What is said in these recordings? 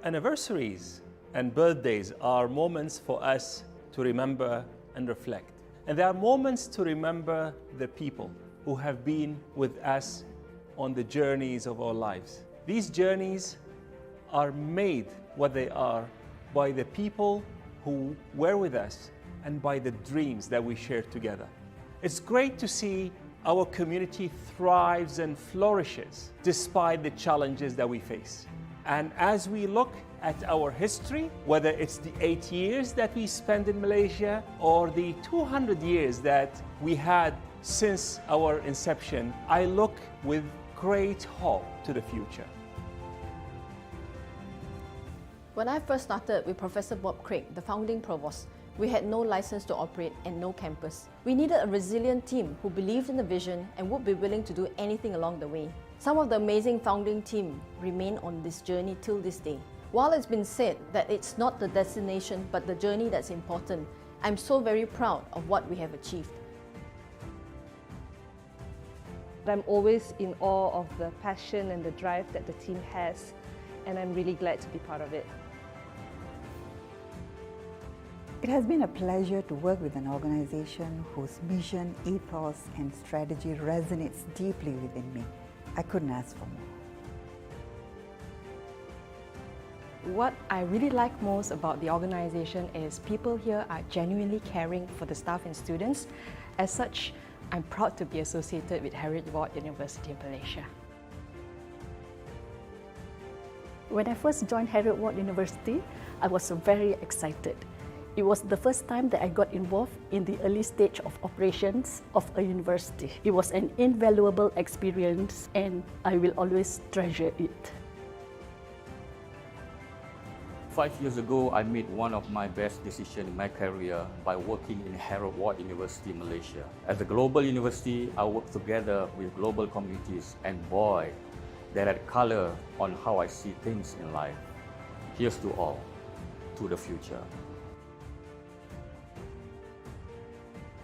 Anniversaries and birthdays are moments for us to remember and reflect. And they are moments to remember the people who have been with us on the journeys of our lives. These journeys are made what they are by the people who were with us and by the dreams that we shared together. It's great to see our community thrives and flourishes despite the challenges that we face. And as we look at our history, whether it's the 8 years that we spent in Malaysia or the 200 years that we had since our inception, I look with great hope to the future. When I first started with Professor Bob Craig, the founding provost, we had no license to operate and no campus. We needed a resilient team who believed in the vision and would be willing to do anything along the way. Some of the amazing founding team remain on this journey till this day. While it's been said that it's not the destination but the journey that's important, I'm so very proud of what we have achieved. I'm always in awe of the passion and the drive that the team has, and I'm really glad to be part of it. It has been a pleasure to work with an organization whose mission, ethos, and strategy resonates deeply within me. I couldn't ask for more. What I really like most about the organization is people here are genuinely caring for the staff and students. As such, I'm proud to be associated with Heriot-Watt University in Malaysia. When I first joined Heriot-Watt University, I was very excited. It was the first time that I got involved in the early stage of operations of a university. It was an invaluable experience and I will always treasure it. 5 years ago, I made one of my best decisions in my career by working in Heriot-Watt University, Malaysia. As a global university, I work together with global communities, and boy, that had color on how I see things in life. Here's to all, to the future.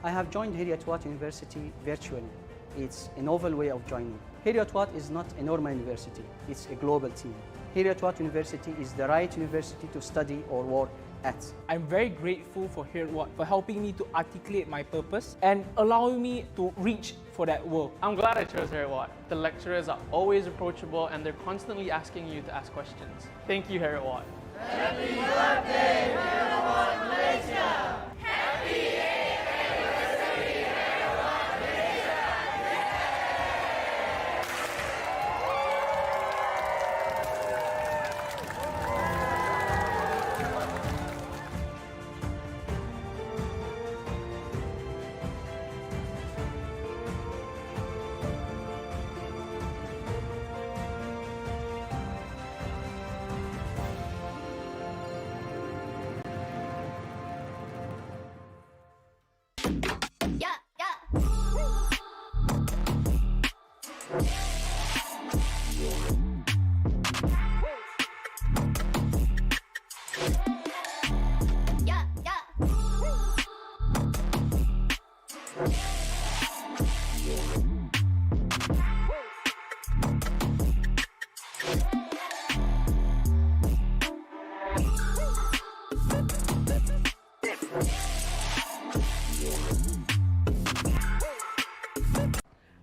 I have joined Heriot-Watt University virtually. It's a novel way of joining. Heriot-Watt is not a normal university, it's a global team. Heriot-Watt University is the right university to study or work at. I'm very grateful for Heriot-Watt for helping me to articulate my purpose and allowing me to reach for that world. I'm glad I chose Heriot-Watt. The lecturers are always approachable and they're constantly asking you to ask questions. Thank you, Heriot-Watt. Happy birthday, Heriot-Watt Malaysia! Happy anniversary, Heriot-Watt Malaysia!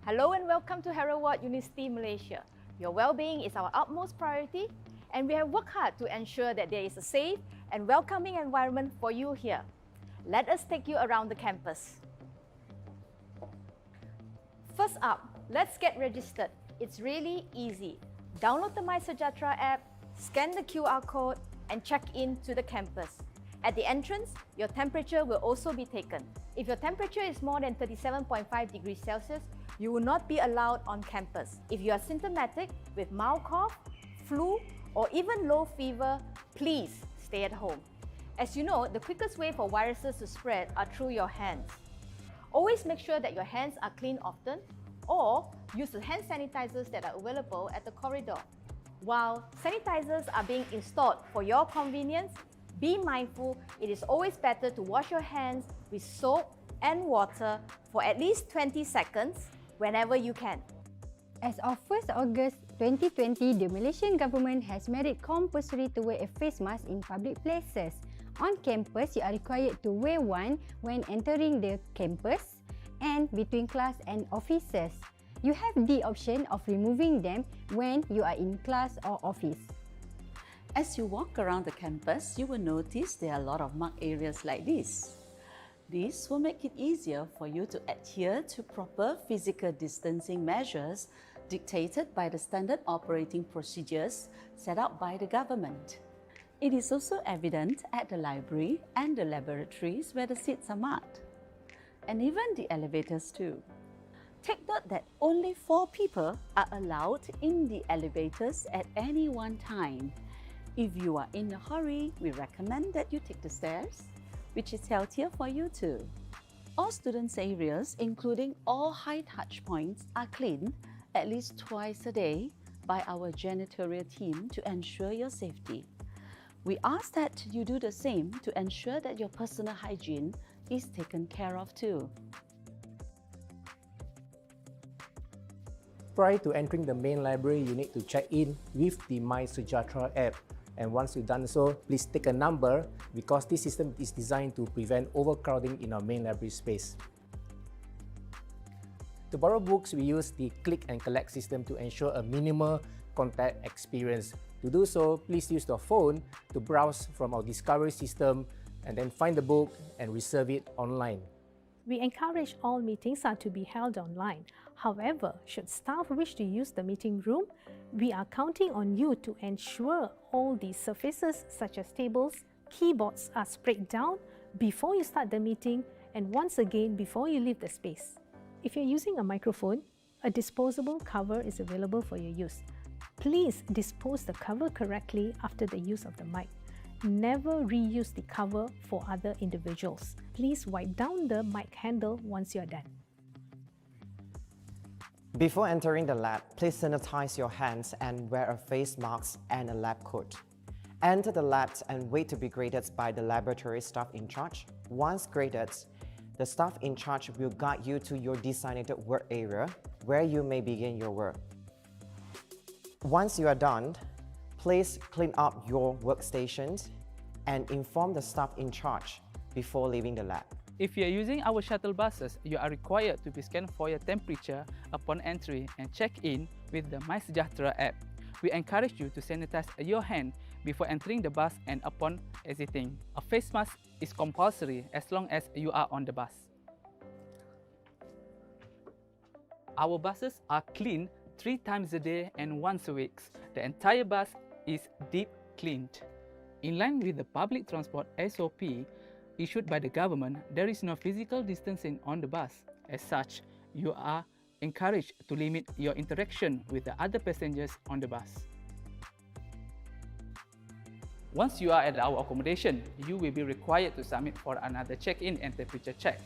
Hello and welcome to Heriot-Watt University, Malaysia. Your well-being is our utmost priority and we have worked hard to ensure that there is a safe and welcoming environment for you here. Let us take you around the campus. First up, let's get registered. It's really easy. Download the MySejahtera app, scan the QR code and check in to the campus. At the entrance, your temperature will also be taken. If your temperature is more than 37.5 degrees Celsius, you will not be allowed on campus. If you are symptomatic with mild cough, flu, or even low fever, please stay at home. As you know, the quickest way for viruses to spread are through your hands. Always make sure that your hands are clean often, or use the hand sanitizers that are available at the corridor. While sanitizers are being installed for your convenience, be mindful it is always better to wash your hands with soap and water for at least 20 seconds whenever you can. As of 1st August 2020, the Malaysian government has made it compulsory to wear a face mask in public places. On campus, you are required to wear one when entering the campus and between class and offices. You have the option of removing them when you are in class or office. As you walk around the campus, you will notice there are a lot of marked areas like this. This will make it easier for you to adhere to proper physical distancing measures dictated by the standard operating procedures set out by the government. It is also evident at the library and the laboratories where the seats are marked, and even the elevators too. Take note that only 4 people are allowed in the elevators at any one time. If you are in a hurry, we recommend that you take the stairs, which is healthier for you too. All students' areas, including all high touch points, are cleaned at least twice a day by our janitorial team to ensure your safety. We ask that you do the same to ensure that your personal hygiene is taken care of too. Prior to entering the main library, you need to check in with the MySejahtera app. And once you've done so, please take a number because this system is designed to prevent overcrowding in our main library space. To borrow books, we use the click and collect system to ensure a minimal contact experience. To do so, please use your phone to browse from our discovery system and then find the book and reserve it online. We encourage all meetings are to be held online. However, should staff wish to use the meeting room, we are counting on you to ensure all the surfaces such as tables, keyboards are sprayed down before you start the meeting and once again before you leave the space. If you're using a microphone, a disposable cover is available for your use. Please dispose the cover correctly after the use of the mic. Never reuse the cover for other individuals. Please wipe down the mic handle once you're done. Before entering the lab, please sanitize your hands and wear a face mask and a lab coat. Enter the lab and wait to be graded by the laboratory staff in charge. Once graded, the staff in charge will guide you to your designated work area where you may begin your work. Once you are done, please clean up your workstations and inform the staff in charge before leaving the lab. If you are using our shuttle buses, you are required to be scanned for your temperature upon entry and check in with the MySejahtera app. We encourage you to sanitize your hand before entering the bus and upon exiting. A face mask is compulsory as long as you are on the bus. Our buses are cleaned 3 times a day and once a week. The entire bus is deep cleaned. In line with the public transport SOP issued by the government, there is no physical distancing on the bus. As such, you are encouraged to limit your interaction with the other passengers on the bus. Once you are at our accommodation, you will be required to submit for another check-in and temperature check.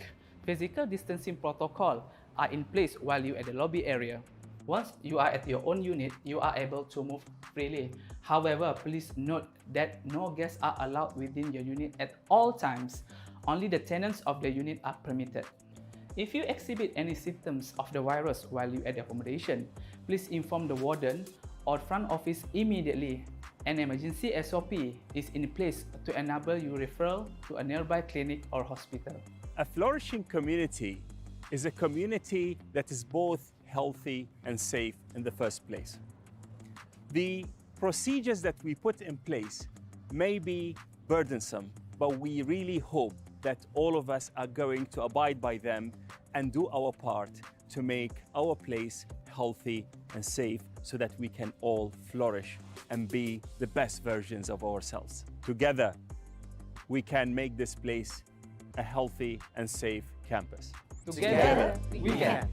Physical distancing protocols are in place while you are at the lobby area. Once you are at your own unit, you are able to move freely. However, please note that no guests are allowed within your unit at all times. Only the tenants of the unit are permitted. If you exhibit any symptoms of the virus while you are at the accommodation, please inform the warden or front office immediately. An emergency SOP is in place to enable your referral to a nearby clinic or hospital. A flourishing community is a community that is both healthy and safe in the first place. The procedures that we put in place may be burdensome, but we really hope that all of us are going to abide by them and do our part to make our place healthy and safe so that we can all flourish and be the best versions of ourselves. Together, we can make this place a healthy and safe campus. Together, we can.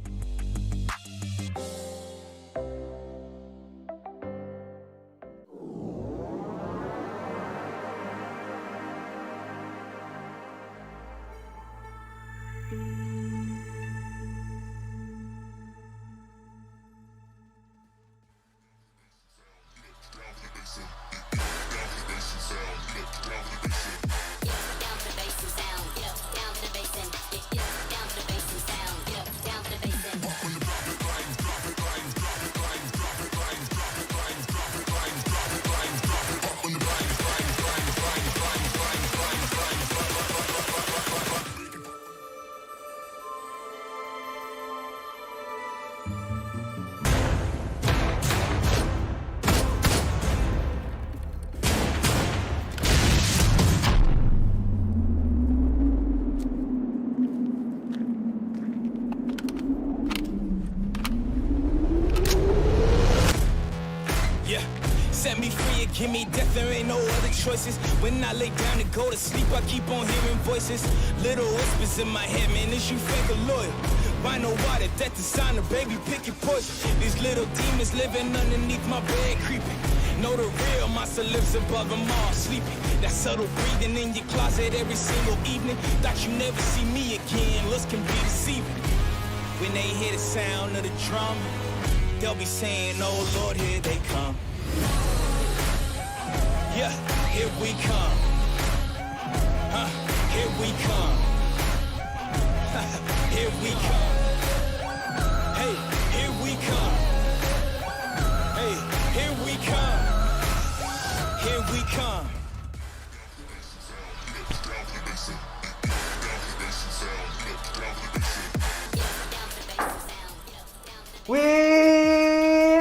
set me free and give me death, there ain't no other choices. When I lay down to go to sleep, I keep on hearing voices. Little whispers in my head, man, is you fake or loyal? Why no water, that designer, baby, pick your poison. These little demons living underneath my bed, creeping. Know the real monster lives above them all, sleeping. That subtle breathing in your closet every single evening. Thought you never see me again, looks can be deceiving. When they hear the sound of the drum, they'll be saying, oh Lord, here they come. Yeah, here we come. Here we come. Here we come. Hey, here we come. Hey, here we come. Here we come. We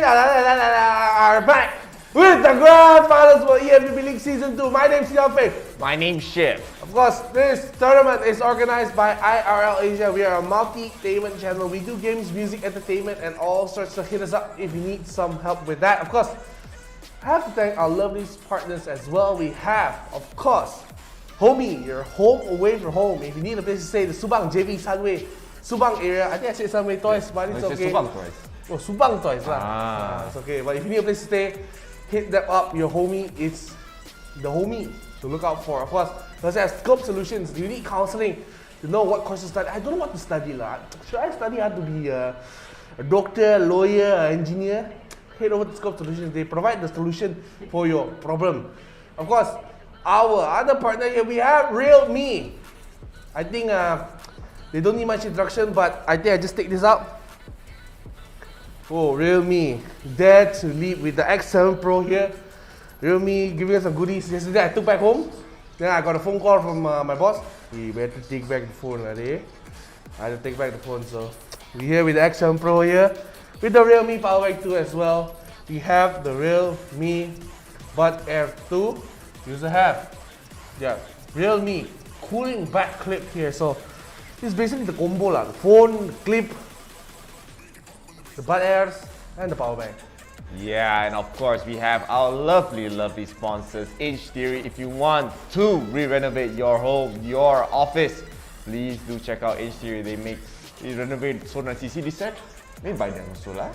are back with the Grand Finals for NEWB League Season 2. My name's Xiao. My name's Shiv. Of course, this tournament is organized by IRL Asia. We are a multi-tainment channel. We do games, music, entertainment, and all sorts. So hit us up if you need some help with that. Of course, I have to thank our lovely partners as well. We have, of course, HOMIEE, your home away from home. If you need a place to stay, the Subang JV Sunway, Subang area. I think I said Sunway twice, but it's okay. Subang twice. Oh, Subang twice lah. It's okay. But if you need a place to stay, hit them up. Your HOMIEE is the HOMIEE to look out for. Of course, because it has scope solutions. You need counseling to know what course to study. I don't know what to study lah. Should I study how to be a doctor, lawyer, engineer? Head over to Scope Solutions. They provide the solution for your problem. Of course, our other partner here, we have Realme. I think they don't need much introduction, but I think I just take this out. Oh, Realme, dare to lead with the X7 Pro here. Realme giving us some goodies. Yesterday I took back home. Then I got a phone call from my boss. We better take back the phone, I had to take back the phone, so we're here with the X7 Pro here. With the Realme Power Bank 2 as well. We have the Realme Bud Air 2. We also have Realme cooling back clip here. So this is basically the combo lah. The phone, the clip, the Bud Airs, and the power bank. Yeah, and of course we have our lovely sponsors, H-Theory. If you want to re-renovate your home, your office, please do check out H-Theory. They renovate so nice. You see this set? Made by them also lah.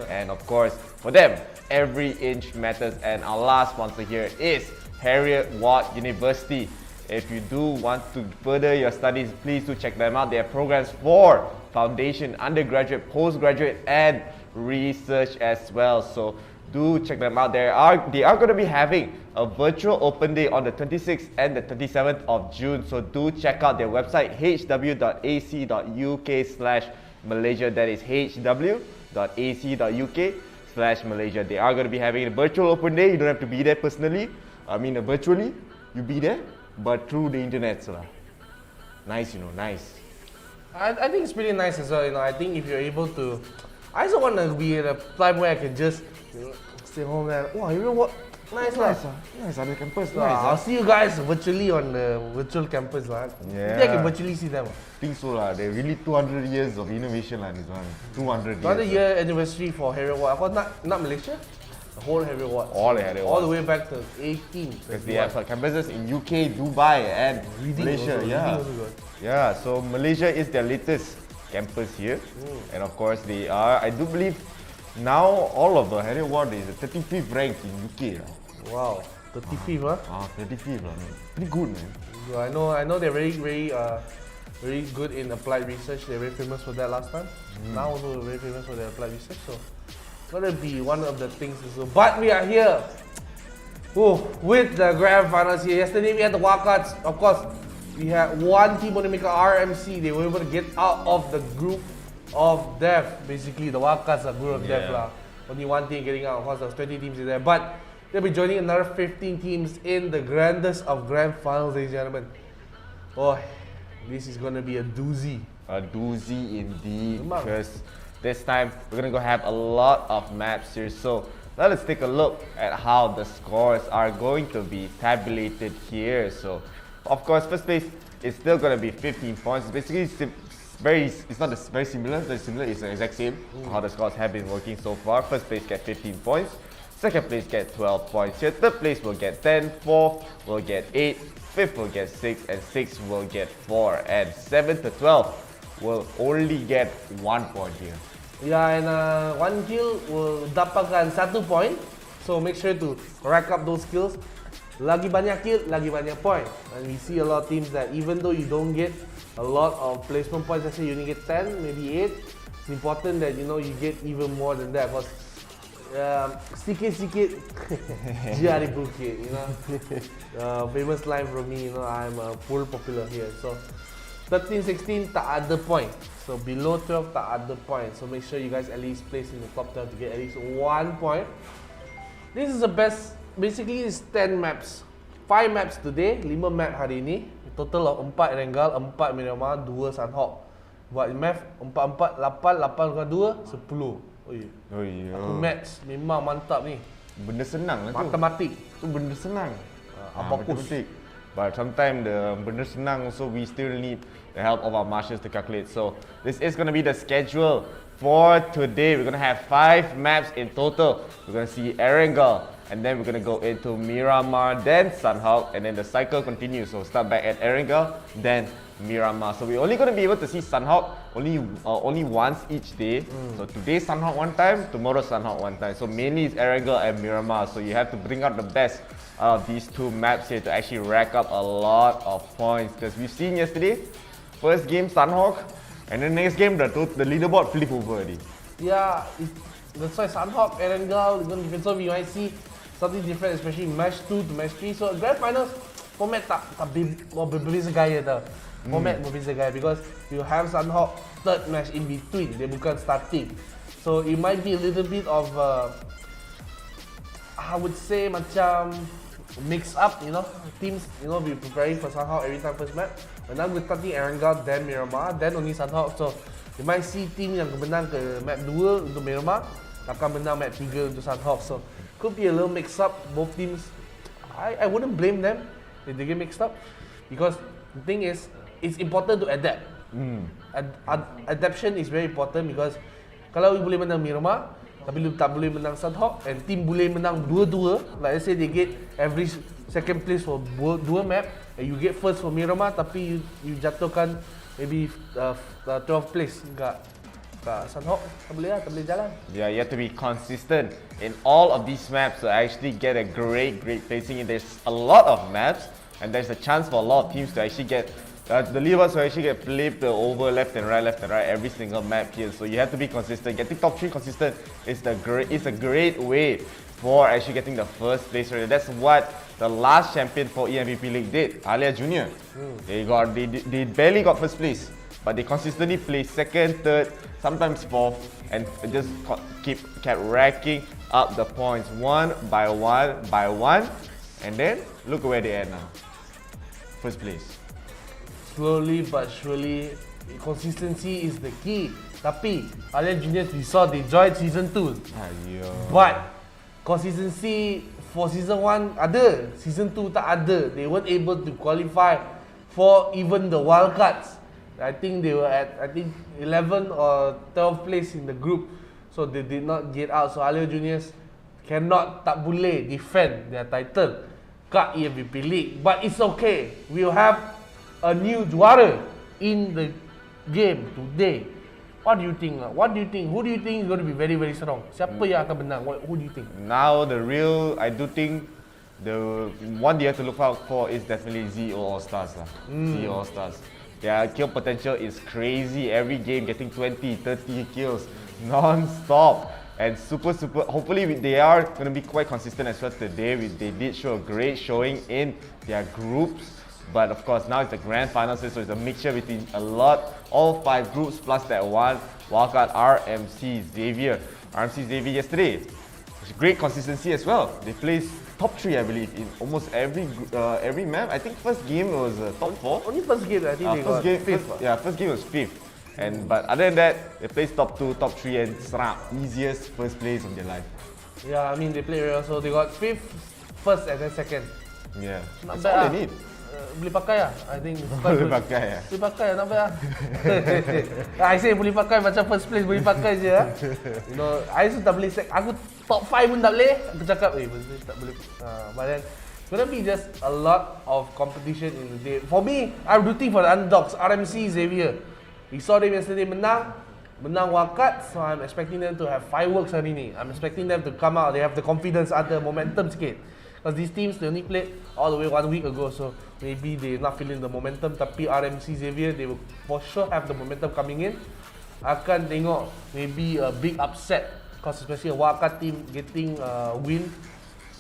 And of course, for them, every inch matters. And our last sponsor here is Heriot-Watt University. If you do want to further your studies, please do check them out. They have programs for foundation, undergraduate, postgraduate, and research as well. So do check them out. They are going to be having a virtual open day on the 26th and the 27th of June. So do check out their website, hw.ac.uk/Malaysia. That is hw.ac.uk/Malaysia. They are going to be having a virtual open day. You don't have to be there personally. I mean, virtually, you be there, but through the internet. So nice, nice. I think it's pretty nice as well. I think if you're able to, I also want to be at a time where I can just stay home there. Wow, you know what? Nice, nice on the campus. I'll see you guys virtually on the virtual campus. Yeah. I can virtually see them. I think so. They're really 200 years of innovation. This one. 200 year anniversary for Heriot-Watt. Not Malaysia. The whole Heriot-Watt. All the Heriot-Watt. All the way back to 18. Because they have campuses in UK, Dubai, and Malaysia. Yeah, so Malaysia is their latest campus here. And of course, they are, I do believe, now all of the Heriot-Watt is the 35th ranked in UK. Wow, 35th, huh? 35th, pretty good, man. I know they're very good in applied research. They're very famous for that last time. Now also they're very famous for their applied research. So gonna be one of the things as well. But we are here with the Grand Finals here. Yesterday we had the wildcards. Of course, we had one team only maker, RMC. They were able to get out of the group of death. Basically, the wildcards are group of death lah. Only one team getting out. Of course, there's 20 teams in there. But they'll be joining another 15 teams in the grandest of Grand Finals, ladies and gentlemen. Oh, this is gonna be a doozy. A doozy indeed. Because this time we're gonna go have a lot of maps here. So let us take a look at how the scores are going to be tabulated here. So of course, first place is still gonna be 15 points. It's basically it's not very similar. It's the exact same how the scores have been working so far. First place get 15 points. Second place get 12 points here. Third place will get 10. Fourth will get 8. Fifth will get 6. And sixth will get 4. And 7th to 12th will only get 1 point here. Yeah, and one kill will dapatkan 1 point. So make sure to rack up those kills. Lagi banyak kill, lagi banyak point. And we see a lot of teams that even though you don't get a lot of placement points, let's say you only get 10, maybe 8, it's important that you get even more than that. Because sikit-sikit jari bukit, famous line from me, I'm full popular here. So 13, 16 tak ada point. So below 12 tak ada point. So make sure you guys at least place in the top 12 to get at least 1 point. This is the best. Basically it's 10 maps. 5 maps today, 5 map hari ini. Total of 4 Erangel, 4 Miramar, 2 Sanhok. Buat math 4, 4, 8, 8 dengan 2, 10. Aku maths memang mantap ni. Benda senang lah tu. Matematik. Tu benda senang. Abakus. But sometimes the benda senang also we still need the help of our marshals to calculate. So this is going to be the schedule for today. We're going to have 5 maps in total. We're going to see Erangel, and then we're going to go into Miramar, then Sanhok, and then the cycle continues. So start back at Erangel, then Miramar. So we're only going to be able to see Sanhok only once each day. So today Sanhok one time, tomorrow Sanhok one time. So mainly it's Erangel and Miramar. So you have to bring out the best of these 2 maps here to actually rack up a lot of points. Because we've seen yesterday, first game Sanhok, and then next game the leaderboard flip over already. Yeah, that's why Sanhok, Erangel, so we might see something different, especially match 2 to match 3. So Grandfinals format tak berbeza gaya tau. Format berbeza gaya because you have Sanhok third match in between, dia bukan starting. So it might be a little bit of I would say macam mix up, teams, be preparing for Sanhok every time first match. And now we're starting Erangel, then Miramar, then only Sanhok. So you might see team yang menang ke map 2 untuk Miramar akan menang map 3 untuk Sanhok. So could be a little mix up. Both teams, I wouldn't blame them if they get mixed up, because the thing is, it's important to adapt. Adaptation is very important because kalau you boleh menang Miramar tapi you tak boleh menang Sanhok, and team boleh menang dua-dua, like let's say they get average second place for dua map, and you get first for Miramar tapi you jatuhkan maybe 12th place kat Sanhok, tak boleh jalan. Yeah, you have to be consistent in all of these maps to actually get a great placing. There's a lot of maps, and there's a chance for a lot of teams to actually get the leaders will actually get flipped over left and right every single map here. So you have to be consistent. Getting top 3 consistent is a great way for actually getting the first place. That's what the last champion for EMVP League did, ALLSTAR Junior. They barely got first place, but they consistently placed second, third, sometimes fourth, and just kept racking up the points one by one, and then look where they are now. First place. Slowly but surely, consistency is the key. Tapi ALLSTAR Juniors, we saw they joined season 2. But consistency for season 1 ada, season 2 tak ada. They weren't able to qualify for even the wild cards. I think they were at 11 or 12th place in the group, so they did not get out. So ALLSTAR Juniors tak boleh defend their title kat EMVP League. But it's okay. We'll have a new juara in the game today. What do you think? Who do you think is going to be very strong? Siapa yang akan menang? Who do you think? Now I do think the one you have to look out for is definitely 𝐒 ALLSTARs lah. 𝐒 ALLSTARs. Their kill potential is crazy. Every game getting 20, 30 kills non-stop. And super, hopefully they are going to be quite consistent as well today. They did show a great showing in their groups. But of course now it's the Grandfinals, so it's a mixture between all 5 groups plus that one wildcard RMC XAVIER. RMC XAVIER yesterday, it's great consistency as well. They placed top 3, I believe, in almost every map. I think first game was top 4. Only first game, I think they got 5th. First game was 5th. But other than that, they placed top 2, top 3, and easiest first place of their life. Yeah, I mean they played well, so they got 5th, 1st, and then 2nd. Yeah, not that's bad. all they need. Boleh pakai lah, I think. Boleh pakai ya? Boleh pakai lah, not bad lah. I say boleh pakai macam first place boleh pakai je lah. I also tak boleh top 5 pun tak boleh, aku cakap tak boleh. But then gonna be just a lot of competition in the day. For me, I'm rooting for the underdogs, RMC XAVIER. We saw them yesterday menang wakat, so I'm expecting them to have fireworks hari ni. I'm expecting them to come out, they have the confidence, ada momentum sikit. Because these teams, they only played all the way 1 week ago, so maybe they're not feeling the momentum. Tapi RMC XAVIER, they will for sure have the momentum coming in. Akan tengok maybe a big upset, because especially a wakat team getting a win.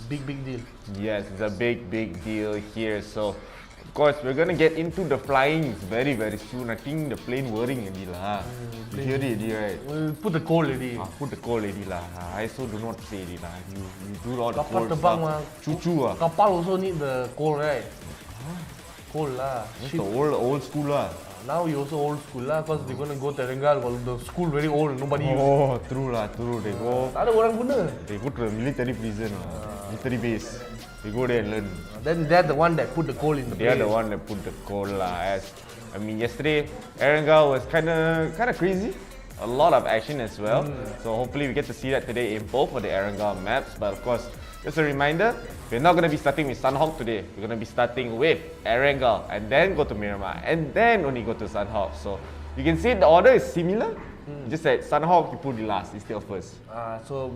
Big deal. Yes, it's a big deal here. So, of course, we're gonna get into the flying very soon. I think the plane whirring already lah. You hear it already, right? Put the call already. Put the call already lah. I also do not say already lah. You do all the Kapal call terbang stuff. mah. Cucu ah. Kapal also need the call, right? Call lah. That's the old school lah. Now you also old school lah, because they're gonna go to Erangel while the school very old, nobody use. Oh, true lah, true. They go. Tak ada orang guna. They go to the military prison, military base. They go there and learn. Then they're the one that put the coal in the They are place. the one that put the coal lah. As I mean, yesterday Erangel was kind of crazy. A lot of action as well. So hopefully we get to see that today in both of the Erangel maps. But of course, just a reminder, we're not going to be starting with Sanhok today. We're going to be starting with Erangel and then go to Miramar and then only go to Sanhok. So you can see the order is similar. Just that Sanhok you put the last instead of first. So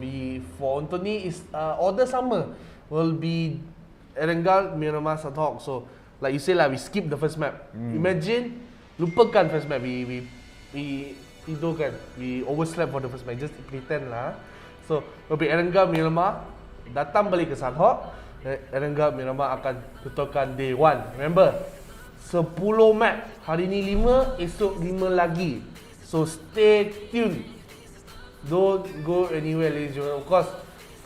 for untuk ni is order sama. Will be Erangel, Miramar, Sanhok. So like you say lah, we skip the first map. Imagine lupakan first map. We tidurkan. We overslept for the first map. Just pretend lah. So will be Erangel, Miramar. Datang balik ke Sanhok. Erangel, Miramar akan tutupkan day 1. Remember, 10 map. Hari ni 5, esok 5 lagi. So stay tuned. Don't go anywhere, ladies and gentlemen. Of course,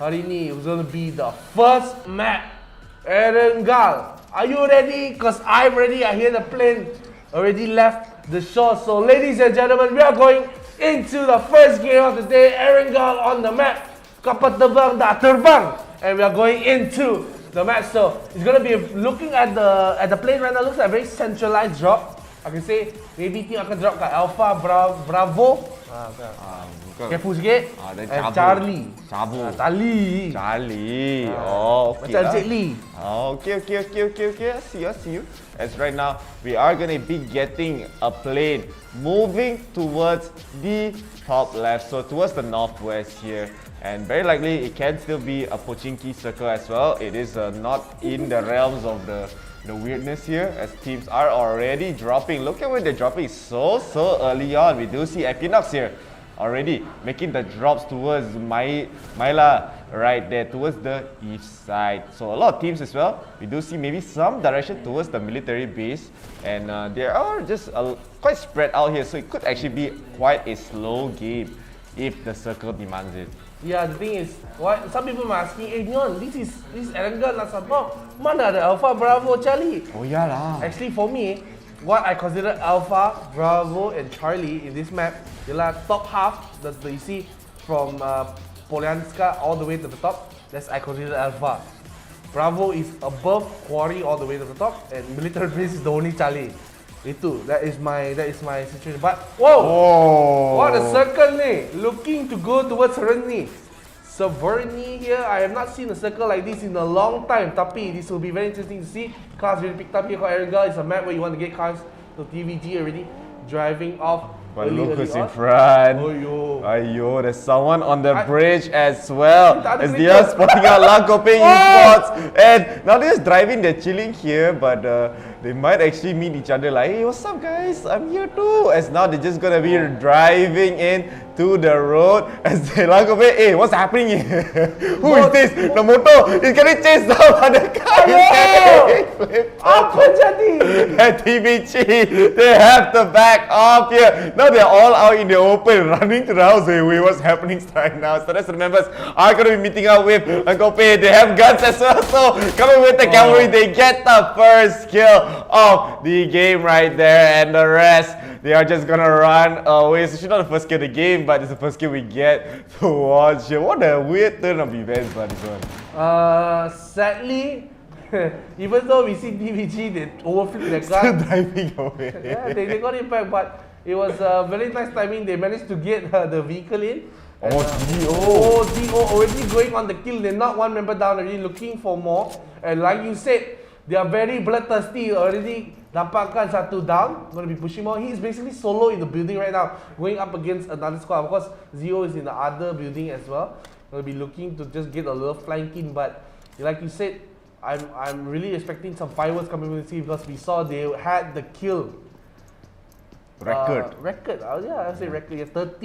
hari ni is going to be the first map. Erangel, are you ready? Because I'm ready. I hear the plane already left the shore. So ladies and gentlemen, we are going into the first game of the day. Erangel on the map. Kapal terbang dah terbang. And we are going into the match. So it's going to be looking at the plane right now. Looks like a very centralized drop. I can say maybe team akan drop kat Alpha Bravo. Careful sikit. And Charlie. Charlie. Oh, okay. Macam Cik Lee. Okay. I see you. As right now, we are going to be getting a plane moving towards the top left. So towards the northwest here. And very likely it can still be a Pochinki circle as well. It is not in the realms of the weirdness here, as teams are already dropping. Look at where they're dropping so early on. We do see EQUINOX here already making the drops towards Myla right there towards the east side. So a lot of teams as well. We do see maybe some direction towards the military base, and they are just quite spread out here. So it could actually be quite a slow game if the circle demands it. Yeah, the thing is, some people are asking, hey Nyon, this is Erangel lah Sanhok. Mana ada Alpha, Bravo, Charlie? Oh yeah lah. Actually for me, what I consider Alpha, Bravo and Charlie in this map, ialah top half that you see from Polyanska all the way to the top. That's I consider Alpha. Bravo is above Quarry all the way to the top, and military base is the only Charlie. That is my situation. But whoa! What a circle ni! Looking to go towards Severny. Severny here, I have not seen a circle like this in a long time. Tapi this will be very interesting to see. Cars really picked up here for Erangel. It's a map where you want to get cars to TVG already. Driving off. But look who's in front. Ayo, there's someone on the bridge as well. As they are spotting out LANCOPET esports. And now they're just driving, they're chilling here, but they might actually meet each other like, hey, what's up guys? I'm here too. As now they're just gonna be driving in to the road as they LANCOPET, hey, what's happening here? Who is this? The motor is getting chased down by the guy. Apa jadi? At TVG, they have to back off here. Now they're all out in the open, running to the house. Hey, wait, what's happening right now? So that's the members are going to be meeting up with LANCOPET. They have guns as well. So coming with the cavalry, they get the first kill of the game right there. And the rest, they are just going to run away. So it's not the first kill of the game, but it's the first kill we get to watch here. What a weird turn of events, but this one. Sadly, even though we see TVG, they overflip their car. Still driving away. Yeah, they got it back, but it was a very nice timing. They managed to get the vehicle in. Oh, GO already going on the kill. They're not one member down, already looking for more. And like you said, they are very bloodthirsty. Already dapatkan satu down. Going to be pushing more. He's basically solo in the building right now, going up against another squad. Of course, Zio is in the other building as well. Going to be looking to just get a little flanking. But like you said, I'm really expecting some fireworks coming from the team because we saw they had the kill. Record. Yeah, I say record. 30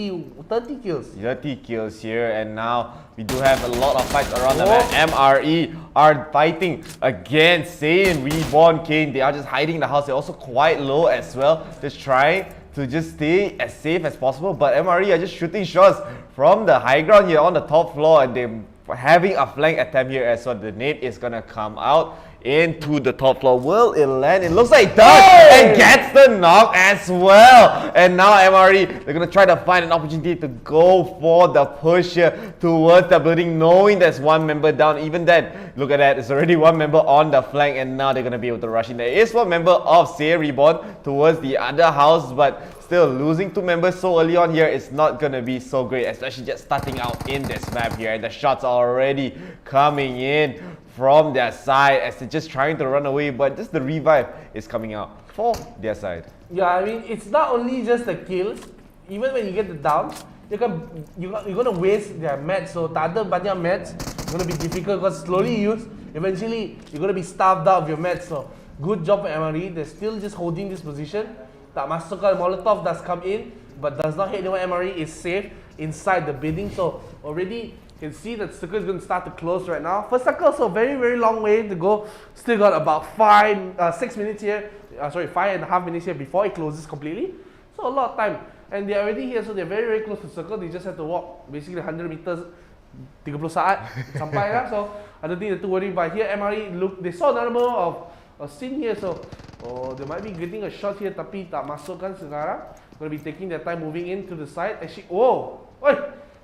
kills. 30 kills here, and now we do have a lot of fights around the map. MRe are fighting against Saiyan, Reborn, Kane. They are just hiding in the house. They're also quite low as well, just trying to just stay as safe as possible. But MRe are just shooting shots from the high ground here on the top floor, and they're having a flank attempt here as well. The nade is gonna come out into the top floor. Will it land? It looks like it does, and gets the knock as well. And now MRe, they're gonna try to find an opportunity to go for the push here towards the building, knowing there's one member down. Even then, look at that, it's already one member on the flank, and now they're gonna be able to rush in. There is one member of Saiyan Reborn towards the other house, but still losing two members so early on here is not gonna be so great, especially just starting out in this map here. And the shots are already coming in from their side as they're just trying to run away, but just the revive is coming out for their side. Yeah, I mean, it's not only just the kills. Even when you get the down, you're gonna waste their meds. So tak ada banyak meds, it's gonna be difficult because slowly used, eventually you're gonna be starved out of your meds. So good job for MRe. They're still just holding this position. Tak masukkan Molotov does come in, but does not hit anyone. MRe is safe inside the building. So already you can see that the circle is going to start to close right now. First circle, so very long way to go. Still got about 6 minutes here. 5.5 minutes here before it closes completely. So a lot of time. And they're already here, so they're very close to the circle. They just have to walk basically 100 meters, 30 saat sampai lah. So I don't think they're too worried. But here MRe, look, they saw another number of a scene here. So they might be getting a shot here, tapi tak masukkan sekarang. Going to be taking their time moving in to the side. Actually,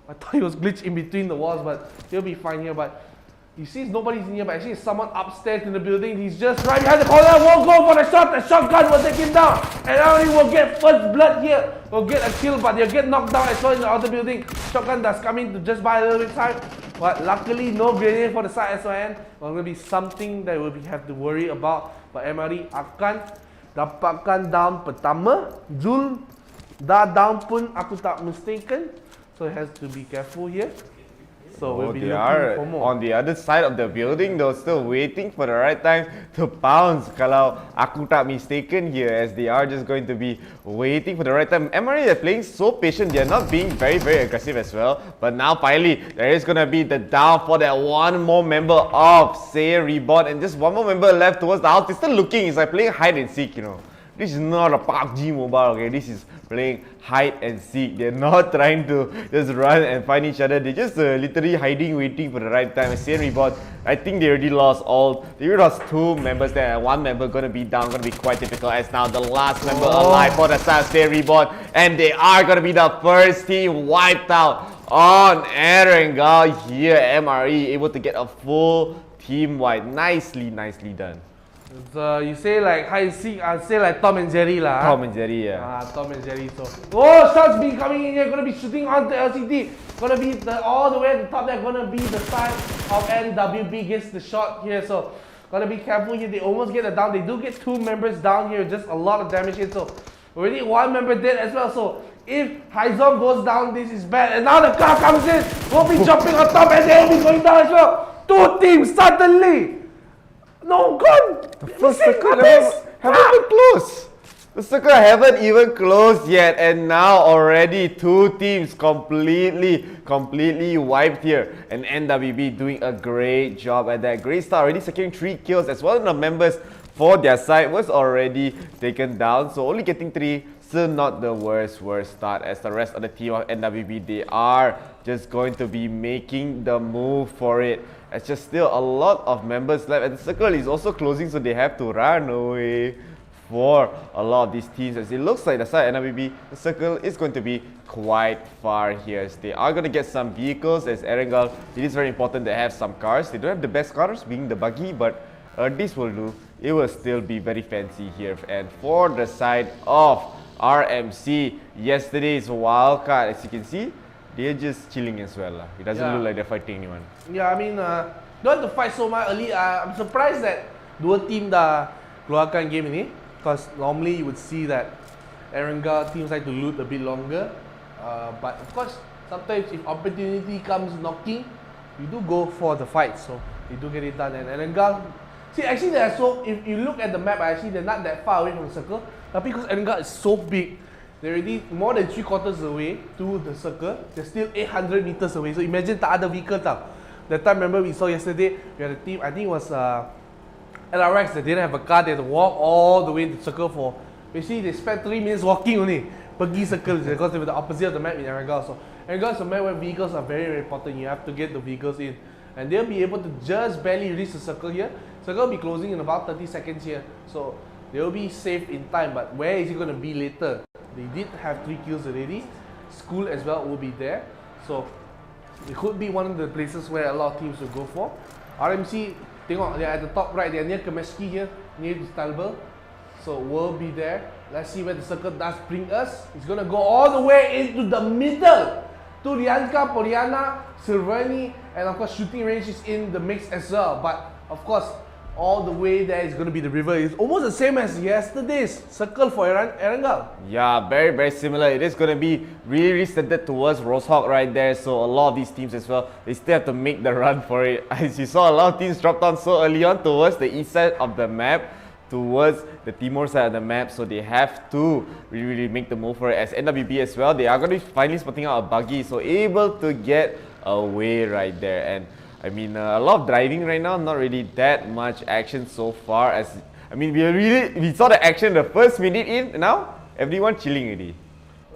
I thought he was glitched in between the walls, but he'll be fine here. But you see nobody's in here, but actually someone upstairs in the building. He's just right behind the corner, won't go for the shot. The shotgun will take him down. And only will get first blood here. Will get a kill, but they'll get knocked down as well in the other building. Shotgun does come in to just buy a little bit time. But luckily, no grenade for the side SYN. Well, going to be something that we'll have to worry about. But MRe akan dapatkan down pertama. Zul dah down pun aku tak mistaken. So it has to be careful here. So we'll be looking for more. On the other side of the building, they're still waiting for the right time to pounce. Kalau aku tak mistaken here, as they are just going to be waiting for the right time. MRe, they're playing so patient. They're not being very aggressive as well. But now finally, there is going to be the down for that one more member of Saiyan Reborn, and just one more member left towards the house. They're still looking. It's like playing hide and seek, you know. This is not a PUBG mobile, okay? This is playing hide and seek. They're not trying to just run and find each other. They're just literally hiding, waiting for the right time. Saiyan Reborn, I think they already lost all. They already lost two members there, and one member gonna be down, gonna be quite difficult, as now the last member alive for the side of Saiyan Reborn, and they are gonna be the first team wiped out on Erangel here. MRe able to get a full team wipe. Nicely done. You say like hide and seek, I say like Tom and Jerry lah. Tom and Jerry, yeah. Tom and Jerry. So, shots being coming in here. Gonna be shooting onto LCD. Gonna be all the way at the top there. Gonna be the side of NWB gets the shot here. So, gotta be careful here. They almost get it down. They do get two members down here. Just a lot of damage here. So, already one member dead as well. So, if Haizom goes down, this is bad. And now the car comes in. We'll be jumping on top, and they'll be going down as well. Two teams suddenly. No, gone! The first circle haven't even closed. The circle haven't even closed yet, and now already two teams completely wiped here. And NWB doing a great job at that. GREENSOUL already securing 3 kills, as well as the members for their side was already taken down. So only getting 3, still not the worst start, as the rest of the team of NWB, they are just going to be making the move for it. It's just still a lot of members left, and the circle is also closing, so they have to run away for a lot of these teams. As it looks like the side NWB, the circle is going to be quite far here. As they are going to get some vehicles, as Erangel, it is very important to have some cars. They don't have the best cars, being the buggy, but this will do. It will still be very fancy here. And for the side of RMC, yesterday's wildcard, as you can see, they're just chilling as well. It doesn't look like they're fighting anyone. Yeah, I mean, don't have to fight so much early. I'm surprised that dua team dah keluarkan game ini, because normally you would see that Erangel teams like to loot a bit longer. But of course, sometimes if opportunity comes knocking, you do go for the fight. So you do get it done. And Erangel, see, actually they're so, if you look at the map, actually they're not that far away from the circle. But because Erangel is so big, they're already more than 3/4 away to the circle. They're still 800 meters away. So imagine tak ada vehicle tau. That time, remember we saw yesterday, we had a team, I think it was LRX, that didn't have a car. They had to walk all the way to the circle for, basically they spent 3 minutes walking only. Pergi circle because they were the opposite of the map in Erangel. So Erangel is a map where vehicles are very, very important. You have to get the vehicles in. And they'll be able to just barely reach the circle here. Circle will be closing in about 30 seconds here. So they'll be safe in time. But where is it going to be later? They did have 3 kills already. School as well will be there. So it could be one of the places where a lot of teams will go for. RMC, tengok, they're at the top right. They're near Kemeski here, near the Stalbel. So we'll be there. Let's see where the circle does bring us. It's going to go all the way into the middle to Rianka, Poliana, Silverni, and of course shooting range is in the mix as well. But of course, all the way there is going to be the river. It's almost the same as yesterday's circle for Erangel. Yeah, very, very similar. It is going to be really centered towards Rosehawk right there. So a lot of these teams as well, they still have to make the run for it. As you saw, a lot of teams dropped down so early on towards the east side of the map, towards the Timor side of the map, so they have to really make the move for it. As NWB as well, they are going to be finally spotting out a buggy, so able to get away right there. And I mean, a lot of driving right now, not really that much action so far. As I mean, we saw the action the first minute in, now everyone chilling already.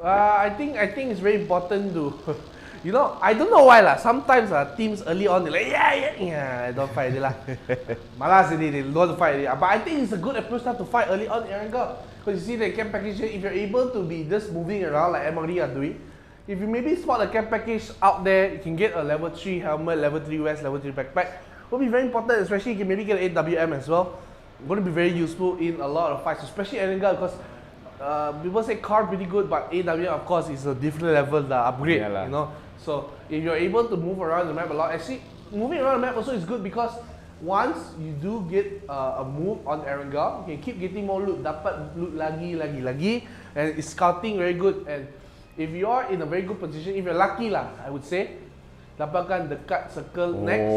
I think it's very important to, you know, I don't know why lah. Sometimes teams early on they're like yeah, don't fight lah. Malas they don't fight. But I think it's a good approach not to fight early on Erangel, because you see the camp package here. If you're able to be just moving around like MRe are doing, if you maybe spot a camp package out there, you can get a level 3 helmet, level 3 vest, level 3 backpack. Will be very important, especially you can maybe get an 8WM as well. Going to be very useful in a lot of fights, especially Erangel, because people say car pretty good, but AWM of course is a different level, the upgrade, you know. So if you're able to move around the map a lot, actually moving around the map also is good, because once you do get a move on Erangel, you can keep getting more loot, dapat loot lagi, and it's scouting very good. And if you're in a very good position, if you're lucky lah, I would say, dapatkan dekat circle next.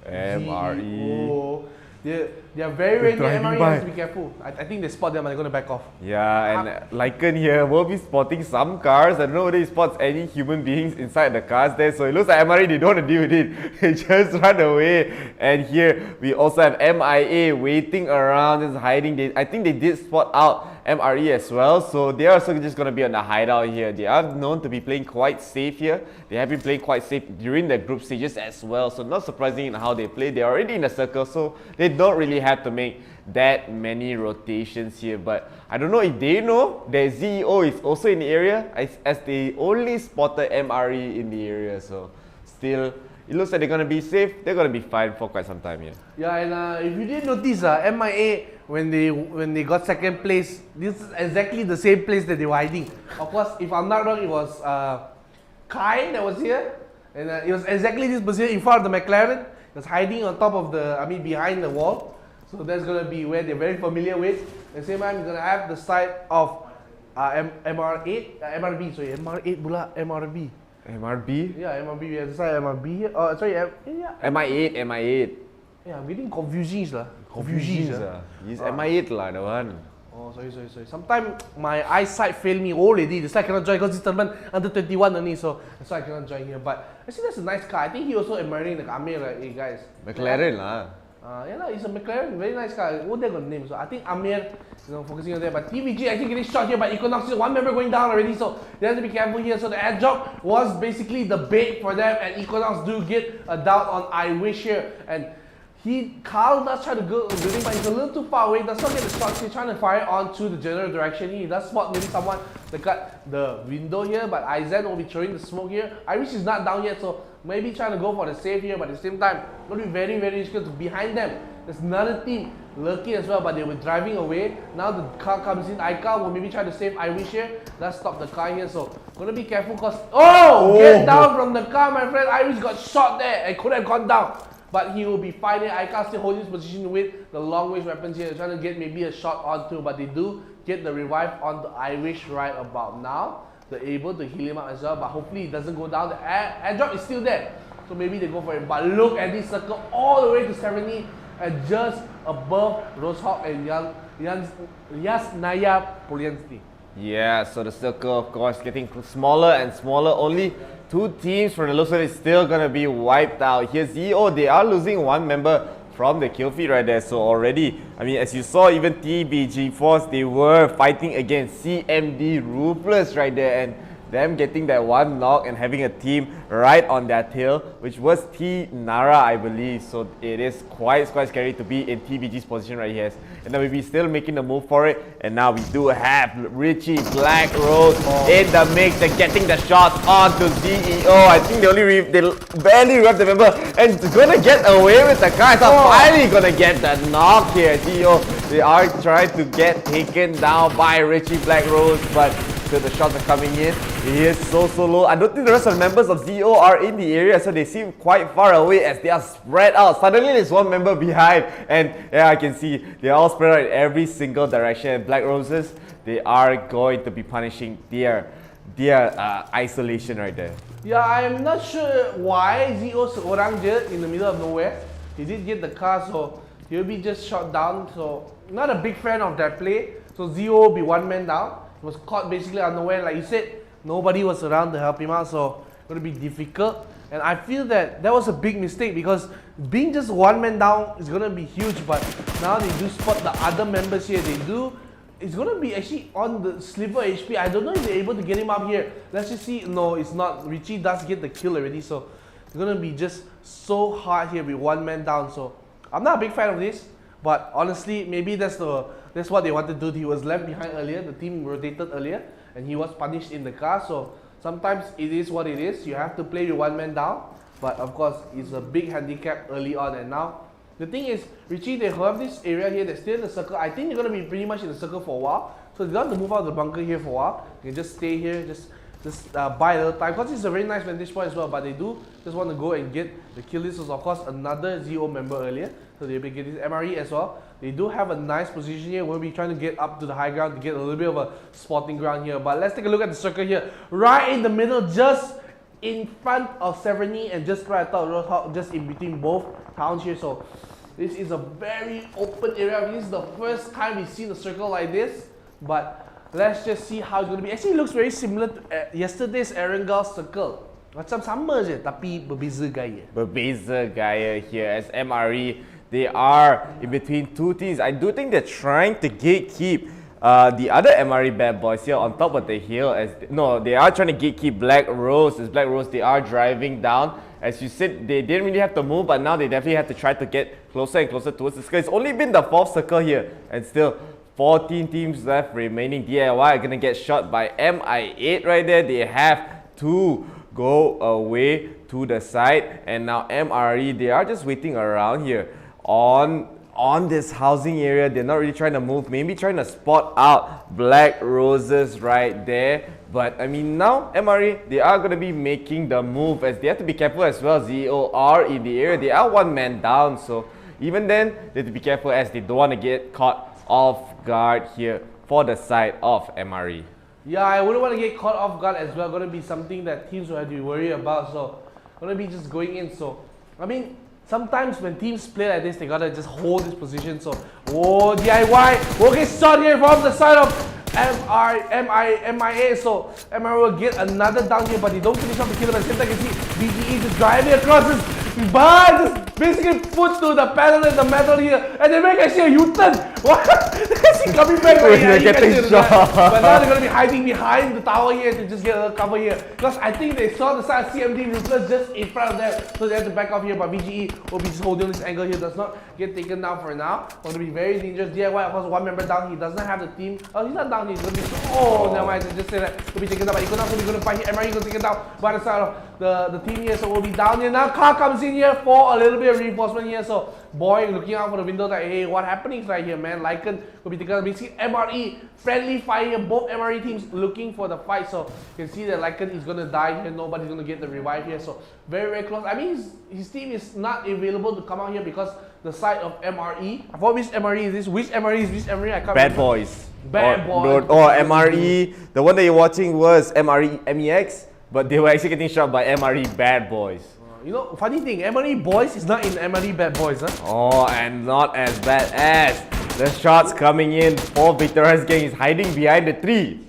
MRe. They are very, very near MRe, you have to be careful. I think they spot them and they're going to back off. Yeah, and Lycan here will be spotting some cars. I don't know whether he spots any human beings inside the cars there. So it looks like MRe, they don't want to deal with it. They just run away. And here we also have MIA waiting around, just hiding. I think they did spot out MRe as well. So they are also just going to be on the hideout here. They are known to be playing quite safe here. They have been playing quite safe during the group stages as well. So not surprising in how they play. They're already in the circle, so they don't really have to make that many rotations here. But I don't know if they know that ZEO is also in the area, as they only spotted MRe in the area. So still, it looks like they're going to be safe. They're going to be fine for quite some time here. Yeah, and if you didn't notice, MIA, when they got second place, this is exactly the same place that they were hiding. Of course, if I'm not wrong, it was Kai that was here. And it was exactly this position in front of the McLaren. It was hiding on top of the, behind the wall. So that's going to be where they're very familiar with. At the same time, you're going to have the side of MR8, MRB, sorry, MR8 pula, MRB. MRB? Yeah, MRB, we have the side MRB here. Oh, sorry, MI8. Yeah, I'm getting confusions lah. He's MI8 lah, the one. Oh, sorry. Sometimes my eyesight failed me already. That's why I cannot join, because this tournament under 21 only, so that's why I cannot join here. But I think that's a nice car. I think he also admiring the Amir, like, hey guys. McLaren lah. Yeah, it's a McLaren, very nice car. What they got name? So I think Amir, focusing on there. But TVG actually getting shot here by EQUINOX. One member going down already, so they have to be careful here. So the airdrop was basically the bait for them, and EQUINOX do get a down on I Wish here. And Carl does try to go building, but he's a little too far away. Does not get the shots. He's trying to fire onto the general direction. He does spot maybe someone cut the window here, but Aizen will be throwing the smoke here. Irish is not down yet, so maybe trying to go for the save here, but at the same time, going to be very, very difficult to behind them. There's another team lurking as well, but they were driving away. Now the car comes in. 𝐞-𝐚𝐬𝐬 will maybe try to save 𝐼wish here. Let's stop the car here. So gonna be careful because get down from the car, my friend. 𝐼wish got shot there and could have gone down. But he will be fine here. 𝐞-𝐚𝐬𝐬 still holding his position with the long range weapons here. They're trying to get maybe a shot onto, but they do get the revive onto 𝐼wish right about now. They're able to heal him up as well, but hopefully it doesn't go down. The airdrop is still there. So maybe they go for it. But look at this circle all the way to 70 and just above Rosehawk and Yasnaya Polianski. Yeah, so the circle of course getting smaller and smaller. Only 2 teams from the loser is still gonna be wiped out. Here's ZEO, they are losing 1 member from the kill feed right there. So already, I mean, as you saw, even TBG Force, they were fighting against CMD Ruthless right there, and them getting that 1 knock and having a team right on their tail, which was Nara, I believe. So it is quite scary to be in TBG's position right here. And now we're still making the move for it. And now we do have Richie BLACKROSE in the mix and getting the shots onto ZEO. I think they barely revved the member and gonna get away with the car. So finally gonna get the knock here. ZEO, they are trying to get taken down by Richie BLACKROSE, but still the shots are coming in. He is so low. I don't think the rest of the members of ZEO are in the area, so they seem quite far away as they are spread out. Suddenly there's 1 member behind, and yeah, I can see they are all spread out in every single direction. And BLACKROSES, they are going to be punishing their isolation right there. Yeah, I'm not sure why ZEO's Erangel in the middle of nowhere. He did get the car, so he'll be just shot down. So not a big fan of that play. So ZEO will be 1 man down. He was caught basically unaware, like you said. Nobody was around to help him out, so it's going to be difficult. And I feel that was a big mistake because being just 1 man down is going to be huge. But now they do spot the other members here. It's going to be actually on the sliver HP. I don't know if they're able to get him up here. Let's just see. No, it's not. Richie does get the kill already, so it's going to be just so hard here with 1 man down. So I'm not a big fan of this, but honestly, maybe that's what they wanted to do. He was left behind earlier. The team rotated earlier, and he was punished in the car. So sometimes it is what it is. You have to play with 1 man down. But of course, it's a big handicap early on. And now, the thing is, Richie, they have this area here. They're still in the circle. I think they're going to be pretty much in the circle for a while. So they don't have to move out of the bunker here for a while. They can just stay here, just buy a little time. Because it's a very nice vantage point as well. But they do just want to go and get the kill. This was, of course, another ZEO member earlier. So they'll be getting MRe as well. They do have a nice position here. We'll be trying to get up to the high ground to get a little bit of a spotting ground here. But let's take a look at the circle here. Right in the middle, just in front of 70 and just right atop Roadhog, just in between both towns here. So this is a very open area. This is the first time we've seen a circle like this. But let's just see how it's going to be. Actually, it looks very similar to yesterday's Erangel circle. Macam sama je, tapi berbeza gaya. Berbeza gaya here as MRe. They are in between 2 teams. I do think they're trying to gatekeep the other MRe Badboyz here on top of the hill. They are trying to gatekeep BLACKROSE. As BLACKROSE, they are driving down. As you said, they didn't really have to move, but now they definitely have to try to get closer and closer towards the circle. It's only been the 4th circle here, and still 14 teams left remaining. DIY are going to get shot by MI8 right there. They have to go away to the side, and now MRe, they are just waiting around here on this housing area. They're not really trying to move, maybe trying to spot out BLACKROSES right there. But I mean, now MRe, they are going to be making the move as they have to be careful as well. ZEO are in the area. They are 1 man down, so even then they have to be careful as they don't want to get caught off guard here for the side of MRe. Yeah, I wouldn't want to get caught off guard as well. Going to be something that teams will have to be worried about. So going to be just going in. So I mean, sometimes when teams play like this, they gotta just hold this position. So, DIY will get shot here from the side of MIA. So, MRe will get another down here, but they don't finish off the kill. At the same time, you can see BGE just driving across this bar, just basically put to the panel in the metal here, and they make actually a U-turn. What? coming back right here. Getting shot. But now they're going to be hiding behind the tower here to just get a cover here. Because I think they saw the side of CMD Ruthless just in front of them. So they have to back off here. But VGE will be just holding this angle here. Does not get taken down for now. Going to be very dangerous. DIY, of course, one member down. He doesn't have the team. Oh, he's not down. He's going to be... Oh, never mind. Just say that. Will be taken down. But EQUINOX will be going to fight here. MRe going to take it down by the side of the team here. So we'll be down here. Now car comes in here for a little bit of reinforcement here. So boy looking out for the window that, hey, what happening right here, man? Lycan will be taken. We see MRe friendly fire here. Both MRe teams looking for the fight. So you can see that Lycan is going to die here. Nobody's going to get the revive here. So very, very close. I mean, his team is not available to come out here because the side of MRe. I forgot which MRe is this. Which MRe is which MRe? I can't remember. Badboyz. Badboyz. Or MRe. The one that you're watching was MRe MEX, but they were actually getting shot by MRe Badboyz. You know, funny thing, MRe Boys is not in MRe Badboyz, huh? Oh, and not as bad as the shots coming in for Victoria's gang is hiding behind the tree.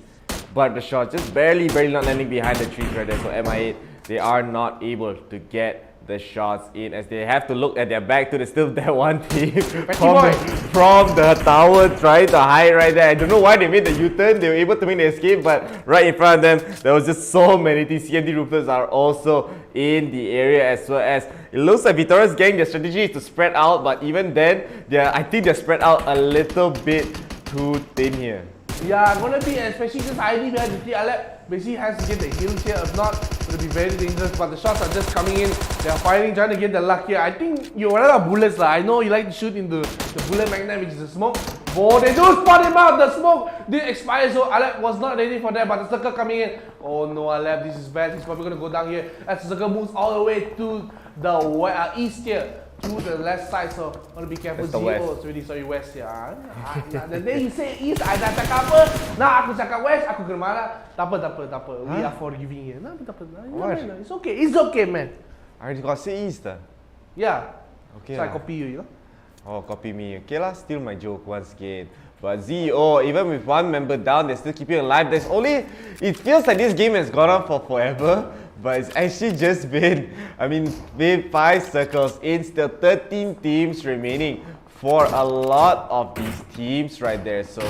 But the shots just barely not landing behind the trees right there. So MI8, they are not able to get the shots in as they have to look at their back to the still that one team from the tower trying to hide right there. I don't know why they made the U-turn. They were able to make the escape, but right in front of them, there was just so many things. CMD Roofers are also in the area as well as it looks like Victoria's gang, their strategy is to spread out, but even then, I think they're spread out a little bit too thin here. Yeah, gonna be, especially just hiding behind the TLF. Basically has to get the heals here, if not, it'll be very dangerous. But the shots are just coming in. They are firing, trying to get the luck here. I think you run out of bullets lah. I know you like to shoot into the bullet magnet, which is the smoke. Oh, they do spot him out. The smoke did expire, so Alep was not ready for that. But the circle coming in. Oh no, Alep, this is bad. He's probably gonna go down here as the circle moves all the way to the east here. To the left side, so want to be careful. It's west. It's really sorry west here. The day you say east, I dah cakap apa? Nah, aku cakap west, aku kena marah. Tak apa. We are forgiving here. Nah, tak apa. It's okay, man. I already got say east. Yeah. Okay. So I copy you, Oh, copy me. Okay lah, steal my joke once again. But ZO, even with one member down, they're still keeping it alive. There's only, it feels like this game has gone on for forever. But it's actually just been, been 5 circles in, still 13 teams remaining for a lot of these teams right there. So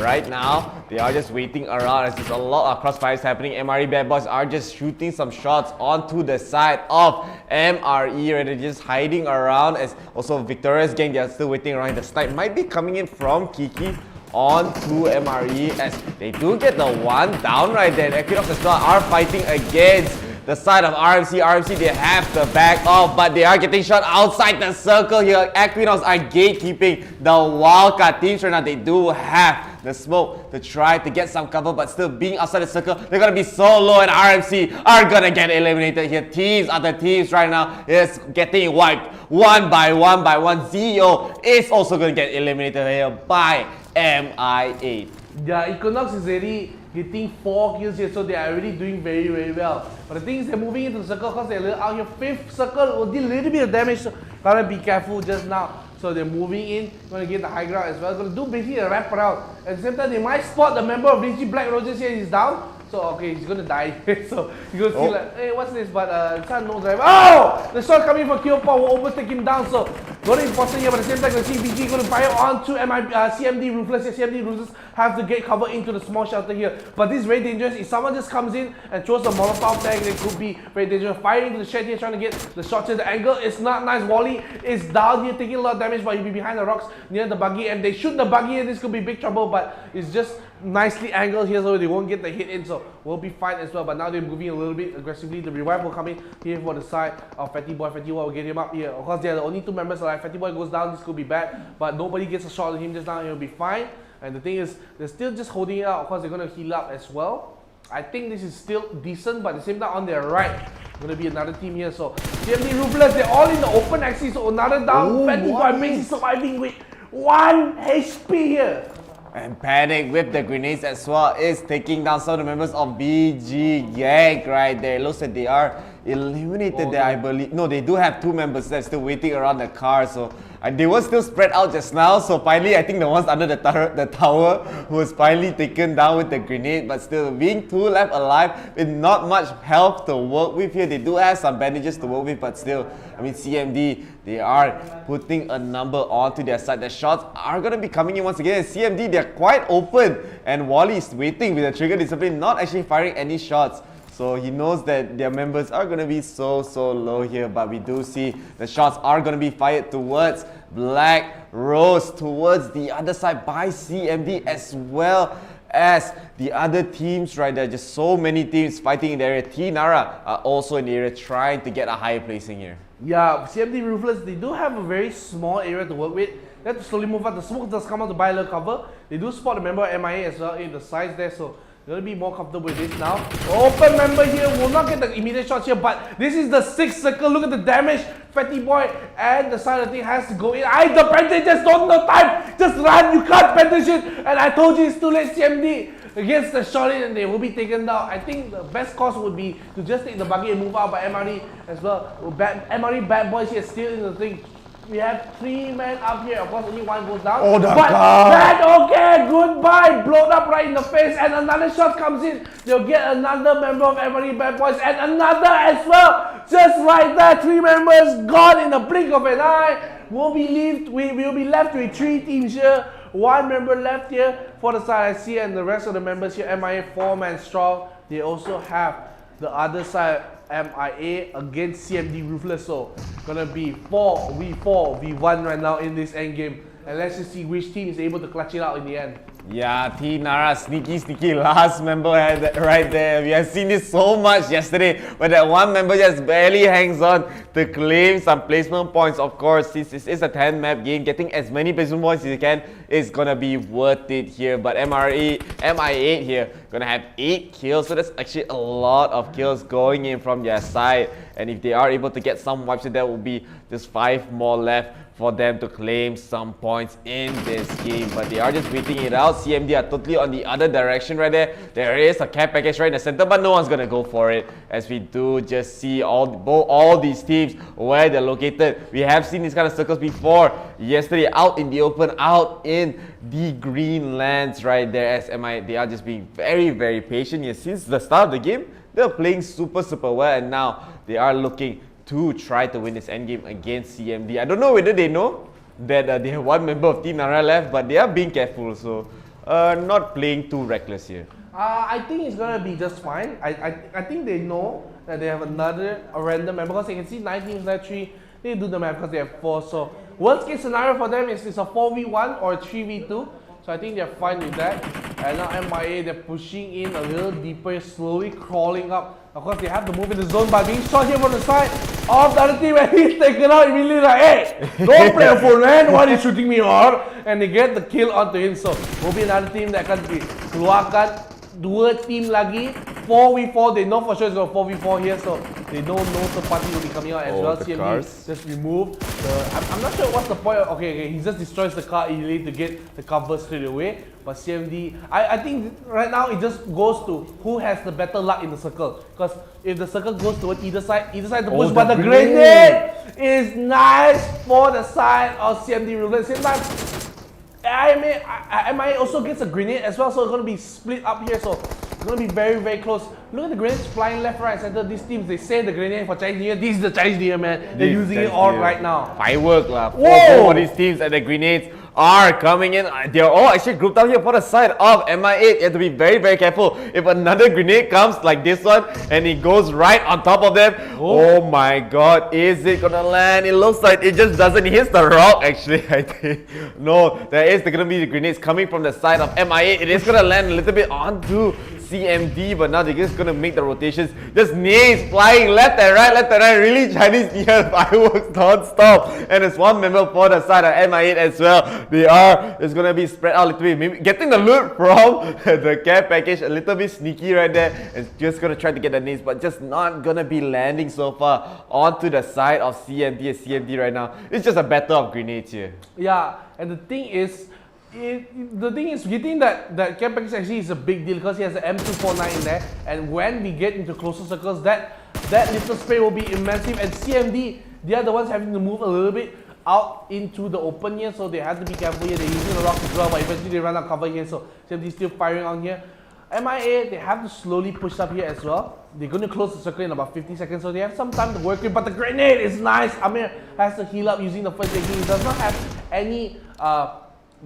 right now, they are just waiting around as there's a lot of crossfires happening. MRe Badboyz are just shooting some shots onto the side of MRe, right? They're just hiding around as also Victoria's gang, they are still waiting around. The snipe might be coming in from Kiki onto MRe as they do get the one down right there. EQUINOX as well are fighting against the side of RMC. RMC, they have to back off, but they are getting shot outside the circle here. EQUINOX are gatekeeping the wildcard teams right now. They do have the smoke to try to get some cover, but still being outside the circle, they're gonna be so low, and RMC are gonna get eliminated here. Other teams right now is getting wiped one by one. ZO is also gonna get eliminated here by MI8. Yeah, EQUINOX is already getting 4 kills here, so they are already doing very, very well. But the thing is, they're moving into the circle because they're out here. 5th circle will deal a little bit of damage, so gotta be careful just now. So they're moving in, gonna get the high ground as well. Gonna do basically a wrap around. At the same time, they might spot the member of Richie BLACKROSE here. He's down. So okay, he's gonna die. So you're gonna see like, hey, what's this? But it's not no driver. Oh! The shot coming from 𝐞-𝐌𝐕𝐏 will overtake him down. So very important here, but at the same time, you see VG gonna fire onto CMD Ruthless. Yeah, CMD Ruthless have to get cover into the small shelter here. But this is very dangerous. If someone just comes in and throws a Molotov tag, it could be very dangerous. Firing into the shed here, trying to get the shots here. The angle is not nice. Wally is down here, taking a lot of damage, but he'll be behind the rocks near the buggy. And they shoot the buggy, and this could be big trouble. But it's just nicely angled here, so they won't get the hit in. So we'll be fine as well. But now they're moving a little bit aggressively. The revive will come in here for the side of Fatty Boy. Fatty Boy will get him up here. Of course, they're the only 2 members alive. Fatty Boy goes down, this could be bad, but nobody gets a shot at him just now. He'll be fine. And the thing is, they're still just holding it out. Of course, they're going to heal up as well. I think this is still decent, but at the same time, on their right, going to be another team here. So CMD Ruthless, they're all in the open axis. So another down. Fatty Boy makes it surviving with 1 HP here. And Panic with the grenades as well is taking down some of the members of BG Gang right there. It looks like they are eliminated there, I believe. No, they do have 2 members that are still waiting around the car, so they were still spread out just now. So finally, I think the ones under the tower who was finally taken down with the grenade, but still being 2 left alive with not much health to work with here. They do have some bandages to work with, but still, I mean, CMD, they are putting a number onto their side. The shots are going to be coming in once again. CMD, they're quite open, and Wally is waiting with the trigger discipline, not actually firing any shots. So he knows that their members are going to be so low here, but we do see the shots are going to be fired towards BLACKROSE, towards the other side by CMD, as well as the other teams, right? There are just so many teams fighting in the area. Nara are also in the area trying to get a higher placing here. Yeah, CMD Ruthless, they do have a very small area to work with. They have to slowly move out. The smoke does come out to buy a little cover. They do spot the member of MIA as well in the sides there, so they're going to be more comfortable with this now. Open member here will not get the immediate shots here, but this is the 6th circle. Look at the damage. Fatty Boy and the side of the thing has to go in. The bandages don't know time. Just run. You can't bandage it. And I told you it's too late, CMD. Against the shot in, and they will be taken down. I think the best course would be to just take the buggy and move out by MRe as well. MRe Badboyz here still in the thing. We have 3 men up here. Of course, only 1 goes down. Oh, but that, okay, goodbye. Blown up right in the face, and another shot comes in. They'll get another member of MRe Badboyz, and another as well. Just like that, 3 members gone in the blink of an eye. We'll be left with 3 teams here. 1 member left here for the side I see, and the rest of the members here, MIA 4-man strong. They also have the other side, MIA against CMD Ruthless. So gonna be 4v4 v1 right now in this end game, and let's just see which team is able to clutch it out in the end. Yeah, Nara, sneaky last member right there. We have seen this so much yesterday, but that 1 member just barely hangs on to claim some placement points. Of course, this is a 10-map game. Getting as many placement points as you can is gonna be worth it here. But MIA here gonna have 8 kills, so that's actually a lot of kills going in from their side. And if they are able to get some wipes, there will be just 5 more left for them to claim some points in this game, but they are just waiting it out. CMD are totally on the other direction right there. There is a care package right in the center, but no one's gonna go for it, as we do just see all these teams where they're located. We have seen these kind of circles before yesterday, out in the open, out in the green lands right there. As they are just being very patient here since the start of the game. They're playing super well, and now they are looking to try to win this endgame against CMD. I don't know whether they know that they have 1 member of Team Nara left, but they are being careful, so not playing too reckless here. I think it's gonna be just fine. I think they know that they have a random member, because you can see 9 teams left, 3. They do the math because they have 4. So worst case scenario for them is a 4v1 or 3v2. So I think they're fine with that. And now MIA, they're pushing in a little deeper, slowly crawling up. Of course, they have to move in the zone by being shot here from the side of the other team, and he's taken out immediately like, hey, don't play a fool, man. Why are you shooting me hard? And they get the kill onto him. So will be another team that akan dikeluarkan 2 team lagi. 4v4, they know for sure it's going to 4v4 here, so they know no third party will be coming out as well. CMD just remove I'm not sure what's the point. Okay, he just destroys the car easily to get the cover straight away. But CMD, I think right now it just goes to who has the better luck in the circle. Because if the circle goes toward either side to push, but the grenade is nice for the side of CMD Ruthless. Same time, MIA also gets a grenade as well, so it's going to be split up here. So it's going to be very close. Look at the grenades flying left, right, center. These teams, they say the grenade for Chinese New Year. This is the Chinese New Year, man. They're using it all right now. Firework lah. For these teams, and the grenades are coming in. They're all actually grouped out here for the side of MIA. You have to be very careful. If another grenade comes like this one and it goes right on top of them, oh my god, is it gonna land? It looks like it just doesn't hit the rock actually, I think. No, there is gonna be the grenades coming from the side of MIA. It is gonna land a little bit onto CMD, but now they're just gonna make the rotations. Just nades flying left and right, really Chinese New Year fireworks non-stop. And there's 1 member for the side of MIA as well. They are just gonna be spread out a little bit, maybe getting the loot from the care package, a little bit sneaky right there, and just gonna try to get the nades, but just not gonna be landing so far onto the side of CMD right now. It's just a battle of grenades here. Yeah, and the thing is, getting that care package actually is a big deal because he has the M249 in there, and when we get into closer circles, that that little spray will be immersive. And CMD, they are the ones having to move a little bit out into the open here, so they have to be careful here. They're using the rock as well, but eventually they run out of cover here, so CMD is still firing on here. MIA, they have to slowly push up here as well. They're going to close the circle in about 50 seconds, so they have some time to work with, but the grenade is nice. Amir has to heal up using the first aid. He does not have any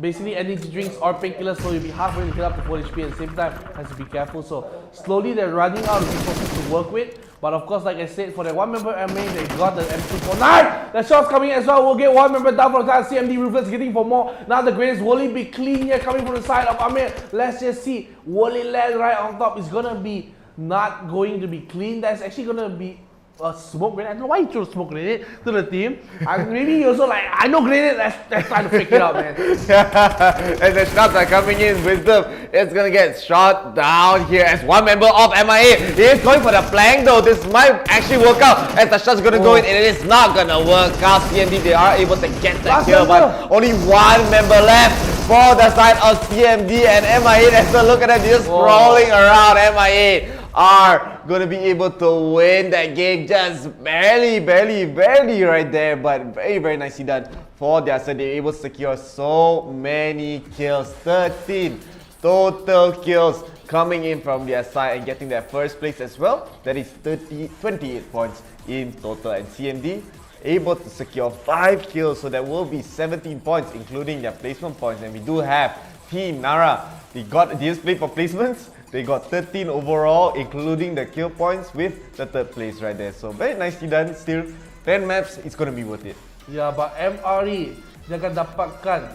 basically energy drinks or painkillers, so you'll be halfway to heal up to 4 HP at the same time. Has to be careful. So slowly they're running out of resources to work with. But of course, like I said, for the one member MA, they got the M249. The shots coming as well. We'll get one member down from the side. CMD Ruthless getting for more. Now the grenades will it be clean here coming from the side of Amir. Let's just see. Will it land right on top? It's gonna be not going to be clean. That's actually gonna be a smoke grenade. I don't know why you threw a smoke grenade to the team. And maybe you also like, I know grenade, let's try to fake it out, man. And the shots are coming in. Wisdom is gonna get shot down here as one member of MIA. He is going for the flank though. This might actually work out as the shot's gonna go in, and it is not gonna work out. CMD, they are able to get the kill, but only one member left for the side of CMD and MIA. As well, look at them just rolling around. MIA are going to be able to win that game just barely right there, but very nicely done for their side. They're able to secure so many kills, 13 total kills coming in from their side and getting their first place as well. That is 28 points in total, and CMD able to secure 5 kills, so that will be 17 points including their placement points. And we do have Team Nara. They got this play for placements. They got 13 overall, including the kill points with the 3rd place right there. So very nicely done. Still, 10 maps, it's going to be worth it. Yeah, but MRe, dia akan dapatkan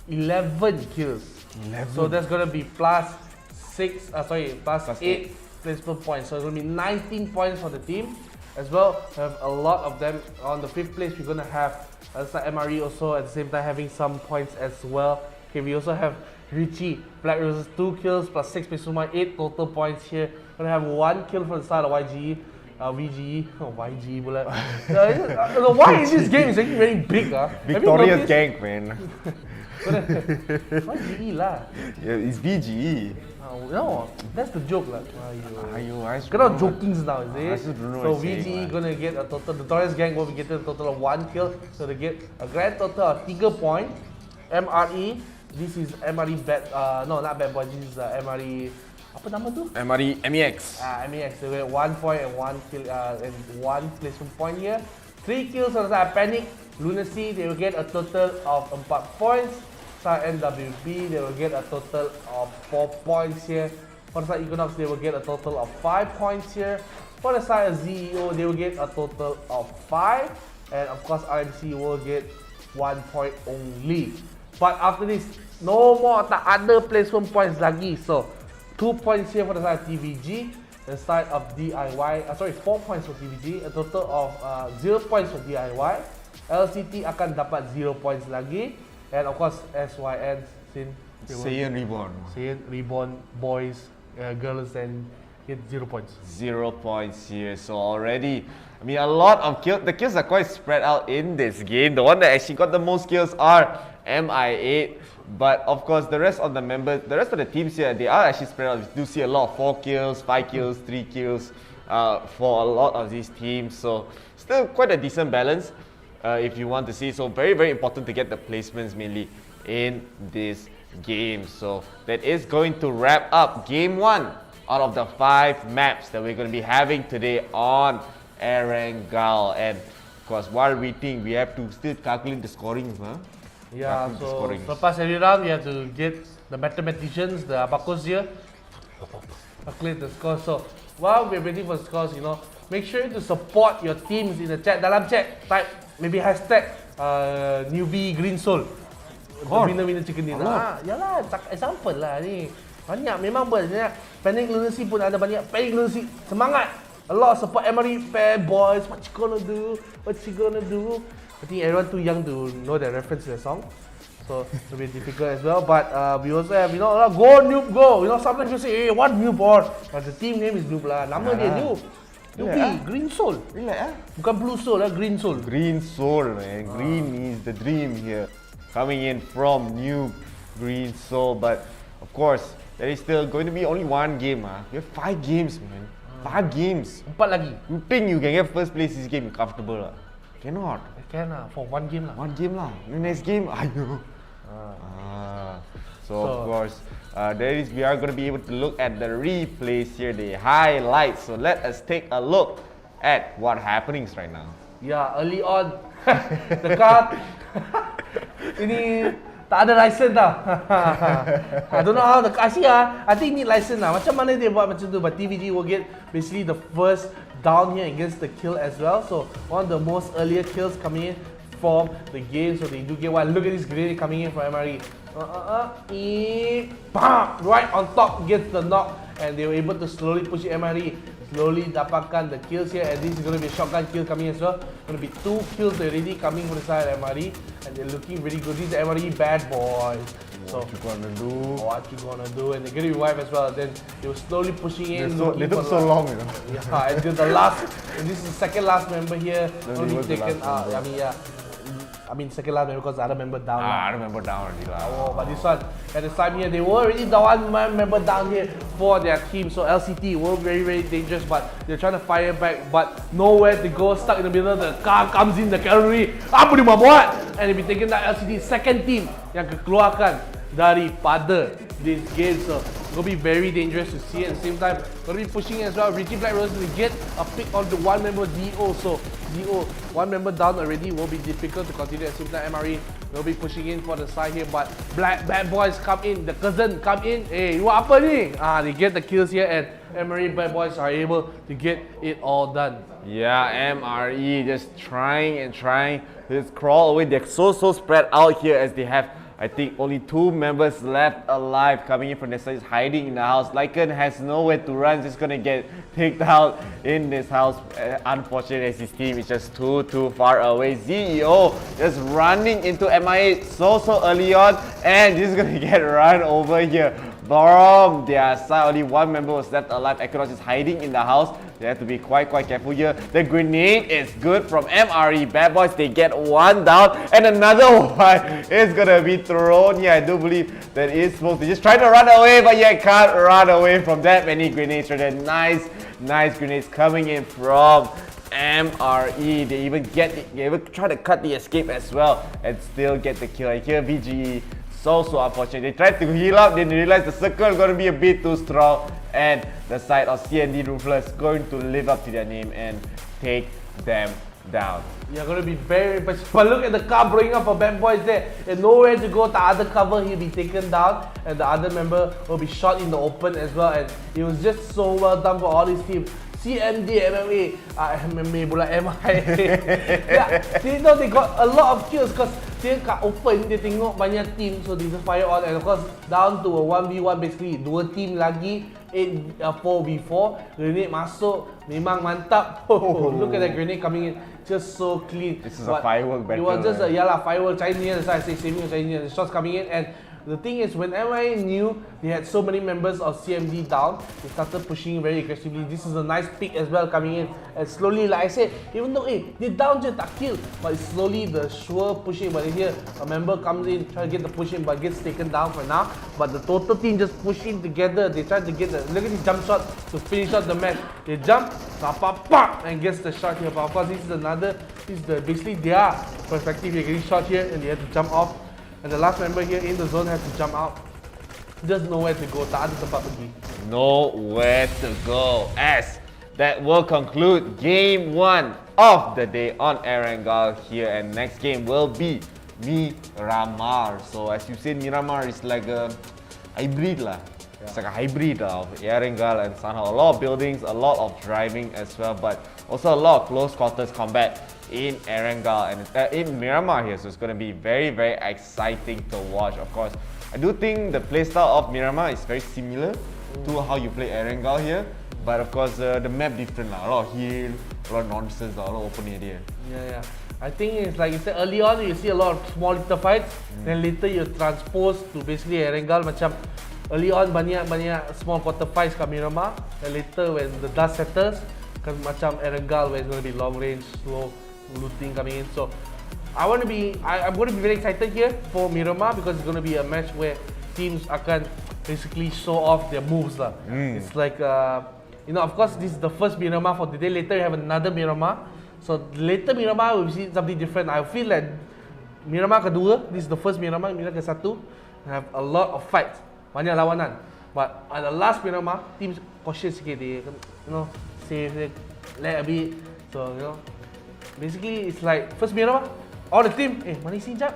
11 kills. 11. So that's going to be plus 8 placement points. So it's going to be 19 points for the team. As well, we have a lot of them on the 5th place. We're going to have MRe also at the same time having some points as well. Okay, we also have Richie BLACKROSE 2 kills plus 6 placement points, 8 total points here. We're gonna have 1 kill from the side of YGE. YGE pula. Why is this game is actually very big? Victoria's GANK, man. YGE lah. Yeah, it's VGE. No, that's the joke lah. I cannot jokings now, is it? So VGE VGE gonna get a total, the Victoria's GANK will be getting a total of 1 kill. So they get a grand total of 3 points. MRe, this is MRe no, not Badboyz, this is MRe, apa nama tu? MRe MEX. MEX, they get 1 point and 1 kill and 1 placement point here. 3 kills on the side of Panic. LUNACY, they will get a total of 4 points. Side NWB, they will get a total of 4 points here. For the side EQUINOX, they will get a total of 5 points here. For the side of ZEO, they will get a total of 5. And of course, RMC will get 1 point only. But after this, no more, tak ada placement points lagi. So, 2 points here for the side of TVG. The side of DIY, 4 points for TVG. A total of 0 points for DIY. LCT akan dapat 0 points lagi. And of course, SYN, Saiyan Reborn. Saiyan Reborn, boys, girls, and get 0 points. 0 points here. So already, I mean, a lot of kills. The kills are quite spread out in this game. The one that actually got the most kills are MI8, but of course the rest of the members, the rest of the teams here, they are actually spread out. We do see a lot of 4 kills, 5 kills, 3 kills for a lot of these teams. So still quite a decent balance if you want to see. So very important to get the placements mainly in this game. So that is going to wrap up game 1 out of the 5 maps that we're going to be having today on Erangel. And of course, while waiting, we have to still calculate the scorings, huh? Yeah, so lepas every round, we have to get the mathematicians, the abacus here, calculate the scores. So while we're waiting for the scores, you know, make sure to support your teams in the chat. Dalam chat, type maybe hashtag NEWB GREENSOUL. Winner chicken dinner. Yalah, example lah ni. Banyak, memang banyak. Panic LUNACY pun ada banyak. Panic LUNACY, semangat. A lot of support MRe Badboyz. What you gonna do? What you gonna do? I think everyone too young to know the reference to the song, so it'll be difficult as well. But we also have, you know, go NEWB go. You know, sometimes you say, hey, what NEWB or? But the team name is NEWB lah. Nama dia NEWB. NEWB, GREENSOUL. Bukan Blue Soul lah, GREENSOUL. GREENSOUL, man. Green is the dream here. Coming in from NEWB, GREENSOUL. But of course, there is still going to be only 1 game. We have 5 games, man. 5 games. 4 lagi. You think you can get first place this game comfortable lah? Cannot. Can lah, for 1 game lah. 1 game lah. The next game, ayo. So of course, we are going to be able to look at the replays here, the highlights. So let us take a look at what happenings right now. Yeah, early on, the car ini tak ada license dah. I don't know how the Asia, I think need license lah. Macam mana dia buat macam tu? But TVG will get basically the first down here against the kill as well. So one of the most earlier kills coming in from the game. So they do get one. Look at this grenade coming in from MRe. Bam! Right on top gets the knock, and they were able to slowly push MRe. Slowly dapatkan the kills here, and this is going to be a shotgun kill coming as well. Going to be 2 kills already coming from the side of MRe, and they're looking really good. These are MRe Badboyz. So what you gonna do? What you gonna do? And they're going to revive as well. Then they were slowly pushing in. They took so long, you know. Yeah, and then the last, and this is the second last member here. Only taken out. I mean second last member because the other member down. Other member down already lah. Oh, but this one at the time here, they were already the one member down here for their team. So LCT were very, very dangerous, but they're trying to fire back, but nowhere to go. Stuck in the middle. The car comes in, the cavalry. Apa dia buat? And they be taken down. LCT second team yang kekeluarkan daripada this game. So it's gonna be very dangerous to see at the same time. Gonna be pushing as well. Richie BLACKROSE to get a pick on the 1 member DO. So DO, 1 member down already, will be difficult to continue. At the same time, MRe will be pushing in for the side here, but Badboyz come in, the cousin come in. Hey, you apa ni? They get the kills here, and MRe Badboyz are able to get it all done. Yeah, MRe just trying and trying to just crawl away. They're so spread out here as they have, I think, only 2 members left alive coming in from the side, hiding in the house. Lycan has nowhere to run, just gonna get picked out in this house. Unfortunately, as his team is just too far away. ZEO just running into MIA so early on, and just gonna get run over here. From their side, only 1 member was left alive. EQUINOX is hiding in the house. They have to be quite careful here. The grenade is good from MRe Badboyz. They get 1 down, and another one is gonna be thrown here. I do believe that is supposed to just try to run away, but yeah, can't run away from that many grenades. So they're nice grenades coming in from MRe. They even try to cut the escape as well and still get the kill. Here VGE. So unfortunate. They tried to heal up, then they realized the circle is going to be a bit too strong, and the side of CND Ruthless going to live up to their name and take them down. You're going to be very, but look at the car blowing up for Badboyz there. There's nowhere to go. The other cover, he'll be taken down, and the other member will be shot in the open as well. And it was just so well done for all these teams. CMD, MMA pula MIA. Yeah, they know they got a lot of kills because dia kat open, dia tengok banyak team, so they just fire on, and of course down to a 1v1 basically. 2 team lagi, 4v4. Grenade masuk, memang mantap. Look at that grenade coming in, just so clean. This is a firework battle. It was just a firework. Chinese, that's why I say saving Chinese. The shots coming in, and the thing is, when MIA knew they had so many members of CMD down, they started pushing very aggressively. This is a nice pick as well coming in, and slowly, like I said, even though they down je tak kill, but it's slowly the sure pushing. But here a member comes in, try to get the push in, but gets taken down for now. But the total team just push in together. They try to get the, look at this jump shot to finish out the match. They jump, and gets the shot here. But of course, this is basically their perspective. They're getting shot here, and they have to jump off. And the last member here in the zone has to jump out. There's nowhere to go. Tak ada tempat pergi. Nowhere to go. As that will conclude game 1 of the day on Erangel here. And next game will be Miramar. So as you said, Miramar is like a hybrid lah. It's like a hybrid of Erangel and Sanhok. A lot of buildings, a lot of driving as well, but also a lot of close quarters combat in Erangel and in Miramar here. So it's going to be very exciting to watch. Of course, I do think the playstyle of Miramar is very similar to how you play Erangel here, but of course the map different lah. A lot of hill, a lot of nonsense, a lot of open area. Yeah. I think it's like you said early on, you see a lot of small little fights, then later you transpose to basically Erangel. Macam early on banyak small quarter fights kat Miramar, and later when the dust settles, kan macam Erangel where it's going to be long range, slow looting coming in. So I'm going to be very excited here for Miramar because it's going to be a match where teams akan basically show off their moves lah. It's like You know, of course, this is the first Miramar for today. Later, we have another Miramar. So later Miramar we'll see something different. I feel like Miramar kedua, this is the first Miramar, Miramar ke satu, have a lot of fights, banyak lawanan. But at the last Miramar, teams cautious sikit, they, you know, save, let a bit. So you know, basically it's like first Miramar, all the team, mana isi jap?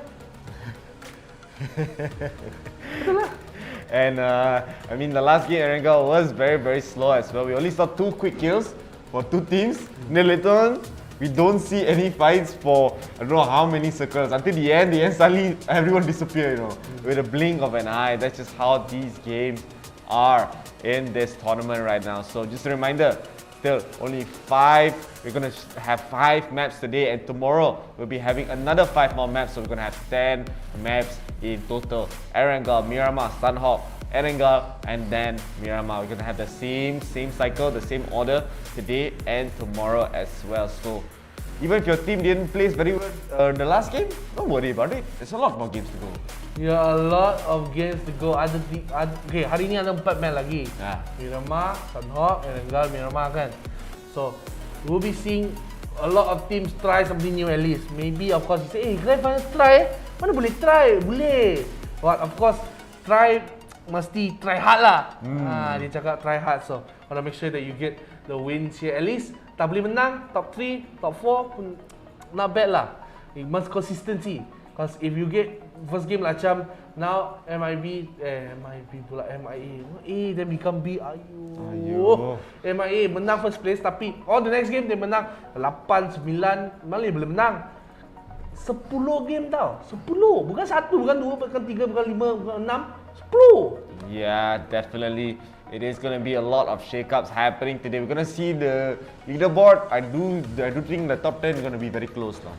And I mean, the last game Erangel was very slow as well. We only saw 2 quick kills for 2 teams. Then later on, we don't see any fights for I don't know how many circles. Until the end suddenly everyone disappeared, you know, with a blink of an eye. That's just how these games are in this tournament right now. So just a reminder, still only 5. We're gonna have 5 maps today, and tomorrow we'll be having another 5 more maps. So we're gonna have 10 maps in total. Erangel, Miramar, Sanhok, Erangel, and then Miramar. We're gonna have the same cycle, the same order today and tomorrow as well. So even if your team didn't place very well the last game, don't worry about it. There's a lot more games to go. Yeah, a lot of games to go. Okay, hari ni ada 4 match lagi. Miramar, Sanhok, Erangel, Miramar kan. So we'll be seeing a lot of teams try something new at least. Maybe of course you say, Grandfinals try? Mana boleh try? Boleh. But of course, mesti try hard lah. Dia cakap try hard, so wanna make sure that you get the wins here. At least tak boleh menang, top 3, top 4 pun not bad lah. It must consistency. Because if you get first game macam now MIA then become B, MIA menang first place tapi all the next game dia menang 8, 9, malah boleh menang 10 game tau. 10, bukan 1, bukan 2, bukan 3, bukan 5, bukan 6, 10. Yeah, definitely. It is going to be a lot of shake-ups happening today. We're going to see the leaderboard. I do think the top 10 is going to be very close now.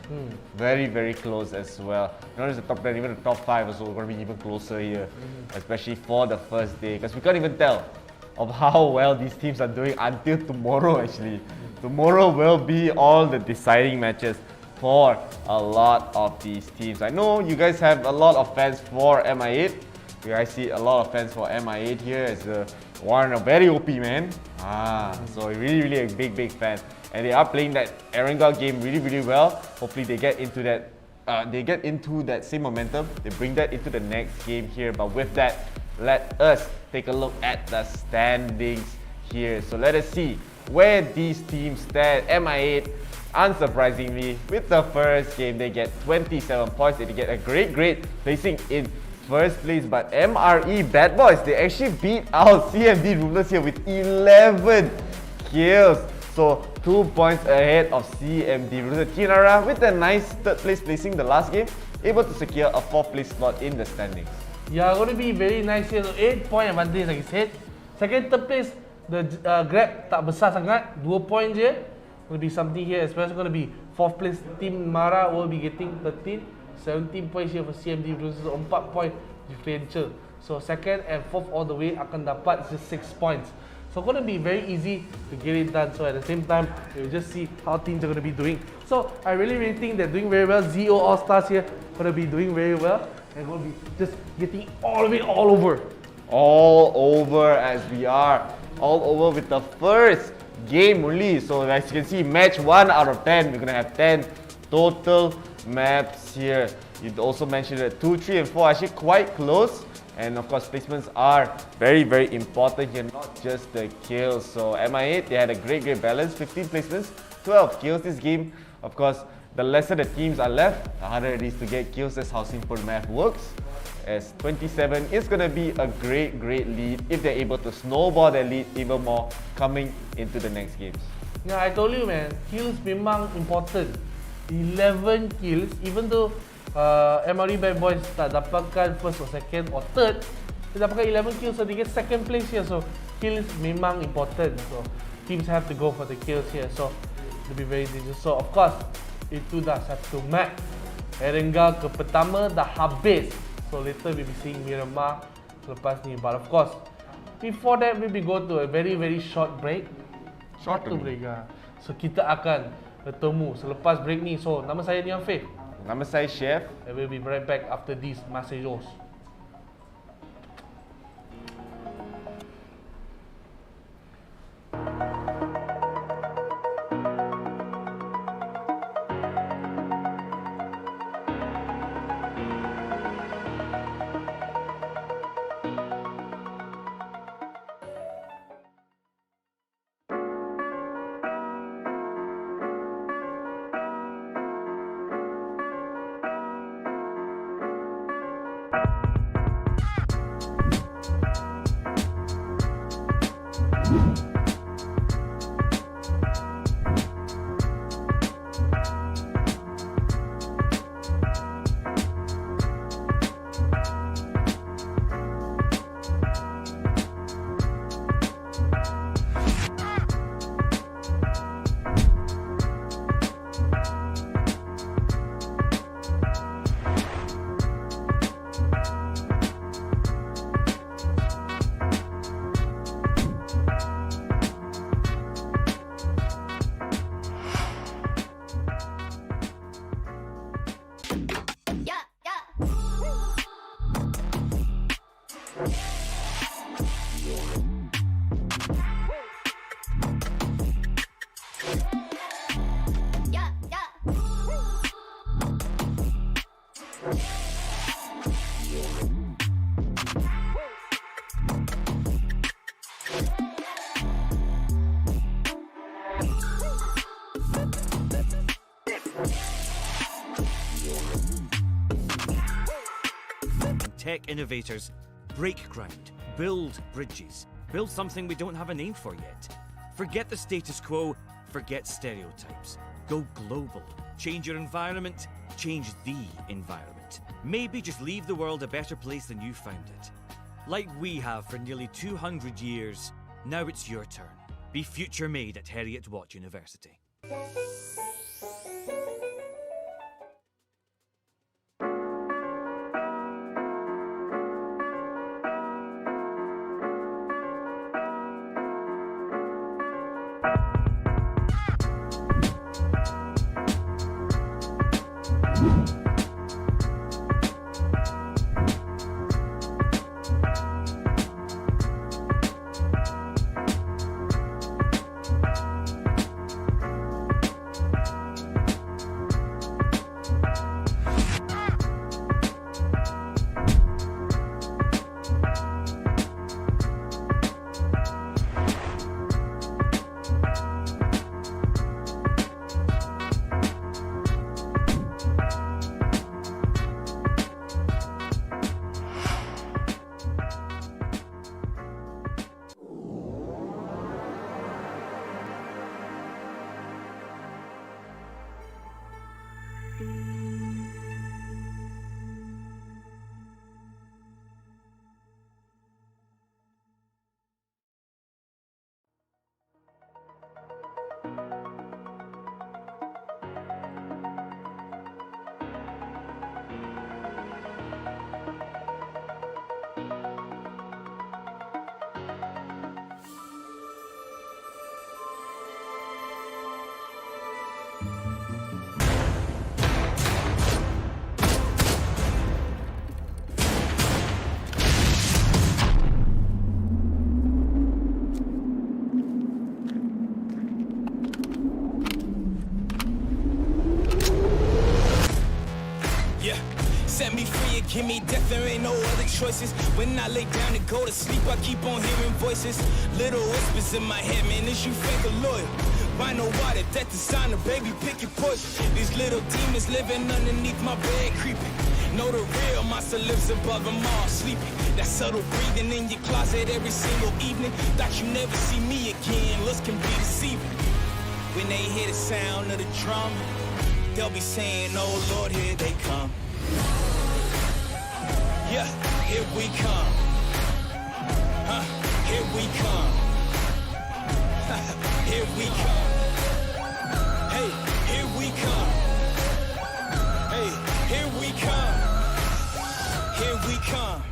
Very close as well. Not just the top 10, even the top 5 also going to be even closer here. Especially for the first day. Because we can't even tell of how well these teams are doing until tomorrow actually. Tomorrow will be all the deciding matches for a lot of these teams. I know you guys have a lot of fans for MI8. I see a lot of fans for MI8 here as one a very OP man. So really a big fan, and they are playing that Erangel game really well. Hopefully they get into that same momentum. They bring that into the next game here. But with that, let us take a look at the standings here. So let us see where these teams stand. MI8, unsurprisingly, with the first game, they get 27 points. They get a great placing in first place. But MRe Badboyz, they actually beat out CMD Ruthless here with 11 kills. So 2 points ahead of CMD Ruthless. Nara with a nice 3rd place placing the last game, able to secure a 4th place slot in the standings. Yeah, going to be very nice here. So 8 point advantage like I said. Second, 3rd place, the gap tak besar sangat, 2 points je. Going to be something here, especially going to be 4th place team Nara will be getting 17 points here for CMD versus 4 point differential. So 2nd and 4th all the way akan dapat just 6 points. So going to be very easy to get it done. So at the same time, we'll just see how teams are going to be doing. So I really think they're doing very well. ZO ALLSTARs here going to be doing very well. They're going to be just getting all of it all over. All over as we are. All over with the first game only. So as you can see, match 1 out of 10. We're going to have 10 total maps here. You also mentioned that 2, 3, and 4 are actually quite close. And of course, placements are very important here, not just the kills. So MI8, they had a great balance, 15 placements, 12 kills this game. Of course, the lesser the teams are left, the harder it is to get kills. That's how simple math works. As 27 is going to be a great lead if they're able to snowball their lead even more coming into the next games. Yeah, I told you man, kills memang important. 11 kills, even though MRe Badboyz tak dapatkan first or second or third, dia dapatkan 11 kills, so they get 2nd place here. So kills memang important, so teams have to go for the kills here. So it'll be very dangerous. So of course, itu dah satu map. Erangel ke pertama dah habis. So later we'll be seeing Miramar selepas ni. But of course, before that we'll be go to a very short break. Short break lah. So kita akan bertemu selepas break ni. So nama saya Nian Faith. Nama saya Chef. And we'll be right back after these messages. Tech innovators break ground, build bridges, build something we don't have a name for yet. Forget the status quo, forget stereotypes. Go global. Change your environment, change the environment. Maybe just leave the world a better place than you found it. Like we have for nearly 200 years, now it's your turn. Be future made at Heriot-Watt University. Set me free and give me death, there ain't no other choices. When I lay down and go to sleep, I keep on hearing voices. Little whispers in my head, man, is you fake or loyal? 𝐸 that designer, baby, pick your poison. These little demons living underneath my bed, creeping. Know the real monster lives above them all, sleeping. That subtle breathing in your closet every single evening. Thought you never see me again, looks can be deceiving. When they hear the sound of the drum, they'll be saying, oh Lord, here they come. Yeah, here we come. Here we come. Here we come. Hey, here we come. Hey, here we come. Here we come.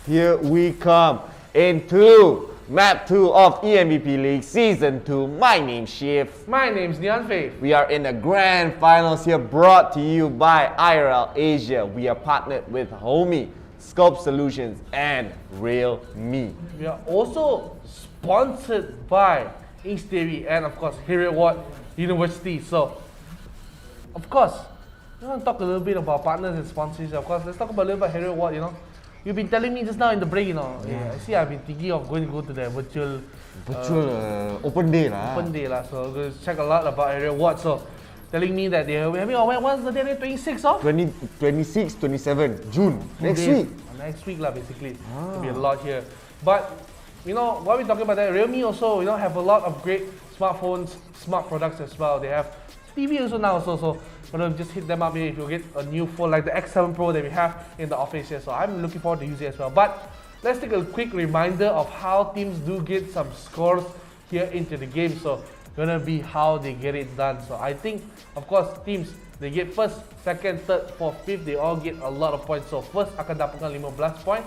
Here we come into Map 2 of EMVP League Season 2. My name's Shiv. My name's Neon. We are in the Grand Finals here, brought to you by IRL Asia. We are partnered with HOMIEE, Scope Solutions, and Realme. We are also sponsored by 𝐸 and of course Heriot-Watt University. So, of course, we want to talk a little bit about partners and sponsors. Of course, let's talk about a little bit Heriot-Watt. You know, you've been telling me just now in the break. You know, I see I've been thinking of going to go to the virtual open day lah. Open day lah. So I'm going to check a lot about Heriot-Watt. So, telling me that they're having what's the day? 26 of 26, 27 June next week. Next week lah, basically. There'll be a lot here. But you know, while we're talking about that, Realme also, you know, have a lot of great smartphones, smart products as well. They have TV also now, so you know, just hit them up here if you get a new phone like the X7 Pro that we have in the office here. So I'm looking forward to using it as well. But let's take a quick reminder of how teams do get some scores here into the game. So gonna be how they get it done. So I think, of course, teams, they get first, second, third, fourth, fifth, they all get a lot of points. So first akan dapatkan 15 poin,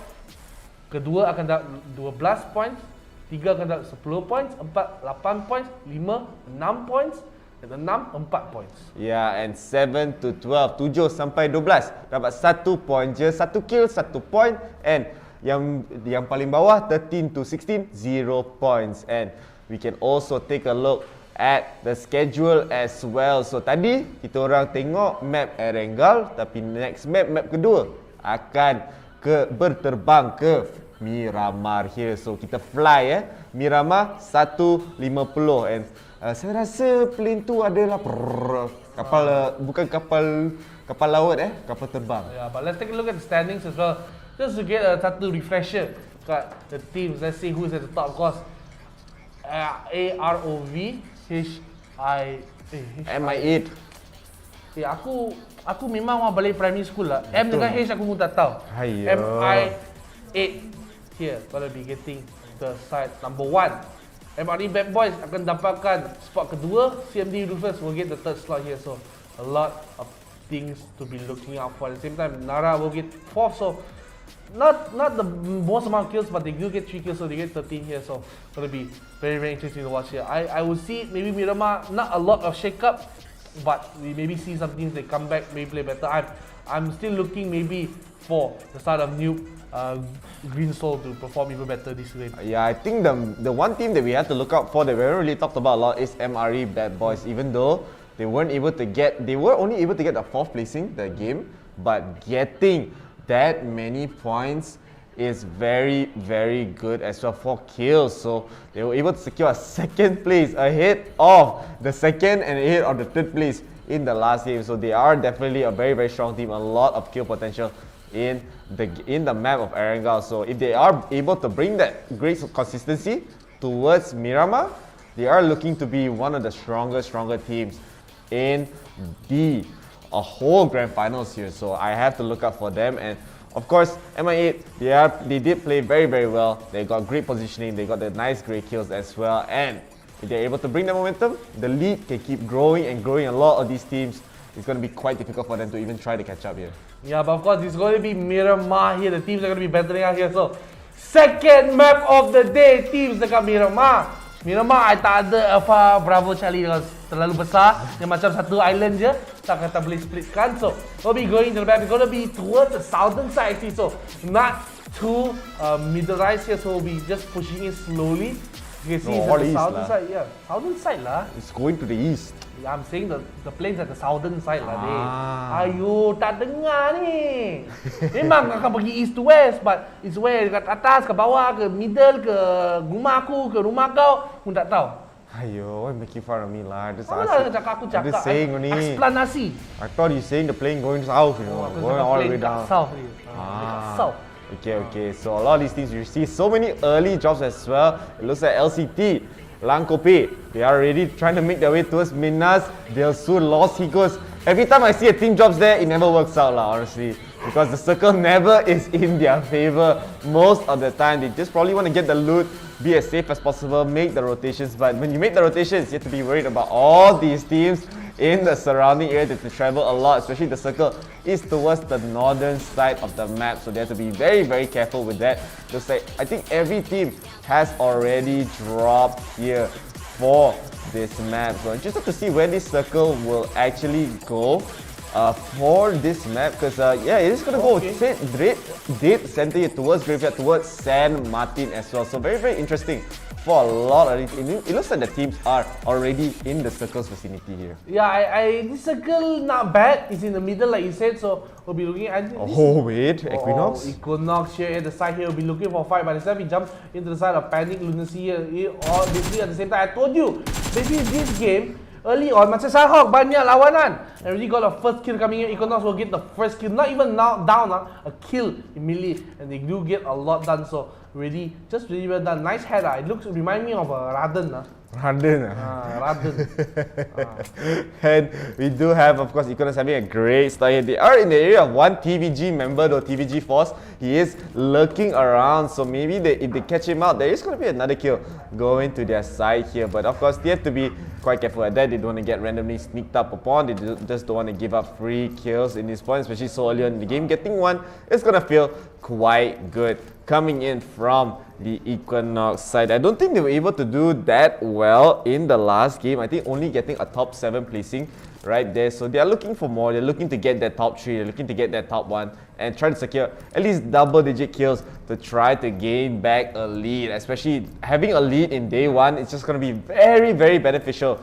kedua akan dapat 12 points, tiga akan dapat 10 points, empat 8 points, 5 6 points, dan 6 4 points. Yeah, and 7 to 12, 7 sampai 12 dapat 1 point je, 1 kill, 1 point, and yang paling bawah 13 to 16 0 points. And we can also take a look at the schedule as well. So tadi kita orang tengok map Erangel, tapi next map kedua akan berterbang ke Miramar here. So kita fly Miramar 150 and saya rasa plane tu adalah kapal bukan kapal laut kapal terbang. Yeah, but let's take a look at the standings as well, just to get satu refresher kat the teams. Let's see who's at the top. Of course, AROV, MI8. Aku memang orang balik primary school lah. M dengan H aku pun tak tahu. MI8 here gonna be getting the side number 1. MRe Badboyz akan dapatkan spot kedua. CMD Ruthless will get the third slot here. So a lot of things to be looking out for. At the same time, Nara will get 4th. So not the most amount of kills, but they do get 3 kills, so they get 13 here. So gonna be very, very interesting to watch here. I would see maybe Miramar, not a lot of shake-up, but we maybe see some teams they come back, maybe play better. I'm still looking maybe for the start of NEWB, GREENSOUL to perform even better this game. Yeah, I think the one team that we have to look out for that we haven't really talked about a lot is MRe Badboyz. Even though they were only able to get the 4th placing the game, but getting that many points is very, very good as well. 4 kills, so they were able to secure a 2nd place ahead of the 2nd and ahead of the 3rd place in the last game. So they are definitely a very, very strong team. A lot of kill potential in the map of Erangel. So if they are able to bring that great consistency towards Miramar, they are looking to be one of the stronger teams in the whole Grand Finals here. So I have to look out for them. And of course, MI8, they did play very, very well. They got great positioning. They got the nice great kills as well. And if they're able to bring the momentum, the lead can keep growing and growing. A lot of these teams, it's going to be quite difficult for them to even try to catch up here. Yeah, but of course, it's going to be Miramar here. The teams are going to be battling out here. So, second map of the day, teams dekat Miramar. Miramar, I tak ada Alpha Bravo Charlie dengan terlalu besar. Yang macam satu island je, tak kata boleh splitkan. So, we'll be going to the map. We're going to be towards the southern side actually. So, not too middle-rise here. So, we'll be just pushing it slowly. You can see it's at the southern side. Yeah, southern side lah. It's going to the east. Yeah, I'm saying the planes at the southern side lah, Dave. Ayo, tak dengar ni. Memang akan pergi east to west, but it's where dekat atas, ke bawah, ke middle, ke rumah aku, ke rumah kau, pun tak tahu. Ayo, why making fun of me lah? Just aku cakap. I'm just saying only. Explanasi. I thought you saying the plane going south, you know, going all the way down. South. South. Okay. So a lot of these things you see so many early drops as well. It looks like LCT, LANCOPET, they are already trying to make their way towards Minas. They'll soon lost Hikos. Every time I see a team drops there, it never works out lah, honestly. Because the circle never is in their favor. Most of the time, they just probably want to get the loot, be as safe as possible, make the rotations. But when you make the rotations, you have to be worried about all these teams in the surrounding area that they travel a lot, especially the circle is towards the northern side of the map. So they have to be very, very careful with that. Just like, I think every team has already dropped here for this map. So interested to see where this circle will actually go for this map, because yeah, it is going to go dead center here towards Graveyard, towards San Martin as well. So very, very interesting for a lot of it looks like the teams are already in the circle's vicinity here. Yeah, this circle not bad. It's in the middle like you said, so we'll be looking at EQUINOX. EQUINOX here at the side here. We'll be looking for a fight. By the time we jump into the side of Panic, LUNACY here, all basically at the same time. I told you, basically this game, early on, macam Sanhok, banyak lawanan. And already got a first kill coming in. EQUINOX will get the first kill, not even now down, a kill immediately. And they do get a lot done, so really well done. Nice head. It remind me of a Raden. Raden. And we do have, of course, EQUINOX having a great start here. They are in the area of one TVG member, though TVG Force. He is lurking around, so maybe if they catch him out, there is going to be another kill going to their side here. But of course, they have to be quite careful at that. They don't want to get randomly sneaked up upon. They just don't want to give up free kills in this point, especially so early on in the game. Getting one is gonna feel quite good. Coming in from the EQUINOX side, I don't think they were able to do that well in the last game. I think only getting a top 7 placing right there. So they are looking for more. They're looking to get that top 3. They're looking to get that top 1 and try to secure at least double-digit kills to try to gain back a lead. Especially having a lead in day 1, it's just going to be very, very beneficial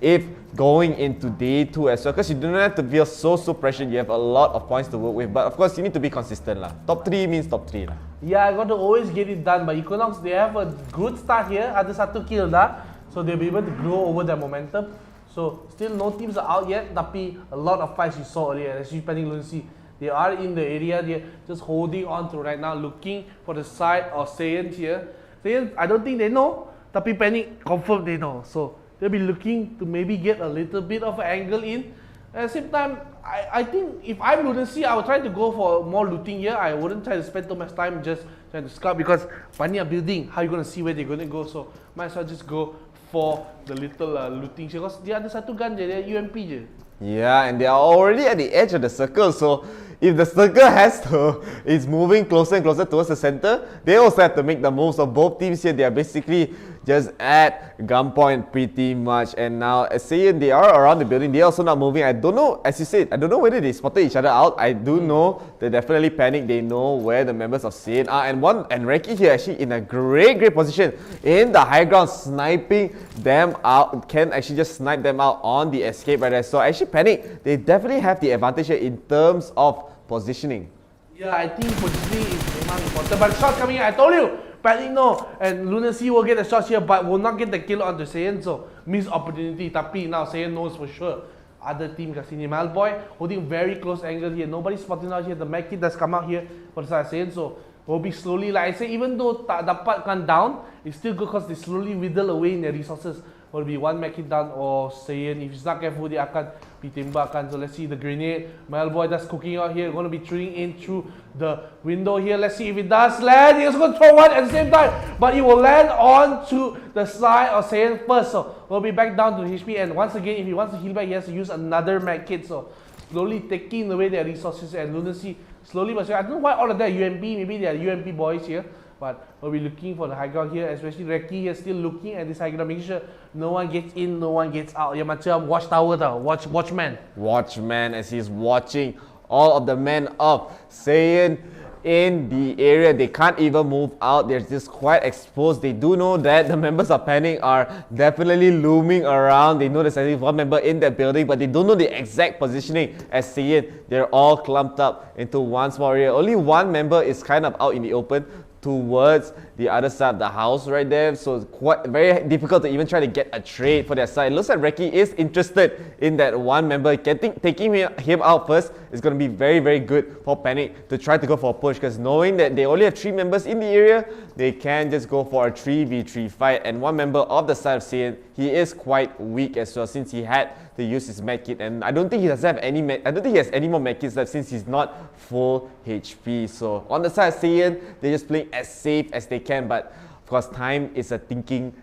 if going into day 2 as well, because you do not have to feel so pressured. You have a lot of points to work with, but of course you need to be consistent lah. Top 3 means top 3 lah. Yeah, I got to always get it done. But EQUINOX, they have a good start here. Ada 1 kill dah, so they'll be able to grow over their momentum. So still no teams are out yet, tapi a lot of fights you saw earlier, especially pending LUNACY. They are in the area, they're just holding on to right now, looking for the side of Saiyan here. Saiyan, I don't think they know, tapi pending confirm they know. So they'll be looking to maybe get a little bit of an angle in. At the same time, I think if I'm LUNACY, I would try to go for more looting here. I wouldn't try to spend too much time just trying to scout, because banyak building, how you going to see where they're going to go? So might as well just go for the little looting, because dia ada 1 gun je, dia UMP je. Yeah, and they are already at the edge of the circle, so if the circle is moving closer and closer towards the center, they also have to make the moves. Of both teams here, they are basically just at gunpoint pretty much. And now, as Saiyan, they are around the building. They are also not moving. I don't know, as you said, I don't know whether they spotted each other out. I do know they definitely panicked. They know where the members of Saiyan are. And Reki here actually in a great position in the high ground, sniping them out. Can actually just snipe them out on the escape right there. So actually panic. They definitely have the advantage here in terms of positioning. Yeah, I think positioning is very important. But shot coming in, I told you, panic no. And LUNACY will get the shots here, but will not get the kill onto Saiyan. So missed opportunity. Tapi now Saiyan knows for sure. Other team kat sini. Malboy holding very close angle here. Nobody spotting out here. The Mac kit does come out here for the side of Saiyan. So will be slowly, like I say, even though tak dapatkan down, it's still good because they slowly wither away in their resources. Will be one Mac kit down or Saiyan. If he's not careful, dia akan ditembakkan. So let's see the grenade. Malboy just cooking out here. Going to be shooting in through the window here. Let's see if it does land. He's going to throw one at the same time, but it will land on to the side of Saiyan first. So we'll be back down to HP. And once again, if he wants to heal back, he has to use another Mac kit. So slowly taking away their resources, and LUNACY slowly but surely. I don't know why all of them are UMP. Maybe they are UMP boys here. But we'll be looking for the high ground here, especially Reki here still looking at this high ground, making sure no one gets in, no one gets out. Yang macam watchtower tau, watchman. Watchman, as he's watching all of the men of Saiyan in the area. They can't even move out. They're just quite exposed. They do know that the members of Panic are definitely looming around. They know there's at least one member in that building, but they don't know the exact positioning as Saiyan. They're all clumped up into one small area. Only one member is kind of out in the open towards the other side of the house right there, so it's quite very difficult to even try to get a trade for their side. It looks like Reki is interested in that one member. Taking him out first is going to be very good for Panic to try to go for a push, because knowing that they only have 3 members in the area, they can just go for a 3v3 fight. And one member of the side of Saiyan, he is quite weak as well, since he had to use his medkit, and I don't think he does have any. I don't think he has any more medkits left, since he's not full HP. So on the side of Saiyan, they're just playing as safe as they can, but of course time is a ticking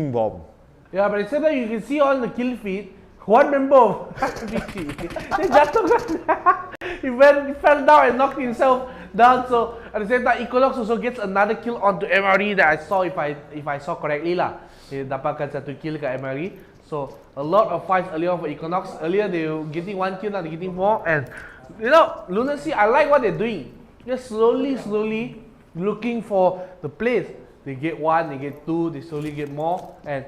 bomb. Yeah, but instead that you can see on the kill feed, one member of Richie, they jatuhkan. He fell down and knocked himself down. So at the same time, EQUINOX also gets another kill onto MRe that I saw, if I saw correctly lah. Dia dapatkan 1 kill kat MRe. So a lot of fights earlier on for EQUINOX. Earlier they were getting 1 kill, now they're getting 4. And you know, LUNACY, I like what they're doing. They're slowly looking for the plays. They get 1, they get 2, they slowly get more, and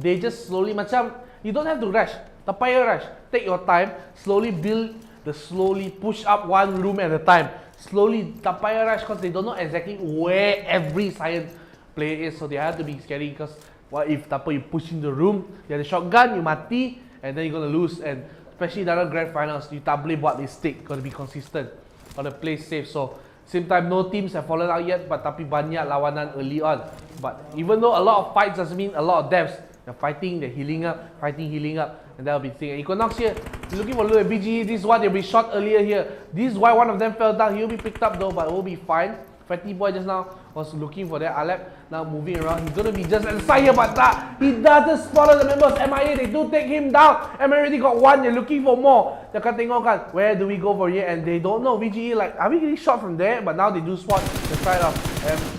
they just slowly macam, you don't have to rush. Tak payah rush. Take your time. Slowly build slowly push up one room at a time. Slowly, tak payah rush, because they don't know exactly where every Saiyan player is. So they have to be scary, because what if you push in the room, you have a shotgun, you mati, and then you're gonna lose. And especially dalam Grandfinals, you tak boleh buat mistake. Gotta be consistent. Gotta play safe. So same time, no teams have fallen out yet, but tapi banyak lawanan early on. But even though a lot of fights doesn't mean a lot of deaths, they're fighting, they're healing up, and that'll be the thing. And EQUINOX here, looking for LUNACY. This is why they'll be shot earlier here. This is why one of them fell down. He'll be picked up though, but will be fine. Fatty Boy just now was looking for that Alep, now moving around. He's gonna be just at the side here, but he doesn't spot the members of MIA. They do take him down. MIA already got one, they're looking for more. They akan tengokkan, where do we go for here? And they don't know. VGE like, are we getting shot from there? But now they do spot the side of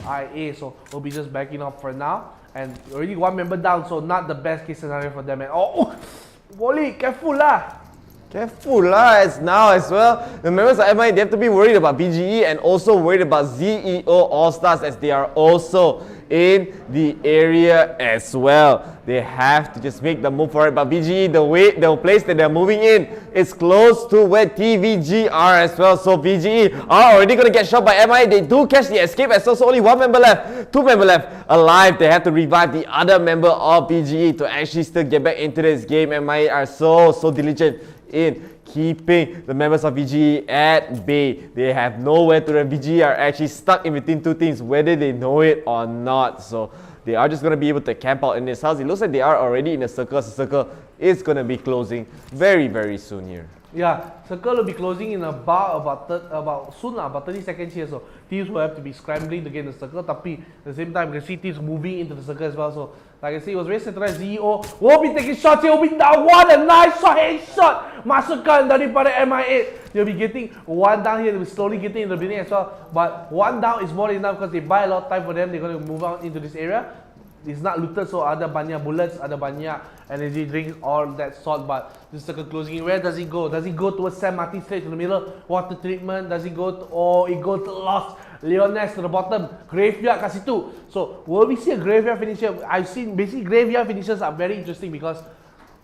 MIA, so we'll be just backing up for now. And already one member down, so not the best case scenario for them. And Wally, careful lah. Careful lah, as now as well. The members of MI, they have to be worried about BGE and also worried about ZEO All-Stars, as they are also in the area as well. They have to just make the move for it, but BGE, the place that they're moving in is close to where TVG are as well. So BGE are already going to get shot by MI. They do catch the escape as well, so only one member left, two member left alive. They have to revive the other member of BGE to actually still get back into this game. MI are so diligent in keeping the members of VGE at bay. They have nowhere to run. VGE are actually stuck in between two teams, whether they know it or not. So they are just going to be able to camp out in this house. It looks like they are already in a circle. So circle is going to be closing very soon here. Yeah, circle will be closing in about 30 seconds here. So teams will have to be scrambling to get in the circle. Tapi at the same time, you can see teams moving into the circle as well. So like I say, it was very centralized. ZEO will be taking shots here. Will be down. What a nice shot, headshot. Masukkan daripada MIA. They'll be getting one down here. They'll be slowly getting in the building as well. But one down is more than enough because they buy a lot of time for them. They're going to move out into this area. It's not looted, so ada banyak bullets, ada banyak energy drinks, all that sort. But this circle closing, where does it go? Does it go towards Sam Martin straight to the middle? Water treatment? Does it go to, it goes to Lost Leones to the bottom, graveyard kat situ. So will we see a graveyard finisher? I've seen basically graveyard finishers are very interesting because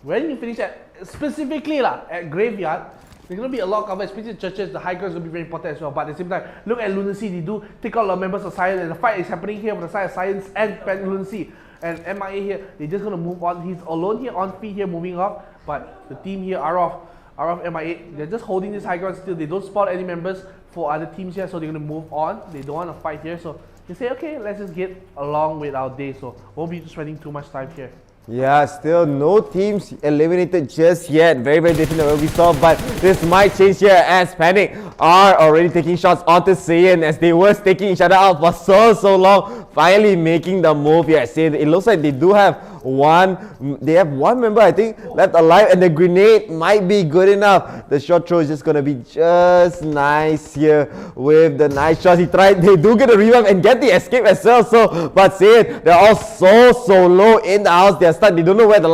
when you finish at specifically at graveyard, there's going to be a lot of cover, especially churches. The high ground is going to be very important as well. But at the same time, look at LUNACY. They do take out a lot of members of Saiyan, and the fight is happening here for the side of Science and LUNACY. And MIA here, they're just going to move on. He's alone here on feet here, moving off. But the team here, AROV MIA, they're just holding this high ground still. They don't spot any members for other teams here, so they're going to move on. They don't want to fight here, so they say, okay, let's just get along with our day. So won't be spending too much time here. Yeah, still no teams eliminated just yet. Very different than what we saw, but this might change here as Panic are already taking shots onto Saiyan as they were taking each other out for so long. Finally making the move here. Saiyan, it looks like they do have one member, I think, left alive, and the grenade might be good enough. The short throw is just gonna be just nice here with the nice shots. They do get a revive and get the escape as well. So, but Saiyan, they're all so low in the house. They're stuck. They don't know where they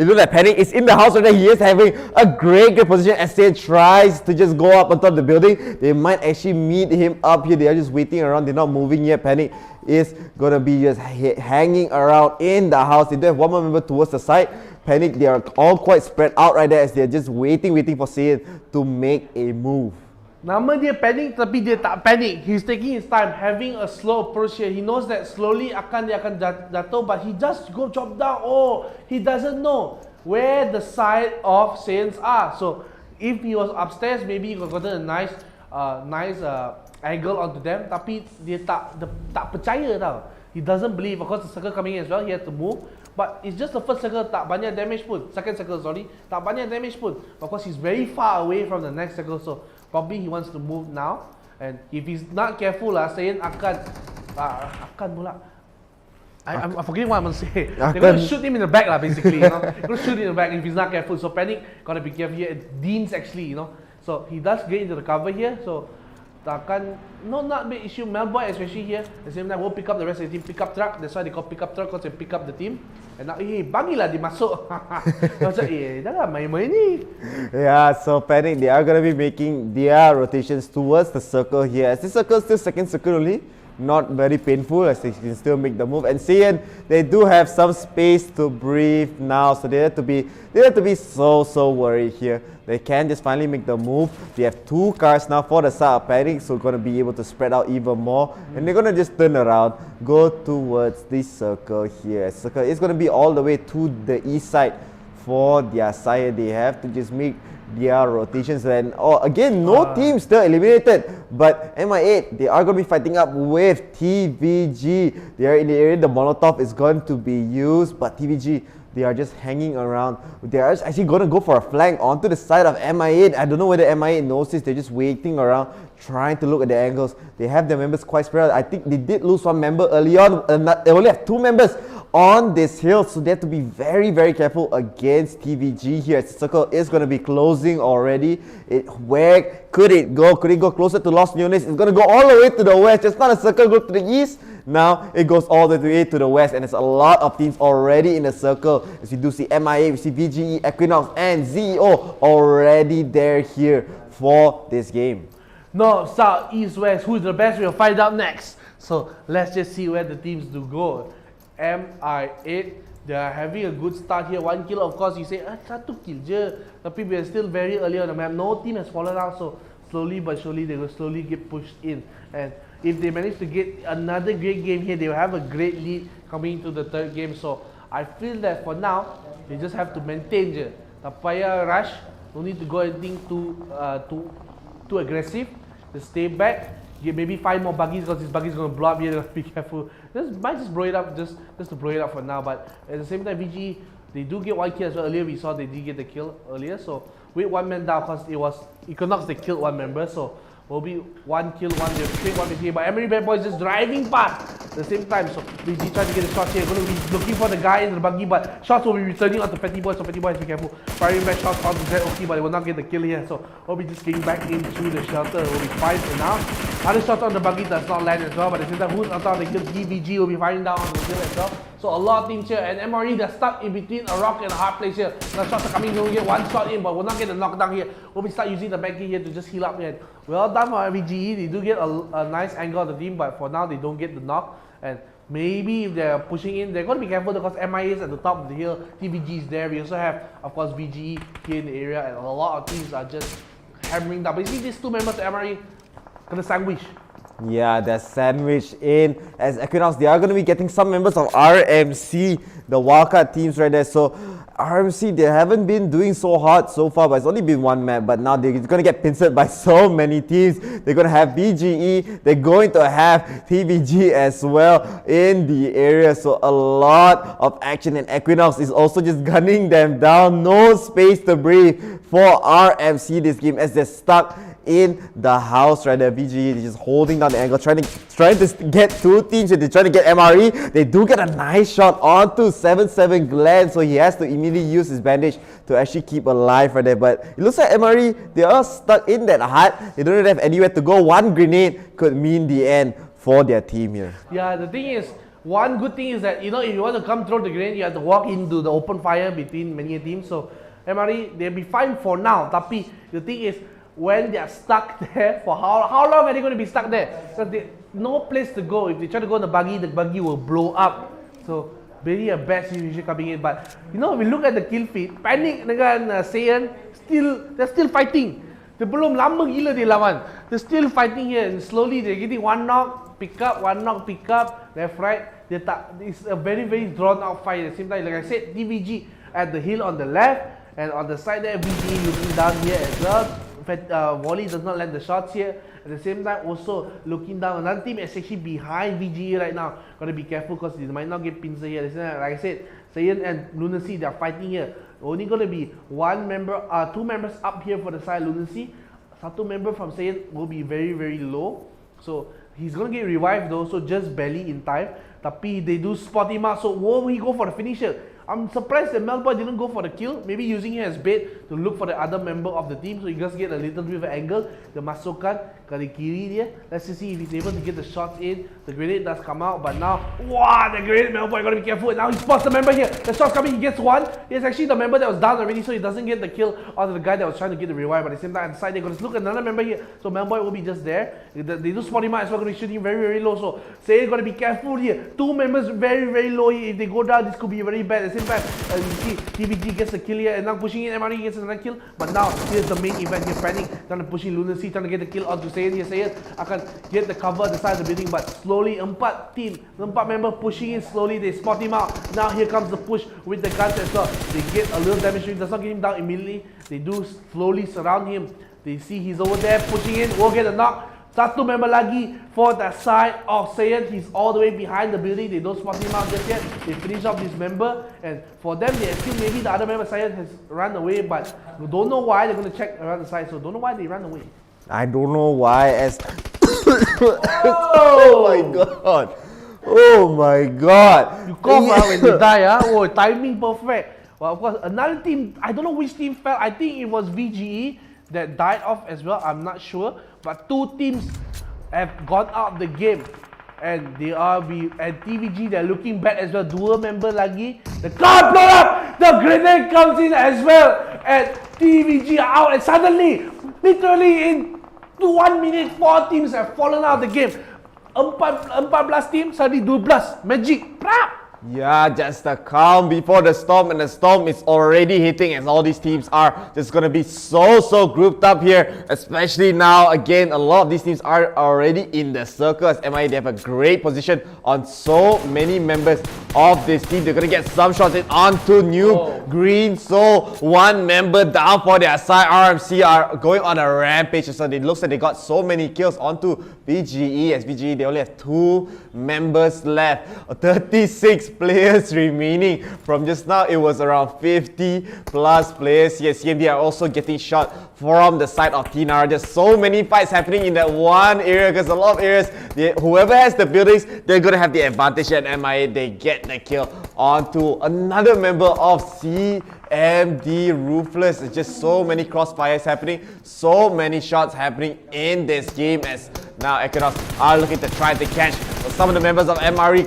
know that Panic is in the house right now. He is having a great position as Saiyan tries to just go up on top of the building. They might actually meet him up here. They are just waiting around. They're not moving yet. Panic is gonna be just hanging around in the house. They do have one more member towards the side. Panic, they are all quite spread out right there as they're just waiting for Saiyan to make a move. Nama dia Panic, tapi dia tak panic. He's taking his time, having a slow approach here. He knows that slowly dia akan jatuh, but he just go drop down. He doesn't know where the side of Saiyans are. So if he was upstairs, maybe he could have gotten a nice angle onto them. Tapi dia tak percaya tau. He doesn't believe. Of course, the circle coming in as well. He had to move. But it's just the first circle, tak banyak damage pun. Second circle, sorry, tak banyak damage pun. Of course, he's very far away from the next circle, so probably he wants to move now. And if he's not careful, Saiyan akan pula. I'm forgetting what I'm going to say. They're going to shoot him in the back basically. They're going to shoot him in the back if he's not careful. So Panic got to be careful here. Deans actually, So he does get into the cover here. So not big issue. Melboy especially here. At the same time, will pick up the rest of the team. Pick up truck. That's why they call pick up truck, because they pick up the team. And now, bagilah dia masuk. Macam, dah lah main-main ni. Yeah, so Panic, they are going to be making their rotations towards the circle here. As this circle is still second circle only. Not very painful as they can still make the move. And Saiyan, they do have some space to breathe now, so they have to be so worried here. They can just finally make the move. They have two cars now for the side of Panic, so going to be able to spread out even more. And they're going to just turn around, go towards this circle here. Circle is going to be all the way to the east side for their side. They have to just make their rotations, and again, no team still eliminated, but MI8, they are going to be fighting up with TVG. They are in the area. The Molotov is going to be used, but TVG They are just hanging around. They are actually going to go for a flank onto the side of MI8. I don't know whether MI8 knows this. They're just waiting around, trying to look at the angles. They have their members quite spread out. I think they did lose one member early on. They only have 2 members on this hill, so they have to be very, very careful against TVG here. The circle is going to be closing already. Where could it go? Could it go closer to Los Leones? It's going to go all the way to the west. It's not a circle go to the east. Now it goes all the way to the west, and there's a lot of teams already in the circle. As you do see MIA, we see VGE, Equinox, and ZEO already there here for this game. North, south, east, west, who's the best? We'll find out next. So let's just see where the teams do go. MI8, they are having a good start here. 1 kill, of course, you say, 1 kill je. Tapi we are still very early on the map. No team has fallen out, so slowly but surely they will slowly get pushed in. And if they manage to get another great game here, they will have a great lead coming into the 3rd game. So I feel that for now, they just have to maintain je. Tak payah rush, no need to go anything too aggressive. Just stay back, get maybe 5 more buggies because this buggy is going to blow up here. Be careful. Might just blow it up, just to blow it up for now. But at the same time, VG, they do get 1 kill as well. Earlier we saw they did get the kill earlier. So with 1 man down, because it was EQUINOX that killed 1 member. So will be 1 kill, 1 death, straight 1 here. But MRe Badboyz just driving past at the same time. So VG trying to get the shots here. Going to be looking for the guy in the buggy, but shots will be returning onto Petty Boy. So Petty Boy has to be careful. Firing back shots onto ZOK, but they will not get the kill here. So will be just getting back into the shelter. Will be fine for now. Other shots on the buggy does not land as well. But at the same time, who's on top of the kill? VG will be firing down on the kill as well. So a lot of teams here, and MRe, they're stuck in between a rock and a hard place here. The shots are coming, they'll get 1 shot in, but will not get the knockdown here. We'll be start using the back here to just heal up here. Well done for VGE, they do get a nice angle of the team, but for now they don't get the knock. And maybe if they're pushing in, they're going to be careful because MIA is at the top of the hill, TVG is there. We also have, of course, VGE here in the area, and a lot of teams are just hammering down. But you see these 2 members of MRe, gonna sandwich. Yeah, they're sandwiched in as Equinox. They are going to be getting some members of RMC, the wildcard teams right there. So RMC, they haven't been doing so hard so far, but it's only been 1 map. But now they're going to get pincered by so many teams. They're going to have VGE. They're going to have TVG as well in the area. So a lot of action, and Equinox is also just gunning them down. No space to breathe for RMC this game as they're stuck in the house right there. VGE is just holding down the angle, trying to get 2 teams. They're trying to get MRe. They do get a nice shot onto 7-7 Glenn, so he has to immediately use his bandage to actually keep alive right there. But it looks like MRe, they are stuck in that hut. They don't really have anywhere to go. 1 grenade could mean the end for their team here. Yeah, the thing is, one good thing is that, you know, if you want to come through the grenade, you have to walk into the open fire between many teams. So MRe, they'll be fine for now. Tapi the thing is, when they are stuck there, for how long are they going to be stuck there? Because there's no place to go. If they try to go in the buggy will blow up. So very a bad situation coming in. But you know, we look at the kill feed, Panic dengan Saiyan, they're still fighting. They belum lama gila dia lawan. They're still fighting here, and slowly they're getting 1 knock, pick up, 1 knock, pick up, left, right. It's a very, very drawn out fight. At the same time, like I said, TVG at the hill on the left, and on the side there, VG looking down here as well. Wally does not land the shots here. At the same time, also looking down, another team is actually behind VGE right now. Gotta be careful because they might not get pincer here. Like I said, Saiyan and LUNACY, they're fighting here. Only gonna be 1 member, 2 members up here for the side LUNACY. 1 member from Saiyan will be very, very low. So he's gonna get revived though, so just barely in time. Tapi they do spot him out, so will he go for the finisher? I'm surprised that Melboy didn't go for the kill. Maybe using him as bait to look for the other member of the team, so he just get a little bit of an angle. The masukkan kali kiri dia. Let's just see if he's able to get the shots in. The grenade does come out, but now, wow, the grenade, Melboy gotta be careful. Now he spots the member here. The shot's coming, he gets 1. It's actually the member that was down already, so he doesn't get the kill onto the guy that was trying to get the revive. But at the same time, at the side, they're gonna look at another member here. So Melboy will be just there. They do spot him out as well, gonna be shooting very, very low. So Saiyan gotta be careful here. 2 members very, very low here. If they go down, this could be very bad. At the same time, you see, TVG gets the kill here, and now pushing in, MRe gets another kill. But now, here's the main event here, Panic, trying to push in LUNACY, trying to get the kill onto Saiyan here. Saiyan akan get the cover at the side of the building, but slowly, 4 member pushing in slowly, they spot him out. Now here comes the push with the guns as well. They get a little damage, does not get him down immediately. They do slowly surround him. They see he's over there, pushing in, will get a knock. Satu member lagi for the side of Saiyan. He's all the way behind the building. They don't spot him out just yet. They finish off this member, and for them, they assume maybe the other member Saiyan has run away, but we don't know why. They're going to check around the side, so don't know why they ran away. I don't know why as... Oh my god. Oh my god. You cough when you die, oh, timing perfect. Well, of course, another team, I don't know which team fell. I think it was VGE that died off as well. I'm not sure. But two teams have gone out of the game. And they are, and TVG, they're looking bad as well. Dua member lagi. The car blown up! The grenade comes in as well. And TVG are out. And suddenly, literally in 1 minute, 4 teams have fallen out of the game. 14 team, suddenly 12. Magic. Prap! Yeah, just the calm before the storm, and the storm is already hitting as all these teams are just going to be so grouped up here, especially now. Again, a lot of these teams are already in the circle as MRe. They have a great position on so many members of this team. They're going to get some shots in onto NEWB, GREENSOUL, 1 member down for their side. RMC are going on a rampage, so it looks like they got so many kills onto VGE. As VGE, they only have 2 members left, 36 players remaining. From just now, it was around 50 plus players here. CMD are also getting shot from the side of Nara. There's so many fights happening in that one area, because a lot of areas, whoever has the buildings, they're going to have the advantage, and MIA, they get the kill onto another member of CMD, Ruthless. There's just so many crossfires happening, so many shots happening in this game, as now EQUINOX are looking to try to catch some of the members of MRe.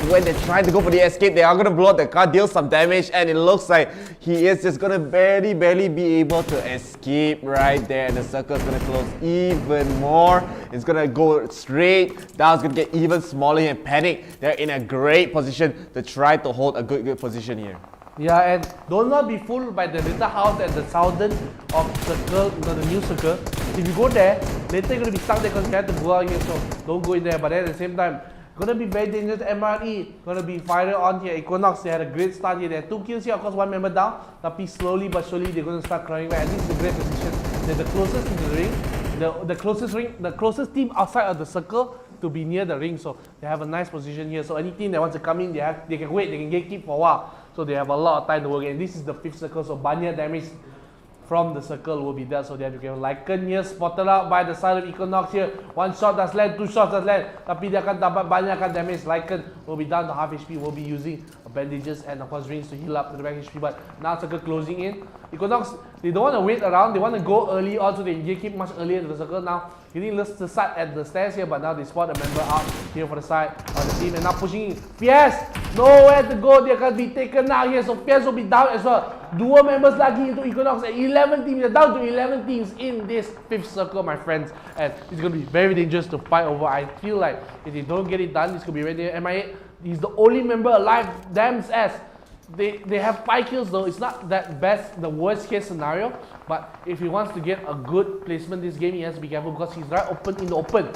When they're trying to go for the escape, they are going to blow up the car, deal some damage, and it looks like he is just going to barely be able to escape right there, and the circle is going to close even more. It's going to go straight down. It's going to get even smaller and panic. They're in a great position to try to hold a good position here. Yeah, and do not be fooled by the little house at the southern of circle, the new circle. If you go there, later you're going to be stuck there because you have to go out here, so don't go in there. But then at the same time, going to be very dangerous. MRe going to be fired on here. EQUINOX, they had a great start here. They had 2 kills here, of course 1 member down. Tapi slowly but surely they're going to start crawling back. And this is a great position. They're the closest to the ring. The closest team outside of the circle to be near the ring. So they have a nice position here. So any team that wants to come in, they can wait, they can gatekeep for a while. So they have a lot of time to work, and this is the 5th circle, so banyak damage from the circle will be dealt. So they have to get Lycan here, spotted out by the side of EQUINOX here. 1 shot does land, 2 shots does land, tapi dia akan dapat banyakkan damage. Lycan will be down to half HP, will be using bandages and of course rings to heal up to the back HP. But now circle closing in. EQUINOX, they don't want to wait around, they want to go early on, so they gatekeep much earlier into the circle. Now getting the side at the stairs here, but now they spot a member out here for the side of the team, and now pushing in. Fierce, nowhere to go, they can be taken out here, so Fierce will be down as well. 2 members lagi into EQUINOX, and 11 teams, they're down to 11 teams in this 5th circle, my friends, and it's going to be very dangerous to fight over. I feel like if they don't get it done, it's going to be right there. MIA, he's the only member alive, damn ass. They have 5 kills though. It's not that best, the worst case scenario, but if he wants to get a good placement this game, he has to be careful because he's right open in the open.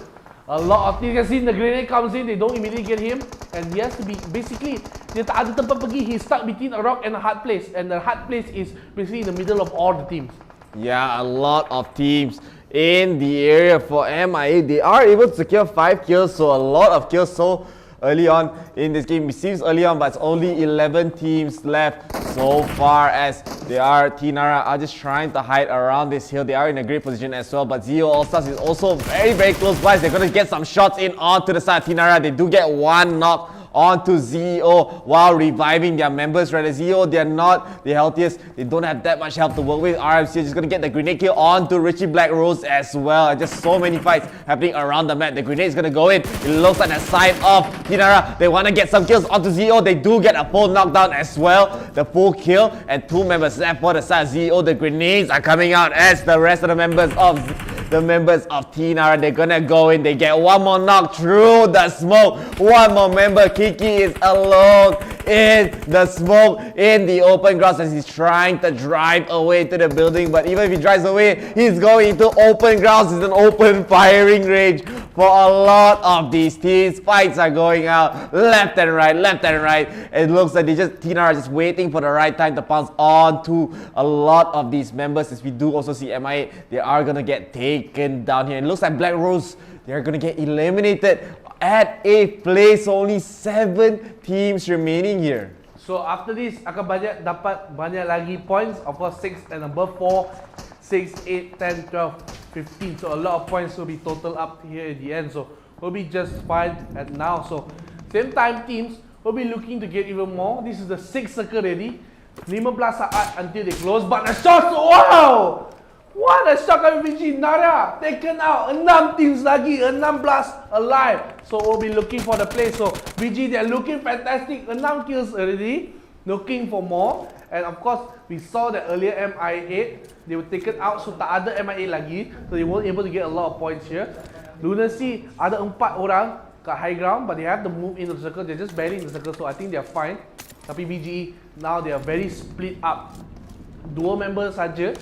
A lot of things, you can see the grenade comes in, they don't immediately get him, and he has to be, basically, dia tak ada tempat pergi, he's stuck between a rock and a hard place, and the hard place is basically in the middle of all the teams. Yeah, a lot of teams in the area for MIA. They are able to secure 5 kills, so a lot of kills so early on in this game. It seems early on, but it's only 11 teams left so far, as they are, Nara are just trying to hide around this hill. They are in a great position as well, but Zeo ALLSTARS is also very close by. They're going to get some shots in onto the side of Nara. They do get 1 knock onto Zeo while reviving their members. Right, Zeo, they're not the healthiest. They don't have that much health to work with. RMC is just going to get the grenade kill onto Richie BLACKROSE as well. And just so many fights happening around the map. The grenade is going to go in. It looks like the side of Nara. They want to get some kills onto Zeo. They do get a full knockdown as well. The full kill, and 2 members left for the side of Zeo. The grenades are coming out as the rest of the members of Nara, they're gonna go in. They get 1 more knock through the smoke. 1 more member. Kiki is alone in the smoke, in the open grass, as he's trying to drive away to the building. But even if he drives away, he's going into open grounds. It's an open firing range for a lot of these teams. Fights are going out left and right, left and right. It looks like Nara are just waiting for the right time to pounce on to a lot of these members. As we do also see MIA, they are going to get taken down here. It looks like BLACKROSE, they are going to get eliminated at 8th place. Only 7 teams remaining here. So after this akan dapat banyak lagi points. Of course 6 and above 4, 6, 8, 10, 12, 15. So a lot of points will be total up here at the end. So we'll be just fine at now. So same time teams will be looking to get even more. This is the 6th circle ready. 15 saat until they close. But the shots, wow! What a shot kami VG. Nara taken out. 6 teams lagi, 16 alive. So we'll be looking for the play. So VG, they're looking fantastic. 6 kills already. Looking for more. And of course, we saw that earlier MIA, they were taken out. So tak ada MIA lagi. So they weren't able to get a lot of points here. LUNACY ada 4 orang kat high ground, but they have to move into the circle. They're just barely in the circle, so I think they're fine. Tapi VGE, now they are very split up. 2 members saja.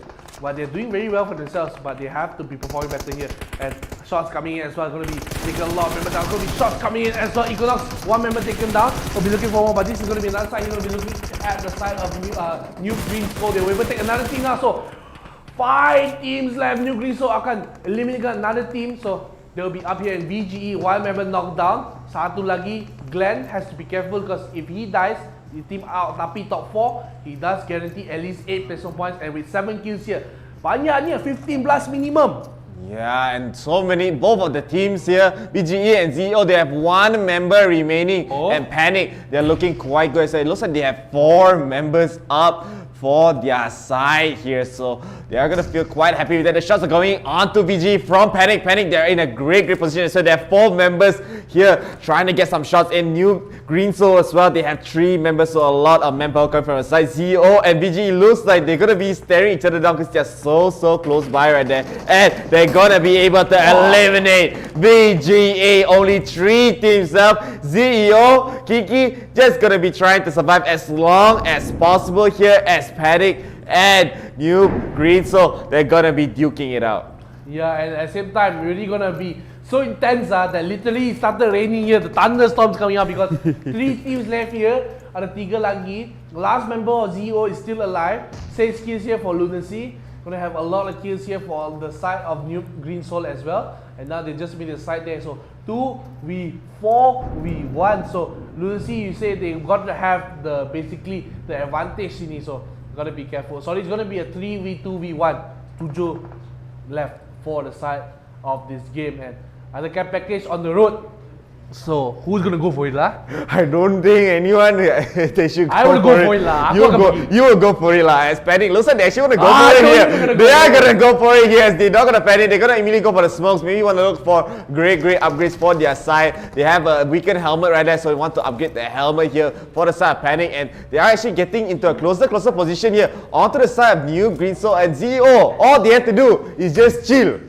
But they're doing very well for themselves, but they have to be performing better here. And shots coming in as well, going to be taking a lot of members down. Going to be shots coming in as well. EQUINOX, 1 member taken down. We'll be looking for more, but this is going to be another side. He's going to be looking at the side of New GREENSOUL. They will able to take another team now. So 5 teams left. New GREENSOUL akan eliminate another team. So they'll be up here in VGE. 1 member knocked down. Satu lagi, Glenn has to be careful because if he dies, the team out tapi top 4, he does guarantee at least 8 placement points, and with 7 kills here, banyaknya 15 plus minimum. Yeah, and so many, both of the teams here, BGE and ZEO, they have 1 member remaining. And Panic, they're looking quite good. So it looks like they have 4 members up for their side here, so they are gonna feel quite happy with that. The shots are going on to VG from Panic. They're in a great position. So they have 4 members here trying to get some shots in. New GREENSOUL as well, they have 3 members, so a lot of manpower coming from the side. ZEO and VG looks like they're gonna be staring each other down because they're so close by right there, and they're gonna be able to eliminate VGA. Only 3 teams left. ZEO, Kiki just gonna be trying to survive as long as possible here, as Panic and New GREENSOUL, they're gonna be duking it out. Yeah, and at the same time, really gonna be so intense that literally it started raining here. The thunderstorms coming up because 3 teams left here. Ada 3 lagi. Last member of ZEO is still alive. 6 kills here for LUNACY. Gonna have a lot of kills here for the side of New GREENSOUL as well. And now they just made the side there. So 2v4v1. So LUNACY, you say they got to have the basically the advantage in it. So gotta be careful. So it's gonna be a 3v2v1. 7 left for the side of this game, and other care package on the road. So who's gonna go for it lah? I don't think anyone they should go I will go for it lah. You will go for it lah. As Panic looks like they actually want to go for it here. They are gonna go for it here. They're not gonna panic. They're gonna immediately go for the smokes. Maybe want to look for great upgrades for their side. They have a weakened helmet right there, so they want to upgrade the helmet here for the side of Panic, and they are actually getting into a closer position here onto the side of New GREENSOUL and ZEO. All they have to do is just chill.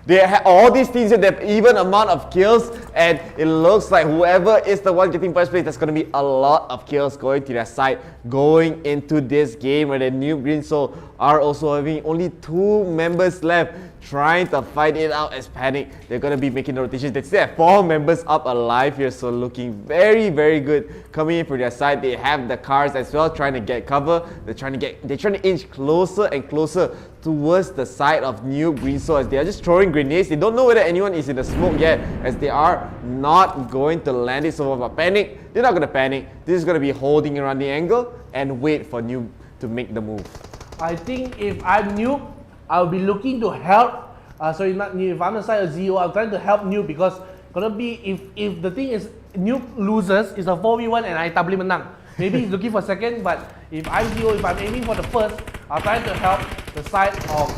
They have all these teams here, they have even amount of kills, and it looks like whoever is the one getting first place, there's going to be a lot of kills going to their side going into this game, where the New GREENSOUL are also having only 2 members left trying to fight it out as Panic. They're going to be making the rotations. They still have 4 members up alive here, so looking very good coming in for their side. They have the cars as well trying to get cover. They're trying to inch closer and closer towards the side of New GREENSOUL as they are just throwing grenades. They don't know whether anyone is in the smoke yet, as they are not going to land it. So about Panic, they're not going to panic. This is going to be holding around the angle and wait for New to make the move. I think if I'm New, I'll be looking to help. Sorry, not New. If I'm the side of ZEO, I'm trying to help New because gonna be if the thing is New loses, it's a 4v1 and I tabli menang. Maybe he's looking for second, but if I'm ZEO, if I'm aiming for the first, I'll try to help the side of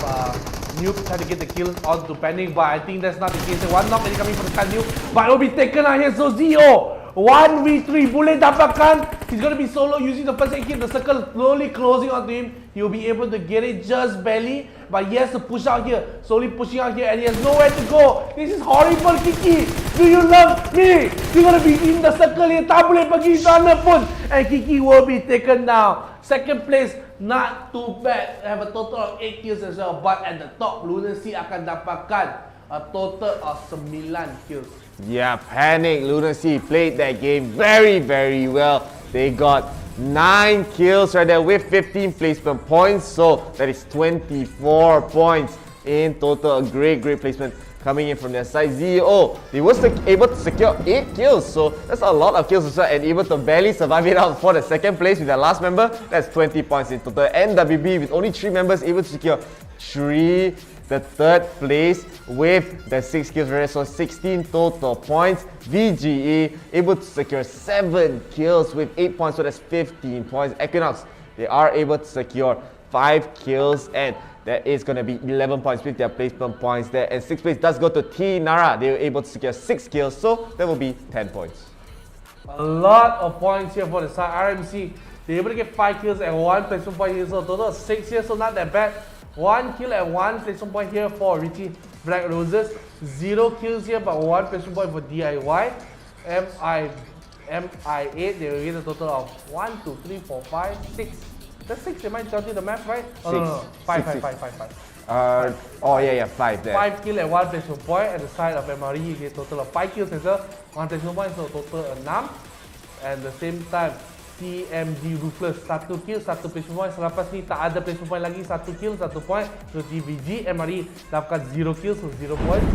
New try to get the kills onto Panic, but I think that's not the case. 1 knock is coming from the side New, but it will be taken out here. So ZEO 1v3 boleh dapatkan. He's going to be solo using the first aid kit. The circle slowly closing onto him. He'll be able to get it just barely, but he has to push out here. Slowly pushing out here, and he has nowhere to go. This is horrible, Kiki. Do you love me? You're going to be in the circle here. Tak boleh pergi sana pun. And Kiki will be taken down. Second place, not too bad. Have a total of 8 kills as well. But at the top, LUNACY akan dapatkan a total of 9 kills. Yeah, Panic LUNACY played that game very, very well. They got 9 kills right there with 15 placement points. So that is 24 points in total. A great placement coming in from their side. ZEO, they were able to secure 8 kills. So that's a lot of kills as well, and able to barely survive it out for the second place with their last member. That's 20 points in total. NWB with only 3 members able to secure 3. The third place with the 6 kills, so 16 total points. VGE able to secure 7 kills with 8 points, so that's 15 points. EQUINOX, they are able to secure 5 kills, and that is going to be 11 points with their placement points there. And 6th place does go to Nara. They were able to secure 6 kills, so that will be 10 points. A lot of points here for the side. RMC, they're able to get 5 kills and 1 placement point here, so total of 6 here, so not that bad. 1 kill and 1 placement point here for Richie BLACKROSE. 0 kills here, but 1 placement point for DIY. MI8, they will get a total of 1, 2, 3, 4, 5, 6. That's 6, am I counting the math right? Oh, no. 5. 5 there. 5 kill and 1 placement point at the side of MRe. You get a total of 5 kills as well. 1 placement point, so total 6. And the same time, TMG Ruthless 1 kill, 1 placement point. Selepas ni tak ada placement point lagi, 1 kill, 1 point. So TVG, MRe dapatkan 0 kills, so 0 points.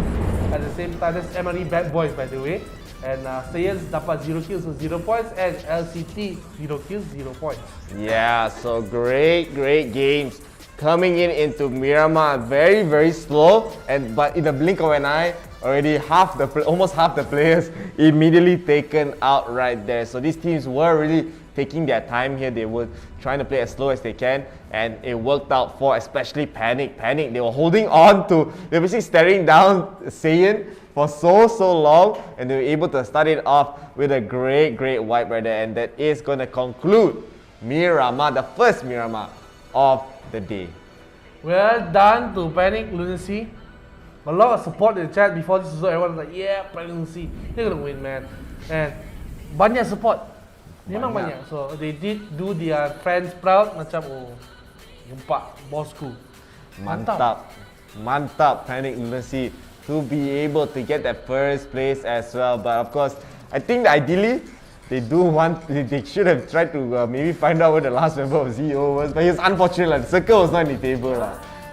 At the same time, that's MRe Badboyz by the way. And Saiyan dapat 0 kills, so 0 points. And LCT 0 kills, 0 points. Yeah, so great games coming into Miramar. Very slow, but in the blink of an eye, already almost half the players immediately taken out right there. So these teams were really taking their time here. They were trying to play as slow as they can, and it worked out for especially Panic. They were holding on to, they were basically staring down Saiyan for so long, and they were able to start it off with a great wipe right there. And that is going to conclude Miramar, the first Miramar of the day. Well done to Panic LUNACY. A lot of support in the chat before this, so everyone was like, yeah, Panic LUNACY, they're gonna win, man. And banyak support. Memang banyak. So they did do their friends proud. Macam, oh, gempak bosku. Mantap Panic LUNACY to be able to get that first place as well. But of course, I think that ideally they should have tried to maybe find out where the last member of ZEO was. But it's unfortunate, the circle was not in the table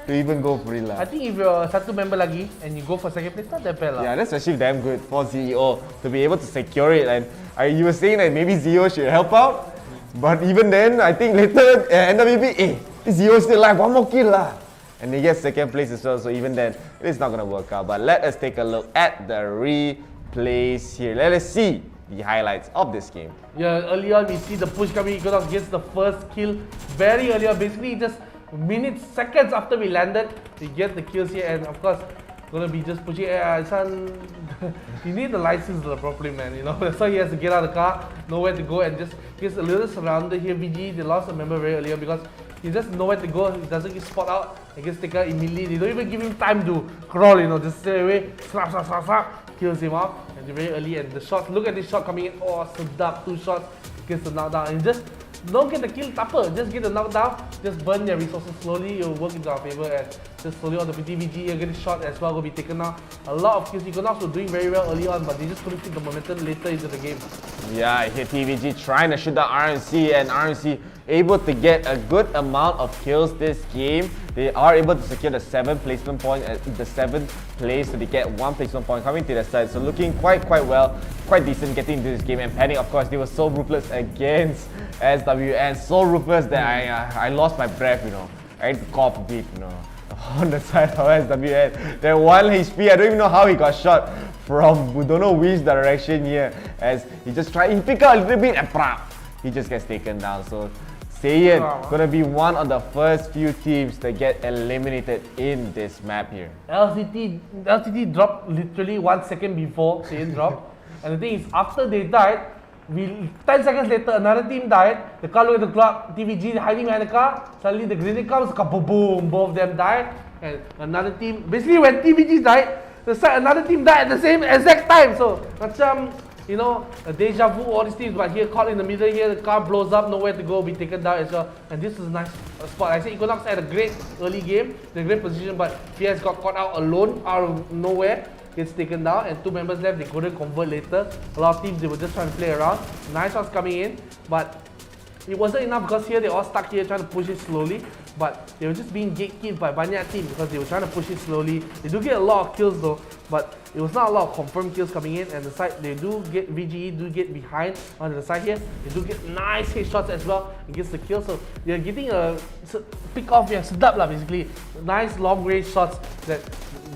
to even go for it. I think if you're 1 member lagi and you go for second place, not that bad. Yeah, that's actually damn good for ZEO to be able to secure it. And you were saying that maybe ZEO should help out, but even then, I think later NWB, ZEO still like 1 more kill lah. And they get second place as well, so even then, it is not going to work out. But let us take a look at the replays here. Let us see the highlights of this game. Yeah, early on we see the push coming. EQUINOX gets the first kill very early on, basically just minutes, seconds after we landed, we get the kills here, and of course, gonna be just pushing. Son, you need the license properly, man. You know, that's why he has to get out of the car, know where to go, and just gets a little surrounded here. VG, they lost a member very early on because he just know where to go. He doesn't get spot out. He gets taken out immediately. They don't even give him time to crawl. You know, just stay away, slap, kills him off, and very early. And the shots, look at this shot coming in. Oh, sedap, 2 shots, gets the knockdown, and just don't get the kill, tapper. Just get the knockdown. Just burn their resources slowly. It will work into our favor, and just slowly on the PTVG, you're getting shot as well. Will be taken out. A lot of kills. EQUINOX were doing very well early on, but they just couldn't keep the momentum later into the game. Yeah, here TVG trying to shoot down RMC, and RMC able to get a good amount of kills this game. They are able to secure the 7th placement point at the 7th place, so they get 1 placement point coming to their side. So looking quite well, quite decent getting into this game. And Panic, of course, they were so ruthless against SWN, so ruthless that I lost my breath, you know. I had to cough a bit, you know, on the side of SWN. They're 1 HP, I don't even know how he got shot from we don't know which direction here, as he just tried, he picked out a little bit and he just gets taken down. So Saiyan gonna be one of the first few teams that get eliminated in this map here. LCT dropped literally 1 second before Saiyan dropped. And the thing is, after they died, 10 seconds later, another team died. The car looked at the clock, TVG hiding behind the car. Suddenly the grenade comes, boom, both of them died. And another team, basically when TVG died, another team died at the same exact time. So, macam you know, a deja vu, all these things, but here caught in the middle here, the car blows up, nowhere to go, be taken down as well. And this is a nice spot. I say EQUINOX had a great early game, a great position, but he has got caught out alone, out of nowhere. Gets taken down, and 2 members left, they couldn't convert later. A lot of teams, they were just trying to play around. Nice shots coming in, but it wasn't enough because here they all stuck here trying to push it slowly. But they were just being gatekept by banyak team because they were trying to push it slowly. They do get a lot of kills though, but it was not a lot of confirmed kills coming in. And the side, they do get, VGE do get behind on the side here. They do get nice headshots as well against the kill. So they're getting a pick off, yeah, sedap lah basically. Nice long range shots that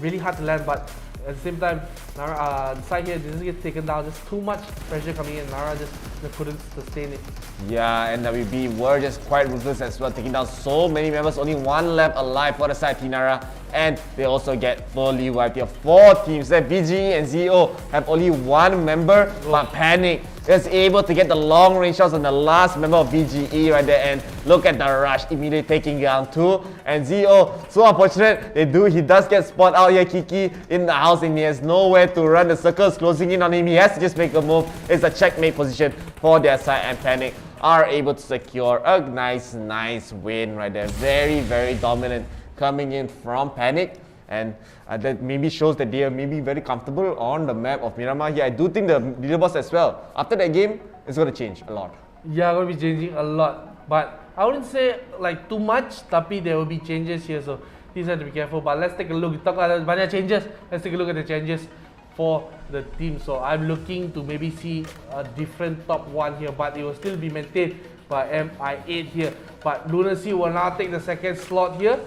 really hard to land, but at the same time, Nara, the side here just gets taken down. Just too much pressure coming in. Nara just couldn't sustain it. Yeah, and NEWB were just quite ruthless as well, taking down so many members. Only 1 left alive for the side, Nara. And they also get fully wiped here. 4 teams left. VGE and ZO have only 1 member, but Panic is able to get the long range shots on the last member of VGE right there. And look at the rush, immediately taking down 2. And ZO, so unfortunate, he does get spot out here. Kiki in the house, and he has nowhere to run. The circle's closing in on him. He has to just make a move. It's a checkmate position for their side, and Panic are able to secure a nice win right there. Very, very dominant coming in from Panic, and that maybe shows that they are maybe very comfortable on the map of Miramar here. I do think the leaderboards as well, after that game, it's going to change a lot. Yeah, going to be changing a lot, but I wouldn't say like too much, tapi there will be changes here, so these have to be careful. But let's take a look. We talk about banyak changes. Let's take a look at the changes for the team. So I'm looking to maybe see a different top 1 here, but it will still be maintained by MI8 here. But LUNACY will now take the 2nd slot here.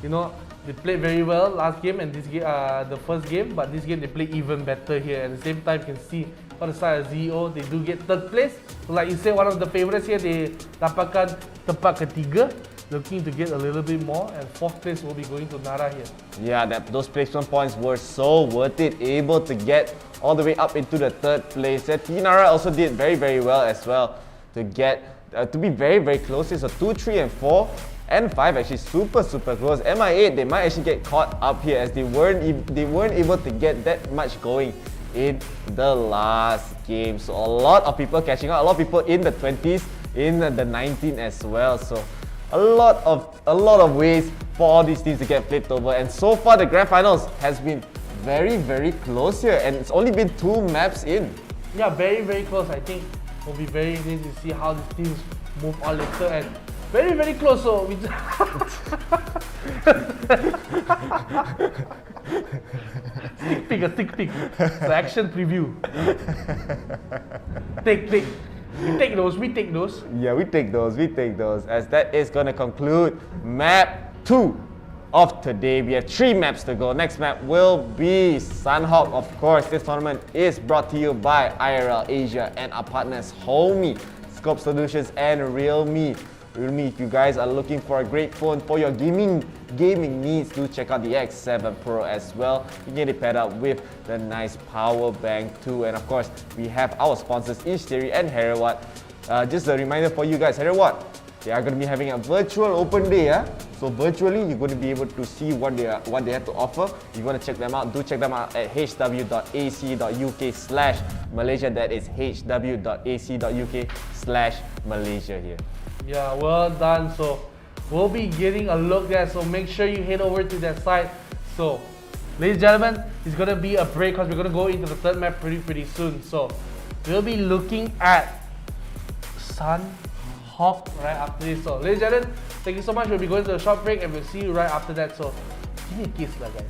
You know, they played very well last game and this game, the first game, but this game they play even better here. At the same time, you can see on the side of ZO, they do get 3rd place. So like you say, one of the favorites here, they dapatkan tempat ketiga, looking to get a little bit more, and 4th place will be going to Nara here. Yeah, those placement points were so worth it, able to get all the way up into the 3rd place. Nara also did very, very well as well to get to be very, very close here. So 2, 3, and 4. And 5 actually super close. MI8, they might actually get caught up here as they weren't able to get that much going in the last game. So a lot of people catching up, a lot of people in the 20s, in the 19 as well. So a lot of ways for all these teams to get flipped over. And so far the grand finals has been very, very close here, and it's only been 2 maps in. Yeah, very, very close. I think it will be very interesting to see how these teams move on later, and very, very close. So we just stick peek. So action preview. We take those. Yeah, we take those. As that is going to conclude map 2 of today. We have 3 maps to go. Next map will be Sanhok. Of course, this tournament is brought to you by IRL Asia and our partners HOMIEE, Scope Solutions, and Realme. If you guys are looking for a great phone for your gaming needs, do check out the X7 Pro as well. You get it paired up with the nice power bank too. And of course, we have our sponsors 𝐤-𝐶 and Heriot-Watt. Just a reminder for you guys, Heriot-Watt, they are going to be having a virtual open day. So virtually, you're going to be able to see what they have to offer. You want to check them out, do check them out at hw.ac.uk/Malaysia. That is hw.ac.uk/Malaysia here. Yeah, well done. So we'll be getting a look there, so make sure you head over to that site. So ladies and gentlemen, it's going to be a break because we're going to go into the 3rd map pretty soon. So we'll be looking at Sanhok right after this. So ladies and gentlemen, thank you so much. We'll be going to a short break and we'll see you right after that. So give me a kiss lah, guys.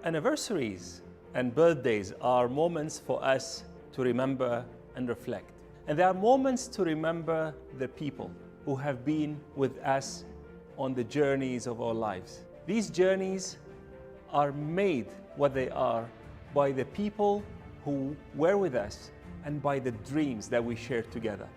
Anniversaries and birthdays are moments for us to remember and reflect. And there are moments to remember the people who have been with us on the journeys of our lives. These journeys are made what they are by the people who were with us and by the dreams that we shared together.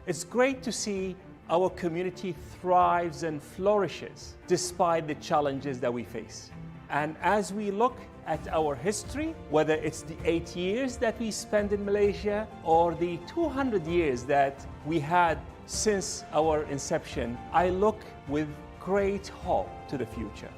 It's great to see our community thrives and flourishes despite the challenges that we face. And as we look at our history, whether it's the 8 years that we spent in Malaysia or the 200 years that we had since our inception, I look with great hope to the future.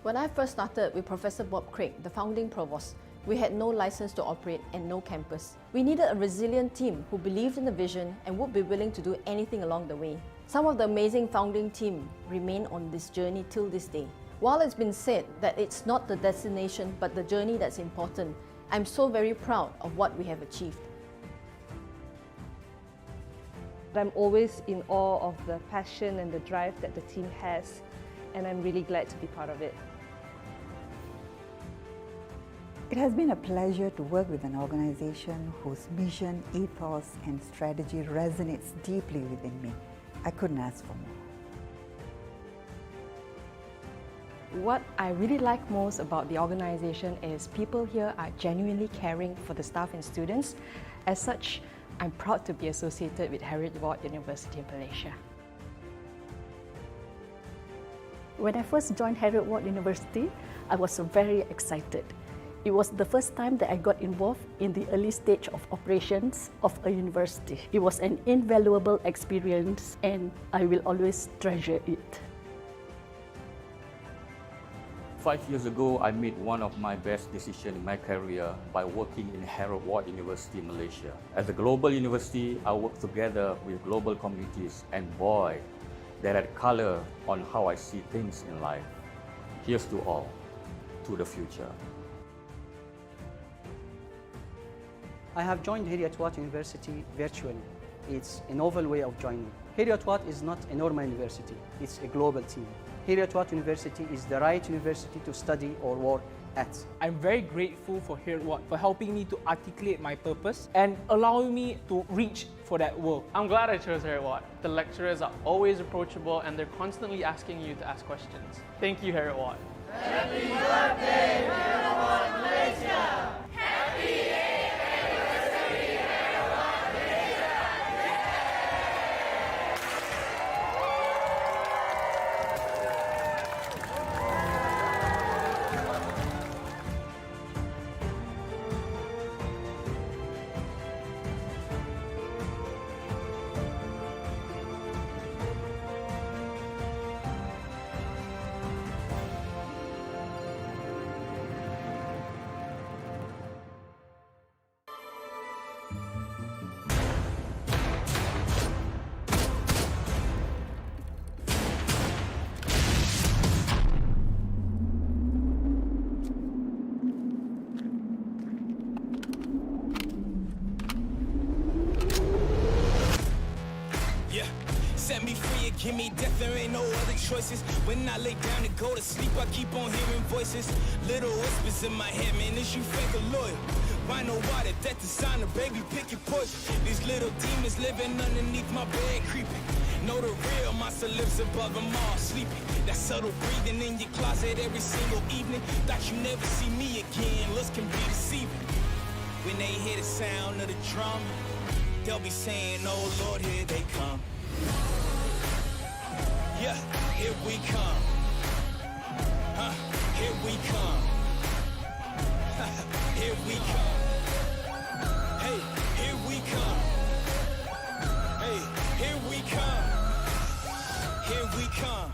When I first started with Professor Bob Craig, the founding provost, we had no license to operate and no campus. We needed a resilient team who believed in the vision and would be willing to do anything along the way. Some of the amazing founding team remain on this journey till this day. While it's been said that it's not the destination but the journey that's important, I'm so very proud of what we have achieved. I'm always in awe of the passion and the drive that the team has, and I'm really glad to be part of it. It has been a pleasure to work with an organization whose mission, ethos, and strategy resonates deeply within me. I couldn't ask for more. What I really like most about the organization is people here are genuinely caring for the staff and students. As such, I'm proud to be associated with Heriot-Watt University in Malaysia. When I first joined Heriot-Watt University, I was very excited. It was the first time that I got involved in the early stage of operations of a university. It was an invaluable experience and I will always treasure it. 5 years ago, I made one of my best decisions in my career by working in Heriot-Watt University in Malaysia. As a global university, I work together with global communities, and boy, that had color on how I see things in life. Here's to all, to the future. I have joined Heriot-Watt University virtually. It's a novel way of joining. Heriot-Watt is not a normal university, it's a global team. Heriot-Watt University is the right university to study or work at. I'm very grateful for Heriot-Watt for helping me to articulate my purpose and allowing me to reach for that world. I'm glad I chose Heriot-Watt. The lecturers are always approachable and they're constantly asking you to ask questions. Thank you, Heriot-Watt. Happy birthday, Heriot-Watt Malaysia! Happy anniversary, Heriot-Watt Malaysia! Set me free and give me death, there ain't no other choices. When I lay down to go to sleep, I keep on hearing voices. Little whispers in my head, man, is you fake or loyal? 𝐸𝐺 that designer, baby, pick your poison. These little demons living underneath my bed, creeping. Know the real monster lives above them all, sleeping. That subtle breathing in your closet every single evening. Thought you never see me again, looks can be deceiving. When they hear the sound of the drum, they'll be saying, oh Lord, here they come. Yeah, here we come. Here we come. Here we come. Hey, here we come. Hey, here we come. Here we come.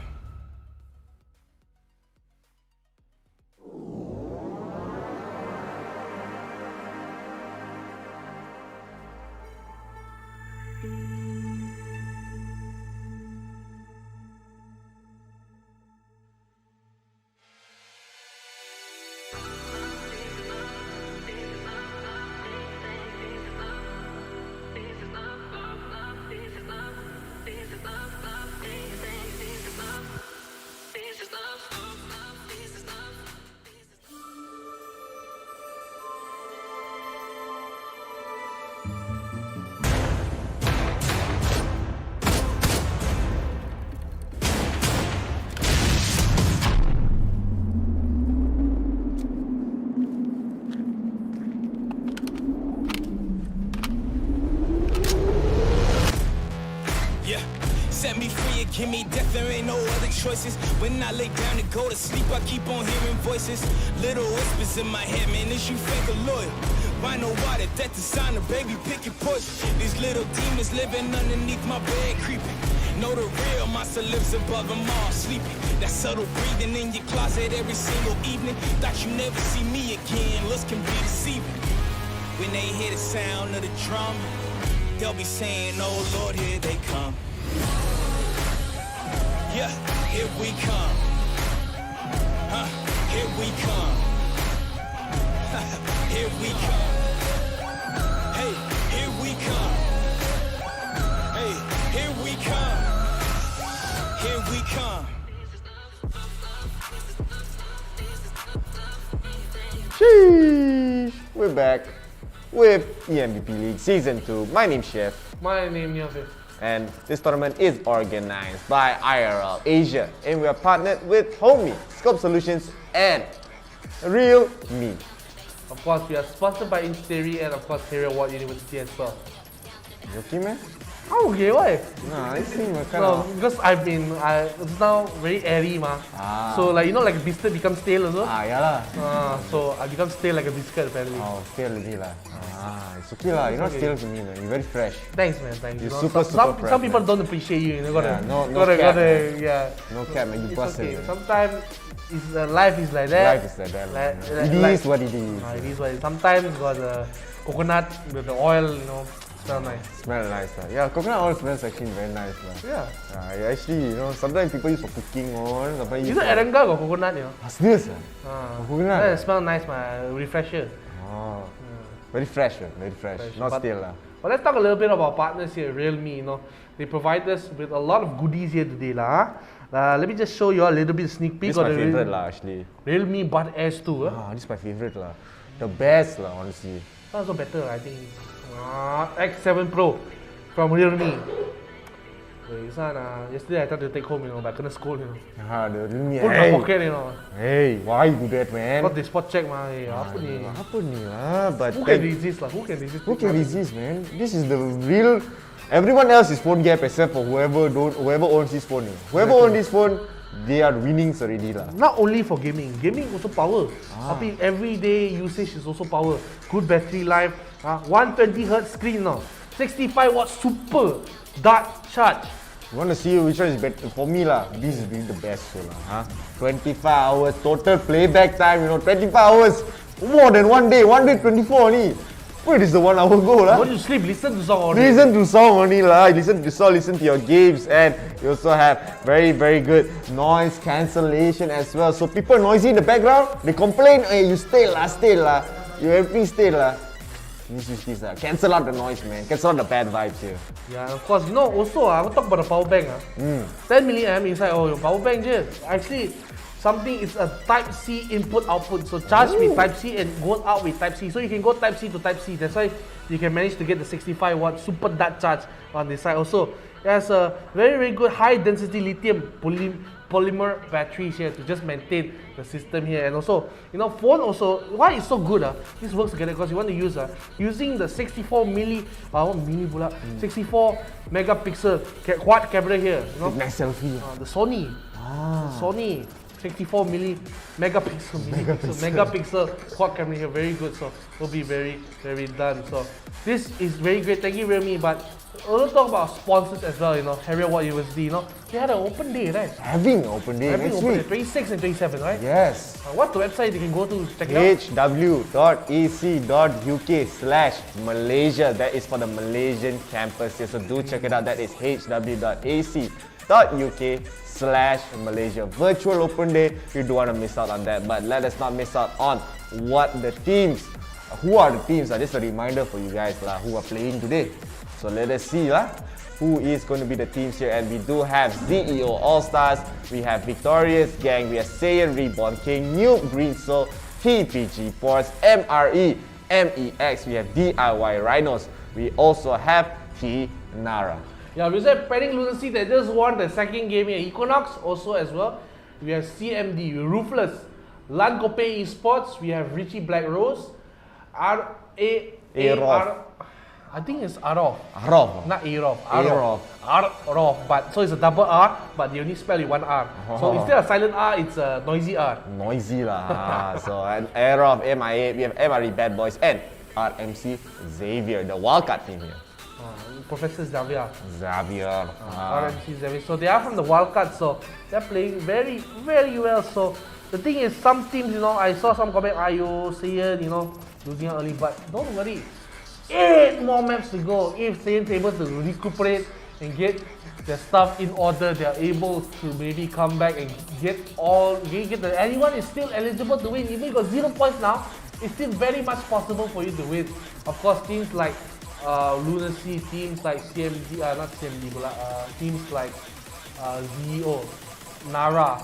career, give me death, there ain't no other choices. When I lay down to go to sleep, I keep on hearing voices. Little whispers in my head, man, is you fake or loyal? 𝐸-𝐷, that designer, baby, pick your poison. These little demons living underneath my bed, creeping. Know the real monster lives above them all, sleeping. That subtle breathing in your closet every single evening. Thought you never see me again, looks can be deceiving. When they hear the sound of the drum, they'll be saying, oh Lord, here they come. Yeah, here we come. Here we come. Here we come. Hey, here we come. Hey, here we come. Here we come. Sheesh! We're back with EMBP League Season 2. My name's Chef. My name is Yosef. And this tournament is organized by IRL Asia. And we are partnered with HOMIEE, Scope Solutions and Realme. Of course, we are sponsored by Theory and of course Heriot-Watt University as well. You okay, man? Oh, okay, why? Nah, I see, man. No, because it's now very airy, ma. So, like, you know, like a biscuit becomes stale also? Yeah lah. So, I become stale like a biscuit, apparently. Oh, stale already lah. It's okay lah. You're not stale to me, man. You're very fresh. Thanks, man. Thanks. You're you know, super fresh. Some people don't appreciate you, you know. No cap, man. You busted. Okay. Sometimes life is like that. Life is like that. It is what it is. It is what it is. Sometimes got the coconut with the oil, you know. Smell nice. Smell nice. Yeah, coconut oil smells actually very nice. Yeah. Actually, you know, sometimes people use for cooking oil. Sometimes you know, Erangel got coconut, you know. Serious? Coconut? Yeah, it smells nice, man. Refresher. Very fresh, very fresh. Not stale lah. But let's talk a little bit about partners here, Realme. You know, they provide us with a lot of goodies here today, lah. Let me just show you a little bit sneak peek. This is my favorite lah, actually. Realme Bud S2. This is my favorite lah. The best lah, honestly. Also better, I think. X7 Pro from Realme. This one, yesterday I tried to take home, you know, but I couldn't scold, you know. The Realme. Put in my pocket, you know. Hey, why you do that, man? Got the spot check, man. Hey, apa ni lah? But who can resist lah? Who can resist? Who can resist, man? This is the real. Everyone else is phone gap except for whoever owns this phone. Whoever owns this phone, they are winnings already lah. Not only for gaming also power. Tapi everyday usage is also power. Good battery life. 120Hz screen now. 65 watt super dart charge. You want to see which one is better? For me lah, this is really the best so lah. 25 hours total playback time. You know, 25 hours more than one day. 24 only. Wait, is the 1 hour go lah? When you sleep, listen to song only. Listen to song only lah. Listen to song, listen to your games, and you also have very good noise cancellation as well. So people noisy in the background, they complain, hey, you stay lah. You everything stay lah. Use this lah. Cancel out the noise, man. Cancel out the bad vibes here. Yeah, of course. You know, also I will talk about the power bank. 10 milliamp inside. Oh, your power bank je. Actually, something is a Type-C input-output. So charge with Type-C and go out with Type-C. So you can go Type-C to Type-C. That's why you can manage to get the 65 watt super dart charge on this side. Also, it has a very good high density lithium polymer batteries here to just maintain the system here. And also, you know, phone also, why it's so good? This works together because you want to use using the 64 megapixel quad camera here. You know? Nice selfie. The Sony. Sony 64 megapixel quad camera here, very good. So will be very done. So this is very great. Thank you, Realme. But we'll talk about sponsors as well. You know, Heriot-Watt University. You know, they had an open day, right? Having an open day next week. 26 and 27, right? Yes. What's the website you can go to check it out? hw.ac.uk/Malaysia. That is for the Malaysian campus here. So do check it out. That is hw.ac.uk/Malaysia. Virtual open day. You don't want to miss out on that. But let us not miss out on what the teams. Who are the teams? This is a reminder for you guys who are playing today. So let us see who is going to be the teams here. And we do have CEO ALLSTARS, we have Victorious Gang, we have Saiyan, Reborn, 𝐞-𝐌𝐕𝐏, GREENSOUL, TPG Ports, MRe MEX, we have DIY RHINOS, we also have Nara. Yeah, we have pending LUNACY that just won the second game here. EQUINOX also as well. We have CMD, RUTHLESS, LANCOPET eSports, we have Richie BLACKROSE, AROV, I think it's AROV. AROV? Not AROV. AROV. AROV. But so it's a double R, but they only spell it one R. So instead of silent R, it's a noisy R. Noisy lah. So an AROV, MIA, we have MRe Badboyz and RMC XAVIER, the wildcard team here. Professor XAVIER. XAVIER. RMC XAVIER. So they are from the wildcard, so they're playing very, very well. So the thing is, some teams, I saw some comment, Saiyan, losing out early, but don't worry. 8 more maps to go. If Saiyan is able to recuperate and get their stuff in order, they are able to maybe come back and anyone is still eligible to win. Even if you got 0 points now, it's still very much possible for you to win. Of course, teams like LUNACY, teams like teams like ZEO, Nara,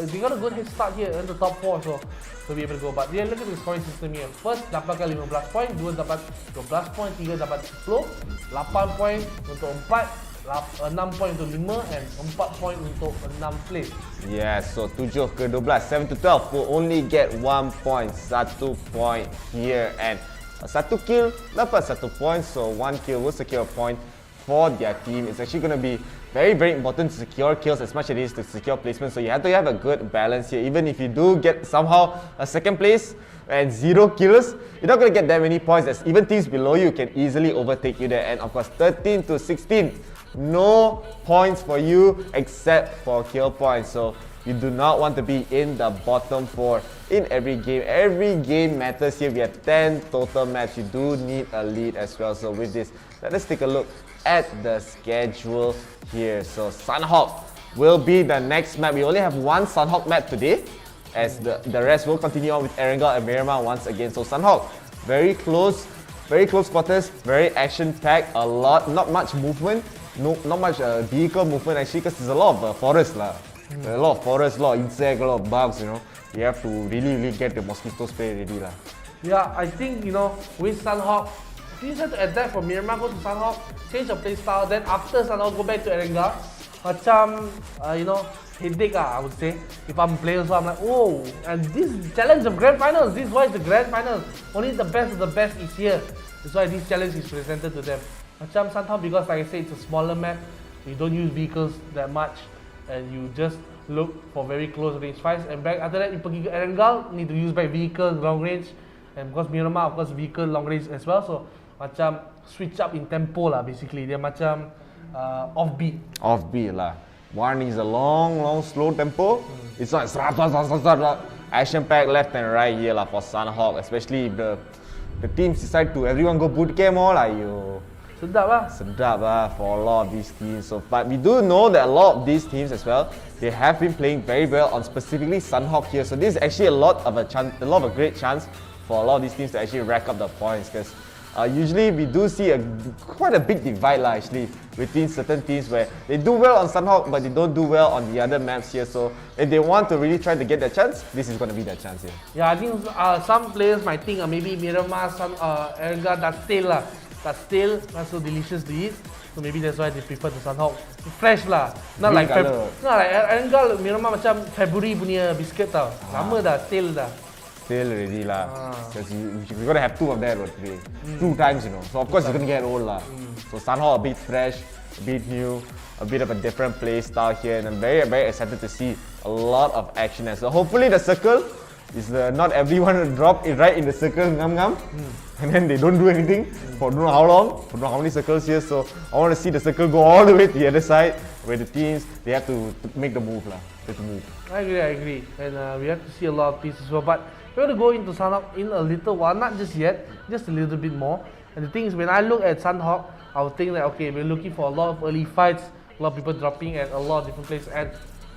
they got a good head start here in the top 4, so to be able to go. But look at the scoring system here. First dapatkan 15 poin, 2 dapat 12 poin, 3 dapat 10, 8 poin untuk 4, 6 poin untuk 5 and 4 poin untuk 6 place. Yes, so 7 ke 12, 7 to 12 will only get 1 point, 1 point here, and 1 kill dapat 1 point, so 1 kill will secure a point for their team. It's actually going to be very, very important to secure kills as much as it is to secure placement, so you have to have a good balance here. Even if you do get somehow a 2nd place and 0 kills, you're not going to get that many points, as even teams below you can easily overtake you there. And of course 13 to 16, no points for you except for kill points, so you do not want to be in the bottom 4 in every game. Every game matters here. We have 10 total maps. You do need a lead as well. So with this, let us take a look at the schedule here. So Sanhok will be the next map. We only have 1 Sanhok map today, as the rest will continue on with Erangel and Miramar once again. So Sanhok, very close quarters, very action-packed, not much movement, not much vehicle movement actually, because there's a lot of forest lah. A lot of forest, a lot of insects, a lot of bugs, You have to really get the mosquito spray ready lah. Yeah, I think, with Sanhok, you have to adapt from Miramar, go to Sanhok, change your play style, then after Sanhok, go back to Erangel. Macam, headache I would say. If I'm a player, so I'm like, oh, and this challenge of Grand Finals, this is why it's the Grand Finals. Only the best of the best is here. That's why this challenge is presented to them. Macam Sanhok, because like I said, it's a smaller map, you don't use vehicles that much, and you just look for very close range fights, and back after that you pergi ke Erangel, need to use back vehicles long range, and because Miramar of course vehicle long range as well, so macam switch up in tempo lah basically. Dia macam offbeat lah. One is a long slow tempo. It's not action pack left and right here lah for Sanhok, especially if the teams decide to everyone go boot camp all lah. Sedap lah for a lot of these teams. So, but we do know that a lot of these teams as well, they have been playing very well on specifically Sanhok here. So this is actually a lot of a great chance for a lot of these teams to actually rack up the points, because usually we do see quite a big divide lah actually between certain teams where they do well on Sanhok but they don't do well on the other maps here. So if they want to really try to get their chance, this is going to be their chance here. Yeah, I think some players might think maybe Miramar, Erangel, that's stale, not so delicious to eat. So maybe that's why they prefer the Sanhok. Fresh lah. Not like Erangel, Miramar macam February punya biscuit tau. Lama dah, stale dah. Stale already lah. Because you're gonna have 2 of that today. 2 times, So of course it's gonna get old lah. So Sanhok a bit fresh, a bit new, a bit of a different play style here, and I'm very, very excited to see a lot of action as well. Hopefully the circle is not everyone drop it right in the circle, and then they don't do anything for don't know how long, for don't know how many circles here. So I want to see the circle go all the way to the other side, where the teams, they have to make the move lah. They have to move. I agree. And we have to see a lot of pieces as well. But we're going to go into Sanhok in a little while, not just yet, just a little bit more. And the thing is, when I look at Sanhok, I would think that, okay, we're looking for a lot of early fights, a lot of people dropping at a lot of different places, and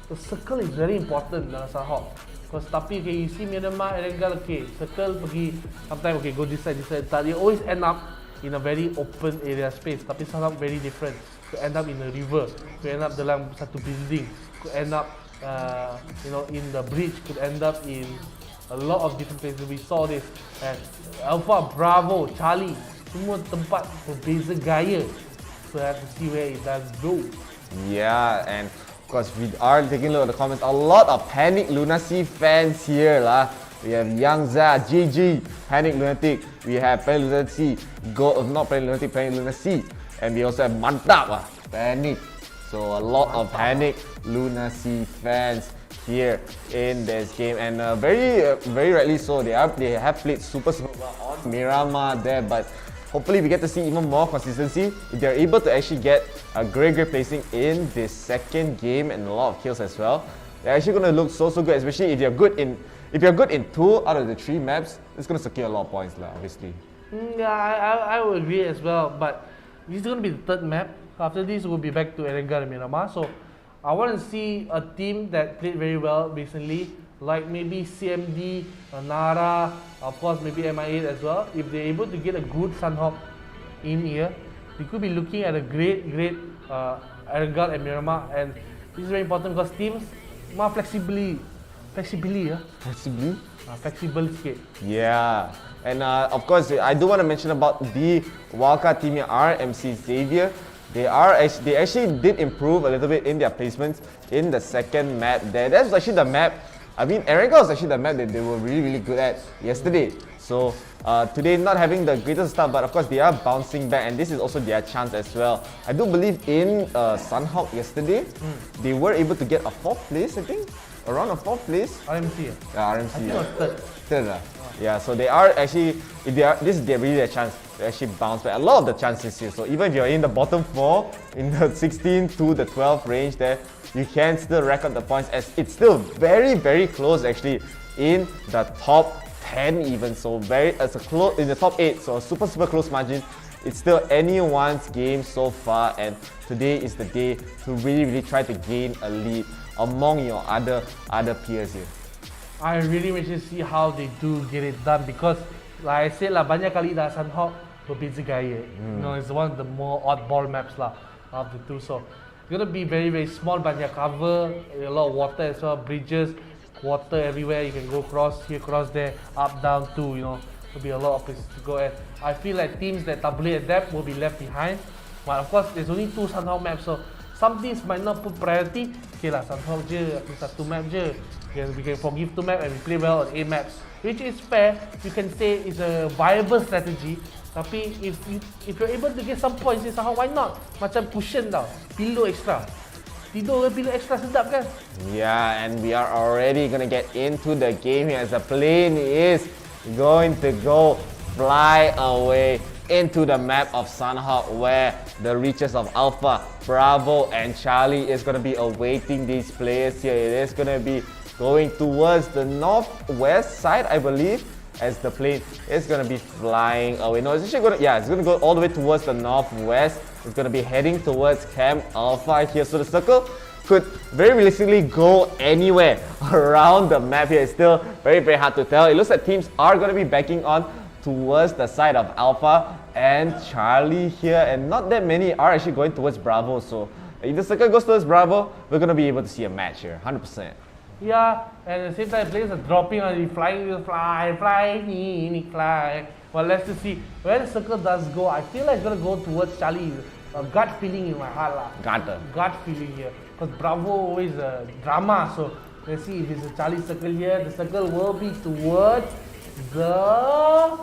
the circle is very important in Sanhok. Because tapi okay, you see Miramar, Erangel, okay, circle pergi, sometimes okay, go this side, you always end up in a very open area space. Tapi Sanhok very different. Could end up in a river, could end up dalam satu building, could end up in the bridge, could end up in a lot of different places. We saw this at Alpha, Bravo, Charlie, semua tempat berbeza gaya. So I have to see where it does go. Yeah, and of course we are taking a look at the comments. A lot of panic LUNACY fans here lah. We have 𝐞-𝐚𝐬𝐧, GG, Panic Lunatic. We have Panic Lunacy, not Panic Lunatic, Panic Lunacy. And we also have Mantap, Panic. So a lot of Panic Lunacy fans here in this game, and very rightly so. They have played super well on Miramar there, but hopefully we get to see even more consistency if they're able to actually get a great placing in this second game and a lot of kills as well. They're actually going to look so good, especially if you're good in 2 out of the 3 maps. It's going to secure a lot of points, obviously. Yeah, I would agree as well, but this is going to be the 3rd map. After this, we'll be back to Erangel and Miramar. So I want to see a team that played very well recently, like maybe CMD, Nara, of course maybe MIA as well. If they're able to get a good Sanhok in here, we could be looking at a great Erangel and Miramar. And this is very important because teams more flexible skate. Yeah, and of course I do want to mention about the wildcard team here, RMC XAVIER. They actually did improve a little bit in their placements in the second map there. That's actually the map, I mean Erangel was actually the map that they were really good at yesterday. So today not having the greatest start, but of course they are bouncing back, and this is also their chance as well. I do believe in Sanhok yesterday, they were able to get a 4th place, I think. Around a 4th place. RMC. Yeah, RMC. I think it was 3rd. 3rd. Yeah, so they are actually, this is really their chance to actually bounce back. A lot of the chances here. So even if you're in the bottom 4, in the 16 to the 12 range there, you can still rack up the points, as it's still very close actually in the top 10 even. So close in the top 8. So a super close margin. It's still anyone's game so far, and today is the day to really try to gain a lead among your other peers here. I really wish to see how they do get it done, because like I said lah, banyak kali dah Sanhok berbeza gaya. You know, it's one of the more oddball maps lah of the two. So it's gonna be very small, banyak cover, a lot of water as well, bridges, water everywhere. You can go cross here, cross there, up, down too. You know, there'll be a lot of places to go at. I feel like teams that tak boleh adapt will be left behind. But of course, there's only 2 Sanhok maps, so some teams might not put priority. Okay lah, Sanhok je, satu map je. We can forgive 2 maps and we play well on 8 maps, which is fair. You can say it's a viable strategy. Tapi if you're able to get some points in Sanhok, why not? Macam cushion tau, pillow extra. Tidur pillow extra sedap kan? Yeah, and we are already gonna get into the game here as the plane is going to go fly away into the map of Sanhok, where the reaches of Alpha, Bravo and Charlie is going to be awaiting these players here. It is going to be going towards the northwest side, I believe, as the plane is going to be flying away. No, it's actually going to, yeah, it's going to go all the way towards the northwest. It's going to be heading towards Camp Alpha here. So the circle could very realistically go anywhere around the map here. It's still very hard to tell. It looks like teams are going to be backing on towards the side of Alpha and Charlie here, and not that many are actually going towards Bravo. So if the circle goes towards Bravo, we're going to be able to see a match here, 100%. Yeah, and at the same time players are dropping on the fly. Well, let's just see where the circle does go. I feel like it's going to go towards Charlie. A gut feeling in my heart lah. Gut feeling here, because Bravo always drama. So let's see if it's a Charlie circle here. The circle will be towards the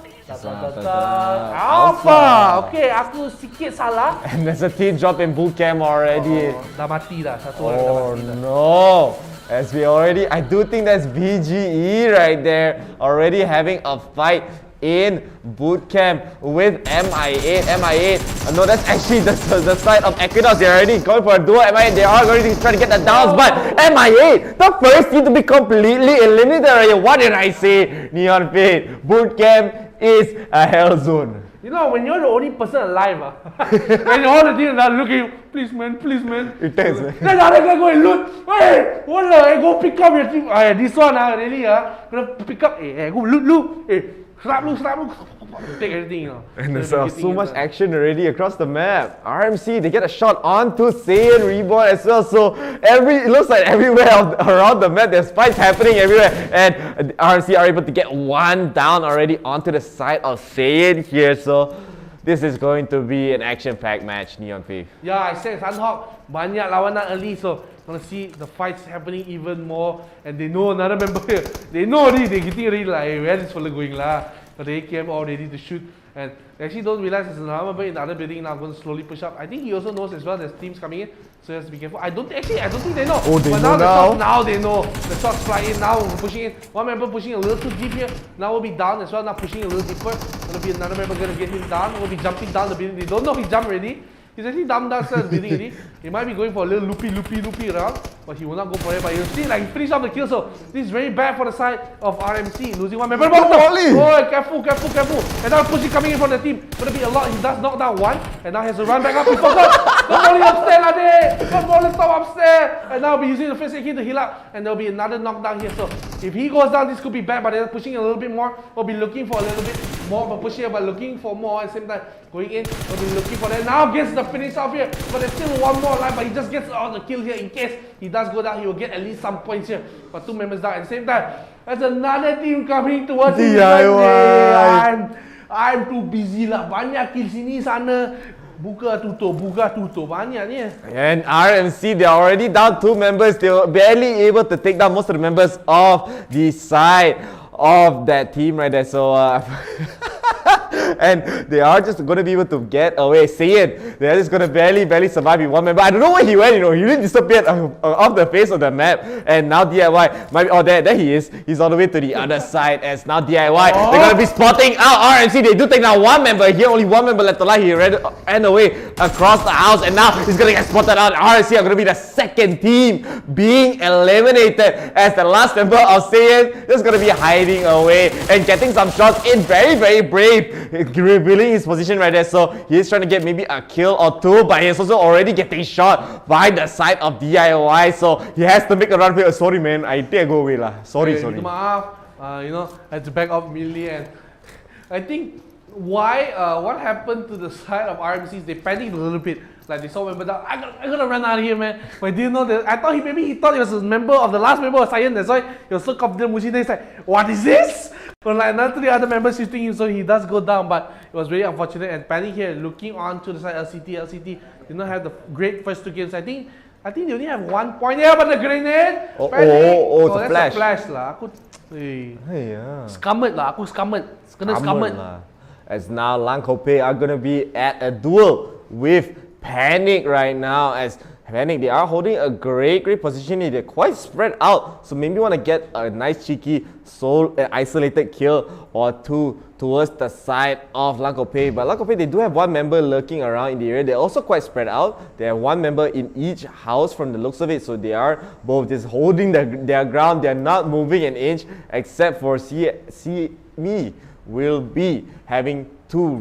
Alpha. Okay, aku sikit salah. And there's a team drop in boot camp already. Dah mati dah. Satu orang dah mati dah. No! As we already, I do think that's VGE right there, already having a fight in boot camp with MI8. No, that's actually the side of EQUINOX. They're already going for a duo. MI8, they are going to try to get the downs, but MI8, the first team to be completely eliminated already. What did I say? Neon Fate, boot camp is a hell zone. You know, when you're the only person alive, when all the teams are looking, please man. Intense. Then the other guy go and loot. Hey, wala, go pick up your team. This one, really, gonna pick up. Hey, go loot. Hey, slap loot. Take everything, you know. And there's so much action already across the map. RMC, they get a shot onto Saiyan Reborn as well. So it looks like everywhere around the map, there's fights happening everywhere. And RMC are able to get one down already onto the side of Saiyan here. So this is going to be an action-packed match, Neon Thief. Yeah, I said Sanhok banyak lawanan early, so gonna see the fights happening even more, and they know another member here. They know already, they're getting ready like, hey, where is this fella going lah? But the AKM all ready to shoot, and they actually don't realize there's another member in the other building now going to slowly push up. I think he also knows as well there's teams coming in, so he has to be careful. I don't think they know. Oh, they but know now they know. The shots fly in now, we're pushing in. One member pushing a little too deep here. Now we'll be down as well, now pushing a little deeper. Gonna be another member gonna get him down. We'll be jumping down the building. They don't know he jumped already. He's actually downstairs building already. He might be going for a little loopy around, but he will not go for it. But you'll see, like, he finished off the kill, so this is very bad for the side of RMC, losing one member. Oh, careful. And now pushing coming in from the team. Gonna be a lot. He does knock down one, and now he has to run back up. He forgot. Come on, upstairs, Ade. Come on, let's stop upstairs. And now he'll be using the first aid kit to heal up, and there'll be another knockdown here. So if he goes down, this could be bad, but they're pushing a little bit more. We'll be looking for a little bit more of a push here, but looking for more at the same time. Going in, we'll be looking for that. Now gets the finish off here, but there's still one more line, but he just gets all the kill here in case he does go down. He will get at least some points here. But two members down at the same time. There's another team coming towards him. I'm too busy lah. Banyak kill sini sana. Buka tutup banyak ni. And RMC, they're already down 2 members. They were barely able to take down most of the members of the side of that team right there. So and they are just going to be able to get away. Saiyan, they're just going to barely survive with one member. I don't know where he went, he really disappeared off the face of the map. And now DIY might be, oh, there he is. He's on the way to the other side as now DIY, they're going to be spotting out RMC. They do take down one member here, only one member left alive. He ran away across the house, and now he's going to get spotted out. RMC are going to be the second team being eliminated as the last member of Saiyan is going to be hiding away and getting some shots in. Very brave, revealing his position right there. So he's trying to get maybe a kill or two, but he's also already getting shot by the side of DIY. So he has to make a run. Sorry man, I think I go away lah. Sorry. Maaf, you know, I had to back off immediately, and I think what happened to the side of RMC is they panicked a little bit. Like they saw member down, I gotta run out of here, man. But I didn't know that. I thought he thought he was a member of the last member of Saiyan. That's why he was so confident. Mushi, he's like, what is this? But like another 3 other members shooting him, so he does go down. But it was very unfortunate. And Panic here looking on to the side LCT did not have the great first 2 games. I think they only have 1 point here, but the grenade. It's a flash. That's a flash lah. Aku skammet. Kena skammet. As now LANCOPET are gonna be at a duel with Panic right now, as Panic, they are holding a great position here. They're quite spread out, so maybe want to get a nice cheeky isolated kill or 2 towards the side of LANCOPET. But LANCOPET, they do have 1 member lurking around in the area. They're also quite spread out. They have 1 member in each house from the looks of it, so they are both just holding their ground. They're not moving an inch, except for me will be having to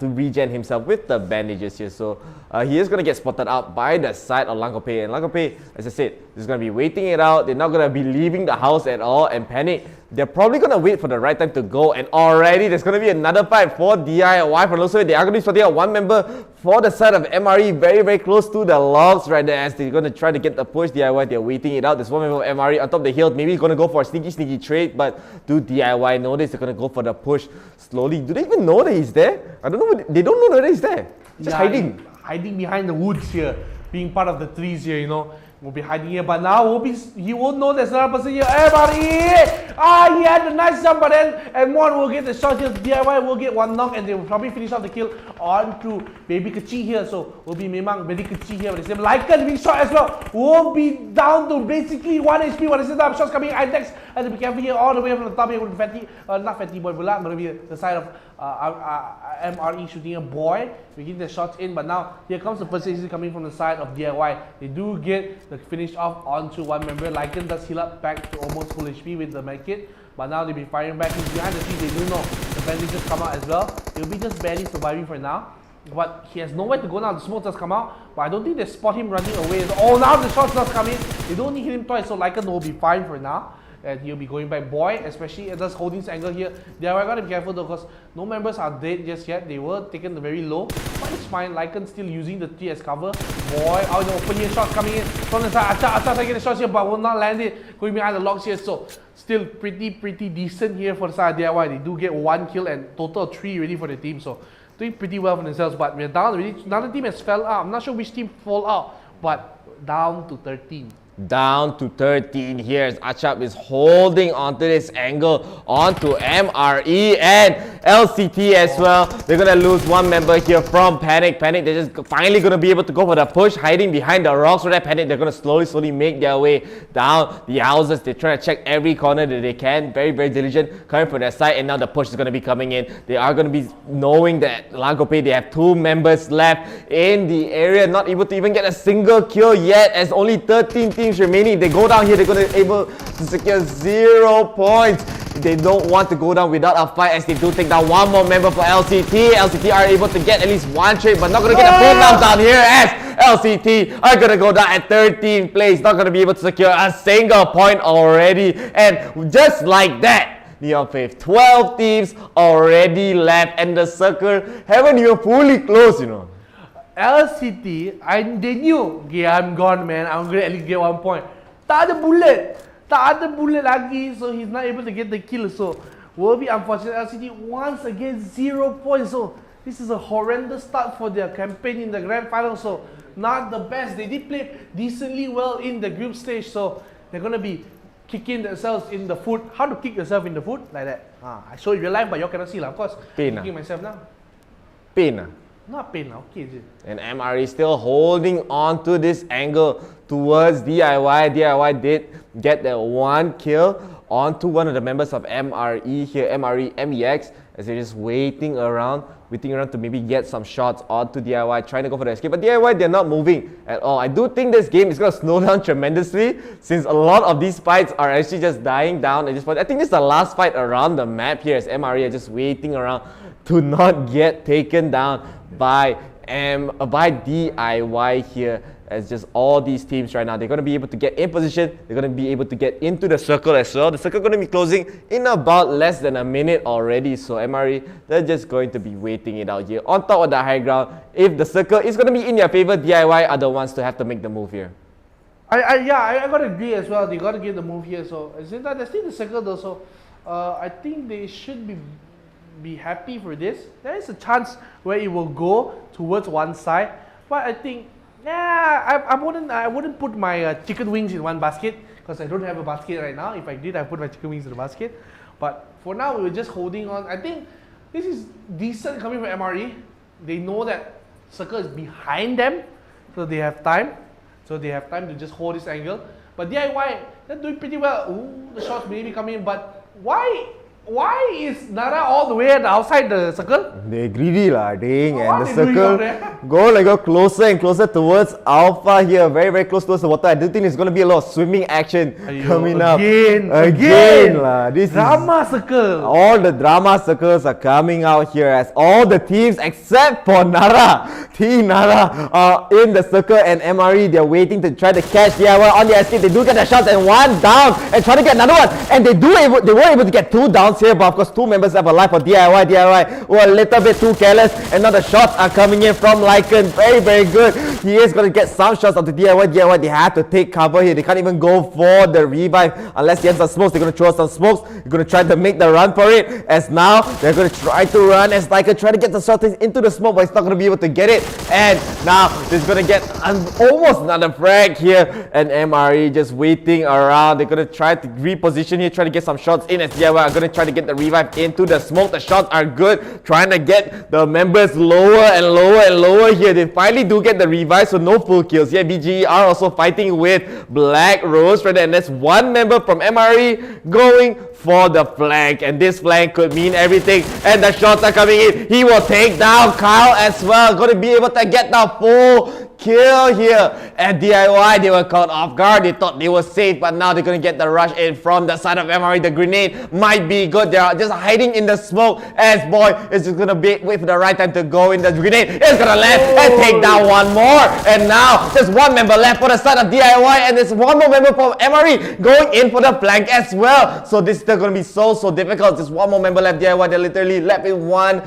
regen himself with the bandages here. So he is going to get spotted out by the side of LANCOPET. And LANCOPET, as I said, is going to be waiting it out. They're not going to be leaving the house at all. And Panic, they're probably going to wait for the right time to go. And already there's going to be another fight for DIY. For also, they are going to be spotting out 1 member for the side of MRe, very close to the logs right there, as they're going to try to get the push. DIY, they're waiting it out. There's 1 member of MRe on top of the hill. Maybe he's going to go for a sneaky trade, but do DIY notice they're going to go for the push slowly? Do they even know that he's there? I don't know. They don't know that he's there. Just hiding behind the woods here, being part of the trees here, you know. We'll be hiding here, but now he won't know there's another person here. Hey, buddy! He had a nice jump, but then M1 will get the shot here. DIY will get 1 knock, and they will probably finish off the kill onto Baby Kecil here. So will be memang Baby Kecil here. But the same Lycan being shot as well. Will be down to basically 1 HP. What is it? Shots coming. Index has to be careful here all the way from the top here with Fatty. Not Fatty Boy, but going to be the side of MRe shooting a boy. We get the shots in, but now here comes the first AC coming from the side of DIY. They do get the finish off onto 1 member. Lycan does heal up back to almost full HP with the medkit, but now they'll be firing back. He's behind the scenes. They do know the bandages come out as well. He'll be just barely surviving for now, but he has nowhere to go now. The smoke does come out, but I don't think they spot him running away. Oh, now the shots does come in. They don't need hit him twice, so Lycan will be fine for now. And he'll be going back. Boy, especially just holding his angle here. They are gotta be careful though, because no members are dead just yet. They were taken very low, but it's fine. Lycan still using the tree as cover. Boy, out the open here, shots coming in from the side. Acha taking the shots here, but will not land it. Going behind the logs here, so still pretty decent here for the side of DIY. They do get 1 kill and total of 3 ready for the team, so doing pretty well for themselves. But we're down already. Another team has fell out. I'm not sure which team fall out, but down to 13. Down to 13 here as Achap is holding onto this angle onto MRE and LCT as well. They're gonna lose one member here from Panic. They're just finally gonna be able to go for the push, hiding behind the rocks for that Panic. They're gonna slowly make their way down the houses. They're trying to check every corner that they can. Very diligent coming from their side, and now the push is gonna be coming in. They are gonna be knowing that LANCOPET, they have 2 members left in the area, not able to even get a single kill yet as only 13 teams remaining. If they go down here, they're going to be able to secure 0 points. They don't want to go down without a fight as they do take down one more member for LCT. LCT are able to get at least one trade, but not going to get a full down here as LCT are going to go down at 13th place. Not going to be able to secure a single point already. And just like that, Neon Faith, 12 teams already left and the circle haven't even fully closed, you know. LCT, they knew, okay, I'm gone, man. I'm going to at least get 1 point. Tak ada bullet lagi, so he's not able to get the kill. So, will be unfortunate. LCT once again 0 points. So, this is a horrendous start for their campaign in the grand final. So, not the best. They did play decently well in the group stage. So, they're going to be kicking themselves in the foot. How to kick yourself in the foot? Like that. I show you real life, but you cannot see, of course. Pain. Kicking myself now. Pain. Not pain, okay. And MRE still holding on to this angle towards DIY. DIY did get that 1 kill onto one of the members of MRE here, MRe MEX, as they're just waiting around to maybe get some shots onto DIY, trying to go for the escape. But DIY, they're not moving at all. I do think this game is going to slow down tremendously since a lot of these fights are actually just dying down at this point. I think this is the last fight around the map here as MRE are just waiting around to not get taken down by DIY here, as just all these teams right now, they're going to be able to get in position, they're going to be able to get into the circle as well. The circle is going to be closing in about less than a minute already, so MRE, they're just going to be waiting it out here on top of the high ground. If the circle is going to be in their favor, DIY are the ones to have to make the move here. I got to agree as well. They got to get the move here. So isn't that they're still in the circle though? So I think they should be happy for this. There is a chance where it will go towards one side, but I think I wouldn't put my chicken wings in one basket because I don't have a basket right now. If I did, I put my chicken wings in the basket. But for now, we're just holding on. I think this is decent coming from MRE. They know that circle is behind them, so they have time. So they have time to just hold this angle. But DIY, they're doing pretty well. Ooh, the shots may be coming in, but why is Nara all the way at the outside the circle? They greedy lah, ding, and the circle go closer and closer towards Alpha here, very close towards the water. I do think there's going to be a lot of swimming action coming up. Again lah. This drama circle. All the drama circles are coming out here as all the teams except for Nara, Team Nara are in the circle, and MRE, they're waiting to try to catch DIY on the escape. They do get the shots and 1 down and try to get another one, and they were able to get 2 downs here, but of course 2 members have a life for DIY. DIY were a little bit too careless, and now the shots are coming in from Lycan. Very good. He is going to get some shots of the DIY. DIY, they have to take cover here. They can't even go for the revive unless he has some smokes. They're going to throw some smokes. They're going to try to make the run for it, as now they're going to try to run as Lycan try to get the shots into the smoke, but he's not going to be able to get it. And now he's going to get almost another frag here, and MRE just waiting around. They're going to try to reposition here, try to get some shots in, as DIY are going to try to get the revive into the smoke. The shots are good, trying to get the members lower and lower here. They finally do get the revive, so no full kills. Yeah, BGE are also fighting with BLACKROSE right there, and that's 1 member from MRE going for the flank, and this flank could mean everything, and the shots are coming in. He will take down Kyle as well, going to be able to get the full kill here. And DIY, they were caught off guard. They thought they were safe, but now they're going to get the rush in from the side of MRE. The grenade might be good. They are just hiding in the smoke, as Boy is just going to wait for the right time to go in. The grenade is going to land and take down 1 more. And now there's 1 member left for the side of DIY, and there's 1 more member from MRE going in for the flank as well. So this is still going to be so difficult. Just 1 more member left. DIY, they're literally left with one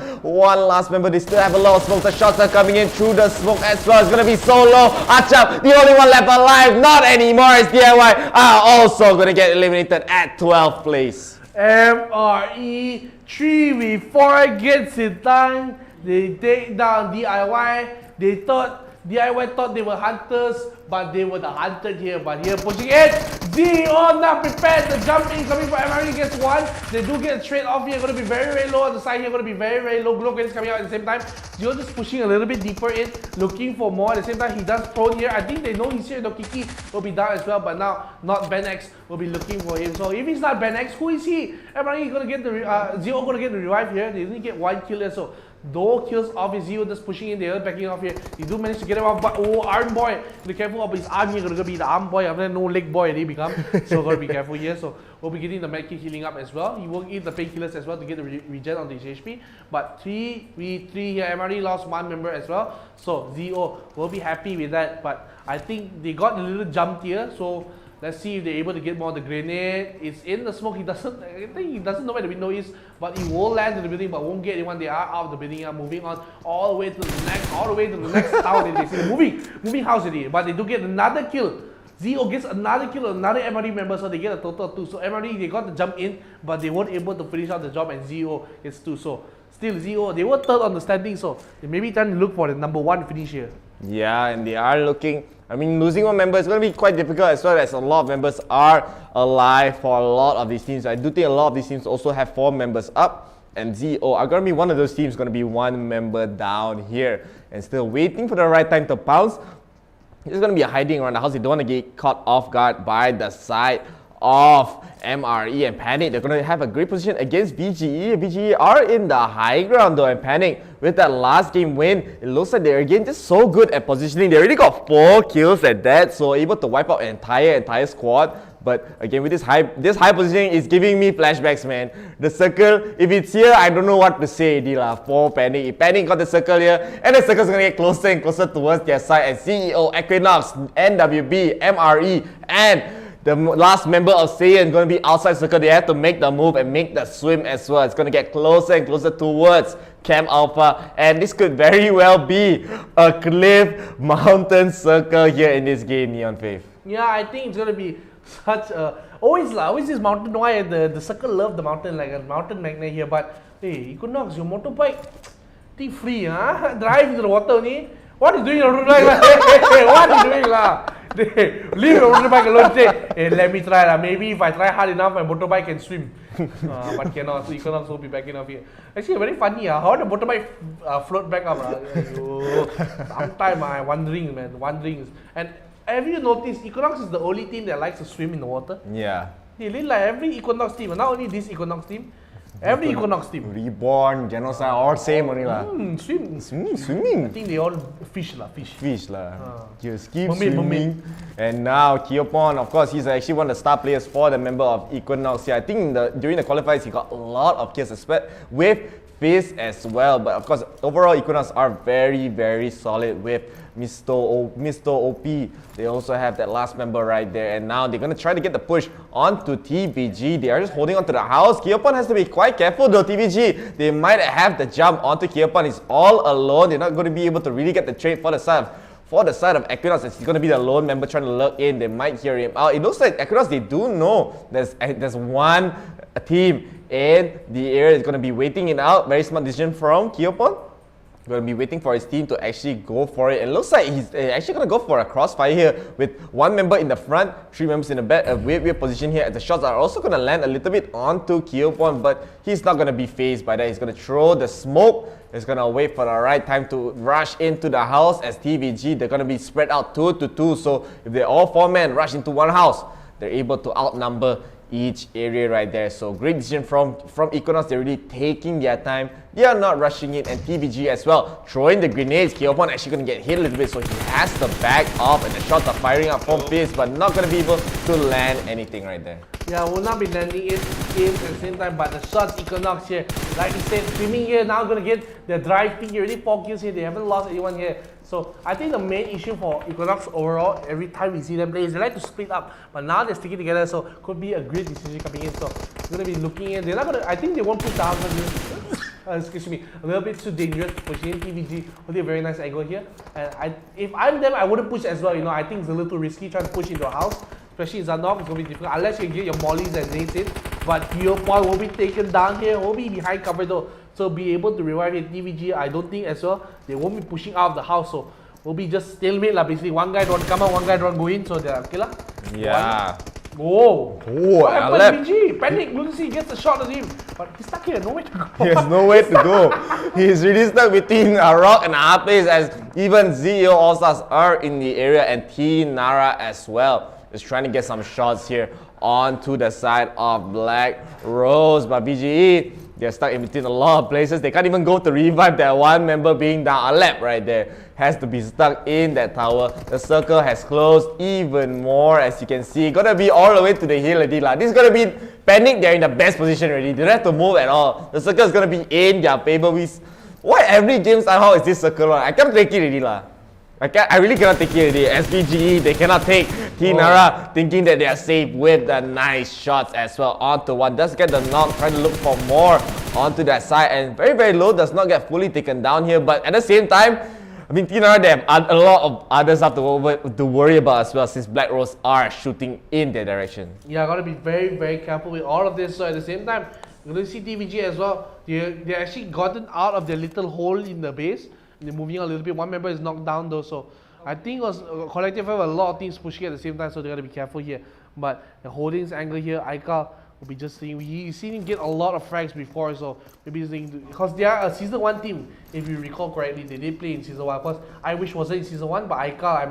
last member. They still have a lot of smoke. The shots are coming in through the smoke as well. It's going to be so low. Achap, the only one left alive. Not anymore. It's DIY are also going to get eliminated at 12th place. MRE 3v4 against it done. They take down DIY. They thought DIY thought they were hunters, but they were the hunted here. But here pushing it. ZO now prepared. The jump in coming for MRe gets one. They do get a trade off here. Going to be very, very low on the side here. Going to be very, very low. Glow credits coming out at the same time. ZO just pushing a little bit deeper in, looking for more. At the same time, he does prone here. I think they know he's here. 𝐞𝐞𝐚𝐬𝐨 will be down as well. But now, not Ben X will be looking for him. So if he's not Ben X, who is he? MRe going to get the ZO going to get the revive here. They only get one kill here. So no kills off his ZO just pushing in, they are backing off here. They do manage to get him off, but oh, arm boy. Be careful of his arm here, gonna be the arm boy, after no leg boy he become. So gotta be careful here. So we'll be getting the medkit healing up as well. He will eat the painkillers as well to get the regen on his HP. But 3v3 here, MRe lost one member as well. So ZO will be happy with that. But I think they got a little jumped here. So let's see if they're able to get more of the grenade. It's in the smoke. I think he doesn't know where the window is, but he will land in the building, but won't get anyone. They are out of the building. Moving on all the way to the next town. They see moving house already. But they do get another kill. ZO gets another kill on another MRe member, so they get a total of 2. So MRe, they got the jump in, but they weren't able to finish out the job, and ZO gets 2. So still ZO, they were third on the standing, so they may be trying to look for the number 1 finish here. Yeah, and they are looking. I mean, losing one member is going to be quite difficult, as well as a lot of members are alive for a lot of these teams. I do think a lot of these teams also have 4 members up, and ZO are going to be one of those teams going to be 1 member down here and still waiting for the right time to pounce. He's going to be hiding around the house. They don't want to get caught off guard by the side of MRe and Panic. They're going to have a great position against VGE. VGE are in the high ground though, and Panic with that last game win, it looks like they're again just so good at positioning. They already got 4 kills at that, so able to wipe out an entire squad. But again, with this high positioning, is giving me flashbacks, man. The circle, if it's here, I don't know what to say for Panic. If Panic got the circle here, and the circle's gonna get closer and closer towards their side, and CEO, EQUINOX, NWB, MRe, and the last member of Saiyan going to be outside circle. They have to make the move and make the swim as well. It's going to get closer and closer towards Camp Alpha, and this could very well be a cliff mountain circle here in this game, Neon Faith. Yeah, I think it's going to be such a always this mountain. Why the circle love the mountain like a mountain magnet here? But hey, EQUINOX, your motorbike, think free, huh? Drive into the water only. What are you doing on the motorbike? Hey, what are you doing lah? Leave your motorbike alone. Say, hey, let me try lah. Maybe if I try hard enough, my motorbike can swim. But cannot. So EQUINOX will be backing up here. Actually, very funny. How the motorbike float back up? Sometimes I'm wondering, man. And have you noticed EQUINOX is the only team that likes to swim in the water? Yeah. They really like every EQUINOX team, not only this EQUINOX team. Every EQUINOX team. Reborn, Genocide, all same only lah. Swimming. I think they all fish lah. Just keep swimming. And now 𝐞-𝐚𝐬𝐿, of course, he's actually one of the star players for the member of EQUINOX here. I think during the qualifiers he got a lot of kills, with Fizz as well. But of course, overall EQUINOX are very, very solid with Mr. OP. They also have that last member right there, and now they're going to try to get the push onto TVG. They are just holding onto the house. 𝐞-𝐚𝐬𝐿 has to be quite careful though. TVG, they might have the jump onto 𝐞-𝐚𝐬𝐿. He's all alone. They're not going to be able to really get the trade for the side of EQUINOX. It's going to be the lone member trying to lurk in. They might hear him out. It looks like EQUINOX, they do know there's one team in the area that's going to be waiting it out. Very smart decision from 𝐞-𝐚𝐬𝐿. Going to be waiting for his team to actually go for it. And it looks like he's actually going to go for a crossfire here with 1 member in the front, 3 members in the back. A weird position here. The shots are also going to land a little bit onto 𝐞-𝐚𝐬𝐿, but he's not going to be phased by that. He's going to throw the smoke. He's going to wait for the right time to rush into the house as TVG. They're going to be spread out 2 to 2. So if they're all 4 men rush into one house, they're able to outnumber each area right there. So great decision from EQUINOX. They're really taking their time. They are not rushing it, and TVG as well throwing the grenades. 𝐞-𝐚𝐬𝐿 actually going to get hit a little bit, so he has to back off, and the shots are firing up from Fizz, but not going to be able to land anything right there. Yeah, will not be landing it at the same time, but the shots EQUINOX here, like you said, swimming here, now going to get the drive thing. Already 4 kills here. They haven't lost anyone here. So I think the main issue for EQUINOX overall, every time we see them play, is they like to split up, but now they're sticking together, so could be a great decision coming in. So going to be looking in. They're not going to. I think they won't push the house excuse me, a little bit too dangerous pushing in. TVG will be a very nice angle here. And if I'm them, I wouldn't push as well. You know, I think it's a little too risky trying to push into a house, especially in Sanhok. It's going to be difficult unless you can get your mollies and nades in. But 𝐞-𝐚𝐬𝐿 will be taken down here. Will be behind cover though, so be able to revive it. TVG, I don't think as well. They won't be pushing out of the house. So will be just stalemate lah. Basically, one guy don't come out, one guy don't go in, so they're okay lah. Yeah. Oh, what happened, left. BG? Panic, LUNACY gets a shot at him, but he's stuck here, nowhere to go. He has nowhere to go. He's really stuck between Rock and Harpace, as even ZEO All-Stars are in the area, and Nara as well is trying to get some shots here onto the side of BLACKROSE, but VGE, they're stuck in between a lot of places. They can't even go to revive that one member being down. Alep right there has to be stuck in that tower. The circle has closed even more, as you can see. Gonna be all the way to the hill already lah. This is gonna be Panic. They're in the best position already. They don't have to move at all. The circle is gonna be in their favor. Why every game somehow is this circle on? I can't take it already lah. I really cannot take it already. SPGE, they cannot take Nara, thinking that they are safe with the nice shots as well onto one. Does get the knock, trying to look for more onto that side, and very, very low, does not get fully taken down here. But at the same time, I mean, Nara, they have a lot of others have to worry about as well, since BLACKROSE are shooting in their direction. Yeah, gotta be very, very careful with all of this. So at the same time, you're gonna see TVG as well. They actually gotten out of their little hole in the base. They're moving a little bit. One member is knocked down though, so I think it was a collective effort. A lot of teams pushing at the same time, so they gotta be careful here. But the holdings angle here, 𝐸 will be just seeing. You've seen him get a lot of frags before, so maybe he's thinking, because they are a season 1 team, if you recall correctly. They did play in season 1. Of course, 𝐸 wasn't in season 1, but 𝐸, I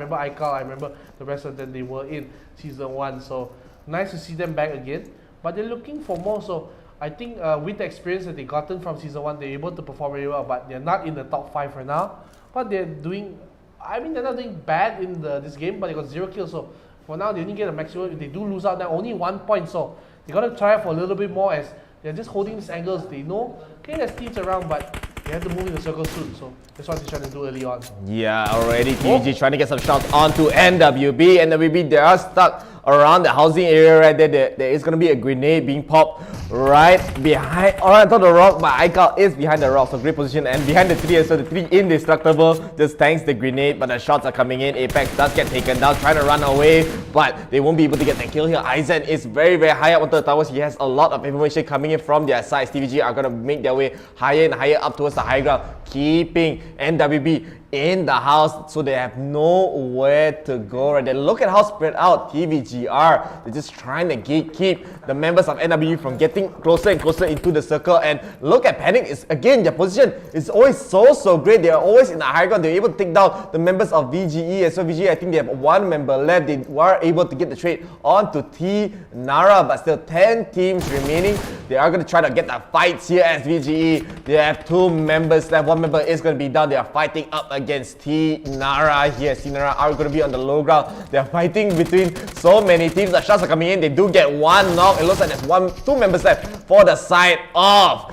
remember the rest of them, they were in season 1. So nice to see them back again. But they're looking for more. So I think with the experience that they gotten from season 1, they're able to perform very well, but they're not in the top 5 for now. But they're doing, I mean, they're not doing bad in this game, but they got 0 kills. So for now, they only get a maximum. If they do lose out, now only 1 point. So they got to try for a little bit more, as they're just holding these angles. They know, okay, there's teams around, but they have to move in the circle soon. So that's what they're trying to do early on. Yeah, already TVG trying to get some shots onto NWB. NWB, they are stuck around the housing area right there. There is going to be a grenade being popped right behind, or on top of the rock, but 𝐸 is behind the rock, so great position, and behind the tree, so the tree indestructible, just tanks the grenade, but the shots are coming in. Apex does get taken down, trying to run away, but they won't be able to get the kill here. 𝐸 is very, very high up onto the towers. He has a lot of information coming in from their sides. TVG are going to make their way higher and higher up towards the high ground, keeping NWB in the house, so they have nowhere to go right there. Look at how spread out TVG are. They're just trying to keep the members of NWB from getting closer and closer into the circle. And look at Panic, is again, their position is always so great. They are always in the high ground. They're able to take down the members of VGE as well. VGE, I think they have 1 member left. They were able to get the trade onto Nara, but still 10 teams remaining. They are going to try to get the fights here as VGE. They have 2 members left. 1 member is going to be down. They are fighting up against Nara here. Nara are going to be on the low ground. They are fighting between so many teams. The shots are coming in. They do get 1 knock. It looks like there's 2 members left for the side of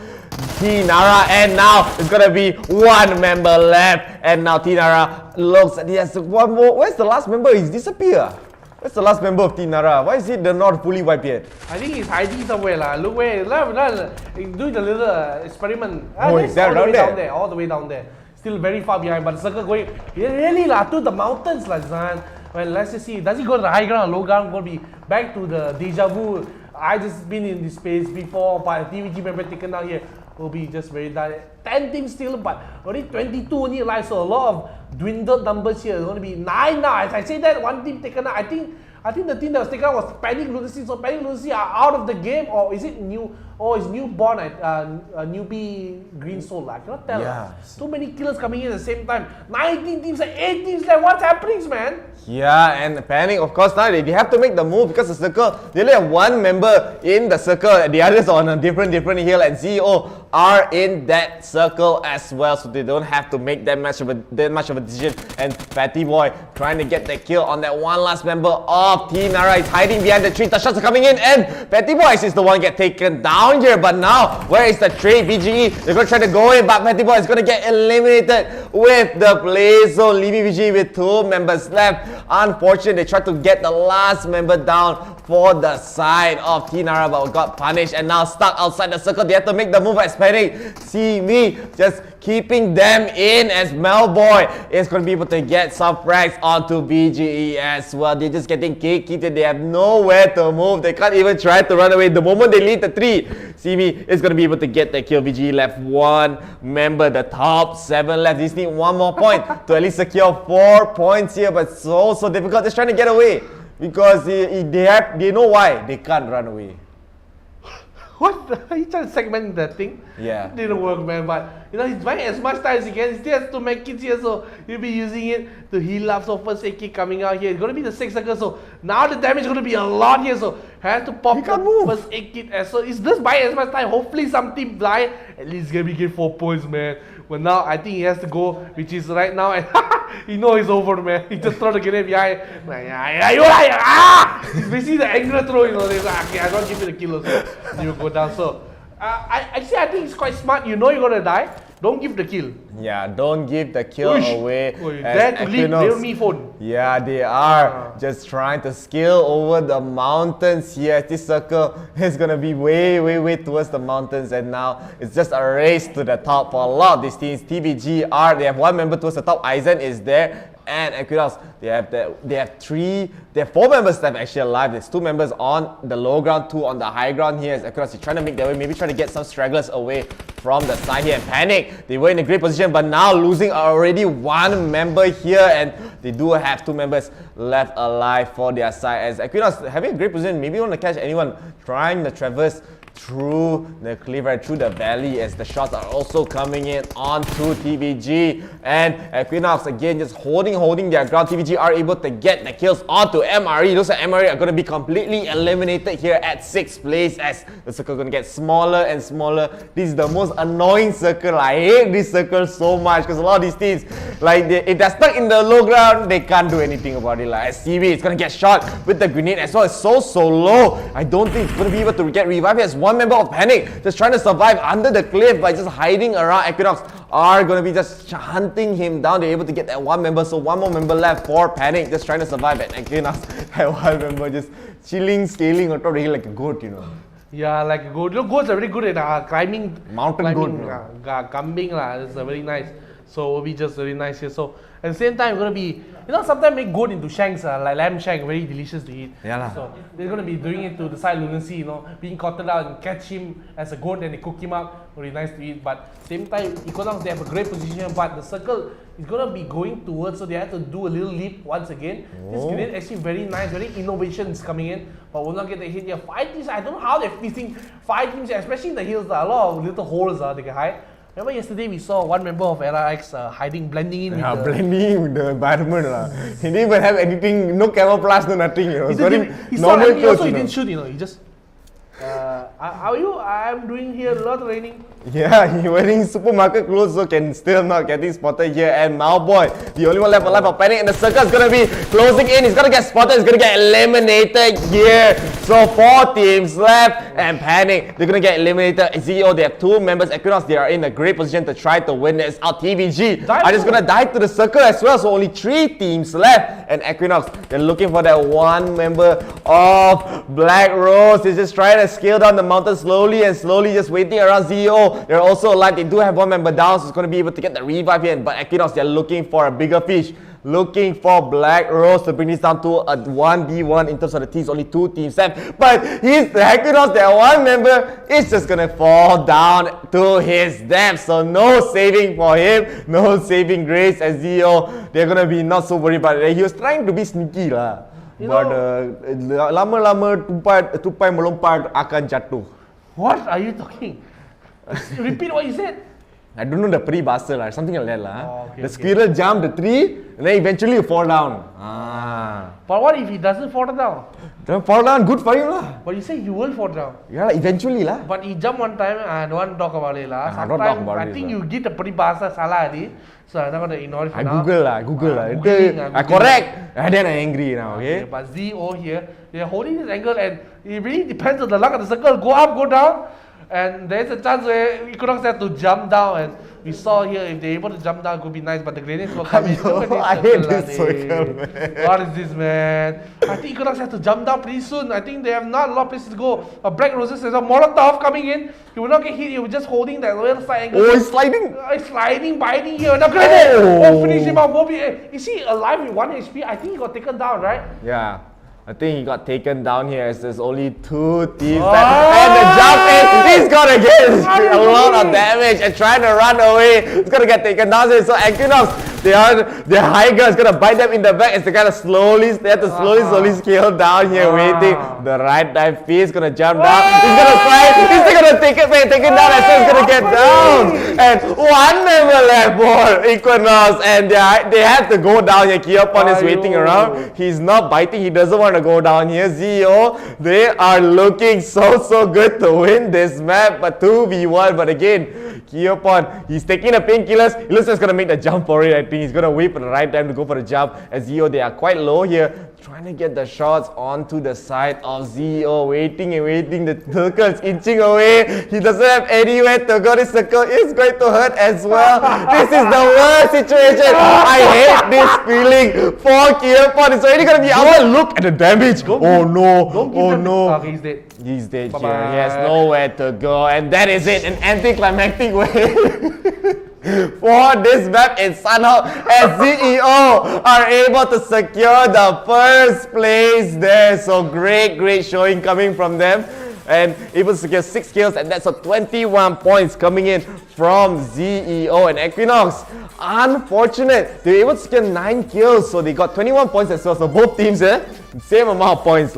Nara, and now it's going to be 1 member left. And now Nara looks like he has 1 more. Where's the last member? He's disappeared. Where's the last member of Nara? Why is it not fully wiped yet? I think he's hiding somewhere lah. Look where, doing the little experiment. Oh, is that all the way down down there? All the way down there. Still very far behind, but the circle going really lah to the mountains lah, Zan. Well, let's just see. Does he go to the high ground or low ground? Going to be back to the deja vu. I just been in this space before, but TVG member taken down here will be just very done. 10 teams still, but only 22 only alive, so a lot of dwindled numbers here. It's going to be 9 now. As I say that, 1 team taken out. I think the team that was taken out was Panic LUNACY. So Panic LUNACY are out of the game, or is it new? Oh, it's newborn at NEWB GREENSOUL. I cannot tell. Yeah. Too many killers coming in at the same time. 19 teams and 8 teams left. What's happening, man? Yeah, and Panic, of course, now they have to make the move because the circle, they only have 1 member in the circle. The others are on a different hill, and CEO are in that circle as well, so they don't have to make that much of a decision. And Fatty Boy trying to get the kill on that 1 last member of Nara. He's hiding behind the tree. The shots are coming in, and Fatty Boy is the one get taken down here. But now, where is the trade? VGE, they're going to try to go in, but Fatty Boy is going to get eliminated with the play zone, leaving VGE with 2 members left. Unfortunately, they tried to get the last member down for the side of Team Nara, but got punished and now stuck outside the circle. They have to make the move as panic. See me just keeping them in as Melboy is going to be able to get some frags onto BGE as well. They're just getting kicked. They have nowhere to move. They can't even try to run away. The moment they lead the 3, See me is going to be able to get the kill. BGE left 1 member, the top 7 left. They just need 1 more point to at least secure 4 points here, but so difficult. Just trying to get away because they know why they can't run away. What? He trying to segment that thing? Yeah. It didn't work, man. But you know, he's buying as much time as he can. He still has to make it here, so he'll be using it to heal up. So first aid kit coming out here. It's gonna be the 6 circle. So now the damage is gonna be a lot here. So has to pop the first aid kit as well. It's just buying as much time. Hopefully something fly. At least gonna be get 4 points, man. But now I think he has to go, which is right now, and he knows it's over, man. He just throw the grenade behind. It's basically the anger throw, you know. He's like, okay, I don't give you the kill also. You go down. So I think it's quite smart. You know you're gonna die. Don't give the kill. Yeah, don't give the kill away. Dare to leave Realme phone. Yeah, they are just trying to scale over the mountains here. This circle is gonna be way towards the mountains, and now it's just a race to the top for a lot of these teams. TBG they have 1 member towards the top. Aizen is there. And EQUINOX, they have 4 members left actually alive. There's 2 members on the low ground, 2 on the high ground here. As EQUINOX is trying to make their way, maybe trying to get some stragglers away from the side here and panic. They were in a great position, but now losing already 1 member here, and they do have 2 members left alive for their side. As EQUINOX having a great position, maybe want to catch anyone trying to traverse through the cliff, right through the valley, as the shots are also coming in onto TBG. And EQUINOX again just holding their ground. TBG are able to get the kills onto MRe. Those MRe are going to be completely eliminated here at 6th place, as the circle is going to get smaller and smaller. This is the most annoying circle. I hate this circle so much because a lot of these teams, like if they're stuck in the low ground, they can't do anything about it. Like CV is going to get shot with the grenade as well. It's so low. I don't think it's going to be able to get revived. As 1 member of Panic just trying to survive under the cliff by just hiding around. EQUINOX are going to be just hunting him down. They're able to get that 1 member, so 1 more member left for Panic, just trying to survive. At EQUINOX, that 1 member just chilling, scaling on top of the hill like a goat, you know. Yeah, like a goat. You know, goats are very good at climbing. Mountain climbing, goat. Kambing lah. It's very nice. So will be just very nice here. So at the same time, we're gonna be, you know, sometimes make goat into shanks, like lamb shank, very delicious to eat. Yeah. So they're gonna be doing it to the side LUNACY, you know, being caught out and catch him as a goat and they cook him up. Very nice to eat. But same time, EQUINOX, they have a great position, but the circle is gonna be going towards, so they have to do a little leap once again. This grenade actually very nice, very innovation is coming in, but will not get the hit here. 5 teams, I don't know how they're facing 5 teams, especially in the hills. There are a lot of little holes they can hide. Remember yesterday we saw 1 member of RX hiding, blending in with the environment. He didn't even have anything, no camouflage, no nothing. You know. He saw enemy also, he didn't shoot, you know. He just, how are you? I'm doing here, a lot raining. Yeah, he's wearing supermarket clothes, so can still not getting spotted here. And Malboy, the only one left alive of Panic, and the circle is gonna be closing in. He's gonna get spotted, he's gonna get eliminated here. So 4 teams left, and Panic, they're gonna get eliminated. CEO, they have 2 members. EQUINOX, they are in a great position to try to win this out. TBG are just gonna die to the circle as well. So only 3 teams left, and EQUINOX, they're looking for that 1 member of BLACKROSE. They're just trying to scale down the mountain slowly, just waiting around CEO. They're also alive. They do have 1 member down, so it's going to be able to get the revive here. But EQUINOX, they're looking for a bigger fish. Looking for BLACKROSE to bring this down to a 1v1 in terms of the teams. Only 2 teams left. But he's the EQUINOX, their 1 member is just going to fall down to his death. So no saving for him. No saving grace as CEO. They're going to be not so worried about it. He was trying to be sneaky lah. But lama-lama tupai melompat akan jatuh. What are you talking? Repeat what you said. I don't know the peribahasa lah, something like that lah. The squirrel jumped the tree and then eventually fall down. But what if he doesn't fall down? Don't fall down, good for him lah. But you say you will fall down. Yeah, eventually lah. But he jumped one time, I don't want to talk about it lah. Sometimes I think you did the peribahasa salah already. So I'm not going to ignore it for now. Google lah. I correct. And then I'm angry now, okay? But ZO here, they're holding this angle and it really depends on the luck of the circle. Go up, go down. And there's a chance where EQUINOX have to jump down, and We saw here, if they're able to jump down, it could be nice, but the grenades will come in. Look at this I hate this circle, man. What is this, man? I think EQUINOX have to jump down pretty soon. I think they have not a lot of places to go. BLACKROSE has a Molotov coming in. He will not get hit, he was just holding that little side angle. Oh, he's sliding! He's sliding, biting here. Now grenade! Oh, finish him off. Is he alive with 1 HP? I think he got taken down, right? Yeah. I think he got taken down here as there's only 2 teams and the jump in, he's gonna get a lot of damage and trying to run away. He's gonna get taken down here. So EQUINOX, their high ground is gonna bite them in the back as they kind of slowly scale down here, waiting. The right dive is gonna jump down. He's gonna slide. He's still gonna take it down as well. He's gonna get down. And 1 member left for EQUINOX, and they have to go down here. 𝐞-�80 is waiting around. He's not biting. He doesn't want to go down here. CEO, they are looking so good to win this map, but 2v1. But again, 𝐞-�80, he's taking the painkillers. He looks like he's gonna make the jump for it. I think he's gonna wait for the right time to go for the jump. As CEO, they are quite low here, trying to get the shots onto the side of CEO. Waiting and waiting. The circle is inching away. He doesn't have anywhere to go. This circle is going to hurt as well. This is the worst situation. I hate this feeling for 𝐞-�80. It's already gonna be out. Look at the damage. Oh no. Oh no. Okay, he's dead. He's dead here. He has nowhere to go. And that is it. An anticlimactic way for this map in Sanhok, as CEO are able to secure the first place there. So great showing coming from them, and able to secure 6 kills, and that's a 21 points coming in from CEO. And EQUINOX, unfortunate, they were able to secure 9 kills, so they got 21 points as well. So both teams same amount of points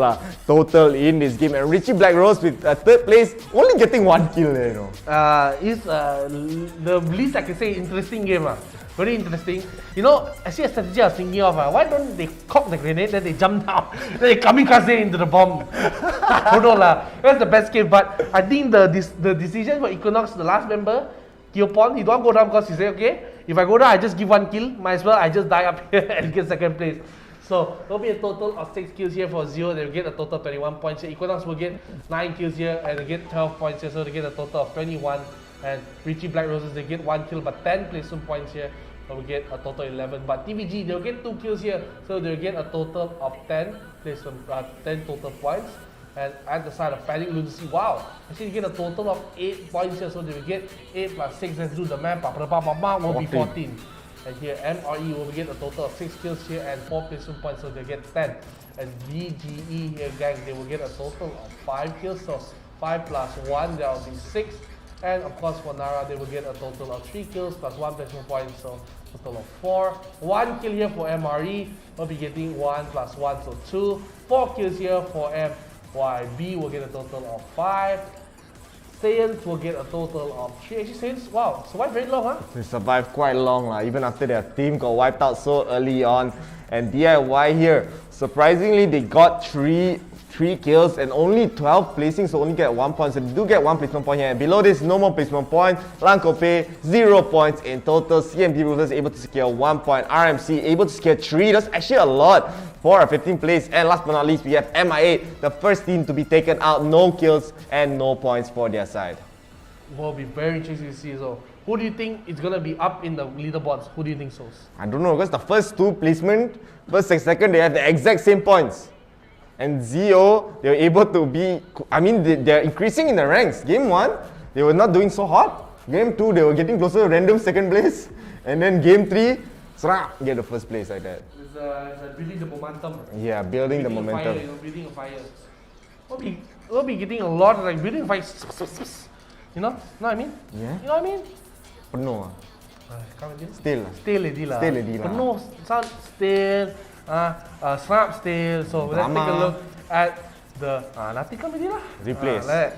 total in this game. And Richie BLACKROSE with 3rd place, only getting 1 kill there, you know. It's the least I can say interesting game. Very interesting. You know, actually a strategy I was thinking of, why don't they cock the grenade, then they jump down, then they kamikaze into the bomb. I don't know that's the best game. But I think the decision for EQUINOX, the last member, 𝐞-�80, he don't go down because he said, okay, if I go down, I just give 1 kill, might as well I just die up here and get 2nd place. So there'll be a total of 6 kills here for Zero. They'll get a total of 21 points here. EQUINOX will get 9 kills here and they get 12 points here, so they get a total of 21. And Richie BLACKROSE, they get 1 kill but 10 placement points here, so we get a total of 11. But TVG, they'll get 2 kills here, so they'll get a total of 10 placement, 10 total points. And at the side of Panic LUNACY, wow, actually you get a total of 8 points here, so they will get 8 plus 6. Let's do the math. Will be 14. And here MRe will get a total of 6 kills here and 4 placement points, so they get 10. And VGE here, GANK, they will get a total of 5 kills, so 5 plus 1, that will be 6. And of course for Nara, they will get a total of 3 kills plus 1 placement point, so total of 4. 1 kill here for MRe, will be getting 1 plus 1, so 2. 4 kills here for MYB, will get a total of 5. Saiyan will get a total of 3. Actually, Saiyan, wow, survived very long, They survived quite long, even after their team got wiped out so early on. And DIY here, surprisingly, they got 3 kills and only 12 placings, so only get 1 point. So they do get 1 placement point here. And below this, no more placement point. LANCOPET, 0 points in total. CMD Ruthless able to secure 1 point. RMC able to secure 3. That's actually a lot for a 15th place. And last but not least, we have MIA, the first team to be taken out. No kills and no points for their side. Will be very interesting to see. So, who do you think is going to be up in the leaderboards? Who do you think so? I don't know, because the first 2 placement, first and second, they have the exact same points. And Zio, they were able to be, they're increasing in the ranks. Game 1, they were not doing so hot. Game 2, they were getting closer to random 2nd place. And then game 3, get the 1st place like that. It's building the momentum. Yeah, building the momentum. Fire, building a fire. We'll be getting a lot of building a fire. You know what I mean? Yeah. You know what I mean? Penuh. Still lagi lah. Penuh, still. Snap still. So let's take a look at the nanti come lah. Replace. Let's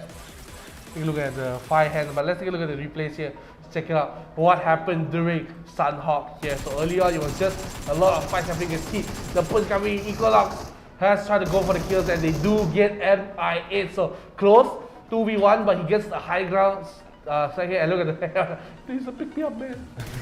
take a look at the 5 hand, but let's take a look at the replays here. Check it out. What happened during Sanhok here? So early on, it was just a lot of fights happening. You can see the punch coming. EQUINOX has tried to go for the kills, and they do get MI8. So close 2v1, but he gets the high ground second and look at the hair. Please pick me up, man.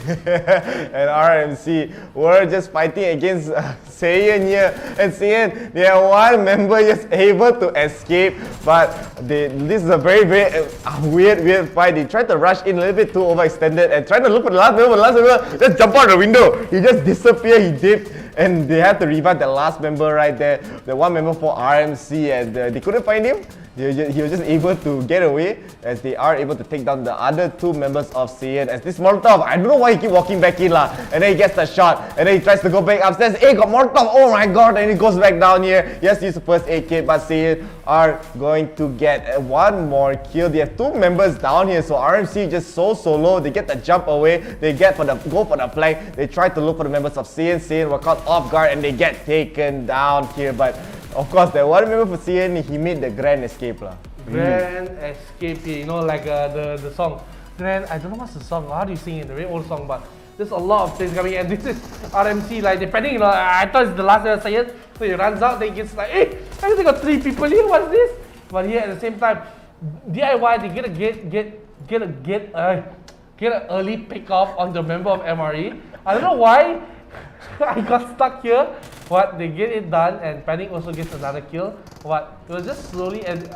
And RMC were just fighting against Saiyan here. And Saiyan, they are one member just able to escape. But this is a very, very weird fight. They tried to rush in a little bit too overextended and trying to look for the last member. The last member just jumped out the window. He just disappeared, he dipped. And they had to revive the last member right there. The one member for RMC, and they couldn't find him. He was just able to get away as they are able to take down the other two members of Saiyan. As this Molotov, I don't know why he keep walking back in lah. And then he gets the shot. And then he tries to go back upstairs. Hey, got Molotov. Oh my god. And he goes back down here. Yes, he's the first aid kit, but Saiyan are going to get one more kill. They have two members down here. So RMC just so solo. They get the jump away. They go for the flank. They try to look for the members of Saiyan. Saiyan were caught off guard and they get taken down here. But of course, the one member for Saiyan, he made the grand escape lah. Grand escape, you know, like the song. Grand, I don't know what's the song. How do you sing it? The very old song, but there's a lot of things coming. And this is RMC, like depending, you know. I thought it's the last Saiyan, so he runs out. Then he gets like, hey, I think got 3 people here. What's this? But here at the same time, DIY they get an early pick off on the member of MRe. I don't know why. I got stuck here. But they get it done, and Panic also gets another kill. But it was just slowly, and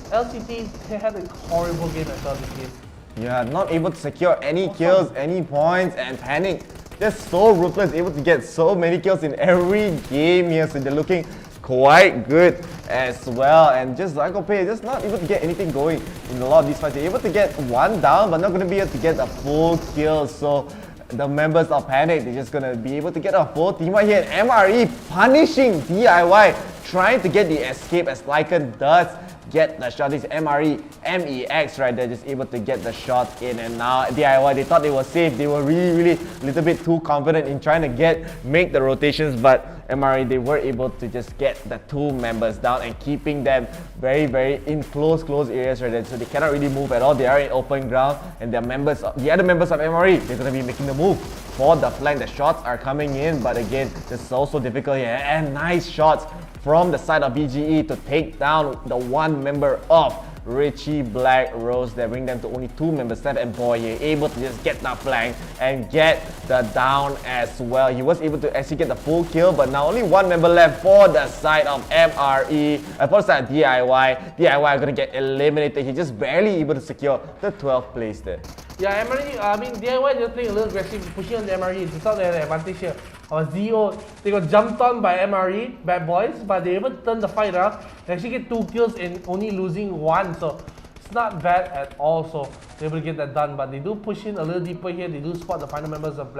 LCT had a horrible game at this game. Yeah, not able to secure any kills, any points, and Panic just so ruthless, able to get so many kills in every game here. So they're looking quite good as well. And just LANCOPET just not able to get anything going in a lot of these fights. They're able to get one down, but not going to be able to get a full kill. So the members of Panic, they're just going to be able to get a full team right here. And MRe punishing DIY, trying to get the escape as Lycan does get the shot. This MRe MEX right there, just able to get the shot in. And now DIY, they thought they were safe. They were really a little bit too confident in trying to make the rotations, but MRe, they were able to just get the two members down and keeping them very in close areas right there. So they cannot really move at all. They are in open ground, and the other members of MRe, they're going to be making the move for the flank. The shots are coming in, but again, it's also difficult here. And nice shots from the side of BGE to take down the one member of Richie BLACKROSE. They bring them to only 2 members left, and boy, you're able to just get that flank and get the down as well. He was able to actually get the full kill, but now only 1 member left for the side of MRe. For the side of DIY. DIY are going to get eliminated. He's just barely able to secure the 12th place there. Yeah, MRe, I mean, DIY, they're playing a little aggressive, pushing on the MRe. They thought they had an advantage here. ZO, they got jumped on by MRe Badboyz, but they able to turn the fight around. They actually get 2 kills and only losing 1, so it's not bad at all. So they're able to get that done, but they do push in a little deeper here. They do spot the final members of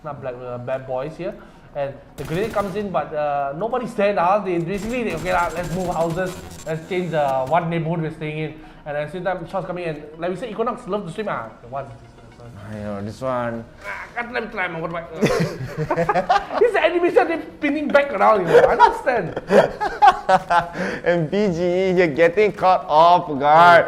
Badboyz here. And the grenade comes in, but nobody's there now. Okay, let's move houses. Let's change one neighborhood we're staying in. And at the same time, shots coming in. Like we said, EQUINOX love to swim. I know, this one. Let me try my motorbike. This animation, they're spinning back around, you know. I understand. And BGE here getting caught off guard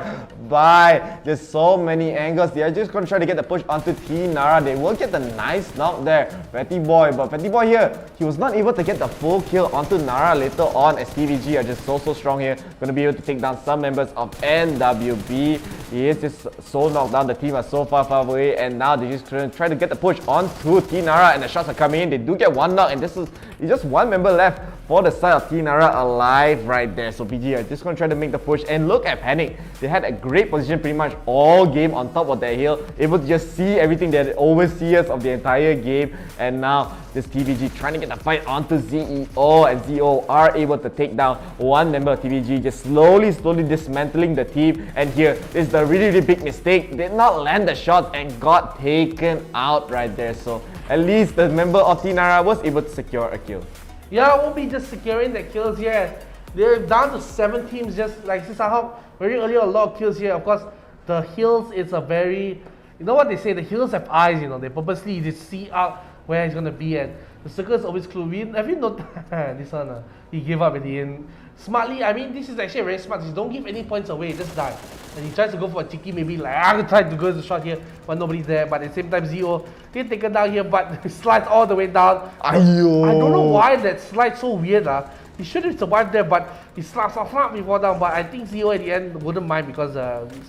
by just so many angles. They are just going to try to get the push onto Nara. They will get the nice knock there, Fatty Boy. But Fatty Boy here, he was not able to get the full kill onto Nara later on, as TVG are just so strong here. Going to be able to take down some members of NWB. He is just so knocked down. The team are so far away, and now they just try to get the push onto Nara, and the shots are coming in. They do get 1 knock, and this is just 1 member left for the side of Nara alive right there. So BG are just going to try to make the push, and look at Panic. They had a great position pretty much all game on top of their hill, able to just see everything, that overseers of the entire game. And now this TVG trying to get the fight onto ZEO, and ZEO are able to take down 1 member of TVG, just slowly dismantling the team. And here is the really big mistake. Did not land the shot and got taken out right there. So at least the member of Nara was able to secure a kill. Yeah, it won't be just securing the kills here. They're down to 7 teams, just like Sanhok. Very early, a lot of kills here. Of course, the hills is a very, you know what they say, the hills have eyes, you know. They purposely just see out where he's gonna be, and the circle is always clue. Have you noticed this one? He gave up at the end. Smartly, I mean, this is actually very smart. Just don't give any points away, just die. And he tries to go for a cheeky, maybe like, I'm gonna try to go to the shot here, but nobody's there. But at the same time, ZO did take it down here, but he slides all the way down. Ayo. I don't know why that slide's so weird. He should have survived there, but he slap before down. But I think Zeo at the end wouldn't mind because,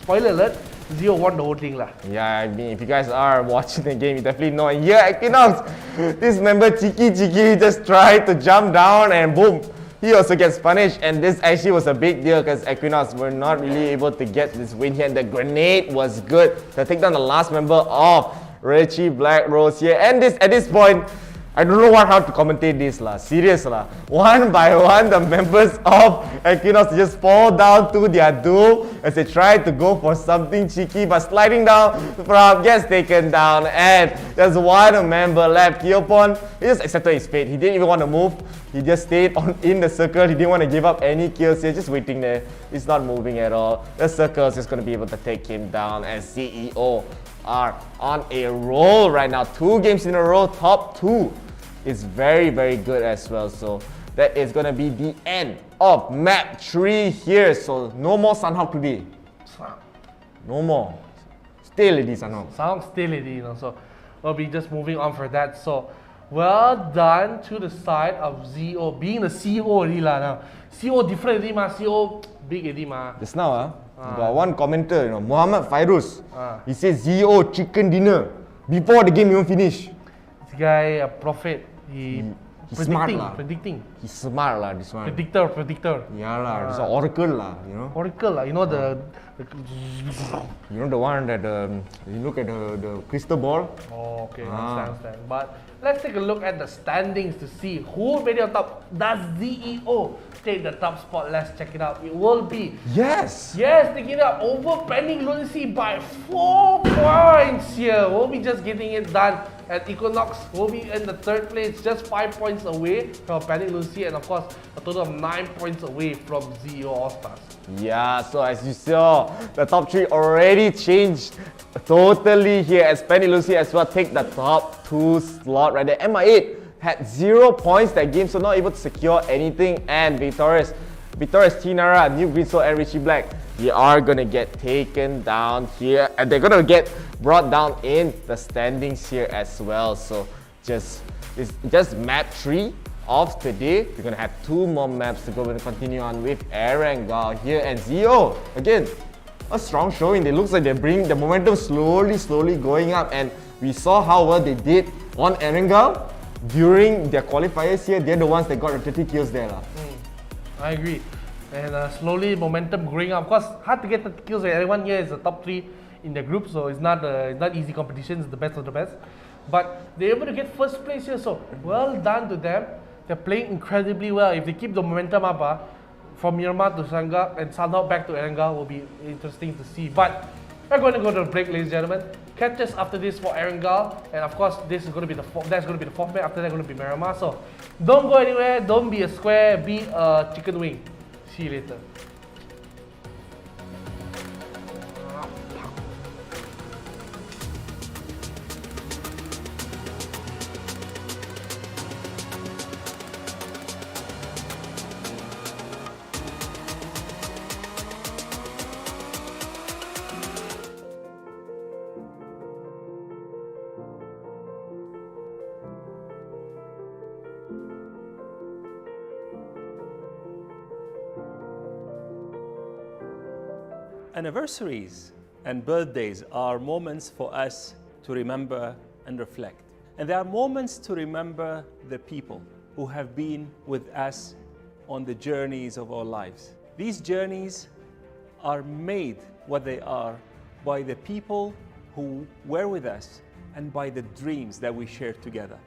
spoiler alert, Zeo won the whole thing lah. Yeah, I mean, if you guys are watching the game, you definitely know. And yeah, Equinox, this member Cheeky just tried to jump down and boom, he also gets punished. And this actually was a big deal because Equinox were not really able to get this win here. And the grenade was good to take down the last member of Richie BLACKROSE here. And at this point, I don't know how to commentate this lah. Serious lah. One by one, the members of Equinox just fall down to their doom as they try to go for something cheeky, but sliding down from gets taken down. And there's one member left. 𝐞-𝐚𝐬𝐿, he just accepted his fate. He didn't even want to move. He just stayed in the circle. He didn't want to give up any kills here, just waiting there. He's not moving at all. The circle is just going to be able to take him down, as CEO are on a roll right now. 2 games in a row, top 2 is very good as well. So that is going to be the end of map 3 here. So no more Sanhok today. No more. Stay lady Sanhok. Sanhok stay lady, you know. So we'll be just moving on for that. So well done to the side of Zeo being the CEO already lah now. CEO different already ma. CEO big already ma. Just now got one commenter, you know, Muhammad Fairuz. He says Zeo chicken dinner before the game even finish. This guy a prophet. He's smart lah. Predicting. He's smart lah, this one. Predictor. Yeah lah, this is oracle lah, you know. Oracle lah, you know you know the one that you look at the crystal ball. Oh, okay, understand. But let's take a look at the standings to see who made it on top. Does Zeo take the top spot? Let's check it out. It will be taking it up over Pending LUNACY by 4 points here. We'll be just getting it done. And EQUINOX will be in the 3rd place, just 5 points away from Pending LUNACY, and of course a total of 9 points away from Zeo ALLSTARS. Yeah, so as you saw, the top 3 already changed totally here, as Pending LUNACY as well take the top 2 slot right there. MR8 had 0 points that game, so not able to secure anything. And Victorious Nara, NEWB, GREENSOUL, and Richie BLACK, they are gonna get taken down here, and they're gonna get brought down in the standings here as well. So it's just map 3 of today. We're gonna have 2 more maps to go and continue on with Erangel here. And Zeo, again, a strong showing. It looks like they bring the momentum slowly going up, and we saw how well they did on Erangel during their qualifiers here. They're the ones that got the 30 kills there lah. I agree. And slowly momentum growing up. Of course, hard to get 30 kills. Everyone here is the top 3 in the group, so it's not easy competition. It's the best of the best. But they're able to get 1st place here, so well done to them. They're playing incredibly well. If they keep the momentum up, from Miramar to Sanhok back to Erangel will be interesting to see. But we're going to go to a break, ladies and gentlemen. Catch us after this for Erangel, and of course this is going to be that's going to be the 4th match. After that, going to be Miramar. So don't go anywhere. Don't be a square. Be a chicken wing. See you later. Anniversaries and birthdays are moments for us to remember and reflect. And they are moments to remember the people who have been with us on the journeys of our lives. These journeys are made what they are by the people who were with us and by the dreams that we shared together.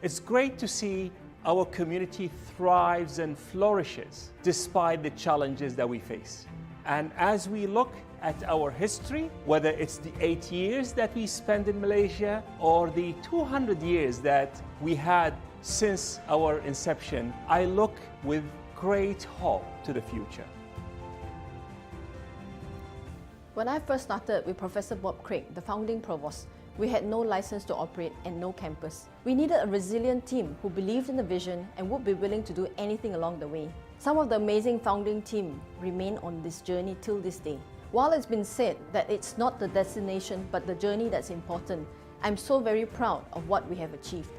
It's great to see our community thrives and flourishes despite the challenges that we face. And as we look at our history, whether it's the 8 years that we spent in Malaysia or the 200 years that we had since our inception, I look with great hope to the future. When I first started with Professor Bob Craig, the founding provost, we had no license to operate and no campus. We needed a resilient team who believed in the vision and would be willing to do anything along the way. Some of the amazing founding team remain on this journey till this day. While it's been said that it's not the destination but the journey that's important, I'm so very proud of what we have achieved.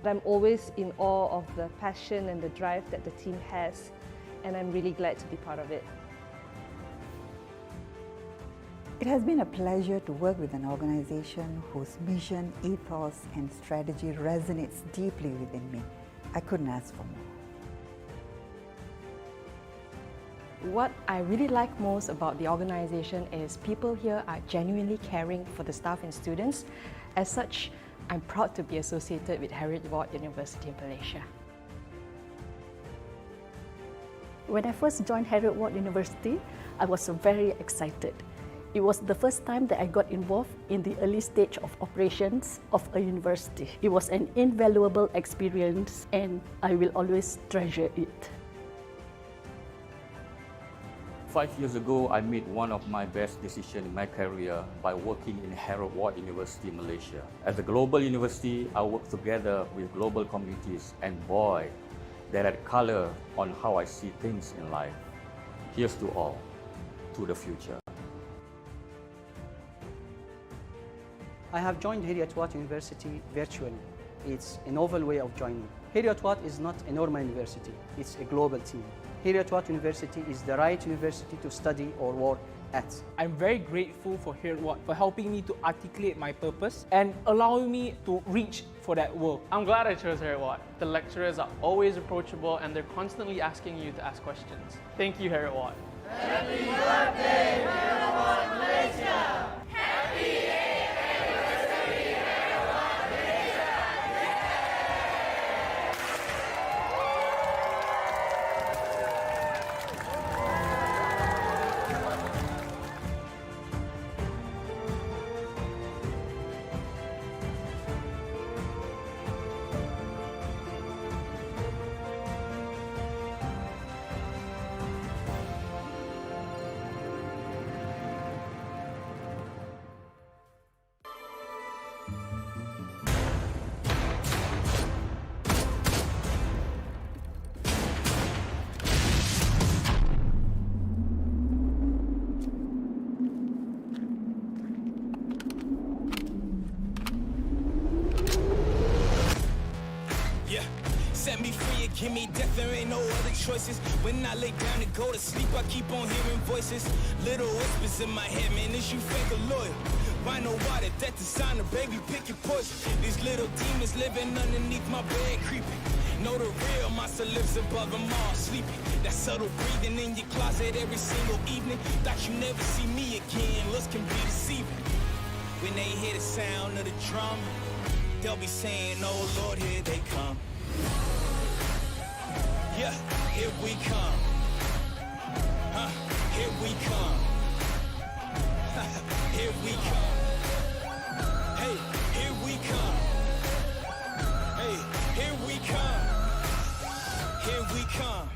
But I'm always in awe of the passion and the drive that the team has, and I'm really glad to be part of it. It has been a pleasure to work with an organization whose mission, ethos, and strategy resonates deeply within me. I couldn't ask for more. What I really like most about the organization is people here are genuinely caring for the staff and students. As such, I'm proud to be associated with Heriot-Watt University in Malaysia. When I first joined Heriot-Watt University, I was very excited. It was the first time that I got involved in the early stage of operations of a university. It was an invaluable experience and I will always treasure it. 5 years ago, I made one of my best decisions in my career by working in Heriot-Watt University, Malaysia. As a global university, I work together with global communities, and boy, that had color on how I see things in life. Here's to all, to the future. I have joined Heriot-Watt University virtually. It's a novel way of joining. Heriot-Watt is not a normal university, it's a global team. Heriot-Watt University is the right university to study or work at. I'm very grateful for Heriot-Watt for helping me to articulate my purpose and allowing me to reach for that world. I'm glad I chose Heriot-Watt. The lecturers are always approachable and they're constantly asking you to ask questions. Thank you, Heriot-Watt. Happy birthday, Heriot-Watt Malaysia! Happy 8th anniversary, Heriot-Watt Malaysia! Set me free and give me death, there ain't no other choices. When I lay down to go to sleep, I keep on hearing voices. Little whispers in my head, man, is you fake or loyal? Why no water, that designer, baby, pick your poison. These little demons living underneath my bed, creeping. Know the real monster lives above them all, sleeping. That subtle breathing in your closet every single evening. Thought you never see me again, looks can be deceiving. When they hear the sound of the drum, they'll be saying, oh Lord, here they come. Yeah, here we come. Here we come. Here we come. Hey, here we come. Hey, here we come. Here we come.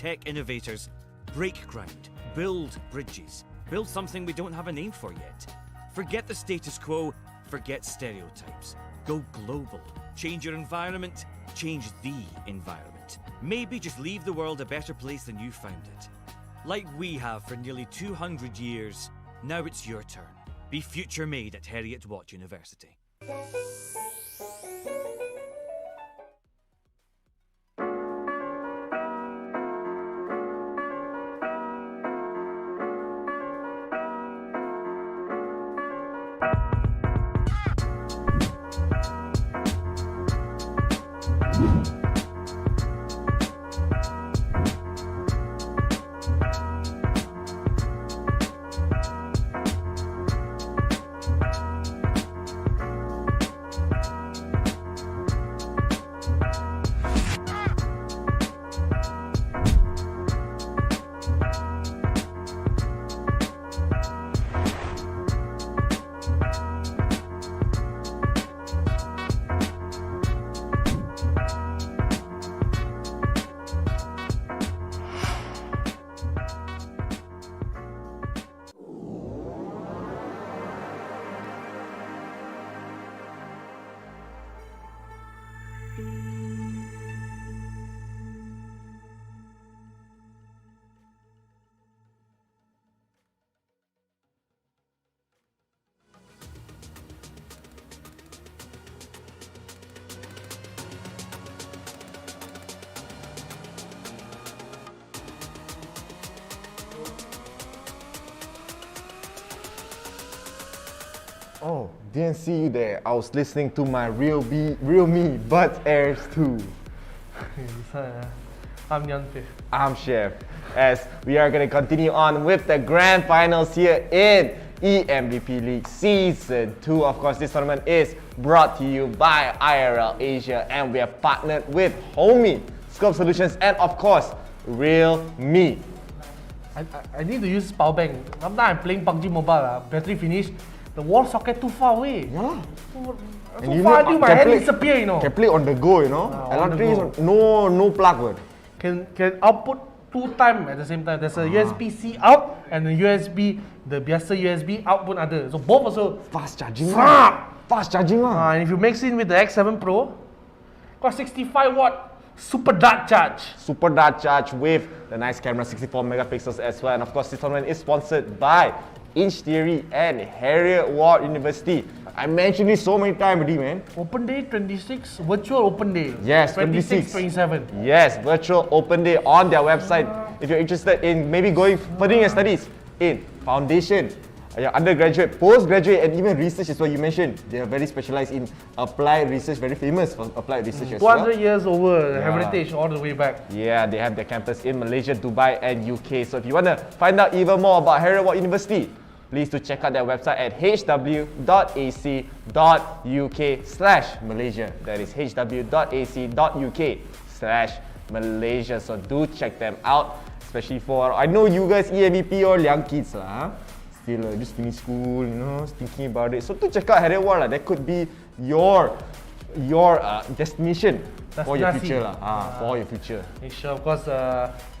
tech innovators, break ground, build bridges, build something we don't have a name for yet. Forget the status quo, forget stereotypes. Go global. Change your environment, change the environment. Maybe just leave the world a better place than you found it. Like we have for nearly 200 years, now it's your turn. Be future made at Heriot-Watt University. Oh, didn't see you there. I was listening to my Realme Buds Airs 2. I'm Young Fifth. I'm Chef. As we are going to continue on with the grand finals here in EMVP League Season 2. Of course, this tournament is brought to you by IRL Asia, and we have partnered with HOMIEE, Scope Solutions, and of course, Realme. I need to use power bank. Sometimes I'm playing PUBG Mobile, battery finish, the wall socket too far away. Yeah. So far until my hand disappear, you know. Can play on the go, you know. Electric is no plug word. Can output 2 times at the same time. There's a USB-C out and a USB, the biasa USB out pun ada. So both also fast charging. Fast charging lah. And if you mix in with the X7 Pro, got 65 watt super dart charge. Super dart charge with the nice camera, 64 megapixels as well. And of course, this tournament is sponsored by Inch Theory and Heriot-Watt University. I mentioned this so many times already, man. Open day 26, virtual open day. Yes, 26, 27. Yes, virtual open day on their website. If you're interested in maybe going furthering your studies in foundation, your undergraduate, postgraduate, and even research is what you mentioned. They are very specialized in applied research, very famous for applied research as well. 200 years over, heritage all the way back. Yeah, they have their campus in Malaysia, Dubai, and UK. So if you want to find out even more about Heriot-Watt University, please do check out their website at hw.ac.uk/Malaysia. That is hw.ac.uk/Malaysia. So do check them out, especially for, I know you guys EMVP or young kids lah. Still just finished school, you know, thinking about it. So do check out Heriot-Watt lah. That could be your destination for your future lah. For your future. Sure, of course.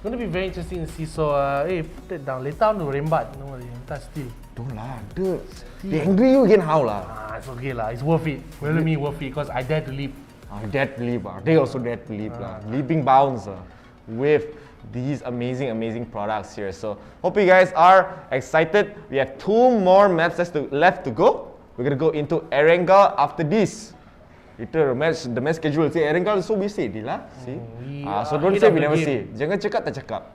Going to be very interesting to see. So, hey, put it down. Later on to rembat. No worry, that's still. Don't lah, they angry you again how lah? It's okay lah. It's worth it. Really me worth it because I dare to leap. I dare to leap. They also dare to leap lah. Leaping bounds with these amazing products here. So hope you guys are excited. We have 2 more maps left to go. We're gonna go into Erangel after this. Later the match schedule say Erangel is so busy, lah. See? So don't say we never say. Jangan cakap tak cakap.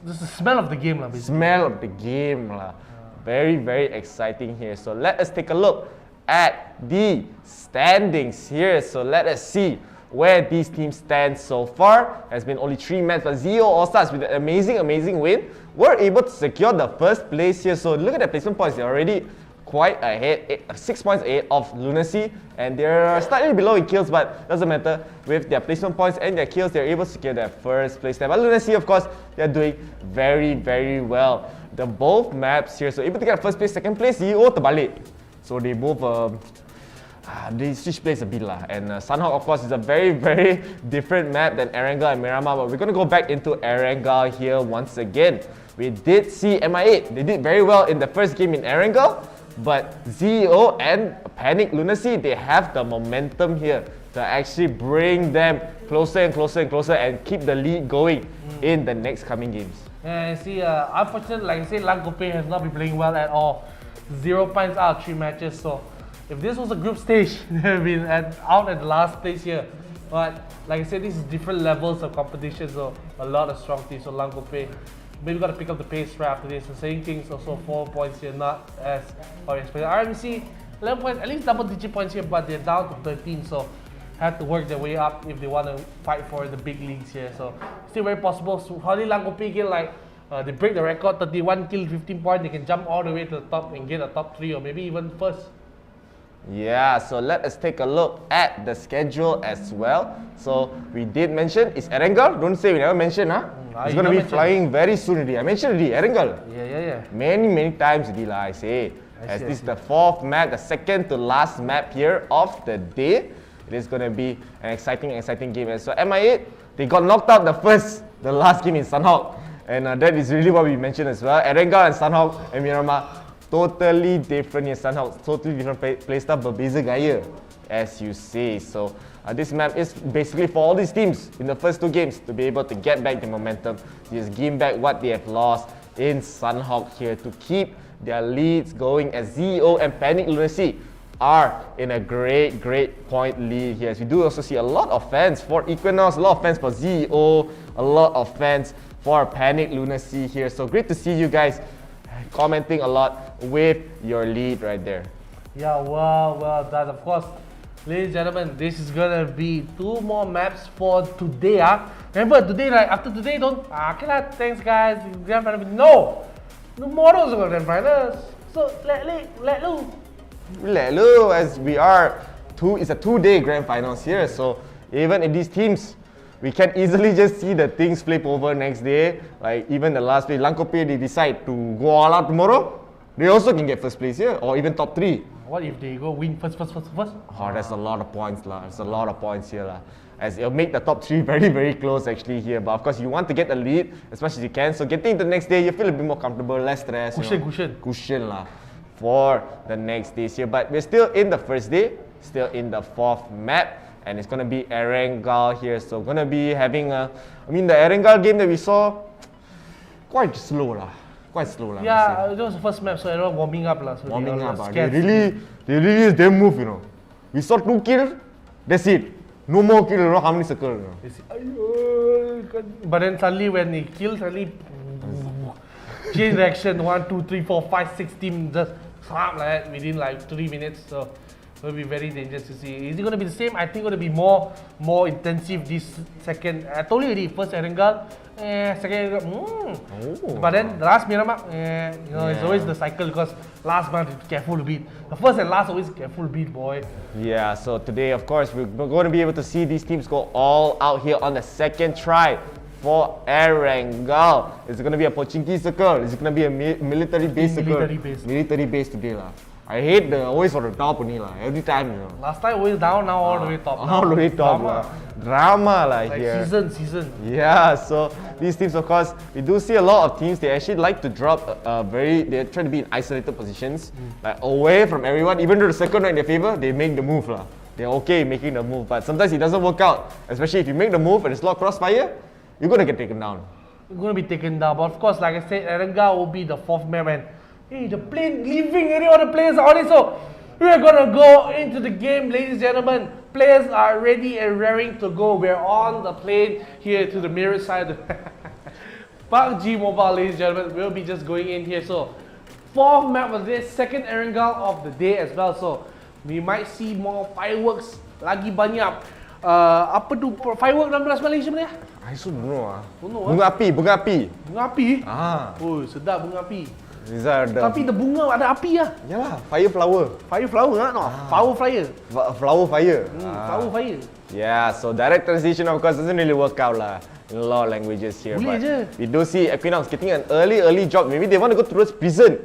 This is the smell of the game lah. Smell of the game lah. Very exciting here. So let us take a look at the standings here. So let us see where these teams stand so far. Has been only 3 matches, but Zeo ALLSTARs with an amazing win were able to secure the first place here. So look at the placement points. They're already quite ahead, 6 points ahead of LUNACY, and they're slightly below in kills, but doesn't matter. With their placement points and their kills, they're able to secure their first place there. But LUNACY, of course, they're doing very well. The both maps here, so able to get first place, second place, Zeo terbalik. So they both they switch place a bit lah. And Sanhok, of course, is a very, very different map than Erangel and Miramar. But we're going to go back into Erangel here once again. We did see MI8. They did very well in the first game in Erangel. But 𝐒𝐞 and Panic LUNACY, they have the momentum here to actually bring them closer and closer and closer and keep the lead going in the next coming games. Yeah, you see, unfortunately, like I said, LANCOPET has not been playing well at all. 0 points out of 3 matches. So if this was a group stage, they have been out at the last place here. But like I said, this is different levels of competition, so a lot of strong teams. So LANCOPET maybe got to pick up the pace right after this. So Saiyan Kings also 4 points here, not as expected. RMC 11 points, at least double-digit points here, but they're down to 13. So have to work their way up if they want to fight for the big leagues here. So still very possible. So probably LANCOPET get like they break the record, 31 kill, 15 points. They can jump all the way to the top and get a top 3 or maybe even first. Yeah, so let us take a look at the schedule as well. So we did mention, it's Erangel. Don't say we never mentioned, huh? It's going to be flying very soon already. I mentioned already, Erangel. Yeah. Many times already, I say. As this is the 4th map, the second to last map here of the day. It is going to be an exciting game. And so MI8, they got knocked out the last game in Sanhok. And that is really what we mentioned as well. Erangel and Sanhok and Miramar, totally different in Sanhok, totally different playstyle, berbeza gaya, as you say. So this map is basically for all these teams in the first 2 games to be able to get back the momentum, just gain back what they have lost in Sanhok here to keep their leads going as 𝐒𝐞 and Panic LUNACY are in a great point lead here. As we do also see a lot of fans for EQUINOX, a lot of fans for 𝐒𝐞, a lot of fans for Panic LUNACY here. So great to see you guys commenting a lot with your lead right there. Yeah, well done. Of course, ladies and gentlemen, this is gonna be 2 more maps for today. Remember today, like after today, don't okay lah, thanks guys, grand finals. No! Tomorrow's the grand finals. So let lu, as we are it's a 2-day grand finals here. So even in these teams, we can easily just see the things flip over next day. Like even the last play, LANCOPET, they decide to go all out tomorrow. They also can get first place here or even top 3. What if they go win first? Oh, that's a lot of points lah. There's a lot of points here lah. As it'll make the top 3 very close actually here. But of course, you want to get the lead as much as you can. So getting to the next day, you feel a bit more comfortable, less stress. Cushion lah for the next days here. But we're still in the first day, still in the 4th map. And it's going to be Erangel here. So going to be having the Erangel game that we saw, quite slow lah. Yeah, it was the first map, so everyone warming up lah. So they really just didn't move, you know. We saw 2 kills, that's it. No more kill, you know, how many circles, you know. But then suddenly when they kill, suddenly chain reaction, 1, 2, 3, 4, 5, 6 team just slap like that within like 3 minutes. So it will be very dangerous to see. Is it going to be the same? I think it's going to be more intensive this second. I told you already, first Erangel, second Erangel, But then the last Miramar, it's always the cycle because last month it's careful to beat. The first and last always careful to beat, boy. Yeah, so today of course we're going to be able to see these teams go all out here on the second try for Erangel. It's going to be a Pochinki circle. It's going to be a military base circle. Military base today lah. I hate the always for the top only lah. Every time, you know. Last time always down, now all the way top. All the way top lah. Drama lah like here. Season. Yeah, so these teams, of course, we do see a lot of teams. They actually like to drop they try to be in isolated positions, like away from everyone. Even though the second round in their favor, they make the move lah. They're okay making the move, but sometimes it doesn't work out. Especially if you make the move and it's not crossfire, you're gonna get taken down. You're gonna be taken down. But of course, like I said, Erangel will be the 4th map and hey, the plane leaving already, all the players are on it, so we're gonna go into the game, ladies and gentlemen. Players are ready and raring to go. We're on the plane here to the mirror side. PUBG Mobile, ladies and gentlemen, we'll be just going in here. So, 4th map of this, second Erangel of the day as well. So, we might see more fireworks, lagi banyak. Apa tu firework dalam bahasa Malaysia mana? I also don't know ah. Bunga api. Bunga api? Oh, sedap bunga api. Tapi the bunga ada api lah. Yalah, fire flower. Fire flower lah, no? Flower fire. Flower fire. Flower fire. Yeah, so direct translation of course doesn't really work out lah in a lot of languages here. Boleh je. We do see EQUINOX getting an early job. Maybe they want to go towards prison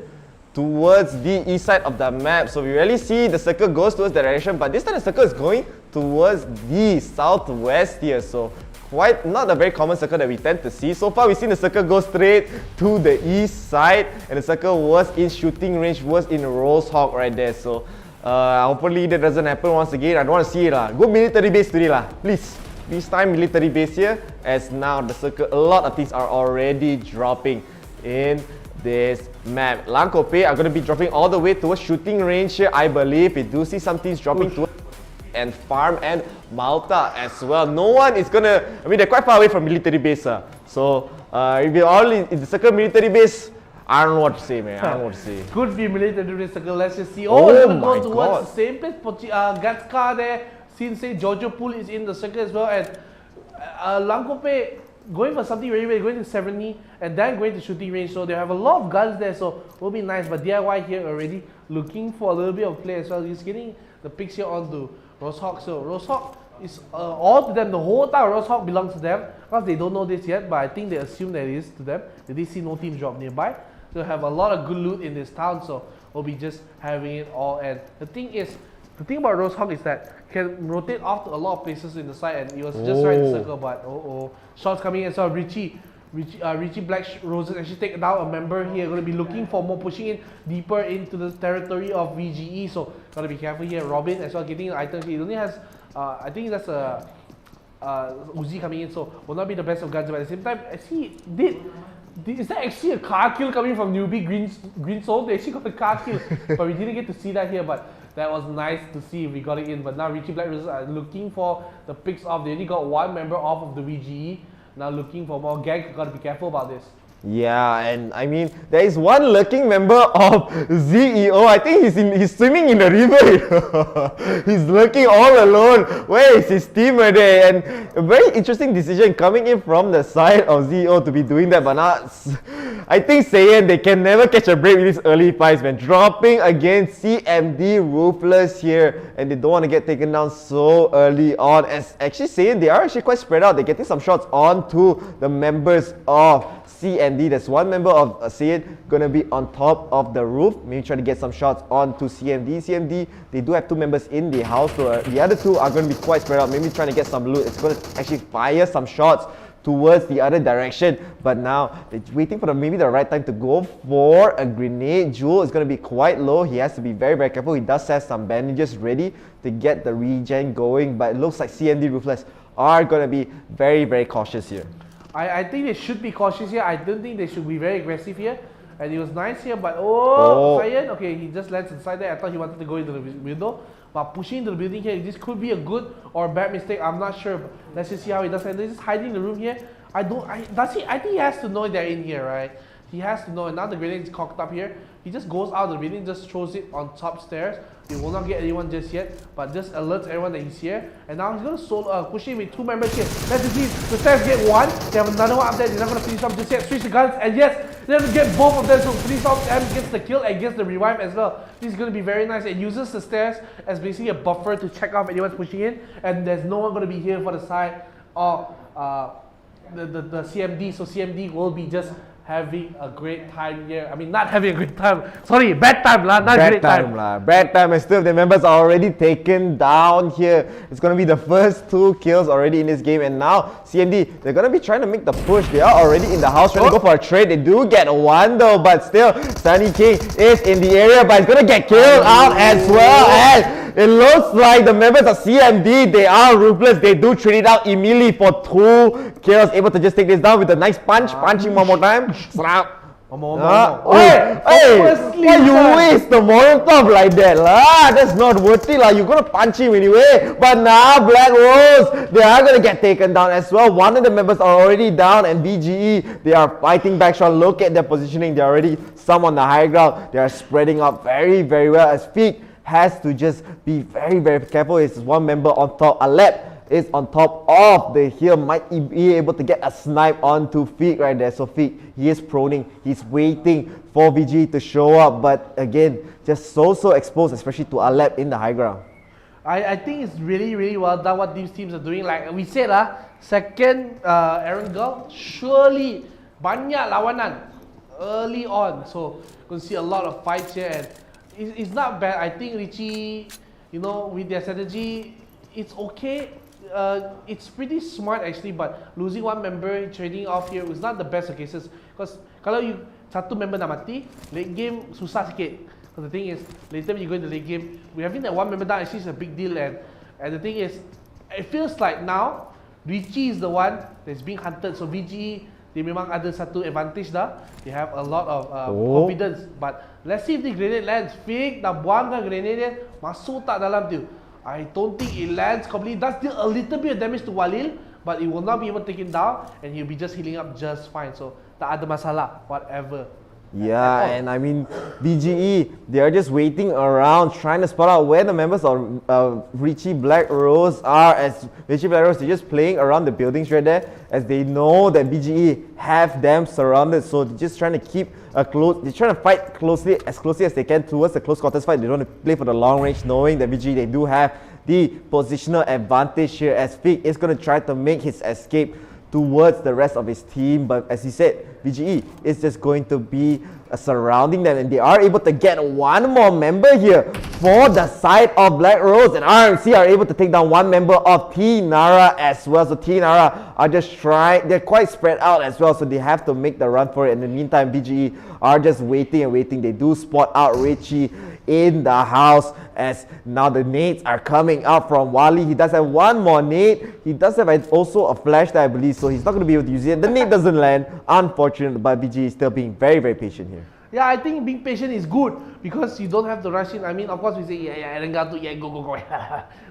towards the east side of the map. So we really see the circle goes towards the direction, but this time the circle is going towards the southwest here. So quite not a very common circle that we tend to see. So far we've seen the circle go straight to the east side, and the circle was in shooting range, was in Rosehawk right there. So hopefully that doesn't happen once again. I don't want to see it lah. Go military base today lah, please. This time military base here, as now the circle, a lot of things are already dropping in this map. LANCOPET are going to be dropping all the way towards shooting range here, I believe. We do see some teams dropping towards and Farm and Malta as well. No one is going to, I mean, they're quite far away from military base. So if you're all in the circle military base, I don't know what to say, man. I don't know what to say. Could be military base circle. Let's just see. Oh, they're going to go towards the same place. Gatska there. Since say Giorgio Pool is in the circle as well, and LANCOPET going for something very, very, going to 70 and then going to shooting range. So they have a lot of guns there, so it will be nice. But DIY here already looking for a little bit of play as well. He's getting the picks here onto Rosehawk. So Rosehawk is all to them. The whole time Rosehawk belongs to them. Because they don't know this yet, but I think they assume that it is to them. They see no teams drop nearby. So they have a lot of good loot in this town, so we'll be just having it all. And the thing about Rosehawk is that can rotate off to a lot of places in the side, and it was just right in the circle, but shots coming in. So Richie BLACKROSE actually take down a member here. Going to be looking for more, pushing in deeper into the territory of VGE. So got to be careful here. Robin as well getting an item. He only has, I think that's a Uzi coming in, so will not be the best of guns. But at the same time, I see is that actually a car kill coming from NEWB GREENSOUL? They actually got a car kill, but we didn't get to see that here. But that was nice to see if we got it in. But now Richie BLACKROSE are looking for the picks off. They only got one member off of the VGE. Now looking for more. GANK, gotta be careful about this. Yeah, and I mean, there is one lurking member of ZEO. I think he's swimming in the river. He's lurking all alone. Where is his team right there? And a very interesting decision coming in from the side of ZEO to be doing that. But now, I think Saiyan, they can never catch a break with these early fights, man. Dropping against CMD Ruthless here, and they don't want to get taken down so early on. As actually Saiyan, they are actually quite spread out. They're getting some shots onto the members of CMD. There's one member of Saiyan gonna be on top of the roof, maybe trying to get some shots onto CMD. CMD, they do have two members in the house, so the other two are gonna be quite spread out, maybe trying to get some loot. It's gonna actually fire some shots towards the other direction, but now they're waiting for maybe the right time to go for a grenade. Jewel is going to be quite low. He has to be very, very careful. He does have some bandages ready to get the regen going, but it looks like CMD Ruthless are going to be very, very cautious here. I think they should be cautious here. I don't think they should be very aggressive here. And it was nice here, but Saiyan, okay, he just lands inside there. I thought he wanted to go into the window. But pushing into the building here, this could be a good or bad mistake. I'm not sure. But let's just see how he does. And he's just hiding in the room here. I think he has to know they're in here, right? He has to know. And now the grenade is cocked up here. He just goes out of the building, just throws it on top stairs. He will not get anyone just yet, but just alerts everyone that he's here. And now he's going to push in with two members here. Let's see. The stairs get one. They have another one up there. They're not going to finish off just yet. Switch the guns. And yes, they're going to get both of them. So finish off and gets the kill and gets the revive as well. This is going to be very nice. It uses the stairs as basically a buffer to check off anyone's pushing in. And there's no one going to be here for the side of the CMD. So CMD will be just having a great time here. I mean, not having a great time. Sorry, bad time lah, not great time. Bad time, and still the members are already taken down here. It's going to be the first two kills already in this game, and now CMD, they're going to be trying to make the push. They are already in the house trying to go for a trade. They do get one though, but still, Sunny King is in the area, but he's going to get killed out as well. And it looks like the members of CMD, they are ruthless. They do trade it out immediately for two kills, able to just take this down with a nice punch, punching one more time. Slap. One more. Hey, why you waste the Molotov like that lah? That's not worth it lah. You're gonna punch him anyway. But now BLACKROSE, they are gonna get taken down as well. One of the members are already down, and VGE, they are fighting back strong. Look at their positioning. They're already some on the high ground. They are spreading out very, very well. As 𝐸𝐸 has to just be very, very careful. It's one member on top. Alep is on top of the hill, might be able to get a snipe onto 𝐸𝐸 right there. So 𝐸𝐸, he is proning, he's waiting for VG to show up, but again, just so exposed, especially to Alep in the high ground. I think it's really, really well done what these teams are doing. Like we said, second Erangel, surely banyak lawanan. early on, so you can see a lot of fights here, and it's not bad. I think Richie, you know, with their strategy, it's okay. It's pretty smart actually, but losing one member, trading off here was not the best of cases. Because kalau you satu member dah mati, late game susah sikit. Because the thing is, later when you go into late game, we having that one member down actually is a big deal, and the thing is, it feels like now Richie is the one that's being hunted. So VGE, they memang ada satu advantage dah. They have a lot of confidence. But let's see if the grenade lands. Fake dah buangkan grenade dia, masuk tak dalam tu. I don't think it lands completely. Does deal a little bit of damage to Walil, but it will not be able to take him down, and he'll be just healing up just fine. So tak ada masalah, whatever. Yeah, and I mean, BGE, they are just waiting around, trying to spot out where the members of Richie BLACKROSE are. As Richie BLACKROSE, they're just playing around the buildings right there, as they know that BGE have them surrounded. So they're just trying to keep they're trying to fight as closely as they can towards the close quarters fight. They don't want to play for the long range, knowing that BGE, they do have the positional advantage here, as Fig is going to try to make his escape towards the rest of his team. But as he said, BGE is just going to be surrounding them, and they are able to get one more member here for the side of BLACKROSE, and RMC are able to take down one member of Nara as well. So Nara are just trying, they're quite spread out as well, so they have to make the run for it. In the meantime, BGE are just waiting and waiting. They do spot out Richie in the house, as now the nades are coming out from Wally. He does have one more nade. He does have also a flash that I believe, so he's not going to be able to use it. The nade doesn't land, unfortunate, but BGE is still being very, very patient here. Yeah, I think being patient is good because you don't have to rush in. I mean, of course, we say, yeah, Erangel, yeah, go.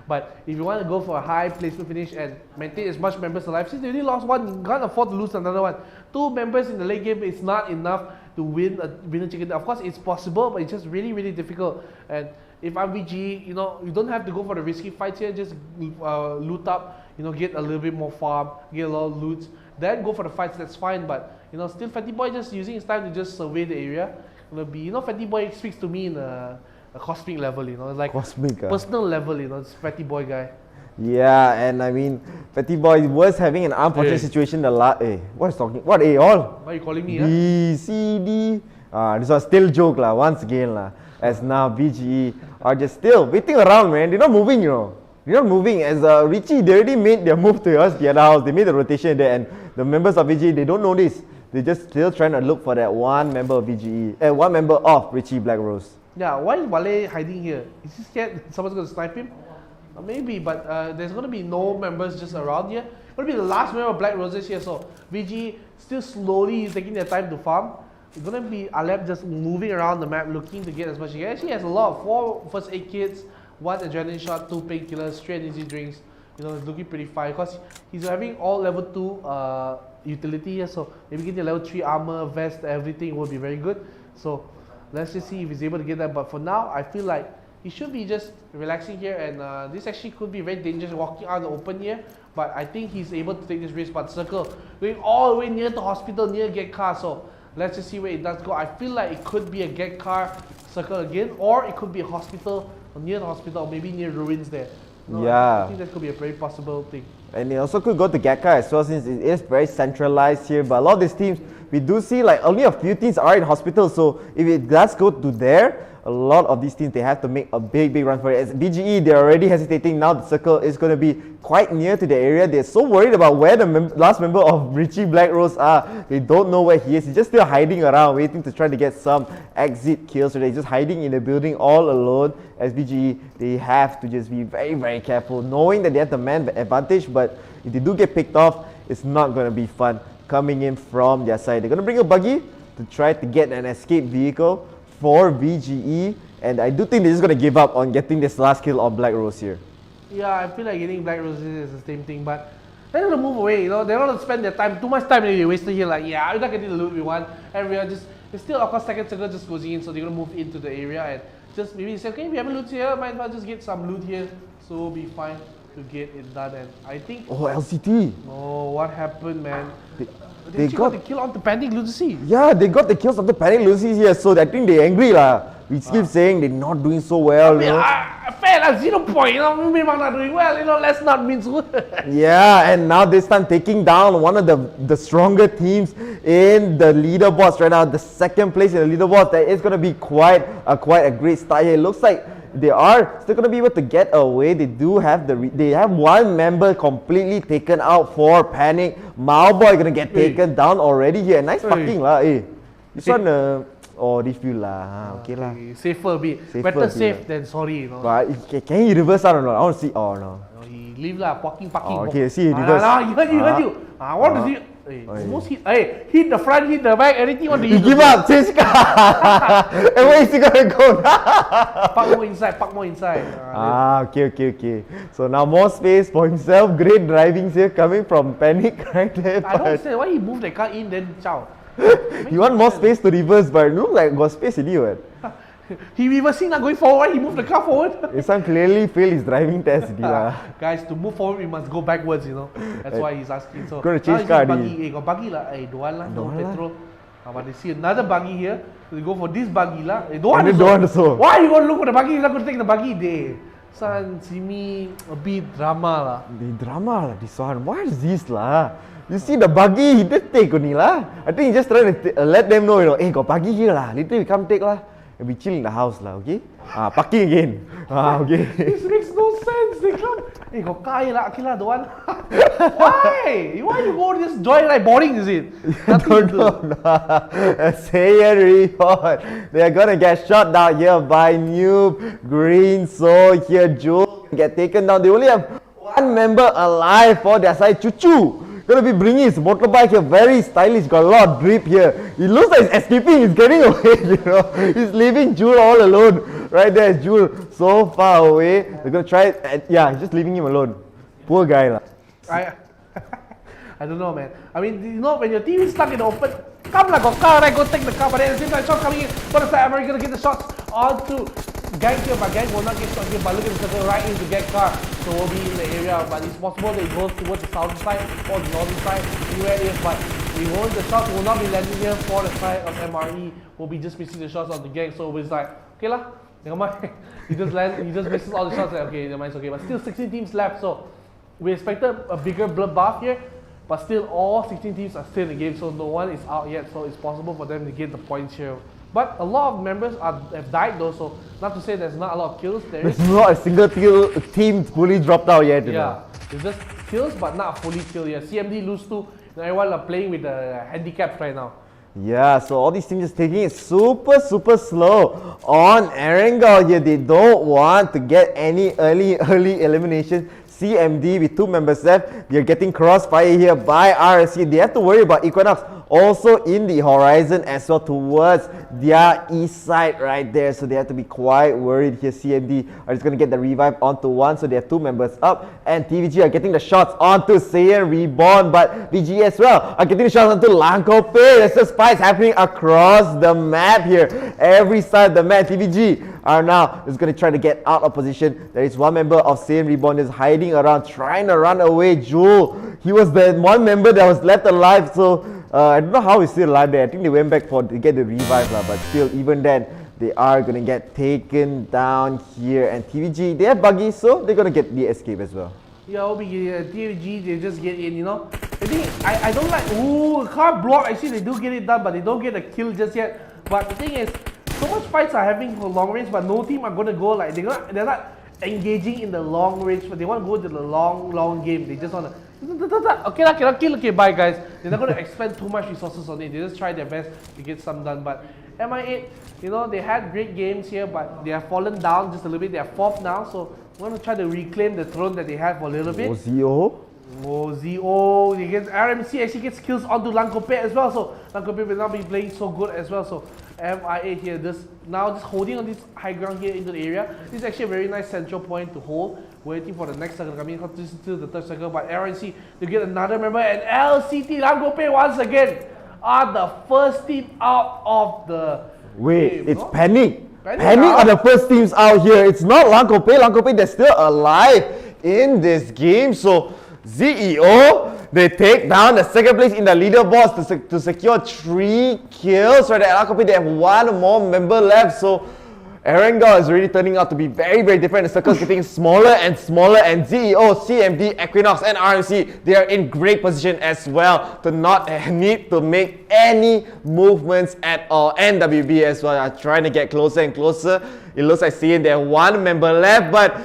But if you want to go for a high placement finish and maintain as much members alive, since they already lost one, you can't afford to lose another one. 2 members in the late game is not enough to win a winner chicken. Of course, it's possible, but it's just really, really difficult. And if I'm VG, you know, you don't have to go for the risky fights here. Just loot up, you know, get a little bit more farm, get a lot of loot, then go for the fights. That's fine. But you know, still Fatty Boy just using his time to just survey the area. Gonna be, you know, Fatty Boy speaks to me in a cosmic level. You know, like cosmic, personal level. You know, it's Fatty Boy guy. Yeah, and I mean, Fatty Boy was having an unfortunate situation. What is talking? What all? Why are you calling me? B, C, D. This was still joke lah. Once again lah. As now BGE are just still waiting around, man. They're not moving, you know. They're not moving. As Richie, they already made their move to us, the other house. They made the rotation there, and the members of BGE, they don't know this. They're just still trying to look for that one member of BGE, one member of Richie BLACKROSE. Yeah, why is Wale hiding here? Is he scared someone's going to snipe him? Maybe, but there's going to be no members just around here. It's going to be the last member of BLACKROSE here, so BGE still slowly taking their time to farm. It's going to be Alep just moving around the map looking to get as much as he can. Actually, he has a lot. 4 first aid kits, 1 adrenaline shot, 2 painkillers, 3 energy drinks. You know, it's looking pretty fine because he's having all level 2 utility here. So maybe getting a level 3 armor, vest, everything will be very good. So let's just see if he's able to get that. But for now, I feel like he should be just relaxing here, and this actually could be very dangerous walking out in the open here. But I think he's able to take this risk. But Circle going all the way near the hospital, near Get Car. So let's just see where it does go. I feel like it could be a Get Car Circle again, or it could be a hospital, or near the hospital, or maybe near ruins there. No, yeah, I think that could be a very possible thing. And it also could go to Get Car as well, since it is very centralized here. But a lot of these teams, we do see like only a few teams are in hospitals. So if it does go to there, a lot of these teams, they have to make a big run for it. As BGE, they're already hesitating. Now the Circle is going to be quite near to the area. They're so worried about where the last member of Richie BLACKROSE are. They don't know where he is. He's just still hiding around, waiting to try to get some exit kills. So they're just hiding in the building all alone. As BGE, they have to just be very careful, knowing that they have the man advantage. But if they do get picked off, it's not going to be fun coming in from their side. They're going to bring a buggy to try to get an escape vehicle for BGE, and I do think they're just going to give up on getting this last kill on BLACKROSE here. Yeah, I feel like getting BLACKROSE is the same thing, but they're going to move away, you know. They're going to spend their time, too much time they wasted here, like, yeah, we're not getting the loot we want, and we are just, it's still, of course, second circle just goes in, so they're going to move into the area, and just maybe say, okay, we have a loot here, might as well just get some loot here, so we'll be fine to get it done. And I think... Oh, LCT! Oh, what happened, man? They got the kill on the panic LUNACY. Yeah, they got the kills of the panic LUNACY here, so I think they're angry lah. We keep saying they're not doing so well, you know. Fair lah, 0 point, you know, memang not doing well, you know, let's not mean so. Yeah, and now this time taking down one of the stronger teams in the leaderboards right now, the second place in the leaderboard. That is going to be quite a great start here. It looks like they are still going to be able to get away. They do have they have one member completely taken out for panic. Maoboy going to get taken down already here. Nice fucking lah, This one refill lah, okay lah. Safer a bit. Better safe than sorry, you know. But can he reverse out or not? I want to see. Oh no. He leave lah, parking. Okay, see reverse. He heard you. What does he? Almost hit. Hit the front, hit the back, everything. What do you give up? Change car. And where is he gonna go? Park more inside. Okay. So now more space for himself. Great driving here coming from Panic right there. I don't understand why he moved the car in then chow. You want more space to reverse, but it looks like got space in you. He reversing, not going forward. He moved the car forward. This one clearly failed his driving test. Guys, to move forward, we must go backwards, you know. That's why he's asking. So gonna change car. Got buggy lah. Don't want lah. No petrol. But they see another buggy here. So they go for this buggy lah. Don't want so. Why you gonna look for the buggy? You're not gonna take the buggy there. Son, see me a bit drama lah. The drama lah. This one. What is this lah? You see the buggy, he did take only lah. I think he just trying to let them know, you know, hey, got buggy here lah. Later we come take lah. And we chill in the house lah, okay? Parking again. Okay. This makes no sense. They come. Hey, got car here lah. Okay lah, don't want. Why? Why you go this joyride? Boring is it? Don't know. Saiyan Reborn. They are gonna get shot down here by NEWB, GREENSOUL here. Joel get taken down. They only have one member alive for their side. Chuchu gonna be bringing his motorbike here, very stylish, got a lot of drip here. He looks like he's escaping, he's getting away, you know. He's leaving Jewel all alone. Right there, Jewel so far away. They're gonna try it, yeah, he's just leaving him alone. Poor guy lah. I don't know, man. I mean, you know, when your TV is stuck in the open, come like, got car, right? Go take the car, but then at the same time, shots coming in. For the side, America gonna get the shots onto GANK here, but GANK will not get shot here, but look at the circle right into GANK car. So we'll be in the area, but it's possible that it goes towards the southern side or the northern side, anywhere it is, but the shots will not be landing here for the side of MRe. We'll be just missing the shots on the GANK, so it's like, okay lah, never mind. he just misses all the shots, like, okay, never mind, it's okay. But still 16 teams left, so we expected a bigger bloodbath here. But still, all 16 teams are still in the game, so no one is out yet, so it's possible for them to get the points here. But a lot of members have died though, so not to say there's not a lot of kills. There's not a single team fully dropped out yet. Yeah, it's just kills, but not fully killed yet. CMD lose 2, and everyone are playing with the handicaps right now. Yeah, so all these teams just taking it super slow on Erangel here. They don't want to get any early elimination. CMD with 2 members left. They're getting crossfire here by RSC. They have to worry about EQUINOX also in the horizon as well towards their east side right there. So they have to be quite worried here. CMD are just going to get the revive onto 1. So they have 2 members up. And TVG are getting the shots onto Saiyan Reborn. But VG as well are getting the shots onto LANCOPET. There's just fights happening across the map here. Every side of the map. TVG are now just going to try to get out of position. There is one member of Saiyan Reborn is hiding around, trying to run away. Jewel, he was the one member that was left alive. So I don't know how he's still alive there. I think they went back to get the revive lah. But still, even then, they are going to get taken down here. And TVG, they have buggy, so they're going to get the escape as well. Yeah, TVG, they just get in, you know. The thing is, I don't like, car block. Actually, they do get it done, but they don't get a kill just yet. But the thing is, so much fights are having for long range, but no team are going to go like, they're not engaging in the long range, but they want to go to the long game. They just want to, okay lah, cannot kill, okay, bye guys. They're not going to expend too much resources on it. They just try their best to get some done. But MI8, you know, they had great games here, but they have fallen down just a little bit. They are 4th now, so we want to try to reclaim the throne that they had for a little bit. Zio, they get RMC actually gets kills onto LANCOPET as well, so LANCOPET will not be playing so good as well. So MI8 here, just holding on this high ground here into the area. This is actually a very nice central point to hold, waiting for the next circle coming. This is still the 3rd circle, but RNC to get another member, and LCT LANCOPET once again are the first team out of the game, it's Panic. Panic are the first teams out here. It's not LANCOPET. LANCOPET, they're still alive in this game. So ZEO, they take down the 2nd place in the leaderboards to secure 3 kills. Right at LANCOPET, they have 1 more member left. So Erangel is really turning out to be very, very different. The circle is getting smaller and smaller, and ZEO, CMD, EQUINOX, and RMC, they are in great position as well to not need to make any movements at all. NWB as well are trying to get closer and closer. It looks like Saiyan, they have one member left, but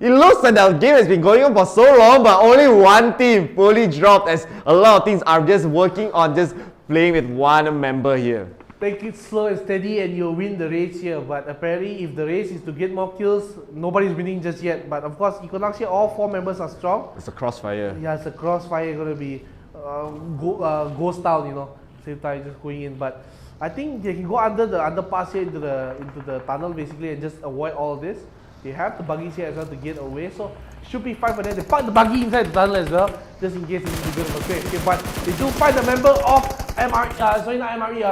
it looks like the game has been going on for so long, but only one team fully dropped, as a lot of teams are just working on just playing with one member here. Take it slow and steady and you'll win the race here. But apparently if the race is to get more kills, nobody's winning just yet. But of course, EQUINOX here, all 4 members are strong. It's a crossfire. Yeah, it's a crossfire, gonna be ghost town, you know, same time just going in. But I think they can go under the underpass here into the tunnel basically and just avoid all of this. They have the buggies here as well to get away, so should be fine for them. They park the buggy inside the tunnel as well, just in case it's a bit of a quick. Okay, but they do find a member of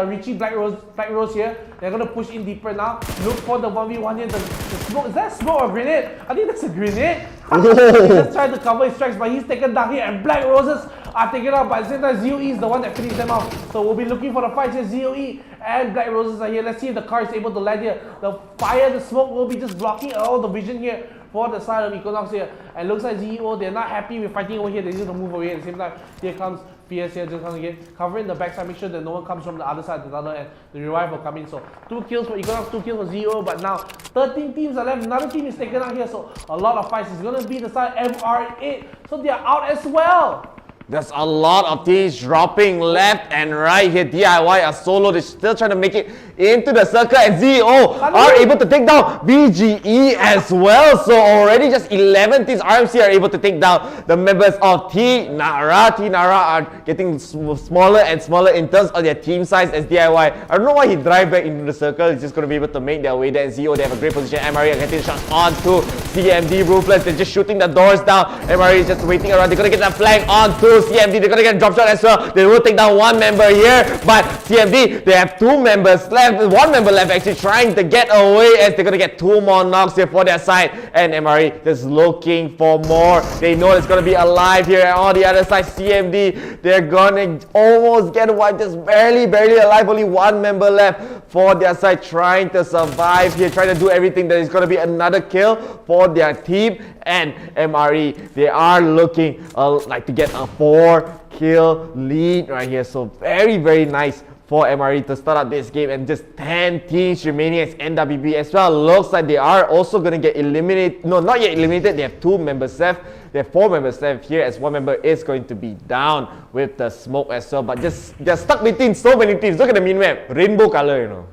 Richie BLACKROSE here. They're gonna push in deeper now. Look for the 1v1 here. The smoke, is that a smoke or a grenade? I think that's a grenade. He just tried to cover his tracks, but he's taken down here, and BLACKROSE are taken out. But at the same time, ZOE is the one that finished them off. So we'll be looking for the fights here. ZOE and BLACKROSE are here. Let's see if the car is able to land here. The fire, the smoke will be just blocking all the vision here for the side of EQUINOX here. And looks like ZEO, they're not happy with fighting over here. They need to move away. At the same time, here comes PS here, just coming in, covering the backside, make sure that no one comes from the other side of the tunnel, and the revive will come in. So 2 kills for EQUINOX, 2 kills for ZEO, but now 13 teams are left. Another team is taken out here, so a lot of fights. It's gonna be the side MRe, so they are out as well. There's a lot of teams dropping left and right here. DIY are solo. They're still trying to make it into the circle, and ZEO are able to take down VGE as well. So already just 11 teams RMC are able to take down the members of Nara. Nara are getting smaller and smaller in terms of their team size as DIY. I don't know why he drive back into the circle. He's just going to be able to make their way there. And ZEO, they have a great position. MRe are getting shots onto CMD. Ruthless, they're just shooting the doors down. MRe is just waiting around. They're going to get the flank onto CMD. They're going to get a drop shot as well. They will take down one member here, but CMD, they have 2 members left. 1 member left actually trying to get away, as they're going to get 2 more knocks here for their side. And MRe just looking for more. They know it's going to be alive here. And on the other side, CMD, they're going to almost get wiped, just barely alive. Only 1 member left for their side, trying to survive here, trying to do everything. That is going to be another kill for their team. And MRe, they are looking like to get a 4-kill lead right here. So very nice for MRe to start out this game, and just 10 teams remaining as NWB as well. Looks like they are also going to get eliminated. No, not yet eliminated. They have 2 members left. They have 4 members left here, as 1 member is going to be down with the smoke as well. But they're stuck between so many teams. Look at the mini-map. Rainbow color, you know.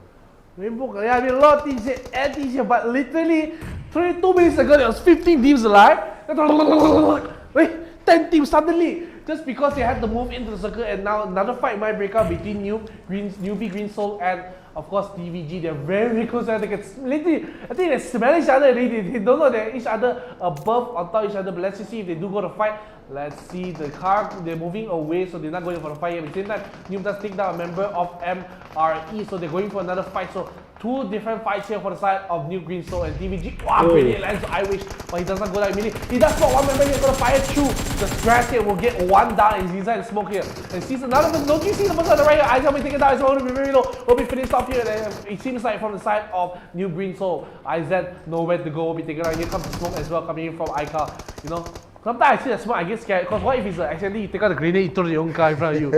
Rainbow color. Yeah, I mean, a lot of teams here, anti here, but literally 22 minutes ago, there was 15 teams alive. Wait, 10 teams suddenly. Just because they had to move into the circle, and now another fight might break out between NEWB, GREENSOUL, and of course TVG. They're very close. They can literally, I think they smell each other already. They don't know they're each other above, on top of each other. But let's just see if they do go to fight. Let's see the car. They're moving away, so they're not going for the fight. At the same time, NEWB does take down a member of MRe, so they're going for another fight. So 2 different fights here for the side of NEWB, GREENSOUL, and TVG. Wow, grenade lands, I wish, but he does not go down immediately. He does spot 1 member here, going to fire through the grass here. Will get 1 down, and he's inside the smoke here. And sees another person. Don't you see the person on the right here? Eyes will be taken down. It's going to be very low. Will be finished off here. It seems like from the side of NEWB, GREENSOUL, IZ nowhere to go. Will be taken out. Here comes the smoke as well, coming in from 𝐸. You know, sometimes I see the smoke, I get scared, because what if it's accidentally you take out the grenade, you throw your own car in front of you.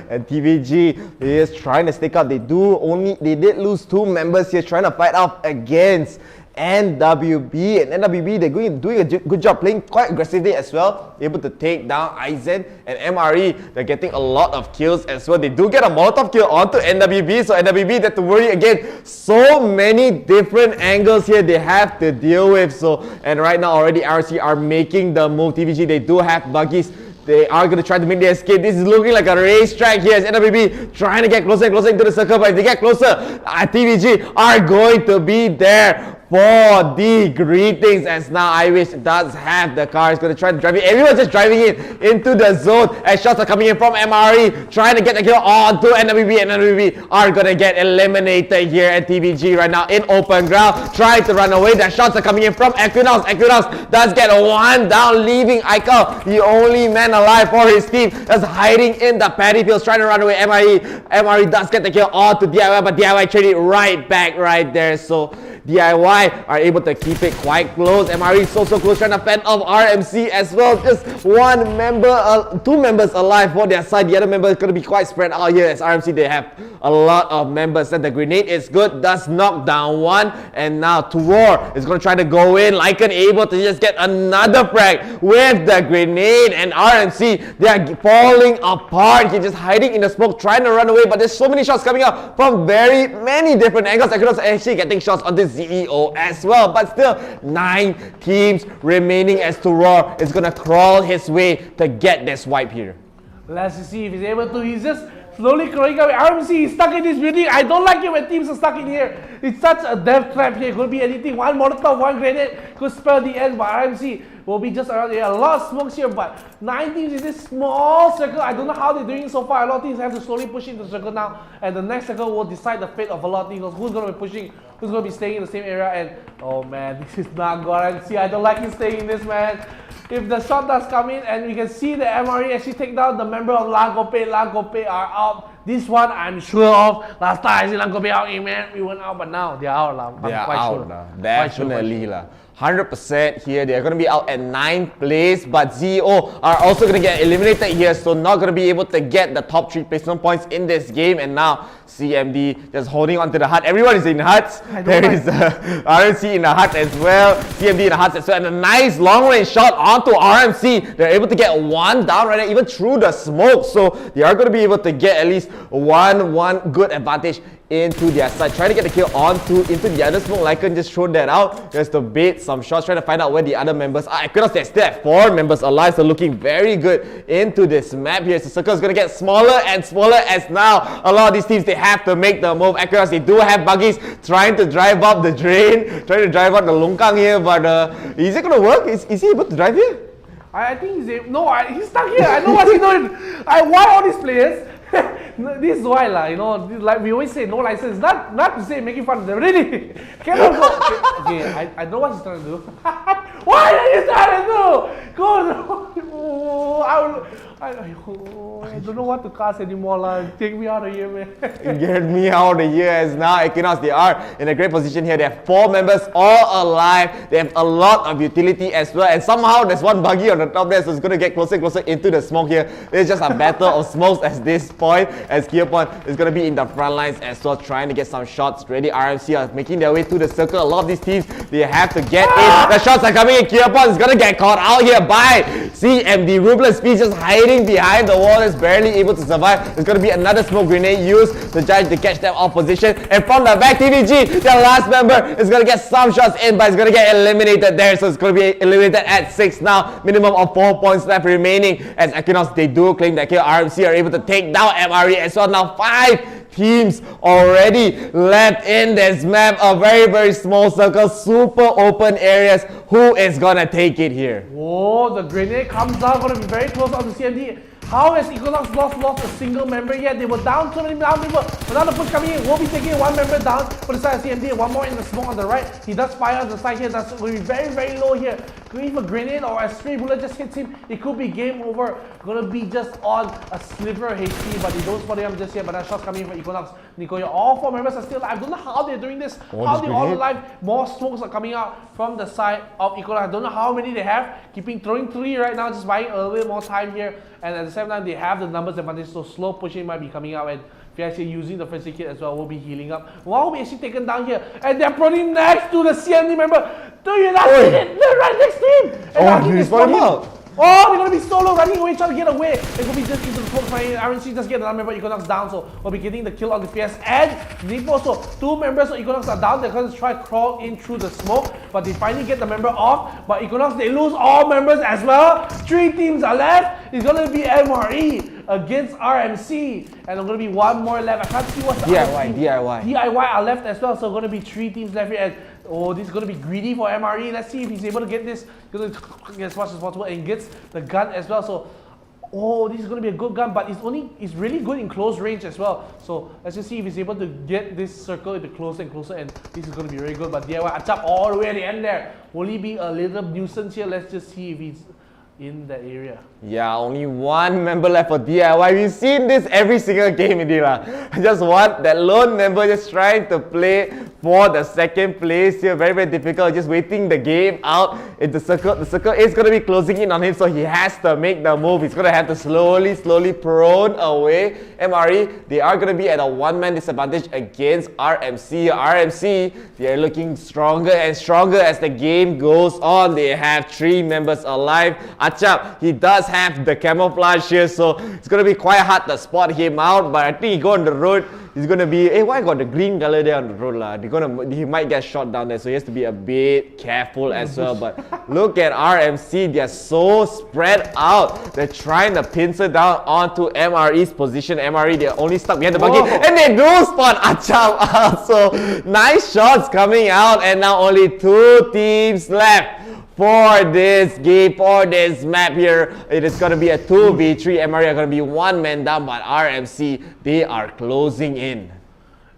And TVG is trying to stick out. They did lose 2 members here, trying to fight off against NWB. And NWB, they're doing a good job, playing quite aggressively as well, able to take down IZ. And MRe, they're getting a lot of kills as well. They do get a Molotov kill onto NWB, so NWB, they have to worry again. So many different angles here they have to deal with. So, and right now already RC are making the move. TVG, they do have buggies. They are going to try to make the escape. This is looking like a racetrack here as NWB trying to get closer and closer into the circle. But if they get closer, TVG are going to be there for the greetings, as now IWish does have the car. He's going to try to drive it. Everyone's just driving it into the zone as shots are coming in from MRe, trying to get the kill onto NEWB, and NEWB are going to get eliminated here at TVG right now in open ground, trying to run away. The shots are coming in from EQUINOX. EQUINOX does get one down, leaving 𝐸, the only man alive for his team, that's hiding in the paddy fields, trying to run away. MRe does get the kill onto DIY, but DIY trade it right back right there. So DIY are able to keep it quite close. MRe so close, trying to fend off RMC as well. Just one member, two members alive for their side. The other member is going to be quite spread out here as RMC, they have a lot of members. And the grenade is good, does knock down one. And now 𝐸 is going to try to go in. Lycan able to just get another frag with the grenade. And RMC, they are falling apart. He's just hiding in the smoke, trying to run away. But there's so many shots coming out from very many different angles. EQUINOX actually getting shots on this CEO as well, but still 9 teams remaining as 𝐸 is gonna crawl his way to get this wipe here. Let's see if he's able to. He's just slowly crawling away. RMC is stuck in this building. I don't like it when teams are stuck in here. It's such a death trap here. Could be anything. One Molotov, one grenade could spell the end, but RMC will be just around here. A lot of smokes here, but 9 teams in this small circle. I don't know how they're doing so far. A lot of teams have to slowly push into the circle now, and the next circle will decide the fate of a lot of teams. Who's going to be pushing, who's going to be staying in the same area. And oh man, this is not good. RMC, I don't like him staying in this, man. If the shot does come in, and we can see the MRe actually take down the member of LANCOPET. LANCOPET are out. This one I'm sure of. Last time I see LANCOPET out, man, we went out, but now they are out. They are out, definitely. 100% here. They're going to be out at 9th place, but 𝐸 are also going to get eliminated here, so not going to be able to get the top 3 placement points in this game. And now CMD just holding on to the hut. Everyone is in huts. There is RMC in the hut as well, CMD in the huts as well, and a nice long range shot onto RMC. They're able to get one down right there, even through the smoke, so they are going to be able to get at least one good advantage into their side. Trying to get the kill into the other smoke. Lycan just throw that out just to bait some shots, trying to find out where the other members are. EQUINOX, they still have 4 members alive, so looking very good into this map here. So the circle is going to get smaller and smaller as now a lot of these teams, they have to make the move. EQUINOX, they do have buggies trying to drive up the drain, trying to drive up the longkang here, but is it going to work? Is he able to drive here? I think he's able. No, he's stuck here. I know what he's doing. Why all these players? This is why, you know, like we always say, no license. Not to say making fun of them. Really, cannot go. Okay, I know what he's trying to do. What are you trying to do? Go. I don't know what to cast anymore. Take me out of here, man. Get me out of here. As now EQUINOX, they are in a great position here. They have 4 members all alive. They have a lot of utility as well. And somehow there's one buggy on the top there, so it's going to get closer and closer into the smoke here. It's just a battle of smokes at this point, as 𝐸 is going to be in the front lines as well, trying to get some shots ready. RMC are making their way to the circle. A lot of these teams, they have to get in. The shots are coming in. 𝐸 is going to get caught out here by CMD. Ruthless Speed just hiding behind the wall, is barely able to survive. There's going to be another smoke grenade used to try to catch them off position. And from the back, TVG, their last member, is going to get some shots in, but it's going to get eliminated there. So it's going to be eliminated at 6 now. Minimum of 4 points left remaining. As EQUINOX, they do claim that RMC are able to take down MRe as well. Now 5 teams already left in this map. A very small circle, super open areas. Who is gonna take it here? Oh, the grenade comes down, gonna be very close on the CMD. How has EQUINOX lost a single member yet? They were down so many down people. Another push coming in. We'll be taking 1 member down for the side of CMD. 1 more in the smoke on the right. He does fire on the side here. That's going to be very low here. If a grenade or a stray bullet just hits him, it could be game over. Gonna be just on a sliver HP, but they don't spot him just yet. But that shot's coming in for EQUINOX. Nicoya, all 4 members are still alive. I don't know how they're doing this. How they're all alive. More smokes are coming out from the side of EQUINOX. I don't know how many they have. Throwing 3 right now, just buying a little bit more time here. And at the same time, they have the numbers advantage, so slow pushing might be coming out. And if you're actually using the first kit as well, we'll be healing up. One will be actually taken down here. And they're putting next to the CMD member. Do you not see it? They're right next to him. And he's spotted him out. Oh, they're going to be solo running away, trying to get away. They're going to be just into the smoke. RNC just get another member EQUINOX down, so we'll be getting the kill on the PS. And Nipo, so 2 members of EQUINOX are down. They're going to try to crawl in through the smoke, but they finally get the member off. But EQUINOX, they lose all members as well. 3 teams are left. It's going to be MRe against RMC. And there's going to be 1 more left. I can't see what's the DIY are left as well, so going to be 3 teams left here. And Oh, this is going to be greedy for MRe. Let's see if he's able to get this. Going to get as much as possible and gets the gun as well. So, oh, this is going to be a good gun, but it's really good in close range as well. So let's just see if he's able to get this circle into closer and closer, and this is going to be very good. But DIY Achap all the way at the end there. Will he be a little nuisance here? Let's just see if he's in that area. Yeah, only one member left for DIY. We've seen this every single game indeed lah. Just one, that lone member just trying to play for the second place here. Very, very difficult. Just waiting the game out in the circle. The circle is going to be closing in on him, so he has to make the move. He's going to have to slowly prone away. MRe, they are going to be at a one-man disadvantage against RMC. RMC, they are looking stronger and stronger as the game goes on. They have 3 members alive. Achap, he does have the camouflage here, so it's going to be quite hard to spot him out, but I think he go on the road. He's going to be, hey, why got the green color there on the road lah? He might get shot down there, so he has to be a bit careful as well. But look at RMC, they're so spread out. They're trying to pincer down onto MRE's position. MRE, they're only stuck behind the buggy, and they do spot Achap out. So nice shots coming out, and now only 2 teams left for this game, for this map here. It is going to be a 2v3. MRe are going to be 1 man down, but RMC, they are closing in.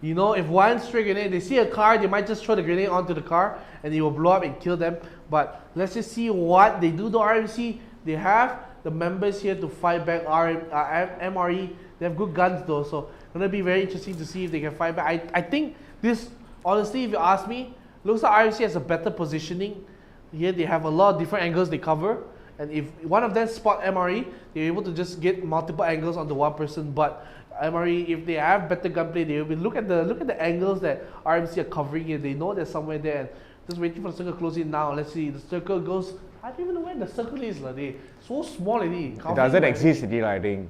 You know, if one stray grenade, they see a car, they might just throw the grenade onto the car and it will blow up and kill them. But let's just see what they do to RMC. They have the members here to fight back MRe. They have good guns though, so it's going to be very interesting to see if they can fight back. I think this, honestly, if you ask me, looks like RMC has a better positioning. Here they have a lot of different angles they cover, and if one of them spot MRe, they're able to just get multiple angles onto one person. But MRe, if they have better gunplay, they will look at the angles that RMC are covering here. They know there's somewhere there, and just waiting for the circle closing now. Let's see, the circle goes. I don't even know where the circle is, they so small already. It doesn't exist already, I think.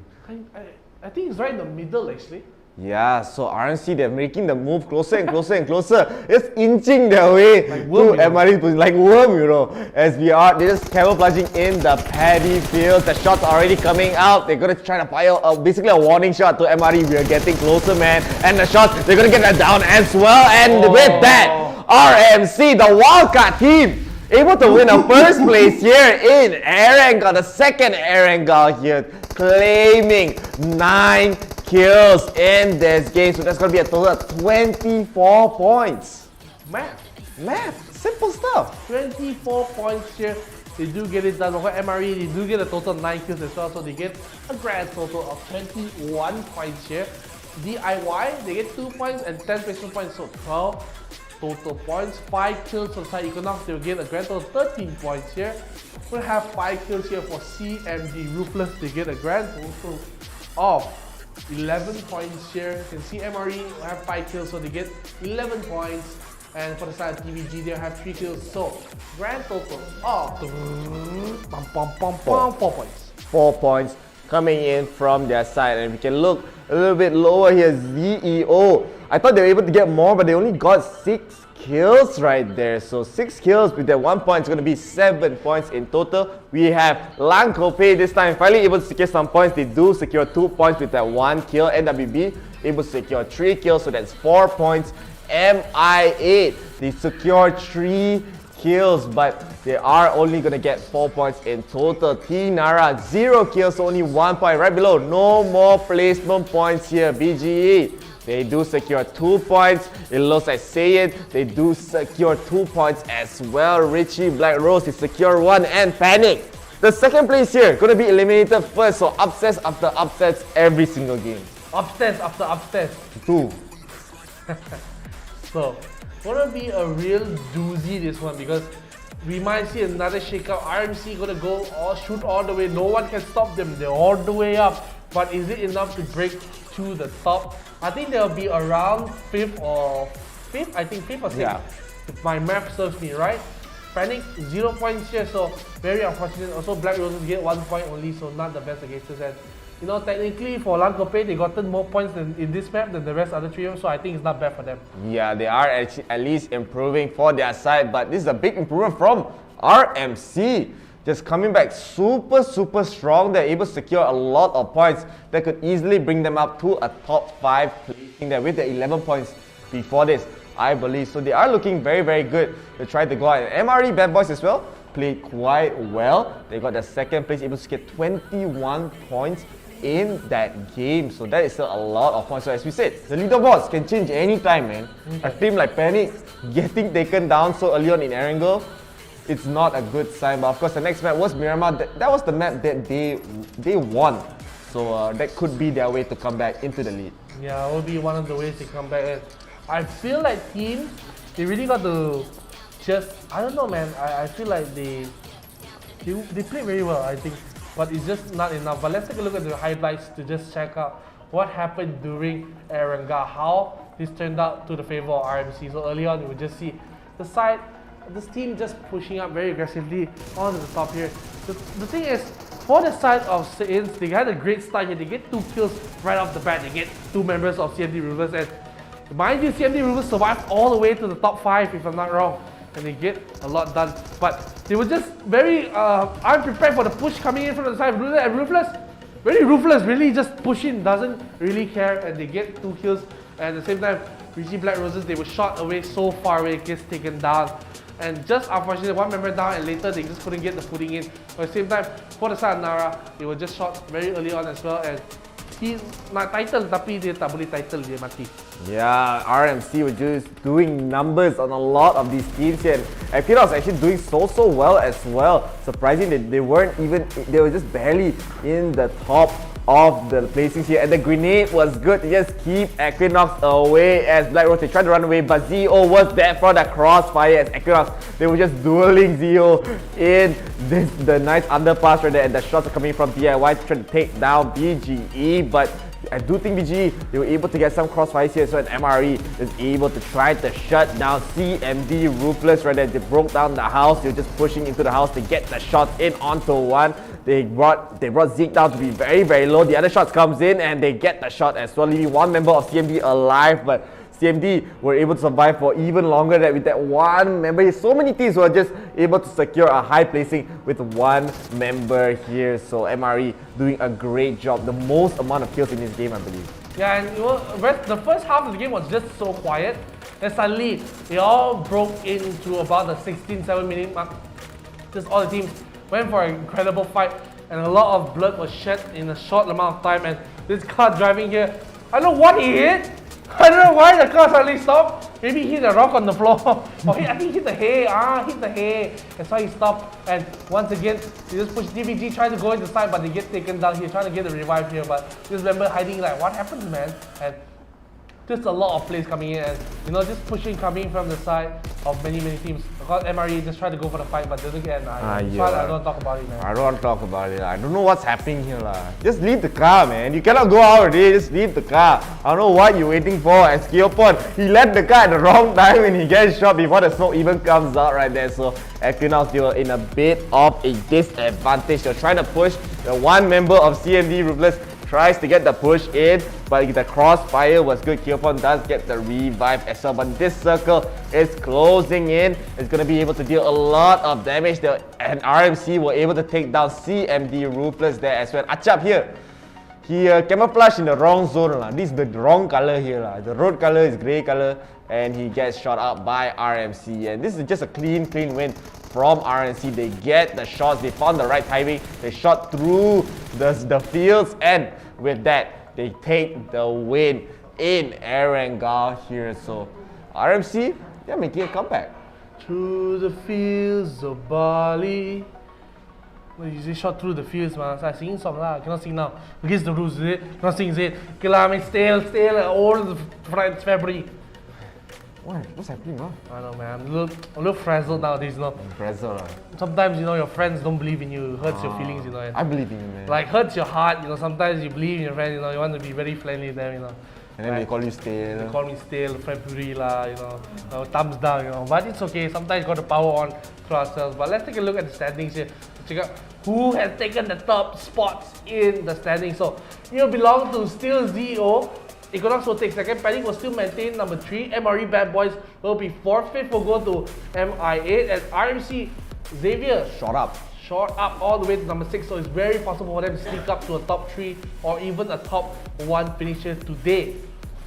I think it's right in the middle actually. Yeah, so RMC, they're making the move closer and closer and closer. Just inching their way like to MRE's position, like worm, you know. As they're just camouflaging in the paddy fields. The shots are already coming out. They're going to try to fire basically a warning shot to MRE. We are getting closer, man. And the shots, they're going to get that down as well. And with that, RMC, the wildcard team, able to win a first place here in Erangel, the second Erangel here, claiming 9 kills in this game. So that's going to be a total of 24 points. Math, simple stuff. 24 points here. They do get it done over MRE. They do get a total of 9 kills as well. So they get a grand total of 21 points here. DIY, they get 2 points and 10 placement points. So 12 total points. 5 kills for 𝐒𝐞𝐚𝐬𝐬. They'll get a grand total of 13 points here. We'll have 5 kills here for CMD Ruthless. They get a grand total of 11 points here. You can see MRE have 5 kills, so they get 11 points. And for the side of TVG, they have 3 kills. So, grand total of 4 points. 4 points coming in from their side. And we can look a little bit lower here. ZEO. I thought they were able to get more, but they only got 6 kills right there. So 6 kills with that 1 point is going to be 7 points in total. We have LANCOPET this time finally able to secure some points. They do secure 2 points with that 1 kill. NWB able to secure 3 kills, so that's 4 points. MI8, they secured 3 kills, but they are only going to get 4 points in total. Team Nara, 0 kills, so only 1 point. Right below, no more placement points here. BGE, they do secure 2 points. It looks like Saiyan, they do secure 2 points as well. Richie BLACKROSE, they secure 1, and Panic, the second place here, going to be eliminated first. So upsets after upsets every single game. Upstairs after upstairs. 2. So, gonna be a real doozy this one, because we might see another shakeup. RMC gonna go shoot all the way. No one can stop them. They're all the way up. But is it enough to break to the top? I think they'll be around 5th or 5th. I think 5th or 6th. Yeah. If my math serves me right. Panic, 0 points here, so very unfortunate. Also, BLACKROSE get 1 point only, so not the best against us. And you know, technically for LANCOPET, they gotten more points in this map than the rest of the 3 so I think it's not bad for them. Yeah, they are at least improving for their side, but this is a big improvement from RMC. Just coming back super strong. They're able to secure a lot of points that could easily bring them up to a top 5 placing there with the 11 points before this. I believe. So they are looking very, very good to try to go out. And MRe Badboyz as well played quite well. They got the second place, able to get 21 points in that game. So that is still a lot of points. So as we said, the leaderboards can change anytime, man. A team like Panic getting taken down so early on in Erangel, it's not a good sign. But of course, the next map was Miramar. That was the map that they won. So that could be their way to come back into the lead. Yeah, it will be one of the ways to come back. And I feel like teams, they really got to just, I don't know, man. I feel like they play very well, I think, but it's just not enough. But let's take a look at the highlights to just check out what happened during Erangel, how this turned out to the favor of RMC. So early on, you would just see this team just pushing up very aggressively onto the top here. The thing is, for the side of Saiyan, they had a great start here. They get 2 kills right off the bat. They get 2 members of CMD Ruthless, and mind you, CMD Ruthless survived all the way to the top 5, if I'm not wrong, and they get a lot done. But they were just very unprepared for the push coming in from the side of Ruthless, and Ruthless, very ruthless, really just pushing, doesn't really care, and they get 2 kills. And at the same time, Richie BLACKROSE, they were shot away so far away, gets taken down. And just unfortunately, 1 member down, and later they just couldn't get the footing in. But at the same time, for the side of Nara, they were just shot very early on as well. And he nak title tapi dia tak boleh title, dia mati. Yeah, RMC were just doing numbers on a lot of these teams here. And EQUINOX actually doing so well as well. Surprising that they were just barely in the top of the placings here. And the grenade was good to just keep EQUINOX away as BLACKROSE, they tried to run away, but 𝐒𝐞 was there for the crossfire as EQUINOX, they were just dueling 𝐒𝐞 in the nice underpass right there, and the shots are coming from DIY to try to take down BGE. But I do think BGE, they were able to get some crossfires here, so MRe is able to try to shut down CMD Ruthless right there. They broke down the house, they were just pushing into the house to get the shots in onto one. They brought 𝐒𝐞 down to be very, very low. The other shots comes in and they get the shot as well, leaving 1 member of CMD alive. But CMD were able to survive for even longer with that 1 member. So many teams were just able to secure a high placing with 1 member here. So MRe doing a great job. The most amount of kills in this game, I believe. Yeah, and the first half of the game was just so quiet. Then suddenly, they all broke into about the 16-7 minute mark. Just all the teams went for an incredible fight, and a lot of blood was shed in a short amount of time. And this car driving here, I don't know what he hit. I don't know why the car suddenly stopped. Maybe he hit a rock on the floor. Or I think he hit the hay. Hit the hay. That's why he stopped. And once again, they just push DVG, trying to go into the side, but they get taken down here, trying to get the revive here. But just remember hiding, like, what happened, man? And just a lot of plays coming in, and just pushing coming from the side of many teams. Because MRe just tried to go for the fight, but didn't get an eye. Yeah. I don't talk about it, man. I don't want to talk about it. I don't know what's happening here, lah. Just leave the car, man. You cannot go out already. Just leave the car. I don't know what you're waiting for. As 𝐿, he left the car at the wrong time when he gets shot before the smoke even comes out right there. So EQUINOX, they were in a bit of a disadvantage. They're trying to push. The 1 member of CMD Ruthless tries to get the push in, but the crossfire was good. 𝐿 does get the revive as well, but this circle is closing in. It's going to be able to deal a lot of damage there, and RMC were able to take down CMD Ruthless there as well. Achap here, he camouflaged in the wrong zone. This is the wrong color here. The road color is grey color, and he gets shot up by RMC, and this is just a clean win from RMC. They get the shots, they found the right timing, they shot through the fields, and with that, they take the win in Erangel here. So RMC, they're making a comeback. Through the fields of Bali. No, you just shot through the fields, man. So I sing song lah. Cannot sing now. Against the rules, is it? Cannot sing, is it? Okay lah, I mean, stale all the February. What's happening, huh? I don't know, man. I'm a little frazzled nowadays, Frazzled, Sometimes, your friends don't believe in you. It hurts your feelings, And I believe in you, man. Like, hurts your heart, Sometimes you believe in your friends, you want to be very friendly with them, And then they call you stale. They call me stale, February lah, thumbs down, But it's okay. Sometimes you got the power on through ourselves. But let's take a look at the standings here. Check out who has taken the top spots in the standings. So, belong to still 𝐒𝐞. EQUINOX will take 2nd, Panic will still maintain number 3, MRe Badboyz will be 4th, 5th will go to MI8, and RMC XAVIER shot up all the way to number 6, so it's very possible for them to sneak up to a top 3 or even a top 1 finisher today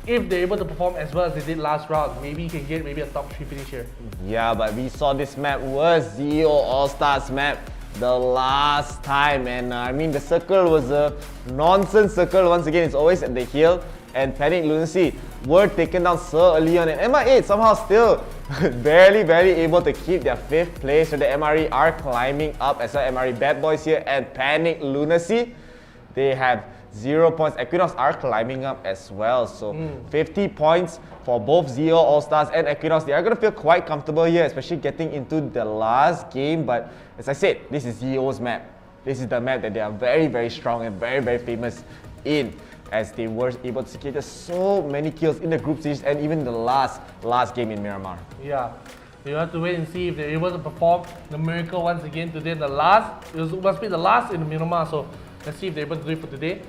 if they're able to perform as well as they did last round, maybe you can get maybe a top 3 finish here. Yeah, but we saw this map was 𝐸 All-Stars map the last time, and I mean the circle was a nonsense circle. Once again, it's always at the hill, and Panic LUNACY were taken down so early on, and MR8 somehow still barely able to keep their 5th place. So the MRe are climbing up as well. MRe Badboyz here and Panic LUNACY, they have 0 points. EQUINOX are climbing up as well, so 50 points for both 𝐸 All-Stars and EQUINOX. They are going to feel quite comfortable here, especially getting into the last game. But as I said, this is 𝐸's map. This is the map that they are very strong and very famous in, as they were able to secure so many kills in the group stage and even the last game in Miramar. Yeah, you have to wait and see if they're able to perform the miracle once again today. The last, it must be the last in the Miramar, so let's see if they're able to do it for today.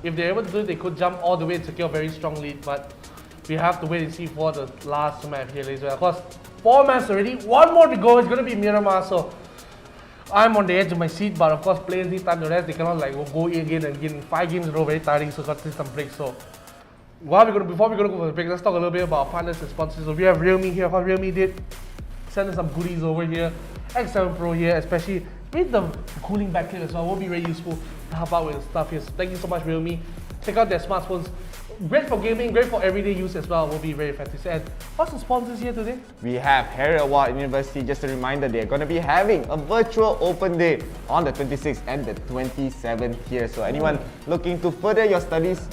If they're able to do it, they could jump all the way and secure a very strong lead, but we have to wait and see for the last map here, ladies and gentlemen. Of course, 4 maps already, 1 more to go. It's going to be Miramar, so I'm on the edge of my seat, but of course players need time to rest. They cannot like go again and again. 5 games in a row, very tiring, so got to take some breaks. So before we're going to go for the break, let's talk a little bit about partners and sponsors. So we have Realme here. How Realme did send us some goodies over here. X7 Pro here, especially with the cooling back kit as well, will be very useful to help out with stuff here. So thank you so much, Realme. Check out their smartphones. Great for gaming, great for everyday use as well. Will be very effective. And what's the sponsors here today? We have Heriot-Watt University. Just a reminder, they're going to be having a virtual open day on the 26th and the 27th here. So anyone looking to further your studies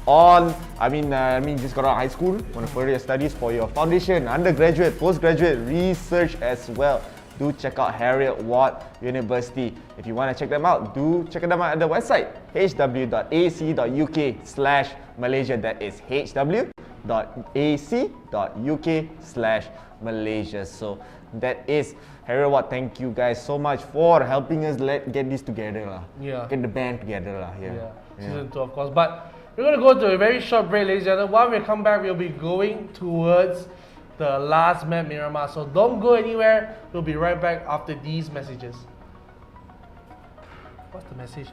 on, just got out of high school, want to further your studies for your foundation, undergraduate, postgraduate, research as well, do check out Heriot-Watt University. If you want to check them out, do check them out at the website hw.ac.uk/Malaysia. That is hw.ac.uk/Malaysia. So that is Heriot-Watt. Thank you guys so much for helping us get this together. Yeah. Get the band together. Season 2, of course. But we're going to go to a very short break, ladies and gentlemen. While we come back, we'll be going towards the last map, Miramar. So don't go anywhere. We'll be right back after these messages. What's the message?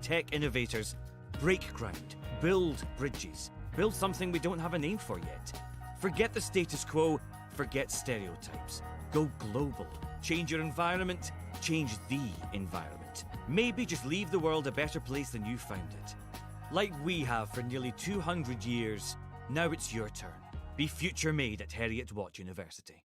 Tech innovators break ground, build bridges, build something we don't have a name for yet. Forget the status quo, forget stereotypes. Go global. Change your environment, change the environment. Maybe just leave the world a better place than you found it. Like we have for nearly 200 years, now it's your turn. Be future made at Heriot-Watt University.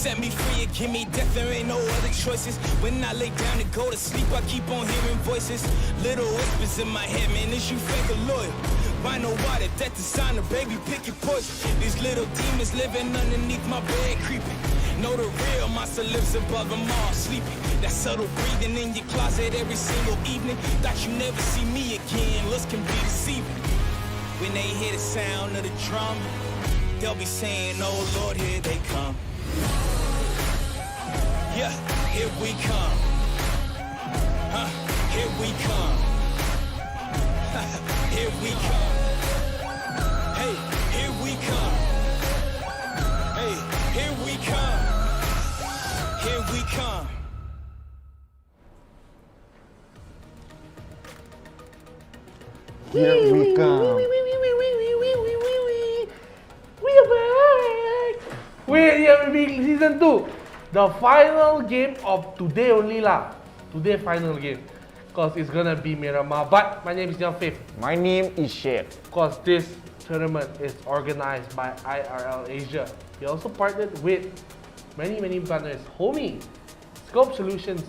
Set me free and give me death, there ain't no other choices. When I lay down to go to sleep, I keep on hearing voices. Little whispers in my head, man, is you fake or loyal? 𝐸-𝐷, that designer, baby, pick your poison. These little demons living underneath my bed, creeping. Know the real monster lives above them all, sleeping. That subtle breathing in your closet every single evening. Thought you never see me again, looks can be deceiving. When they hear the sound of the drum, they'll be saying, oh Lord, here they come. Yeah, here we come. Here we come. Here we come. Hey, here we come. Hey, here we come. Here we come. Here we come. We are back. We're season 2. The final game of today only lah. Today final game. Because it's gonna be Miramar. But my name is Young Faith. My name is Chef. Because this tournament is organized by IRL Asia. We also partnered with many partners. HOMIEE, 𝐤 Solutions,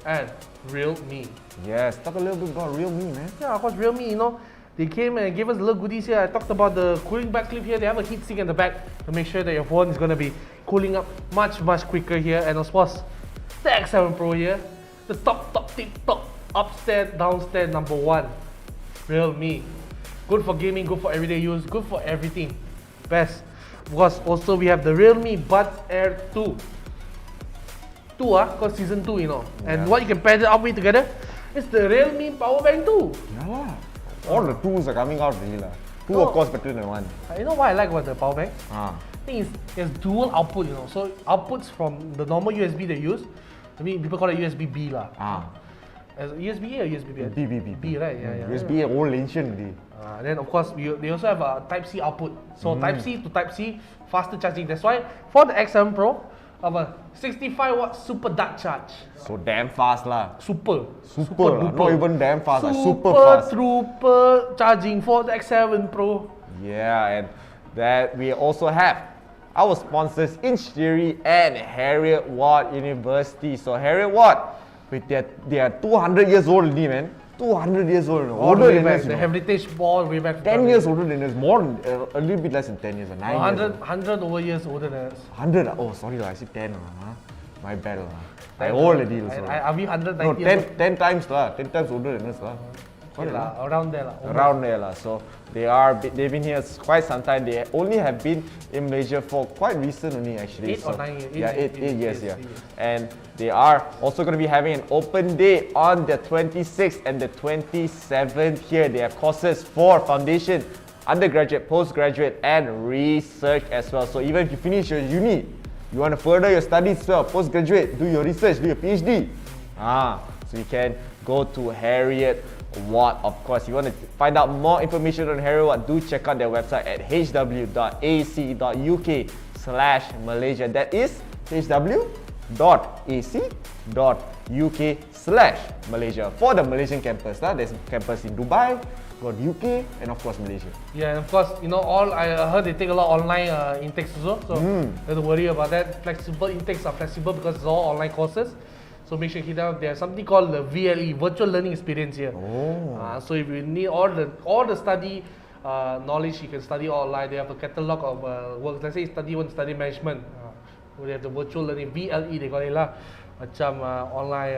and Realme. Yes, talk a little bit about Realme, man. Yeah, of course, Realme, you know, they came and gave us little goodies here. I talked about the cooling back clip here. They have a heat sink in the back to make sure that your phone is going to be cooling up much quicker here. And of course, the X7 Pro here, the top, upstairs, downstairs, #1, Realme. Good for gaming, good for everyday use, good for everything. Best. Because also we have the Realme Buds Air 2. Because season 2, you know. And what you can pair it up with together is the Realme Power Bank 2. Yeah. All the tools are coming out really lah. Two of course better than one. You know what I like about the power bank? I think it has dual output, you know. So outputs from the normal USB they use. I mean, people call it USB B lah. As USB A or USB B? B, right? Yeah. USB A old ancient already. Then of course they also have a Type C output. So Type C to Type C, faster charging. That's why for the X7 Pro, have a 65 watt super dark charge. So damn fast lah. Super not even damn fast, super fast. Super charging for the X7 Pro. Yeah, and that we also have our sponsors 𝐤 and Heriot-Watt University. So Heriot-Watt, with they are 200 years old already, man. 200 years old. Older than us. The heritage ball way back. 10 years older than us. More than, a little bit less than 10 years. 100 over years older than us. 100? Oh, sorry, I said 10. My bad. I old already. Are we 190? No, 10 times lah. 10 times older than us lah. Around there lah. Around there lah. So they've been here quite some time. They only have been in Malaysia for quite recent only actually. 8 or 9 years. Yeah, 8 years, yeah. And they are also going to be having an open day on the 26th and the 27th here. They have courses for foundation, undergraduate, postgraduate, and research as well. So even if you finish your uni, you want to further your studies as well, postgraduate, do your research, do your PhD. So you can go to Heriot-Watt. Of course, you want to find out more information on Heriot-Watt, do check out their website at hw.ac.uk/Malaysia. That is hw.ac.uk/Malaysia for the Malaysian campus. There's campus in Dubai, got UK, and of course Malaysia. Yeah, and of course, you know, I heard they take a lot of online intakes also, so don't worry about that. Flexible intakes are flexible because it's all online courses. So make sure you hit down. There's something called the VLE, Virtual Learning Experience here. So if you need all the study knowledge, you can study online. They have a catalog of work. Let's say you study management. They have the virtual learning, VLE they call it lah. Macam online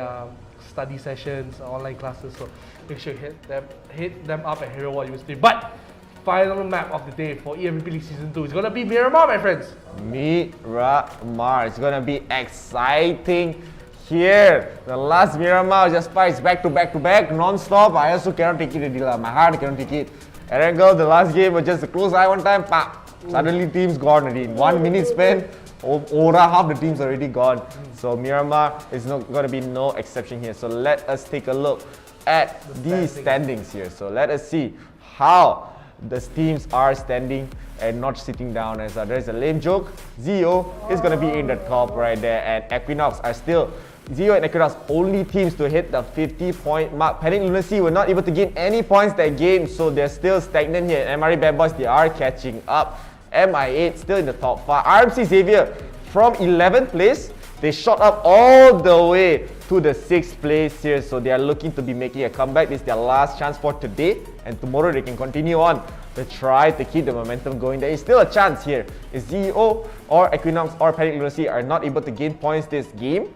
study sessions, online classes. So make sure you hit them up at Heriot-Watt University. But final map of the day for EMVP League Season 2. It's gonna be Miramar, my friends. Miramar. It's gonna be exciting here. The last Miramar just fights back to back, non-stop. I also cannot take it already. My heart cannot take it. Erangel, the last game was just a close eye one time. Suddenly team's gone already. In 1 minute span, half the team's already gone. So Miramar is not gonna be no exception here. So let us take a look at these standings here. So let us see how the teams are standing and not sitting down. As there's a lame joke. 𝐤 is gonna be in the top right there, and EQUINOX are still 𝐤 and EQUINOX only teams to hit the 50-point mark. Panic LUNACY were not able to gain any points that game, so they're still stagnant here. MRe Badboyz, they are catching up. MI8 still in the top 5. RMC XAVIER from 11th place, they shot up all the way to the 6th place here, so they are looking to be making a comeback. This is their last chance for today, and tomorrow they can continue on to try to keep the momentum going. There is still a chance here. If 𝐤 or EQUINOX or Panic LUNACY are not able to gain points this game,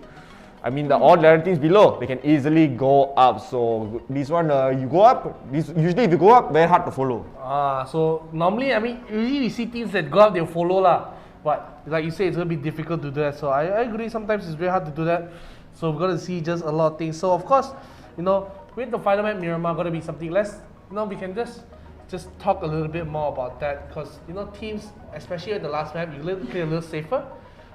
I mean the odd level teams below, they can easily go up. So this one, you go up, usually if you go up, very hard to follow. So normally, I mean, usually we see teams that go up, they'll follow lah. But like you say, it's gonna be difficult to do that. So I agree, sometimes it's very hard to do that. So we're gonna see just a lot of things. So of course, you know, with the final map Miramar gonna be something less, you know, we can just talk a little bit more about that, because you know, teams, especially at the last map, you play a little safer.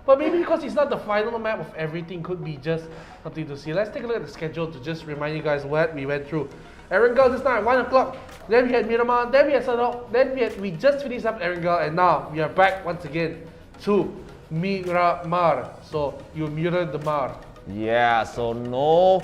But maybe because it's not the final map of everything, could be just something to see. Let's take a look at the schedule to just remind you guys what we went through. Erangel just now at 1 o'clock. Then we had Miramar. Then we had Sanhok. Then we just finished up Erangel, and now we are back once again to Miramar. So you mirrored the Mar. Yeah. So no.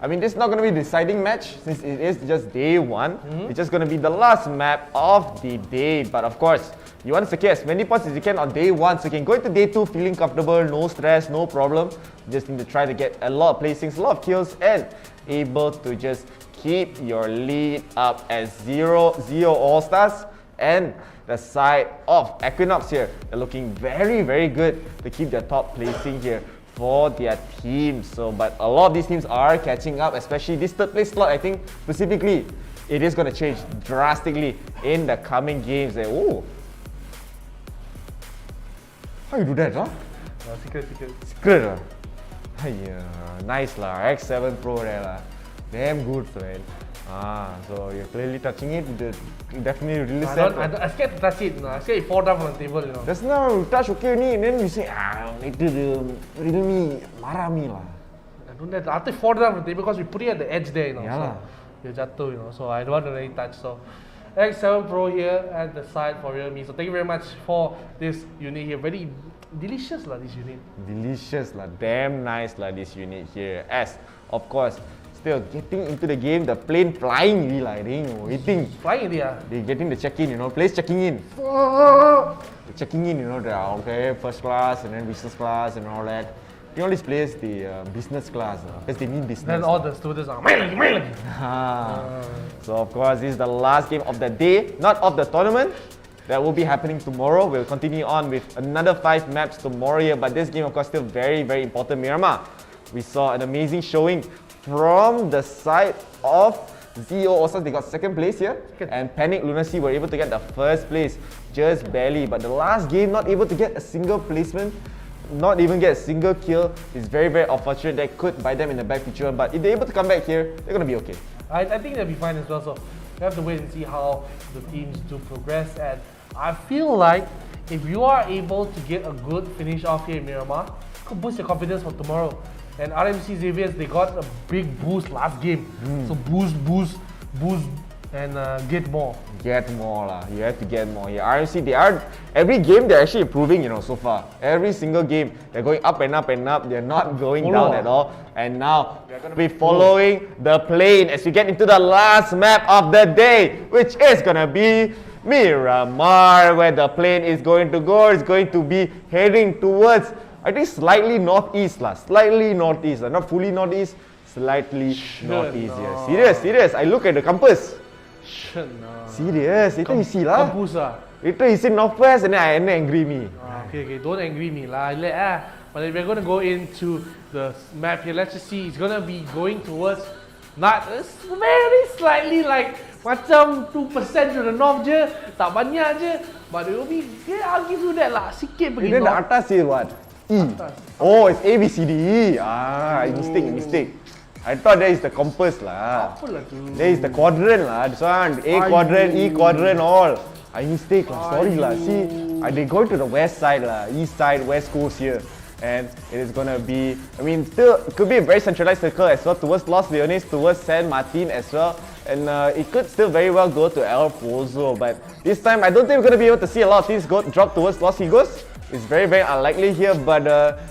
I mean, this is not going to be a deciding match since it is just day 1. It's just going to be the last map of the day. But of course, you want to secure as many points as you can on day 1, so you can go into day 2 feeling comfortable, no stress, no problem. You just need to try to get a lot of placings, a lot of kills, and able to just keep your lead up as 𝐤 ALLSTARs and the side of EQUINOX here. They're looking very, very good to keep their top placing here for their team. So, but a lot of these teams are catching up, especially this 3rd place slot. I think specifically, it is going to change drastically in the coming games. Oh, how you do that, huh? Secret. Yeah, nice lah. X7 Pro there lah. Damn good, man. So you're clearly touching it. Definitely really set. I scared to touch it. You know. I scared it fall down from the table. You know. Just now you touch okay ni, and then you say later the Realme marah me lah. I don't know. After it fall down from the table because we put it at the edge there. You know. Yeah. So you're jatuh. You know. So I don't want to really touch. So X7 Pro here at the side for Realme. So thank you very much for this unit here. Very delicious lah, this unit. Delicious lah. Damn nice lah, this unit here. As of course, still getting into the game, the plane flying really like, waiting. Flying already They're getting the check-in, you know, place checking in. The checking in, you know, they're okay, first class and then business class and all that. You know, this place, the business class, because they mean business. Then all the students are So of course, this is the last game of the day, not of the tournament. That will be happening tomorrow. We'll continue on with another 5 maps tomorrow here, but this game of course still very, very important. Miramar, we saw an amazing showing from the side of 𝐤 ALLSTARs. They got 2nd place here, and Panic LUNACY were able to get the 1st place, just barely. But the last game, not able to get a single placement, not even get a single kill, is very, very unfortunate. That could bite them in the back future, but if they're able to come back here, they're going to be okay. I think they'll be fine as well, so we have to wait and see how the teams do progress. And I feel like if you are able to get a good finish off here in Miramar, it could boost your confidence for tomorrow. And RMC XAVIER, they got a big boost last game. So boost, and get more. Get more lah. You have to get more. Yeah, RMC, they are, every game they're actually improving, you know, so far. Every single game, they're going up and up and up. They're not going down at all. And now, they're going to be following the plane as we get into the last map of the day, which is going to be Miramar, where the plane is going to go. It's going to be heading towards, I think, slightly northeast lah. Slightly northeast, not fully northeast, slightly northeast. Yeah. Serious. I look at the compass. Serious. Later you see lah. Later you see northwest and then angry me. Okay, don't angry me lah. But if we're going to go into the map here, let's just see. It's going to be going towards, not very slightly like Macam 2% to the north je, tak banyak je. But it will be, yeah, I'll give you that lah. Sikit pergi Then the north. atas is what? E. Oh, it's A, B, C, D, E. Ah, mistake. I thought that is the compass lah. Apa lah tu? There is the quadrant lah. This one, A quadrant, E quadrant, all. I mistake lah. Sorry lah. See, they going to the west side lah, east side, west coast here. And it is gonna be, I mean, still it could be a very centralized circle as well towards Los Leones, towards San Martin as well. And it could still very well go to El Pozo, but this time I don't think we're gonna be able to see a lot of teams drop towards Los Higos. It's very, very unlikely here, but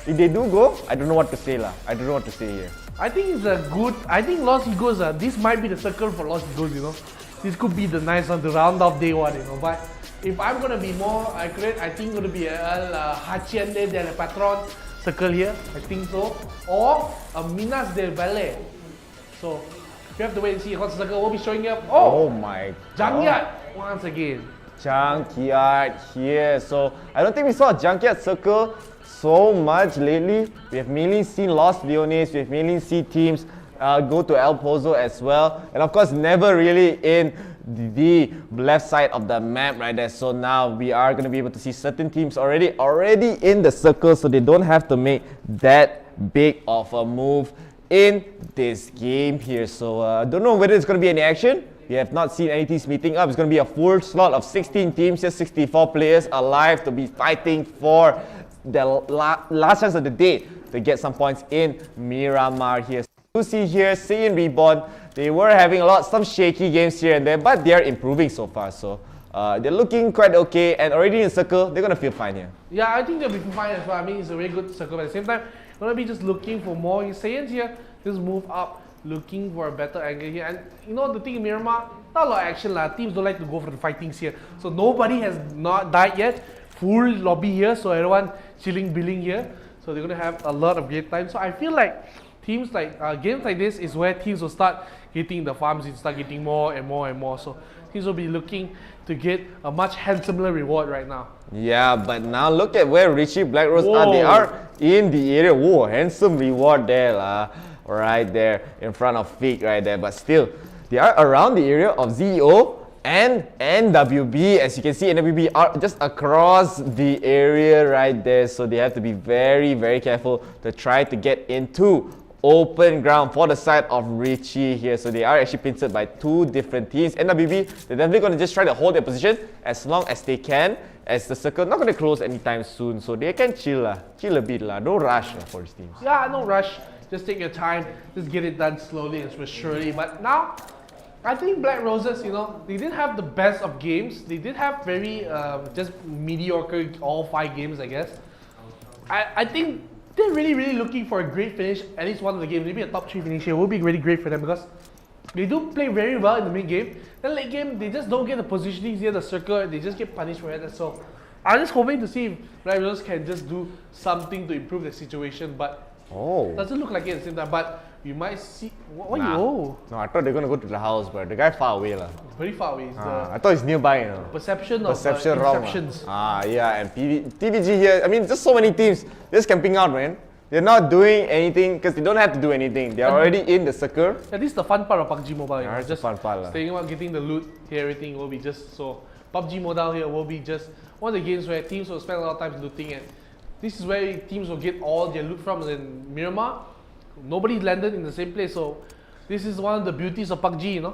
if they do go, I don't know what to say lah. I don't know what to say here. I think it's a good, I think Los Higos, this might be the circle for Los Higos, you know. This could be the nice one, the round off day one, you know. But if I'm gonna be more accurate, I think it's gonna be Hacienda del Patron circle here, I think so. Or Minas del Valle. So you have to wait and see what circle will be showing up. Oh my god. Junkyard once again. Junkyard here. So I don't think we saw a Junkyard circle so much lately. We have mainly seen Los Leones, we have mainly seen teams go to El Pozo as well. And of course, never really in the left side of the map right there. So now we are going to be able to see certain teams already in the circle, so they don't have to make that big of a move in this game here. So I don't know whether it's going to be any action. We have not seen any teams meeting up. It's going to be a full slot of 16 teams, just 64 players alive to be fighting for the last chance of the day to get some points in Miramar here. You see here, Saiyan Reborn, they were having some shaky games here and there, but they are improving so far. So they're looking quite okay, and already in circle, they're gonna feel fine here. Yeah, I think they'll be fine as well. I mean, it's a very good circle, but at the same time, gonna be just looking for more Saiyans here. Just move up, looking for a better angle here. And you know the thing in Miramar, not a lot of action lah. Teams don't like to go for the fightings here. So nobody has not died yet. Full lobby here, so everyone chilling, billing here. So they're gonna have a lot of great time. So I feel like teams like games like this is where teams will start hitting the farms and start getting more and more and more. So teams will be looking to get a much handsomer reward right now. Yeah, but now look at where Richie BLACKROSE are. They are in the area. Whoa, handsome reward there lah. Right there in front of Fig right there. But still, they are around the area of ZEO and NWB. As you can see, NWB are just across the area right there. So they have to be very, very careful to try to get into open ground for the side of Richie here. So they are actually pincered by two different teams. NWB, they're definitely going to just try to hold their position as long as they can, as the circle not going to close anytime soon. So they can chill a bit lah. No rush for these teams. Yeah, no rush. Just take your time. Just get it done slowly and surely. But now, I think BLACKROSE, you know, they didn't have the best of games. They did have very just mediocre all 5 games, I guess. I think they're really looking for a great finish, at least one of the games. Maybe a top 3 finish here will be really great for them, because they do play very well in the mid game. Then late game, they just don't get the positioning near the circle. They just get punished for it. So I'm just hoping to see if BLACKROSE can just do something to improve the situation. But doesn't look like it at the same time. But you might see. What No, I thought they're gonna go to the house, but the guy far away lah. Very far away. I thought he's nearby, you know. Perception of wrong. interceptions. Yeah, and TVG here. I mean, just so many teams just camping out, man. They're not doing anything because they don't have to do anything. They're already in the circle. Yeah, this is the fun part of PUBG Mobile. Yeah, just fun part lah. staying out, getting the loot here, everything will be just so. PUBG Mobile here will be just one of the games where teams will spend a lot of time looting, and this is where teams will get all their loot from. And then Miramar, nobody landed in the same place, so this is one of the beauties of PUBG, you know.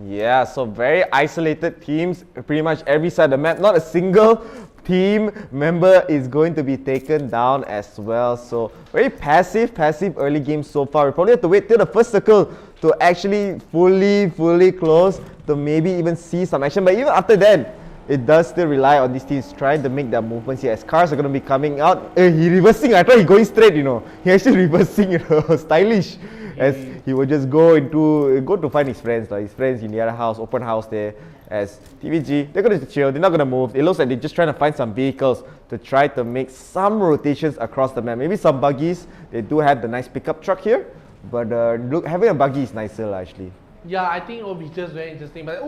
Yeah, so very isolated teams, pretty much every side of the map. Not a single team member is going to be taken down as well. So very passive early game so far. We probably have to wait till the first circle to actually fully close to maybe even see some action. But even after that, it does still rely on these teams trying to make their movements here, as cars are going to be coming out. He reversing. I thought he going straight, you know. He actually reversing, you know, stylish. As he would just go to find his friends in the other house, open house there. As TVG, they're going to chill, they're not going to move. It looks like they're just trying to find some vehicles to try to make some rotations across the map. Maybe some buggies. They do have the nice pickup truck here, but look, having a buggy is nicer actually. Yeah, I think it will be just very interesting. But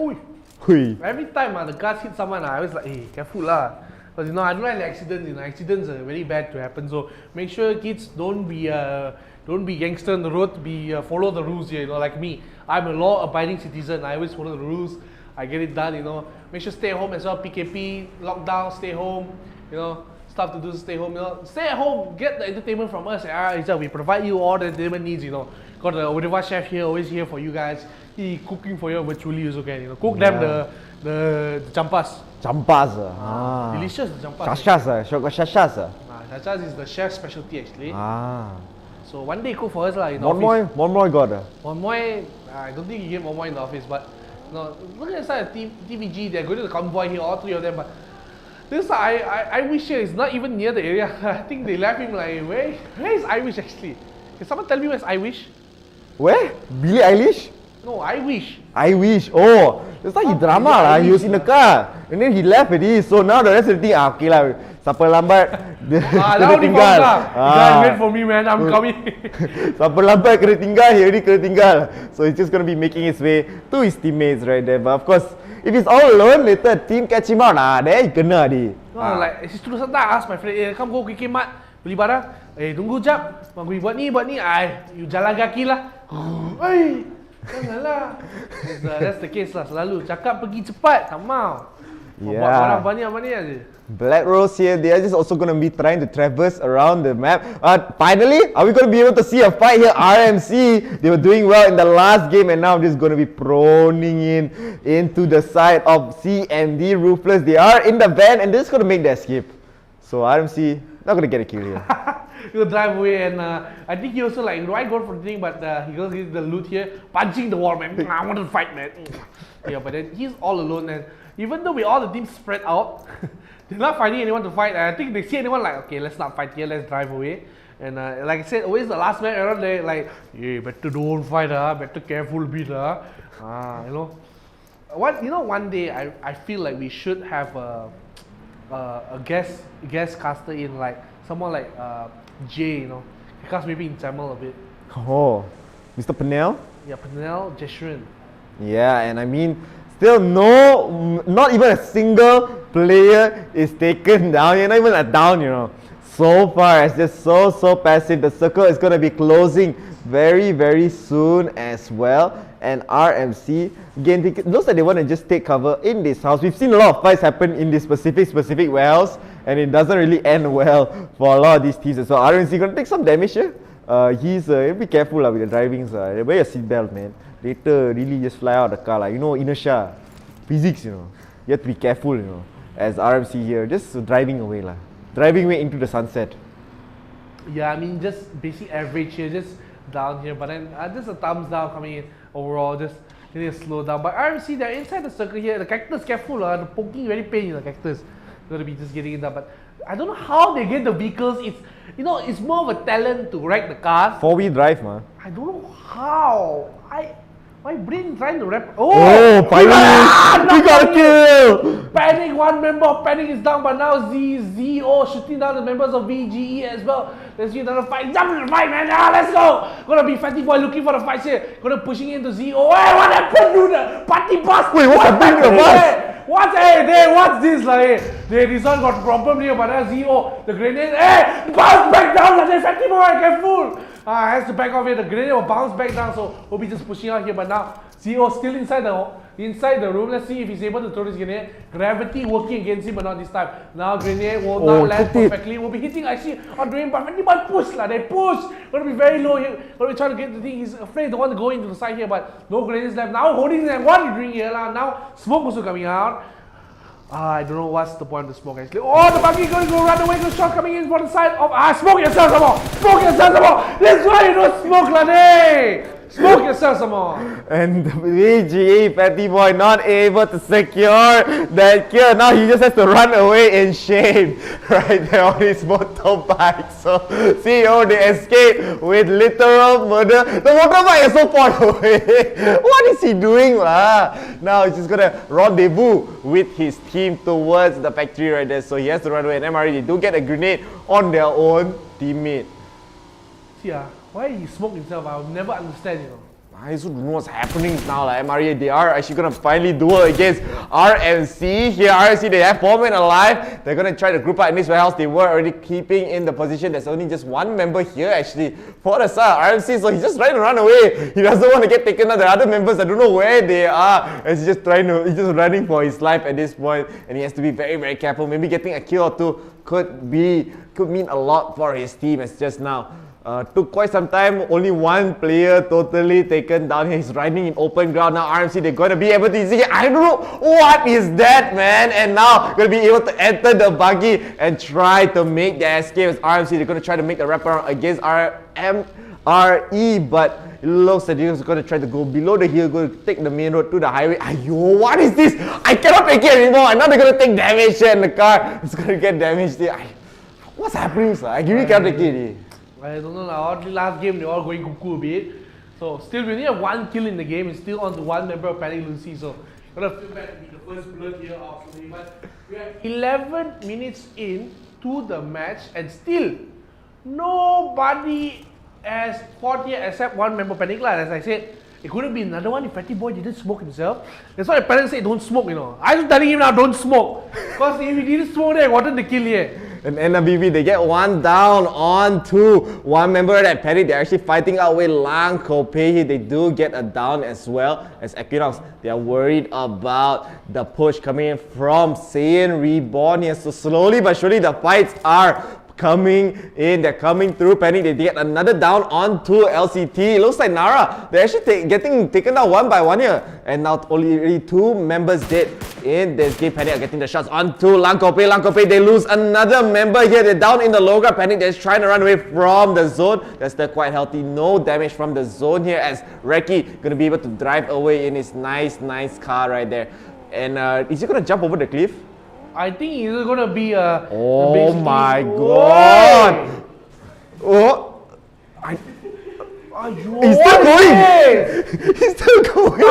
every time the cars hit someone, I always like, hey, careful lah. Because you know, I don't like accidents. You know, accidents are very bad to happen. So make sure kids don't be gangster on the road. Follow the rules here. You know, like me, I'm a law-abiding citizen. I always follow the rules. I get it done, you know. Make sure stay home as well, PKP, lockdown, stay home, you know. Stuff to do, stay home, you know. Stay at home, get the entertainment from us. We provide you all the entertainment needs, you know. Got the whatever chef here, always here for you guys. He cooking for you virtually also can, you know. Cook them the champas. Champas. Delicious the champas. Shashas. Shashas. Shashas is the chef's specialty actually. So one day cook for us in the office. One more got. One more, I don't think he gave one more in the office, but no, look at the TVG, they're going to the convoy here, all three of them, but this I-Wish here is not even near the area. I think they left him like, where is I-Wish actually? Can someone tell me where's I-Wish? Where? Billie Eilish? No, I-Wish. I-Wish. Oh, that's why he drama lah. He was in the car and then he left already. So now the rest of the thing, okay lah. Siapa lambat, kena tinggal. Guys, wait for me, man. I'm coming. Siapa lambat kena tinggal, he already kena tinggal. So he's just gonna be making his way to his teammates right there. But of course, if he's all alone, later team catch him out. There he kena di. No, like he's terus datang ask my friend, come go quick mat, beli barang. Tunggu jap. Mak gue buat ni. You jalan kaki lah. Janganlah. That's the case lah. Selalu cakap pergi cepat, tak mau. Buat barang banyak-banyak aja. BLACKROSE here, they are just also going to be trying to traverse around the map. Finally, are we going to be able to see a fight here? RMC, they were doing well in the last game and now just going to be proning into the side of CMD. Ruthless, they are in the van and they're just going to make the escape. So RMC, not going to get a kill here. He'll drive away and I think he also like, do I go for the thing, but he goes get the loot here, punching the wall, man. I want to fight, man. Yeah, but then he's all alone and even though we all the teams spread out, they're not finding anyone to fight. I think they see anyone like, okay, let's not fight here, let's drive away. And like I said, always the last man around there, like, hey, better don't fight, better careful bit, you know. One day I feel like we should have a guest caster in, like someone like Jay, you know, cast maybe in Tamil a bit. Oh, Mr. Penel? Yeah, Penel, Jeshrin. Yeah, and I mean, still not even a single player is taken down. You're not even a down, you know. So far, it's just so passive. The circle is going to be closing very soon as well. And RMC, again, looks like they want to just take cover in this house. We've seen a lot of fights happen in this specific warehouse, and it doesn't really end well for a lot of these teams as well. RMC going to take some damage here. He's be careful with the driving. Wear your seatbelt, man. Later, really just fly out of the car. You know, inertia, physics, you know. You have to be careful, you know. As RMC here, just driving away. Driving away into the sunset. Yeah, I mean, just basic average here, just down here. But then, just a thumbs down coming in overall, just getting a slow down. But RMC, they're inside the circle here. The cactus, careful, the poking very pain in the cactus. Going to be just getting it done. But I don't know how they get the vehicles. It's, you know, it's more of a talent to ride the cars. 4-wheel drive, man. I don't know how. My brain trying to wrap. Finally! We got a kill! Panic, one member of Panic is down, but now ZO shooting down the members of VGE as well. Let's see another fight. Jump in the fight, man! Let's go! Gonna be Fatty Boy looking for the fights here. Gonna pushing into ZO. Hey, what happened to the party bus? Wait, what's happening to the bus? What's this? This one got problem here, but now ZO, the grenade. Hey! Bounce back down! Fatty Boy, careful! Has to back off here. The grenade will bounce back down, so we'll be just pushing out here. But now ZO still inside the room. Let's see if he's able to throw this grenade. Gravity working against him, but not this time. Now grenade will not land perfectly. We'll be hitting actually on drain, but anyone push They push. Gonna be very low here. Gonna be trying to get the thing. He's afraid to want to go into the side here, but no grenades left. Now holding them. What are you doing here? Now smoke also coming out. I don't know what's the point of the smoke actually. Oh, the buggy going to go run away. Good shot coming in for the side of smoke yourself some more. Smoke yourself some more. That's why you don't smoke, Lade. Smoke yourself some more. And the VGE Fatty Boy not able to secure that kill. Now he just has to run away in shame right there on his motorbike. So CEO, they escape with literal murder. The motorbike is so far away. What is he doing? Now he's just gonna rendezvous with his team towards the factory right there. So he has to run away. And MRe, they do get a grenade on their own teammate. Yeah. Why he smoked himself, I'll never understand, you know. I also don't know what's happening now. Like MRe, they are actually gonna finally duel against RMC. Here, RMC, they have 4 men alive. They're gonna try to group out in this warehouse. They were already keeping in the position. There's only just 1 member here actually for the side RMC. So he's just trying to run away. He doesn't want to get taken out. The other members, I don't know where they are. And he's just running for his life at this point. And he has to be very, very careful. Maybe getting a kill or 2 could mean a lot for his team as just now. Took quite some time, only 1 player totally taken down. He's riding in open ground. Now RMC, they're going to be able to see, I don't know what is that, man. And now going to be able to enter the buggy and try to make their escape as RMC. They're going to try to make the wraparound against MRe, but it looks like he's going to try to go below the hill, going to take the main road to the highway. Ayo, what is this? I cannot take it anymore. And now they're going to take damage here and the car is going to get damaged there. What's happening, sir? I really cannot take it. I don't know now, the last game they're all going cuckoo a bit. So still we only have 1 kill in the game, it's still on to 1 member of Panic LUNACY, so gonna feel bad to be the first blood here of today. But we are 11 minutes in to the match and still nobody has fought here except 1 member Panic. As I said, it couldn't be another one if Fatty Boy didn't smoke himself. That's why the parents say don't smoke, you know. I'm telling him now don't smoke. Because if he didn't smoke there, I wanted the kill here. And NEWB, they get 1 down on 2. 1 member at Petty, they're actually fighting out with LANCOPET. They do get a down as well as EQUINOX. They are worried about the push coming in from Saiyan Reborn here. So slowly but surely the fights are coming in, they're coming through. Panic, they get another down onto LCT. It looks like Nara, they're actually getting taken down 1 by 1 here. And now only 2 members dead in this game. Panic are getting the shots onto LANCOPET. LANCOPET, they lose another member here. They're down in the low ground. Panic, they're trying to run away from the zone. They're still quite healthy. No damage from the zone here as Reki gonna be able to drive away in his nice car right there. And is he gonna jump over the cliff? I think it's gonna be a. Oh my god! Oh! He's still going! He's still going!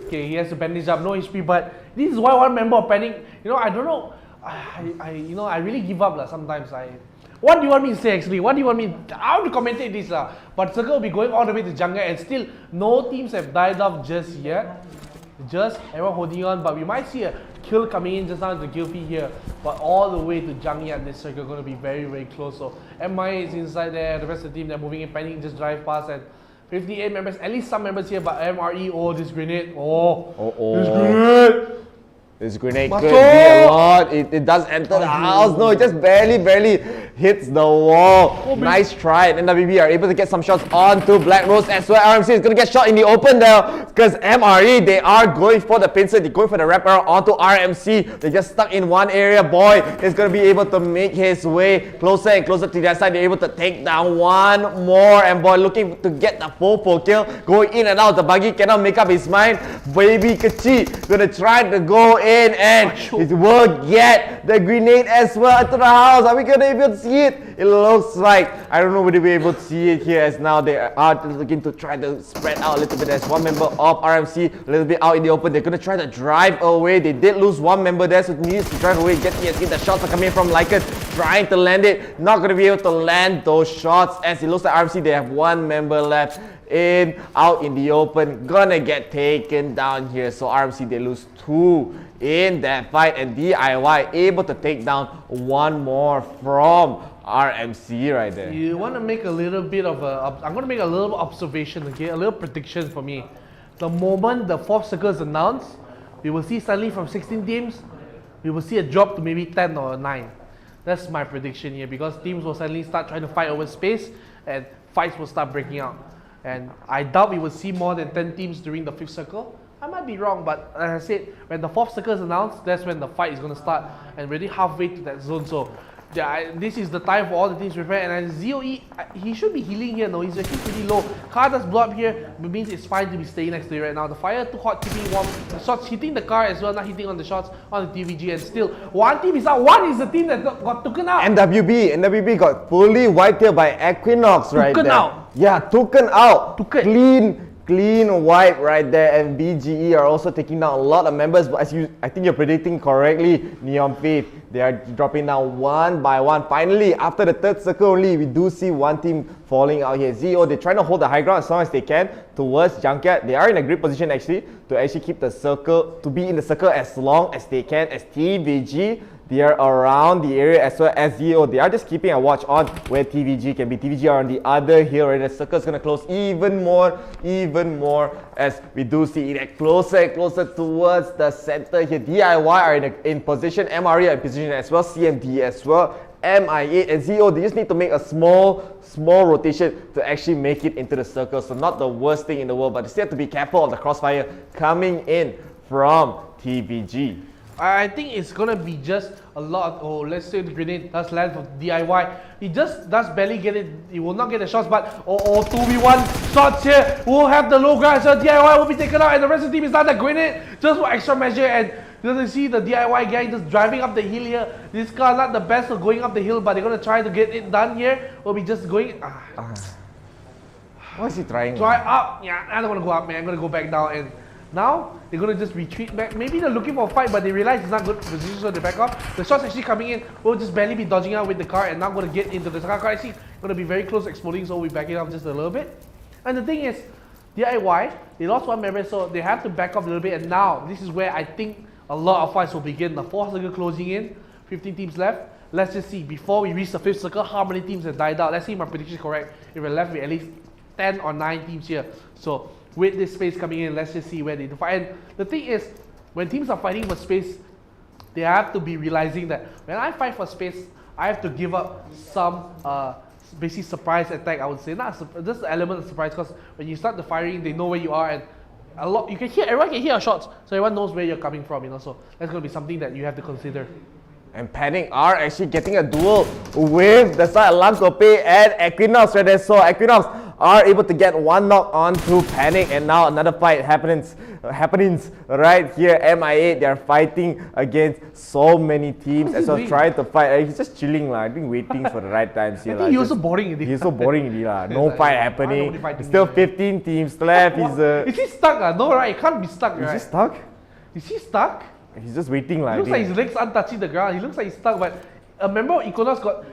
Okay, he has to bandage up, no HP, but this is why 1 member of Panic, you know, I don't know, I really give up sometimes. What do you want me to say actually? What do you want me? I want to commentate this but Circle will be going all the way to jungle and still no teams have died off just yet. Just everyone holding on, but we might see a kill coming in just now to the kill feed here. But all the way to jungle and this circle going to be very, very close. So MRe is inside there, the rest of the team they're moving in, Panic just drive past and 58 members, at least some members here, but MRe, oh this grenade, this grenade! This grenade could be a lot. It does enter the house. No, it just barely hits the wall. Nice try. And NEWB are able to get some shots onto BLACKROSE as well. RMC is going to get shot in the open there because MRe, they are going for the pincer. They're going for the wraparound onto RMC. They're just stuck in one area. Boy is going to be able to make his way closer and closer to their side. They're able to take down 1 more. And boy, looking to get the full kill. Going in and out. The buggy cannot make up his mind. Baby 𝐤-𝐷 going to try to go in and it will get the grenade as well into the house. Are we going to be able to see it? It looks like, I don't know whether we'll be able to see it here as now they are looking to try to spread out a little bit. There's 1 member of RMC a little bit out in the open. They're going to try to drive away. They did lose 1 member there, so needs to drive away, get the escape. The shots are coming from Lycan, trying to land it. Not going to be able to land those shots as it looks like RMC, they have 1 member left out in the open, gonna get taken down here. So RMC, they lose 2 in that fight, and DIY able to take down 1 more from RMC right there. You want to make a little bit of I'm going to make a little observation, okay, a little prediction for me. The moment the 4th circle is announced, we will see suddenly from 16 teams, we will see a drop to maybe 10 or 9. That's my prediction here, because teams will suddenly start trying to fight over space and fights will start breaking out. And I doubt we will see more than 10 teams during the 5th circle. I might be wrong, but as I said, when the 4th circle is announced, that's when the fight is going to start and really halfway to that zone. So yeah, this is the time for all the teams to prepare. And ZOE, he should be healing here. No, he's actually pretty low. Car does blow up here, but means it's fine to be staying next to it right now. The fire too hot, keeping warm. The shots hitting the car as well, not hitting on the shots on the TVG. And still, 1 team is out. 1 is the team that got taken out. NEWB got fully wiped here by EQUINOX right there. Taken out. Yeah, taken out. Clean Clean wipe right there, and BGE are also taking down a lot of members, but I think you're predicting correctly, Neon Faith, they are dropping down one by one. Finally, after the third circle only, we do see one team falling out here. ZO, they're trying to hold the high ground as long as they can towards Junkyard. They are in a great position actually to keep the circle, to be in the circle as long as they can. As TVG, they are around the area as well as ZO. They are just keeping a watch on where TVG can be. TVG are on the other hill, right? The circle is going to close even more as we do see it closer and closer towards the center here. DIY are in position, MRe are in position as well, CMD as well, MI8 and ZO. They just need to make a small rotation to actually make it into the circle. So not the worst thing in the world, but they still have to be careful of the crossfire coming in from TVG. I think it's gonna be just a lot. Oh, let's say the grenade does land for DIY. He just does barely get it. He will not get the shots, but 2v1 shots here will have the low ground. So DIY will be taken out, and the rest of the team is not the grenade just for extra measure. And you see the DIY guy just driving up the hill here. This car not the best for going up the hill, but they're gonna try to get it done here. Will be just going. What is he trying? Try up. Yeah, I don't want to go up, man. I'm gonna go back down and. Now, they're going to just retreat back. Maybe they're looking for a fight, but they realize it's not good position, so they back off. The shots actually coming in will just barely be dodging out with the car and not going to get into the car. Actually, going to be very close exploding, so we back it off just a little bit. And the thing is, DIY, they lost one member, so they have to back off a little bit. And now, this is where I think a lot of fights will begin. The fourth circle closing in, 15 teams left. Let's just see, before we reach the fifth circle, how many teams have died out. Let's see if my prediction is correct. If we're left with at least 10 or 9 teams here. So, with this space coming in, let's just see where they do fight. And the thing is, when teams are fighting for space, they have to be realizing that when I fight for space, I have to give up some basically surprise attack, I would say. Not just an element of surprise, because when you start the firing, they know where you are, and everyone can hear your shots, so everyone knows where you're coming from, so that's going to be something that you have to consider. And Panic are actually getting a duel with the side of LANCOPET and EQUINOX right there. So EQUINOX are able to get one knock onto Panic, and now another fight happenings right here. MI8, they are fighting against so many teams as well, trying to fight. He's just chilling, I think, waiting for the right times here. I think he's so boring. He's so boring. No fight happening. Still 15 teams left. Is he stuck? No, right? He can't be stuck, right? Is he stuck? Is he stuck? He's just waiting. He looks like his legs aren't touching the ground. He looks like he's stuck, but remember EQUINOX got,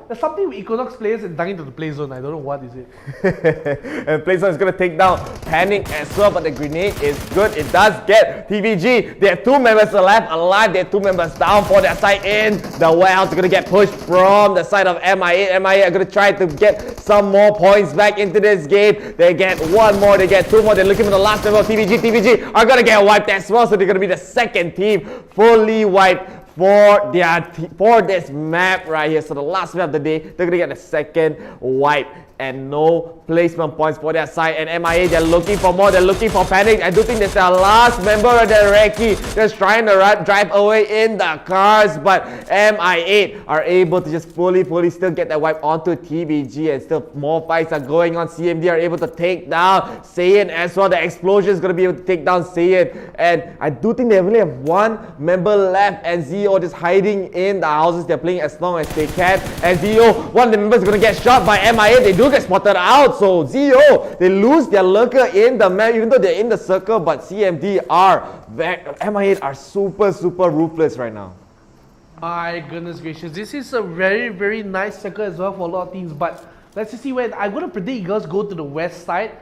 there's something with EQUINOX players and ducking into the play zone. I don't know what is it. And play zone is going to take down Panic as well, but the grenade is good. It does get TVG. They have 2 members alive. They have 2 members down for their side in. The warehouse is going to get pushed from the side of MI8. MI8 are going to try to get some more points back into this game. They get 1 more. They get 2 more. They're looking for the last member of TVG. TVG are going to get wiped as well, so they're going to be the second team fully wiped for this map right here. So the last map of the day, they're gonna get the second wipe and no placement points for their side. And MIA, they're looking for more. They're looking for Panic. I do think that's their last member of the Recce. Just trying to drive away in the cars, but MI8 are able to just fully still get that wipe onto TVG, and still more fights are going on. CMD are able to take down Saiyan as well. The explosion is going to be able to take down Saiyan, and I do think they only have 1 member left, and ZO just hiding in the houses. They're playing as long as they can, and ZO, one of the members is going to get shot by MI8. They do get spotted out, so ZO, they lose their lurker in the map, even though they're in the circle, but CMD are MI8 are super ruthless right now. My goodness gracious, this is a very nice circle as well for a lot of teams, but let's just see where, I'm going to predict girls go to the west side.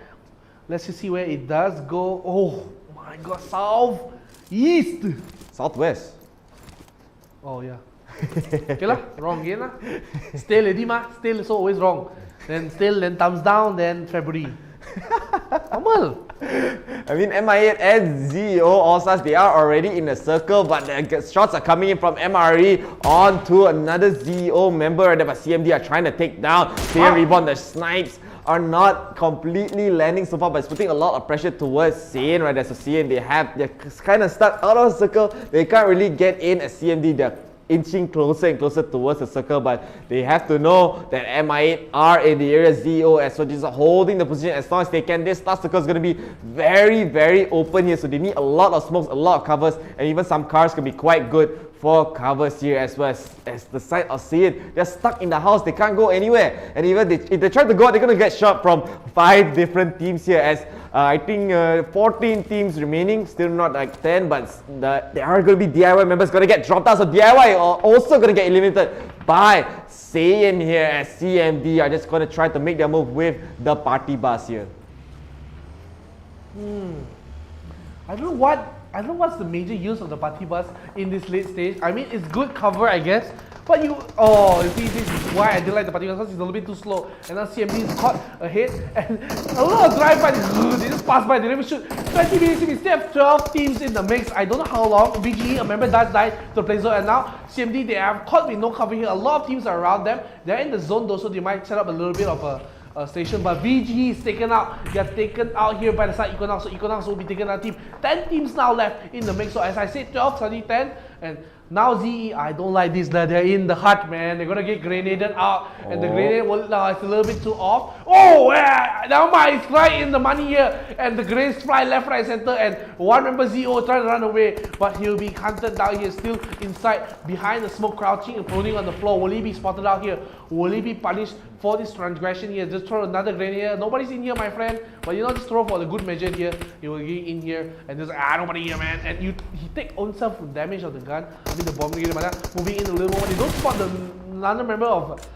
Let's just see where it does go. Oh my god, southeast. Southwest. Oh yeah. Okay lah, wrong again lah. Still lady ma, still so always wrong. Then thumbs down, then February. Normal. I mean, MI8 and ZO All-Stars, they are already in the circle, but the shots are coming in from MRe onto another ZO member, but CMD are trying to take down Saiyan Reborn. The snipes are not completely landing so far, but it's putting a lot of pressure towards Saiyan right there. So Saiyan, they're kind of stuck out of the circle. They can't really get in as CMD. They're inching closer and closer towards the circle, but they have to know that MI8 are in the area. ZO as well, just holding the position as long as they can. This last circle is going to be very open here, so they need a lot of smokes, a lot of covers, and even some cars can be quite good 4 covers here as well as the side of Saiyan. They're stuck in the house, they can't go anywhere. And even if they try to go out, they're going to get shot from 5 different teams here as I think 14 teams remaining, still not like 10, but there are going to be DIY members going to get dropped out. So DIY are also going to get eliminated by Saiyan here as CMD are just going to try to make their move with the party bus here. I don't know what's the major use of the party bus in this late stage. I mean, it's good cover, I guess. But you see, this is why I didn't like the party bus, because it's a little bit too slow. And now CMD is caught ahead, and a lot of drive-by, they just pass by, they never shoot. 20 minutes, we still have 12 teams in the mix. I don't know how long. VGE, a member does die to the play zone, and now CMD, they have caught with no cover here. A lot of teams are around them. They're in the zone though, so they might set up a little bit of a station, but VGE is taken out. They are taken out here by the side EQUINOX, so EQUINOX will be taken out team. 10 teams now left in the mix, so as I said, 12, 30, 10, and now ZE, I don't like this, they're in the hut, man. They're gonna get grenaded out, and the grenade will, it's a little bit too off. Oh, yeah, now it's right in the money here, and the grenades fly left, right, center, and one member ZO trying to run away, but he'll be hunted down here, still inside, behind the smoke, crouching and prowling on the floor. Will he be spotted out here? Will he be punished for this transgression here? Just throw another grenade here. Nobody's in here, my friend, but you know, just throw for the good measure here. You will get in here, and just nobody here, man. And he take own self damage of the gun. I mean, the bomb grenade, moving in a little more. They don't spot another member of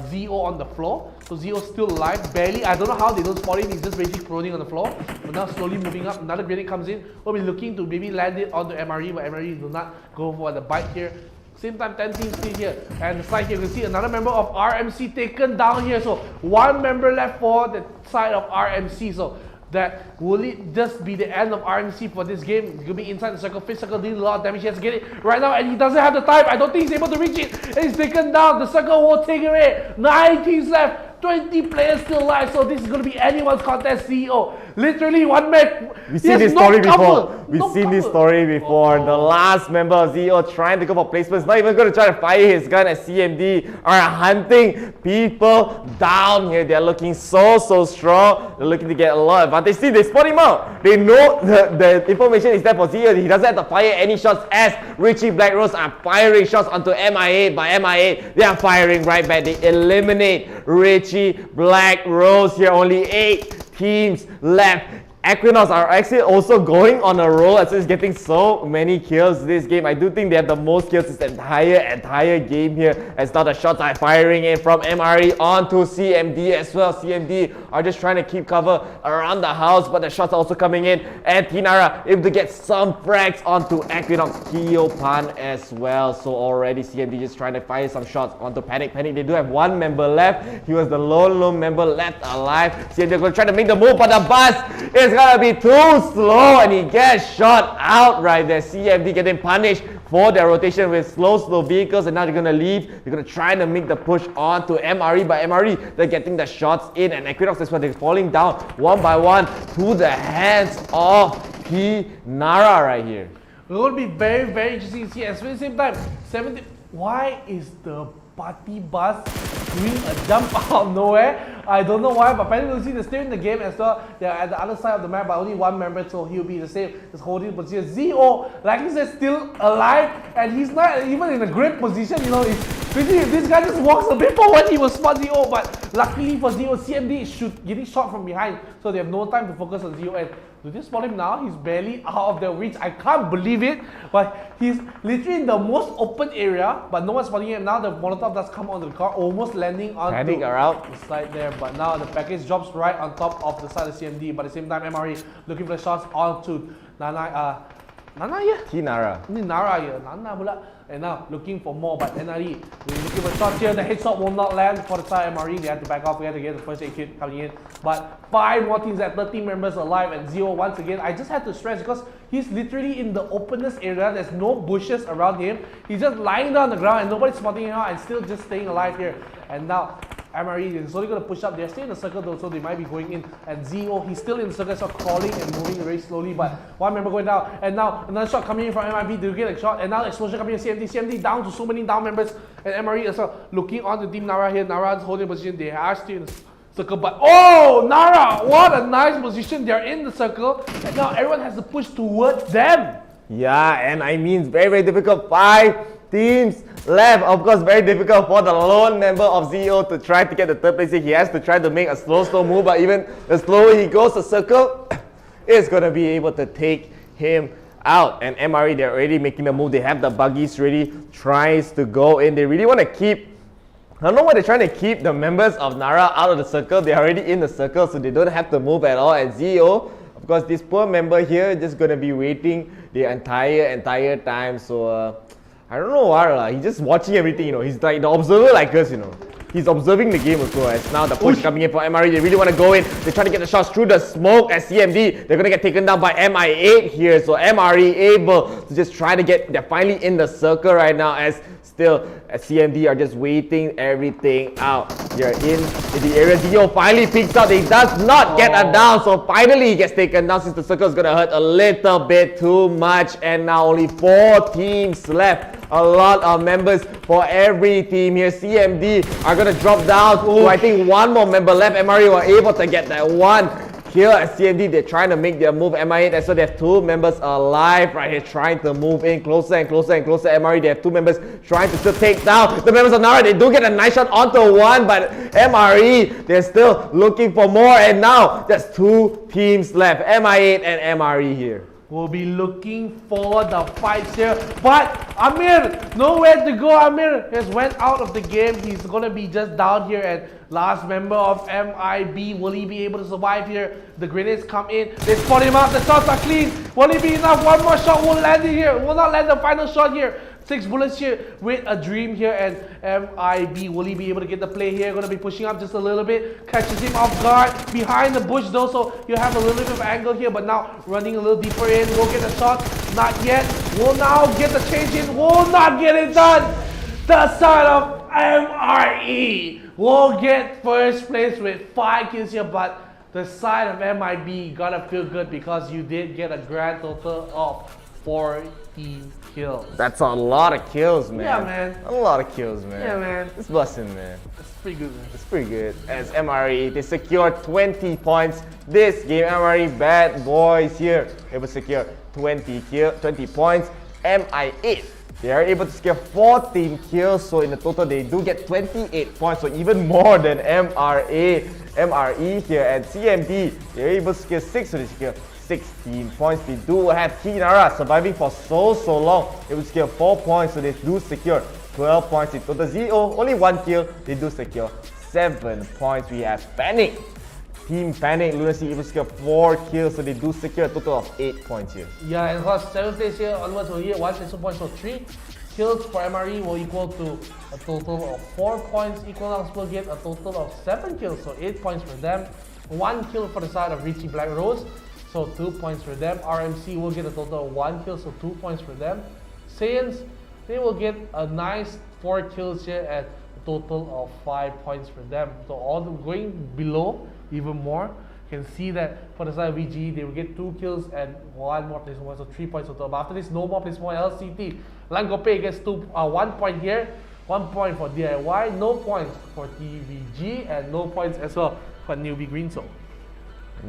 ZO on the floor, so ZO's still alive, barely. I don't know how they don't spot him. He's just basically proning on the floor, but now slowly moving up. Another grenade comes in. We'll be looking to maybe land it onto MRe, but MRe do not go for the bite here. Same time, 10 teams still here, and the side here, you can see another member of RMC taken down here. So one member left for the side of RMC. So that will it just be the end of RMC for this game? He's gonna be inside the circle, fifth circle, dealing a lot of damage. He has to get it right now, and he doesn't have the time. I don't think he's able to reach it. And he's taken down. The circle will take away. 9 teams left. 20 players still alive, so this is going to be anyone's contest. CEO, literally one man. We've seen this story before. We've seen this story before. The last member of ZO trying to go for placements, not even going to try to fire his gun as CMD are hunting people down here. They're looking so strong. They're looking to get a lot of advantage. See, they spot him out. They know the information is there for ZO. He doesn't have to fire any shots as Richie BLACKROSE are firing shots onto MIA. By MIA, they are firing right back. They eliminate Richie BLACKROSE here. Only 8 teams left. EQUINOX are actually also going on a roll as it's getting so many kills this game. I do think they have the most kills this entire game here, as now the shots are firing in from MRe onto CMD as well. CMD are just trying to keep cover around the house, but the shots are also coming in, and Nara able to get some frags onto EQUINOX Kiopan as well. So already CMD just trying to fire some shots onto Panic. They do have one member left. He was the lone member left alive. CMD are going to try to make the move, but the bus is gonna be too slow, and he gets shot out right there. CMD getting punished for their rotation with slow vehicles, and now they're gonna leave. They're gonna try to make the push onto MRe, but MRe, they're getting the shots in, and EQUINOX as well, they're falling down one by one to the hands of Nara right here. It's going to be very interesting to see. At the same time, 70. Why is the party bus doing a jump out of nowhere? I don't know why, but apparently they're still in the game as well. They're at the other side of the map, but only one member, so he'll be the same, just holding position. ZO, like I said, still alive, and he's not even in a great position. You know, basically this guy just walks a bit forward, he will spot ZO, but luckily for ZO, CMD is getting shot from behind, so they have no time to focus on ZO. And do they spot him now? He's barely out of their reach. I can't believe it, but he's literally in the most open area, but no one's spotting him. Now the Molotov does come onto the car, almost landing on the side there, but now the package drops right on top of the side of CMD, but at the same time MRe looking for the shots onto Nara here. Nara pula. And now looking for more, but NRE looking for shots here. The headshot will not land for the side MRe. They had to back off. We had to get the first aid kit coming in. But 5 more teams at 13 members alive, and ZO once again. I just had to stress because he's literally in the openness area. There's no bushes around him. He's just lying down on the ground and nobody's spotting him out and still just staying alive here. And now MRe is only going to push up. They're still in the circle though, so they might be going in. And ZO, he's still in the circle, so crawling and moving very slowly. But one member going down, and now another shot coming in from MIB to get a shot. And now explosion coming in. CMD down to so many down members. And MRe as well looking on the team Nara here. Nara's holding position. They are still in the circle, but oh, Nara! What a nice position. They're in the circle, and now everyone has to push towards them. Yeah, and I mean, it's very difficult. 5 teams left. Of course, very difficult for the lone member of ZEO to try to get the third place here. He has to try to make a slow move, but even the slower he goes, the circle is going to be able to take him out. And MRe, they're already making the move. They have the buggies ready, tries to go in. They really want to keep, I don't know why they're trying to keep the members of Nara out of the circle. They're already in the circle, so they don't have to move at all. And ZEO, of course, this poor member here just going to be waiting the entire time. So I don't know why, he's just watching everything, you know. He's like the observer like us, you know. He's observing the game also. As now the push coming in for MRe. They really want to go in. They're trying to get the shots through the smoke as CMD. They're going to get taken down by MI8 here. So MRe able to just try to get, they're finally in the circle right now as still CMD are just waiting everything out. They're in the area. ZEO finally picks out. He does not get a down. So finally he gets taken down since the circle is going to hurt a little bit too much. And now only 4 teams left. A lot of members for every team here. CMD are going to drop down to I think 1 more member left. MRe were able to get that 1 kill as CMD. They're trying to make their move. MI8, and so they have 2 members alive right here, trying to move in closer and closer and closer. MRe, they have 2 members trying to still take down the members of Nara. They do get a nice shot onto 1, but MRe, they're still looking for more. And now there's 2 teams left. MI8 and MRe here. We'll be looking for the fights here, but Amir, nowhere to go. Amir has went out of the game. He's gonna be just down here, and last member of MIB, will he be able to survive here? The grenades come in, they spot him out, the shots are clean. Will it be enough? 1 more shot will land in here, will not land the final shot here. 6 bullets here with a dream here, and MIB, will he be able to get the play here? Gonna be pushing up just a little bit, catches him off guard behind the bush though, so you have a little bit of angle here, but now running a little deeper in, will get a shot, not yet, will now get the change in, will not get it done. The side of MRe will get first place with 5 kills here, but the side of MIB gotta feel good because you did get a grand total of 14 kills. That's a lot of kills, man. Yeah, man. A lot of kills, man. Yeah, man. It's busting, man. It's pretty good, man. It's pretty good. As MRe, they secured 20 points this game. MRe Badboyz here able to secure 20 points. MI8, they are able to secure 14 kills. So in the total, they do get 28 points. So even more than MRe here. And CMD, they're able to secure 6, so they secure 16 points. They do have Nara surviving for so long. They will secure 4 points, so they do secure 12 points in total. ZEO, only 1 kill. They do secure 7 points. We have Panic. Team Panic, LUNACY able to secure 4 kills, so they do secure a total of 8 points here. Yeah, and of course, 7th place here onwards will get 1 plus 2 points, so 3 kills for MRe will equal to a total of 4 points. EQUINOX will get a total of 7 kills, so 8 points for them. 1 kill for the side of Richie BLACKROSE, so 2 points for them. RMC will get a total of 1 kill, so 2 points for them. Saiyans, they will get a nice 4 kills here at a total of 5 points for them. So all the going below even more, you can see that for the side of VG, they will get 2 kills and 1 more placement point, so 3 points total. But after this, no more placement point. LCT, LANCOPET gets 1 point here, 1 point for DIY, no points for TVG, and no points as well for NEWB GREENSOUL.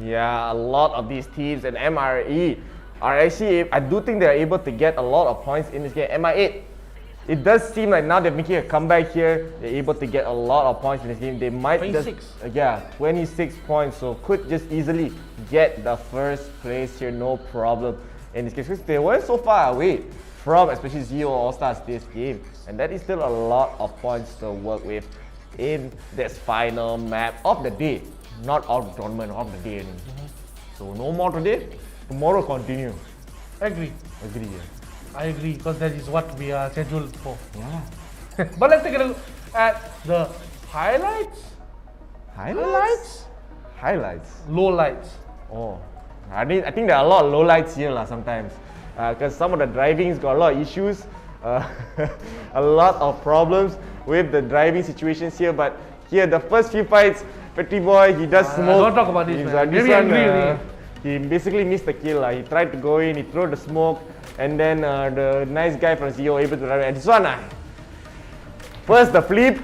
Yeah, a lot of these teams, and MRe are actually, I do think they're able to get a lot of points in this game. MI8, it does seem like now they're making a comeback here. They're able to get a lot of points in this game. They might 26. 26 points, so could just easily get the first place here, no problem in this case, because they weren't so far away from especially ZEO All-Stars this game, and that is still a lot of points to work with in this final map of the day. Not of the tournament, of the day. So no more today, tomorrow continue. Agree. Agree, yeah. I agree, because that is what we are scheduled for. Yeah. But let's take a look at the highlights. Highlights? Highlights. Lowlights. Oh, I think there are a lot of lowlights here sometimes. Because some of the drivings got a lot of issues. A lot of problems with the driving situations here. But here, the first few fights, Petty Boy, he does smoke. Don't talk about this, man. He basically missed the kill. He tried to go in, he threw the smoke, and then the nice guy from ZEO able to drive. And this one, first the flip,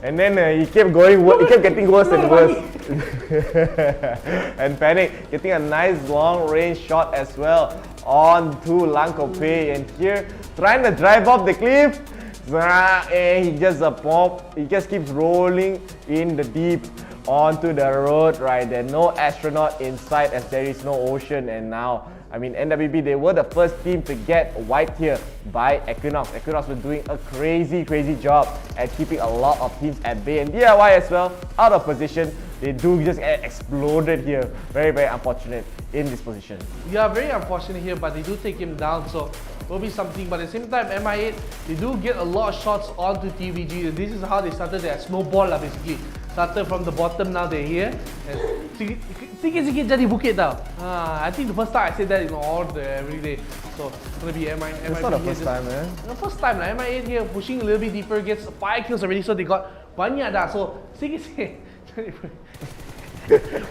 and then he kept going. He kept getting worse and worse. And Panic getting a nice long range shot as well onto LANCOPET. And here trying to drive off the cliff. And he just he just keeps rolling in the deep onto the road right there. No astronaut in sight as there is no ocean. And now, I mean, NEWB, they were the first team to get wiped here by EQUINOX. EQUINOX were doing a crazy job at keeping a lot of teams at bay, and DIY as well, out of position. They do just get exploded here. Very unfortunate in this position. Yeah, very unfortunate here, but they do take him down, so will be something. But at the same time, MI8, they do get a lot of shots onto TVG. This is how they started their snowball lah, basically. Started from the bottom, now they're here. And sikit-sikit jadi bukit tau. I think the first time I said that in all the every day. So it's gonna be MI8. It's not the first time, man. The first time lah. MI8 here pushing a little bit deeper, gets 5 kills already, so they got banyak dah. So sikit-sikit.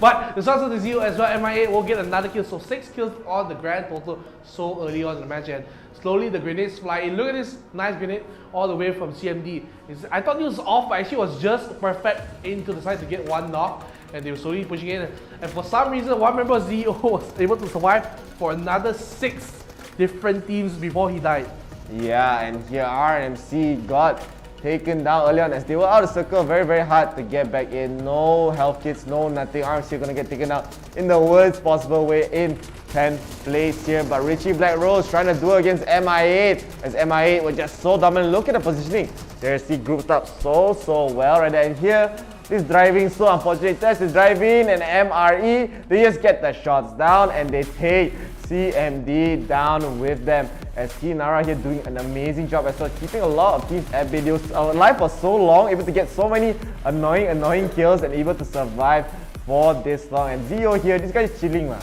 But the shots of the Zio as well, MI8 will get another kill, so 6 kills on the grand total so early on in the match, and slowly the grenades fly in. Look at this nice grenade all the way from CMD. I thought it was off, but actually was just perfect into the side to get one knock, and they were slowly pushing in. And for some reason, one member of Zio was able to survive for another 6 different teams before he died. Yeah, and here RMC got taken down early on as they were out of circle. Very hard to get back in. No health kits, no nothing. RMC are going to get taken out in the worst possible way in 10th place here. But Richie BLACKROSE trying to do it against MI8 as MI8 were just so dominant. Look at the positioning. They see grouped up so well right there. And here, this driving so unfortunate. Test is driving and MRe, they just get the shots down and they take CMD down with them. As Nara here doing an amazing job as well, keeping a lot of teams at bay. They were alive for so long, able to get so many annoying kills and able to survive for this long. And Zio here, this guy is chilling lah.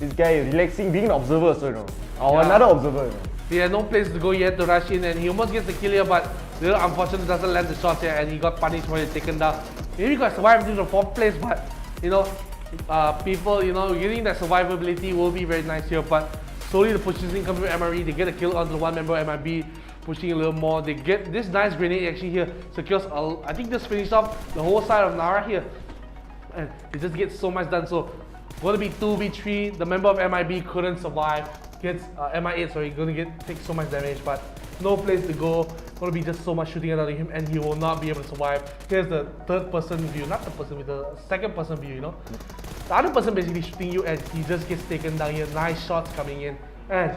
This guy is relaxing, being an observer, so you know. Or another observer. You know. He had no place to go yet to rush in, and he almost gets the kill here, but unfortunately doesn't land the shot here, and he got punished for it, taken down. Maybe he got survived into the 4th place, but you know, people, you know, getting that survivability will be very nice here. But slowly the positioning comes from MRe, they get a kill onto the one member MIB, pushing a little more. They get this nice grenade actually here, secures, I think just finished off the whole side of Nara here. And they just get so much done, so going to be 2v3, the member of MIB couldn't survive, gets MI8, sorry, going to take so much damage, but no place to go, going to be just so much shooting at him, and he will not be able to survive. Here's the 3rd person view, not the person with the 2nd person view, you know. The other person basically shooting you, and he just gets taken down here. Nice shots coming in, and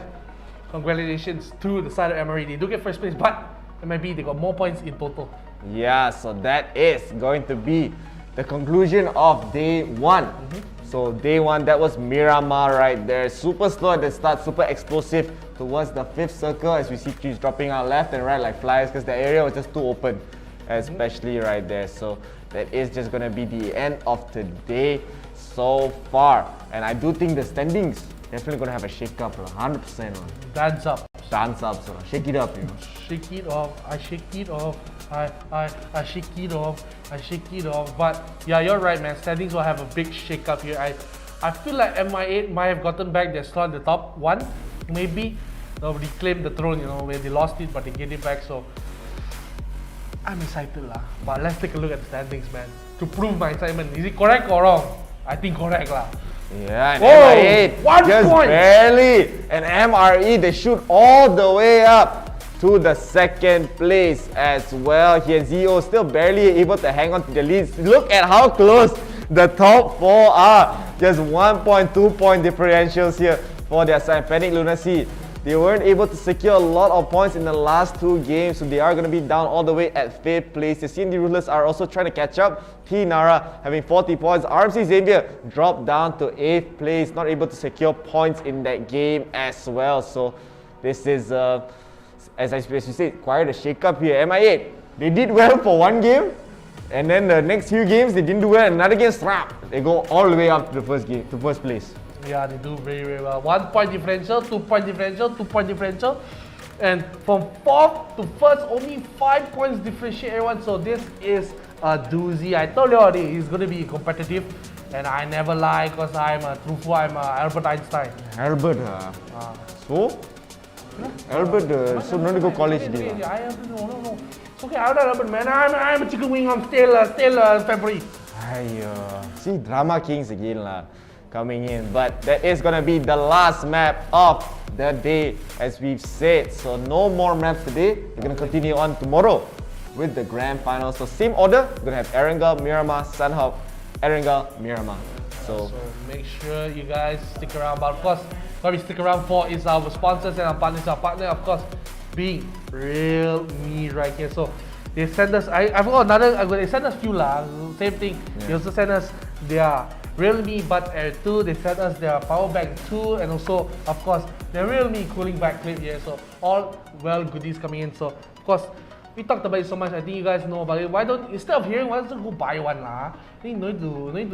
congratulations to the side of MRe. They do get 1st place, but MIB, they got more points in total. Yeah, so that is going to be the conclusion of day 1. So day 1, that was Miramar right there. Super slow at the start, super explosive towards the 5th circle as we see trees dropping out left and right like flies because the area was just too open, especially right there. So that is just going to be the end of today so far. And I do think the standings definitely going to have a shake up, 100%. Dance up. Dance up, so shake it up, you know. Shake it off, I shake it off, I shake it off, I shake it off. But yeah, you're right, man. Standings will have a big shake up here. I feel like MI8 might have gotten back their slot in the top 1. Maybe they'll reclaim the throne, you know, where they lost it, but they get it back. So I'm excited lah. But let's take a look at the standings, man, to prove my excitement. Is it correct or wrong? I think correct lah. Yeah, and MI8 just barely, and MRe, they shoot all the way up to the 2nd place as well. Here Zio still barely able to hang on to the leads. Look at how close the top 4 are. Just 1.2 point differentials here for their side. Panic LUNACY, they weren't able to secure a lot of points in the last 2 games, so they are going to be down all the way at 5th place. The CMD RUTHLESS are also trying to catch up. Nara having 40 points. RMC XAVIER dropped down to 8th place, not able to secure points in that game as well. So this is, as you said, quite a shake-up here. MI8, they did well for 1 game, and then the next few games they didn't do well. Another game, they go all the way up to the 1st place. Yeah, they do very well. 1 point differential, 2 point differential, 2 point differential. And from 4th to 1st, only 5 points differentiate everyone. So this is a doozy. I told you already, it's going to be competitive. And I never lie because I'm a truthful, I'm Albert Einstein. Albert, so? Albert, so not to go college. No. It's okay, Albert, man. I'm a chicken wing. I'm still February. See, drama kings again lah, coming in. But that is going to be the last map of the day, as we've said. So no more maps today. We're going to continue on tomorrow with the grand finals. So same order, we're going to have Erangel, Miramar, Sanhok, Erangel, Miramar. So make sure you guys stick around. But of course, what we stick around for is our sponsors and our partners. Our partner, of course, being Realme right here. So they send us, I forgot another, they send us few lah, same thing. Yeah. They also send us their Realme Bud Air 2, they sent us their power bank 2, and also, of course, their Realme cooling back clip here. So all goodies coming in. So of course, we talked about it so much. I think you guys know about it. Why don't, instead of hearing, why don't you go buy one lah? I think you don't need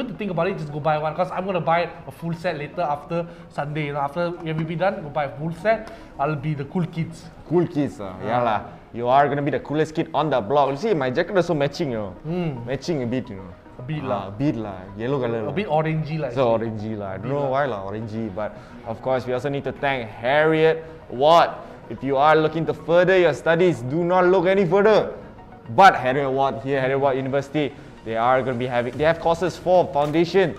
to think about it. Just go buy one. Because I'm gonna buy a full set later after Sunday. You know, after we done, go buy a full set. I'll be the cool kids. Cool kids, yeah lah. You are gonna be the coolest kid on the block. You see, my jacket also matching, you know. Matching a bit, you know. A bit lah. A bit lah. Yellow color. A bit orangey lah. So orangey lah. I don't know why lah, orangey. But of course, we also need to thank Heriot-Watt. If you are looking to further your studies, do not look any further. But Heriot-Watt here, Heriot-Watt University, they have courses for foundation,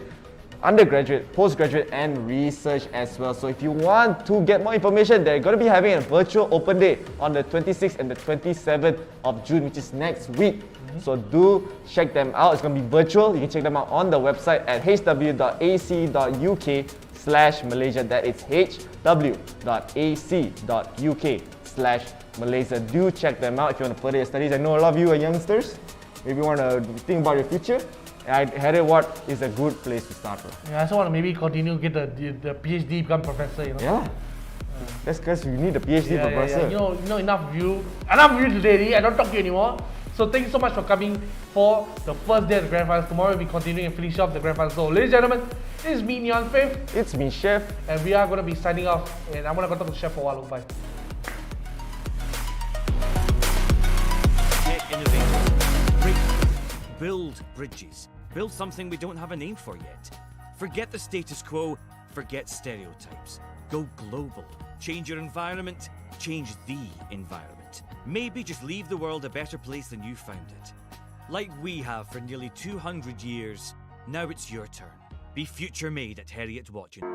undergraduate, postgraduate, and research as well. So if you want to get more information, they're going to be having a virtual open day on the 26th and the 27th of June, which is next week. So do check them out. It's going to be virtual. You can check them out on the website at hw.ac.uk/Malaysia. That is hw.ac.uk/Malaysia. Do check them out if you want to further your studies. I know a lot of you are youngsters. Maybe you want to think about your future. Heriot-Watt is a good place to start with. Yeah, I also want to maybe continue get the PhD, become professor. You know. Yeah. That's because you need a PhD professor. Yeah. You know enough of you today. I don't talk to you anymore. So thank you so much for coming for the first day of the Grand Finals. Tomorrow we'll be continuing and finishing off the Grand Finals. So ladies and gentlemen, this is me, Neon Faith. It's me, Chef. And we are going to be signing off. And I'm going to go talk to Chef for a while. Bye. Get innovative. Build bridges. Build something we don't have a name for yet. Forget the status quo. Forget stereotypes. Go global. Change your environment. Change the environment. Maybe just leave the world a better place than you found it. Like we have for nearly 200 years, now it's your turn. Be future made at Heriot-Watt University.